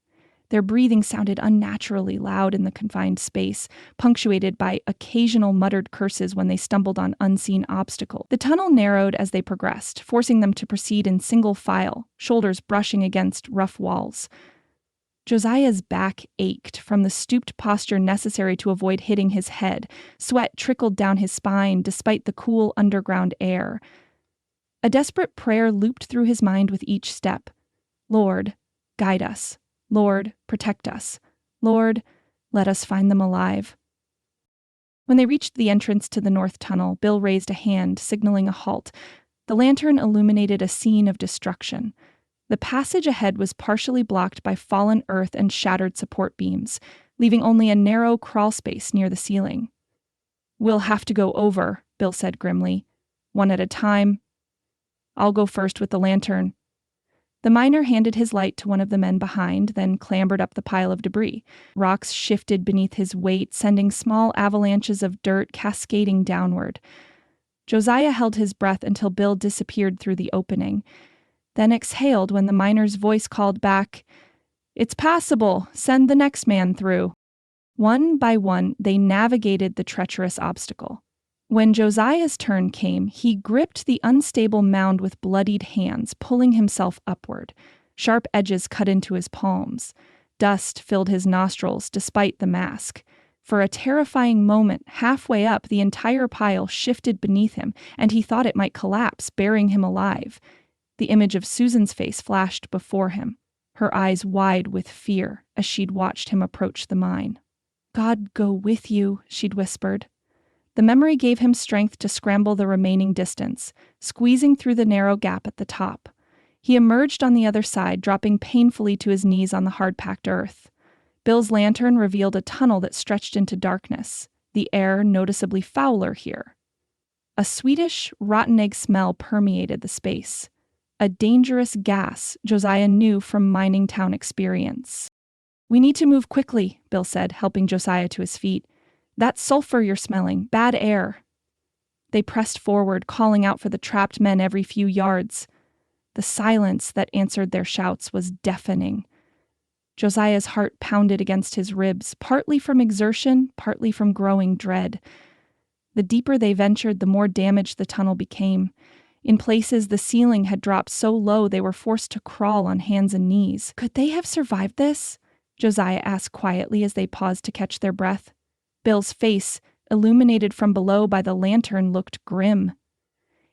Speaker 1: Their breathing sounded unnaturally loud in the confined space, punctuated by occasional muttered curses when they stumbled on unseen obstacles. The tunnel narrowed as they progressed, forcing them to proceed in single file, shoulders brushing against rough walls. Josiah's back ached from the stooped posture necessary to avoid hitting his head. Sweat trickled down his spine despite the cool underground air. A desperate prayer looped through his mind with each step. Lord, guide us. Lord, protect us. Lord, let us find them alive. When they reached the entrance to the north tunnel, Bill raised a hand, signaling a halt. The lantern illuminated a scene of destruction. The passage ahead was partially blocked by fallen earth and shattered support beams, leaving only a narrow crawl space near the ceiling. We'll have to go over, Bill said grimly. One at a time. I'll go first with the lantern. The miner handed his light to one of the men behind, then clambered up the pile of debris. Rocks shifted beneath his weight, sending small avalanches of dirt cascading downward. Josiah held his breath until Bill disappeared through the opening, then exhaled when the miner's voice called back, "It's passable. Send the next man through." One by one, they navigated the treacherous obstacle. When Josiah's turn came, he gripped the unstable mound with bloodied hands, pulling himself upward. Sharp edges cut into his palms. Dust filled his nostrils despite the mask. For a terrifying moment, halfway up, the entire pile shifted beneath him, and he thought it might collapse, burying him alive. The image of Susan's face flashed before him, her eyes wide with fear as she'd watched him approach the mine. "God go with you," she'd whispered. The memory gave him strength to scramble the remaining distance, squeezing through the narrow gap at the top. He emerged on the other side, dropping painfully to his knees on the hard-packed earth. Bill's lantern revealed a tunnel that stretched into darkness, the air noticeably fouler here. A sweetish, rotten egg smell permeated the space. A dangerous gas Josiah knew from mining town experience. "We need to move quickly," Bill said, helping Josiah to his feet. "That's sulfur you're smelling, bad air." They pressed forward, calling out for the trapped men every few yards. The silence that answered their shouts was deafening. Josiah's heart pounded against his ribs, partly from exertion, partly from growing dread. The deeper they ventured, the more damaged the tunnel became. In places, the ceiling had dropped so low they were forced to crawl on hands and knees. "Could they have survived this?" Josiah asked quietly as they paused to catch their breath. Bill's face, illuminated from below by the lantern, looked grim.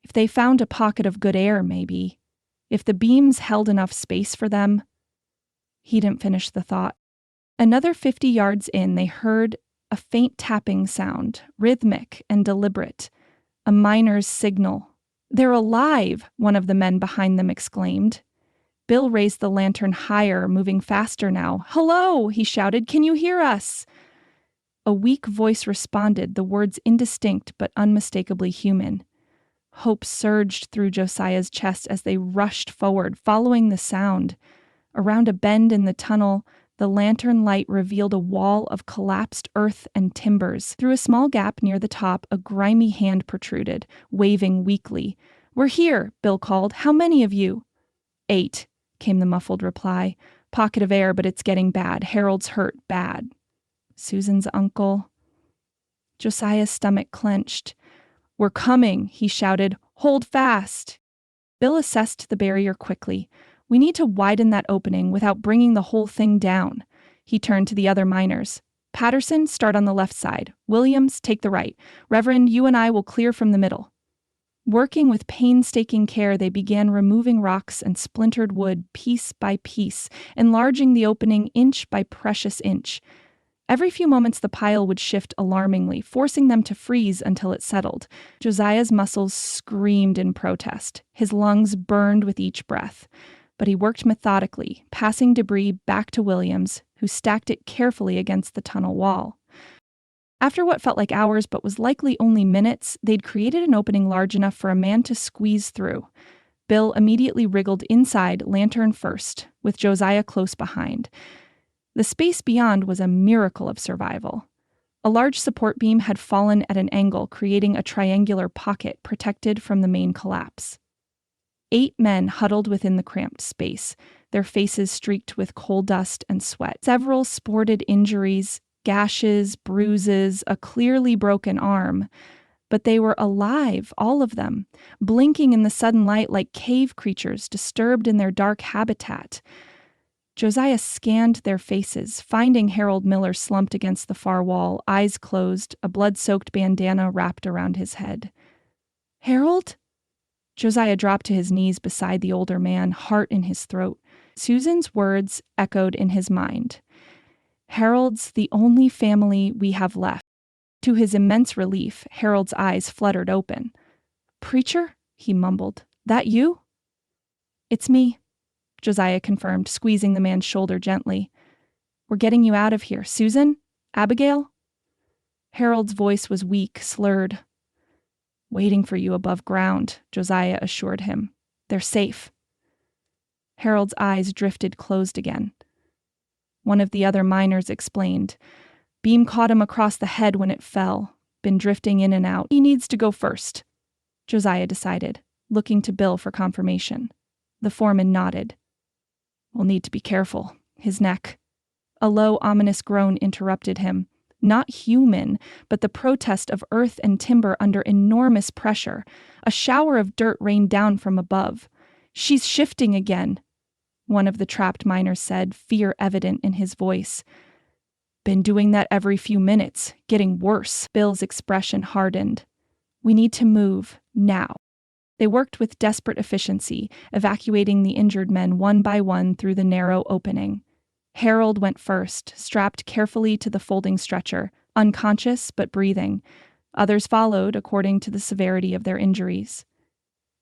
Speaker 1: If they found a pocket of good air, maybe. If the beams held enough space for them. He didn't finish the thought. Another 50 yards in, they heard a faint tapping sound, rhythmic and deliberate. A miner's signal. "They're alive!" one of the men behind them exclaimed. Bill raised the lantern higher, moving faster now. "Hello!" he shouted. "Can you hear us?" A weak voice responded, the words indistinct but unmistakably human. Hope surged through Josiah's chest as they rushed forward, following the sound. Around a bend in the tunnel, the lantern light revealed a wall of collapsed earth and timbers. Through a small gap near the top, a grimy hand protruded, waving weakly. "We're here," Bill called. "How many of you?" 8, came the muffled reply. "Pocket of air, but it's getting bad. Harold's hurt bad." Susan's uncle. Josiah's stomach clenched. "We're coming," he shouted. "Hold fast." Bill assessed the barrier quickly. "We need to widen that opening without bringing the whole thing down." He turned to the other miners. "Patterson, start on the left side. Williams, take the right. Reverend, you and I will clear from the middle." Working with painstaking care, they began removing rocks and splintered wood piece by piece, enlarging the opening inch by precious inch. Every few moments the pile would shift alarmingly, forcing them to freeze until it settled. Josiah's muscles screamed in protest. His lungs burned with each breath. But he worked methodically, passing debris back to Williams, who stacked it carefully against the tunnel wall. After what felt like hours but was likely only minutes, they'd created an opening large enough for a man to squeeze through. Bill immediately wriggled inside, lantern first, with Josiah close behind. The space beyond was a miracle of survival. A large support beam had fallen at an angle, creating a triangular pocket protected from the main collapse. 8 men huddled within the cramped space, their faces streaked with coal dust and sweat. Several sported injuries, gashes, bruises, a clearly broken arm. But they were alive, all of them, blinking in the sudden light like cave creatures disturbed in their dark habitat. Josiah scanned their faces, finding Harold Miller slumped against the far wall, eyes closed, a blood-soaked bandana wrapped around his head. "Harold?" Josiah dropped to his knees beside the older man, heart in his throat. Susan's words echoed in his mind. "Harold's the only family we have left." To his immense relief, Harold's eyes fluttered open. "Preacher?" he mumbled. "That you?" "It's me," Josiah confirmed, squeezing the man's shoulder gently. "We're getting you out of here. Susan? Abigail?" Harold's voice was weak, slurred. "Waiting for you above ground," Josiah assured him. "They're safe." Harold's eyes drifted closed again. One of the other miners explained. "Beam caught him across the head when it fell. Been drifting in and out. He needs to go first," Josiah decided, looking to Bill for confirmation. The foreman nodded. "We'll need to be careful. His neck." A low, ominous groan interrupted him. Not human, but the protest of earth and timber under enormous pressure. A shower of dirt rained down from above. "She's shifting again," one of the trapped miners said, fear evident in his voice. "Been doing that every few minutes, getting worse." Bill's expression hardened. "We need to move, now." They worked with desperate efficiency, evacuating the injured men one by one through the narrow opening. Harold went first, strapped carefully to the folding stretcher, unconscious but breathing. Others followed according to the severity of their injuries.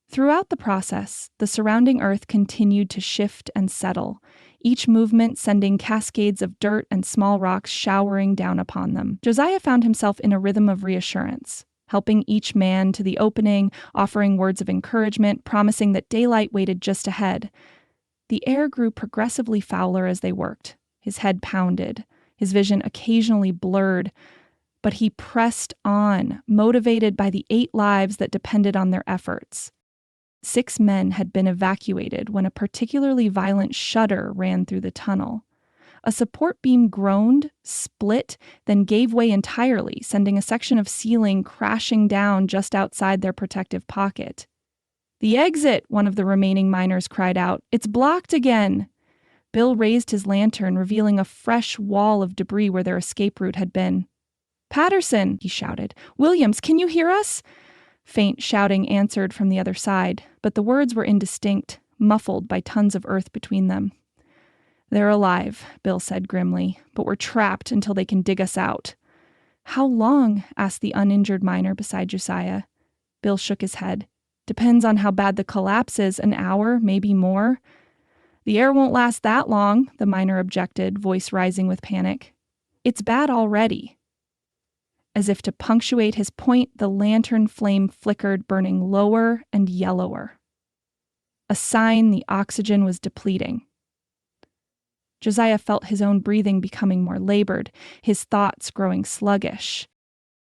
Speaker 1: Throughout the process, the surrounding earth continued to shift and settle, each movement sending cascades of dirt and small rocks showering down upon them. Josiah found himself in a rhythm of reassurance, helping each man to the opening, offering words of encouragement, promising that daylight waited just ahead. The air grew progressively fouler as they worked. His head pounded, his vision occasionally blurred, but he pressed on, motivated by the 8 lives that depended on their efforts. 6 men had been evacuated when a particularly violent shudder ran through the tunnel. A support beam groaned, split, then gave way entirely, sending a section of ceiling crashing down just outside their protective pocket. "The exit!" one of the remaining miners cried out. "It's blocked again!" Bill raised his lantern, revealing a fresh wall of debris where their escape route had been. "Patterson!" he shouted. "Williams, can you hear us?" Faint shouting answered from the other side, but the words were indistinct, muffled by tons of earth between them. "They're alive," Bill said grimly, "but we're trapped until they can dig us out." "How long?" asked the uninjured miner beside Josiah. Bill shook his head. "Depends on how bad the collapse is, an hour, maybe more." "The air won't last that long," the miner objected, voice rising with panic. "It's bad already." As if to punctuate his point, the lantern flame flickered, burning lower and yellower. A sign the oxygen was depleting. Josiah felt his own breathing becoming more labored, his thoughts growing sluggish.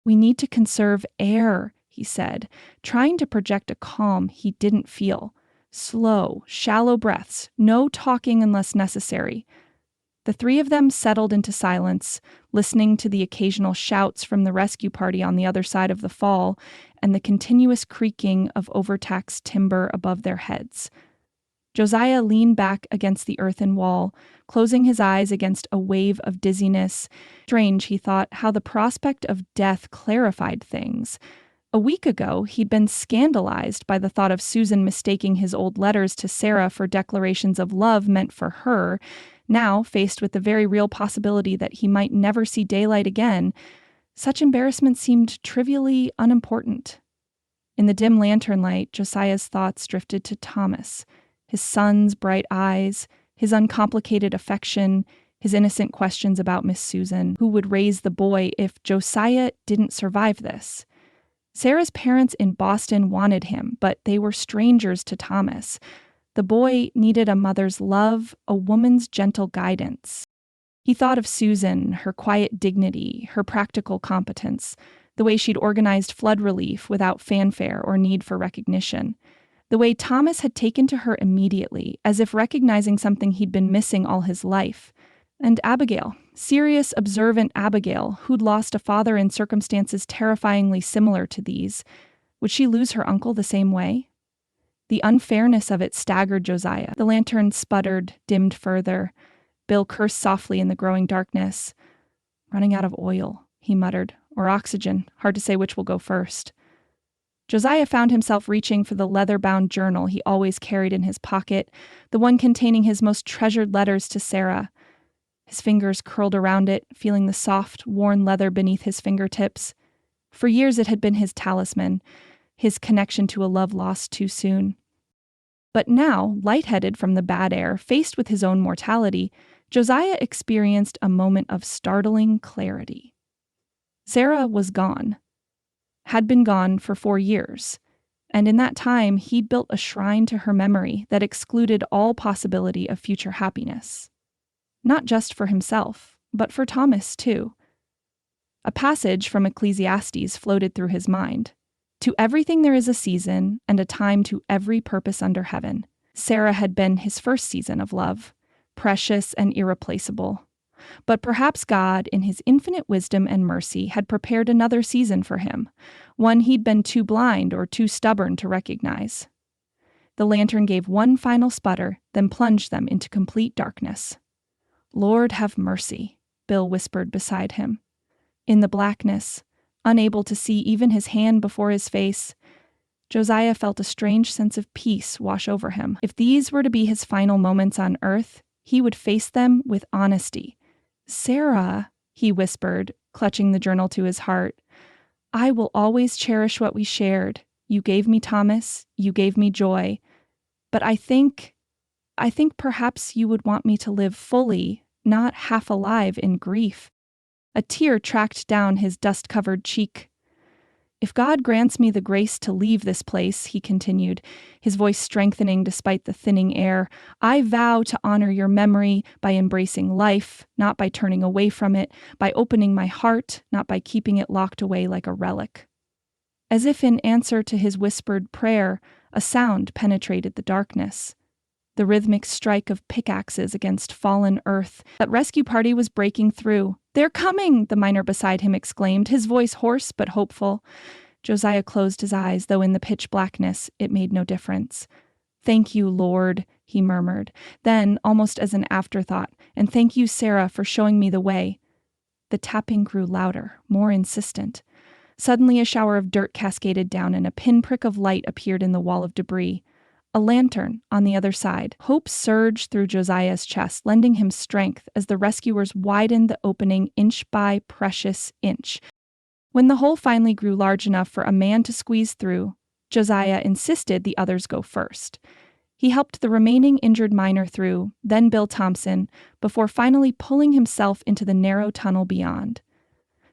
Speaker 1: "We need to conserve air," he said, trying to project a calm he didn't feel. Slow, shallow breaths, no talking unless necessary. The 3 of them settled into silence, listening to the occasional shouts from the rescue party on the other side of the fall and the continuous creaking of overtaxed timber above their heads. Josiah leaned back against the earthen wall, closing his eyes against a wave of dizziness. Strange, he thought, how the prospect of death clarified things. A week ago, he'd been scandalized by the thought of Susan mistaking his old letters to Sarah for declarations of love meant for her. Now, faced with the very real possibility that he might never see daylight again, such embarrassment seemed trivially unimportant. In the dim lantern light, Josiah's thoughts drifted to Thomas, his son's bright eyes, his uncomplicated affection, his innocent questions about Miss Susan, who would raise the boy if Josiah didn't survive this. Sarah's parents in Boston wanted him, but they were strangers to Thomas. The boy needed a mother's love, a woman's gentle guidance. He thought of Susan, her quiet dignity, her practical competence, the way she'd organized flood relief without fanfare or need for recognition. The way Thomas had taken to her immediately, as if recognizing something he'd been missing all his life. And Abigail, serious, observant Abigail, who'd lost a father in circumstances terrifyingly similar to these, would she lose her uncle the same way? The unfairness of it staggered Josiah. The lantern sputtered, dimmed further. Bill cursed softly in the growing darkness. "Running out of oil," he muttered, "or oxygen, hard to say which will go first." Josiah found himself reaching for the leather-bound journal he always carried in his pocket, the one containing his most treasured letters to Sarah. His fingers curled around it, feeling the soft, worn leather beneath his fingertips. For years it had been his talisman, his connection to a love lost too soon. But now, lightheaded from the bad air, faced with his own mortality, Josiah experienced a moment of startling clarity. Sarah was gone. Had been gone for 4 years, and in that time he'd built a shrine to her memory that excluded all possibility of future happiness. Not just for himself, but for Thomas too. A passage from Ecclesiastes floated through his mind. "To everything there is a season, and a time to every purpose under heaven." Sarah had been his first season of love, precious and irreplaceable. But perhaps God, in his infinite wisdom and mercy, had prepared another season for him, one he'd been too blind or too stubborn to recognize. The lantern gave one final sputter, then plunged them into complete darkness. "Lord, have mercy," Bill whispered beside him. In the blackness, unable to see even his hand before his face, Josiah felt a strange sense of peace wash over him. If these were to be his final moments on earth, he would face them with honesty. "Sarah," he whispered, clutching the journal to his heart, "I will always cherish what we shared. You gave me Thomas, you gave me joy. But I think perhaps you would want me to live fully, not half alive in grief." A tear tracked down his dust-covered cheek. "If God grants me the grace to leave this place," he continued, his voice strengthening despite the thinning air, "I vow to honor your memory by embracing life, not by turning away from it, by opening my heart, not by keeping it locked away like a relic." As if in answer to his whispered prayer, a sound penetrated the darkness. The rhythmic strike of pickaxes against fallen earth. That rescue party was breaking through. "They're coming!" the miner beside him exclaimed, his voice hoarse but hopeful. Josiah closed his eyes, though in the pitch blackness it made no difference. "Thank you, Lord," he murmured. Then, almost as an afterthought, "and thank you, Sarah, for showing me the way." The tapping grew louder, more insistent. Suddenly a shower of dirt cascaded down and a pinprick of light appeared in the wall of debris. A lantern on the other side. Hope surged through Josiah's chest, lending him strength as the rescuers widened the opening inch by precious inch. When the hole finally grew large enough for a man to squeeze through, Josiah insisted the others go first. He helped the remaining injured miner through, then Bill Thompson, before finally pulling himself into the narrow tunnel beyond.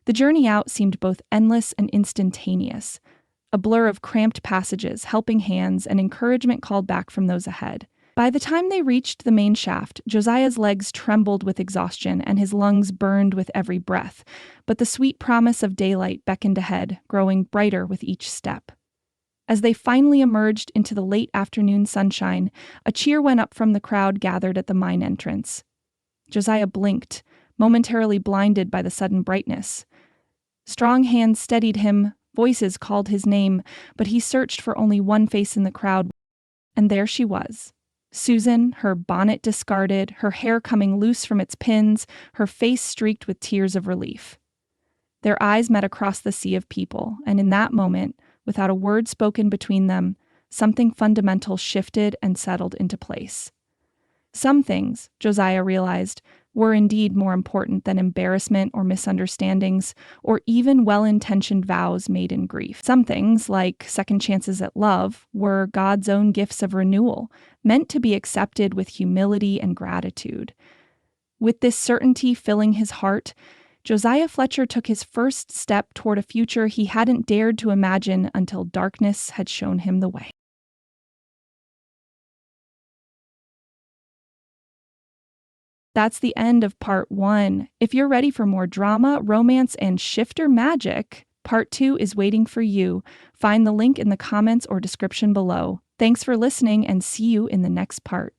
Speaker 1: The journey out seemed both endless and instantaneous. A blur of cramped passages, helping hands, and encouragement called back from those ahead. By the time they reached the main shaft, Josiah's legs trembled with exhaustion and his lungs burned with every breath, but the sweet promise of daylight beckoned ahead, growing brighter with each step. As they finally emerged into the late afternoon sunshine, a cheer went up from the crowd gathered at the mine entrance. Josiah blinked, momentarily blinded by the sudden brightness. Strong hands steadied him, voices called his name, but he searched for only one face in the crowd, and there she was. Susan, her bonnet discarded, her hair coming loose from its pins, her face streaked with tears of relief. Their eyes met across the sea of people, and in that moment, without a word spoken between them, something fundamental shifted and settled into place. Some things, Josiah realized, were indeed more important than embarrassment or misunderstandings, or even well-intentioned vows made in grief. Some things, like second chances at love, were God's own gifts of renewal, meant to be accepted with humility and gratitude. With this certainty filling his heart, Josiah Fletcher took his first step toward a future he hadn't dared to imagine until darkness had shown him the way. That's the end of part 1. If you're ready for more drama, romance, and shifter magic, Part 2 is waiting for you. Find the link in the comments or description below. Thanks for listening and see you in the next part.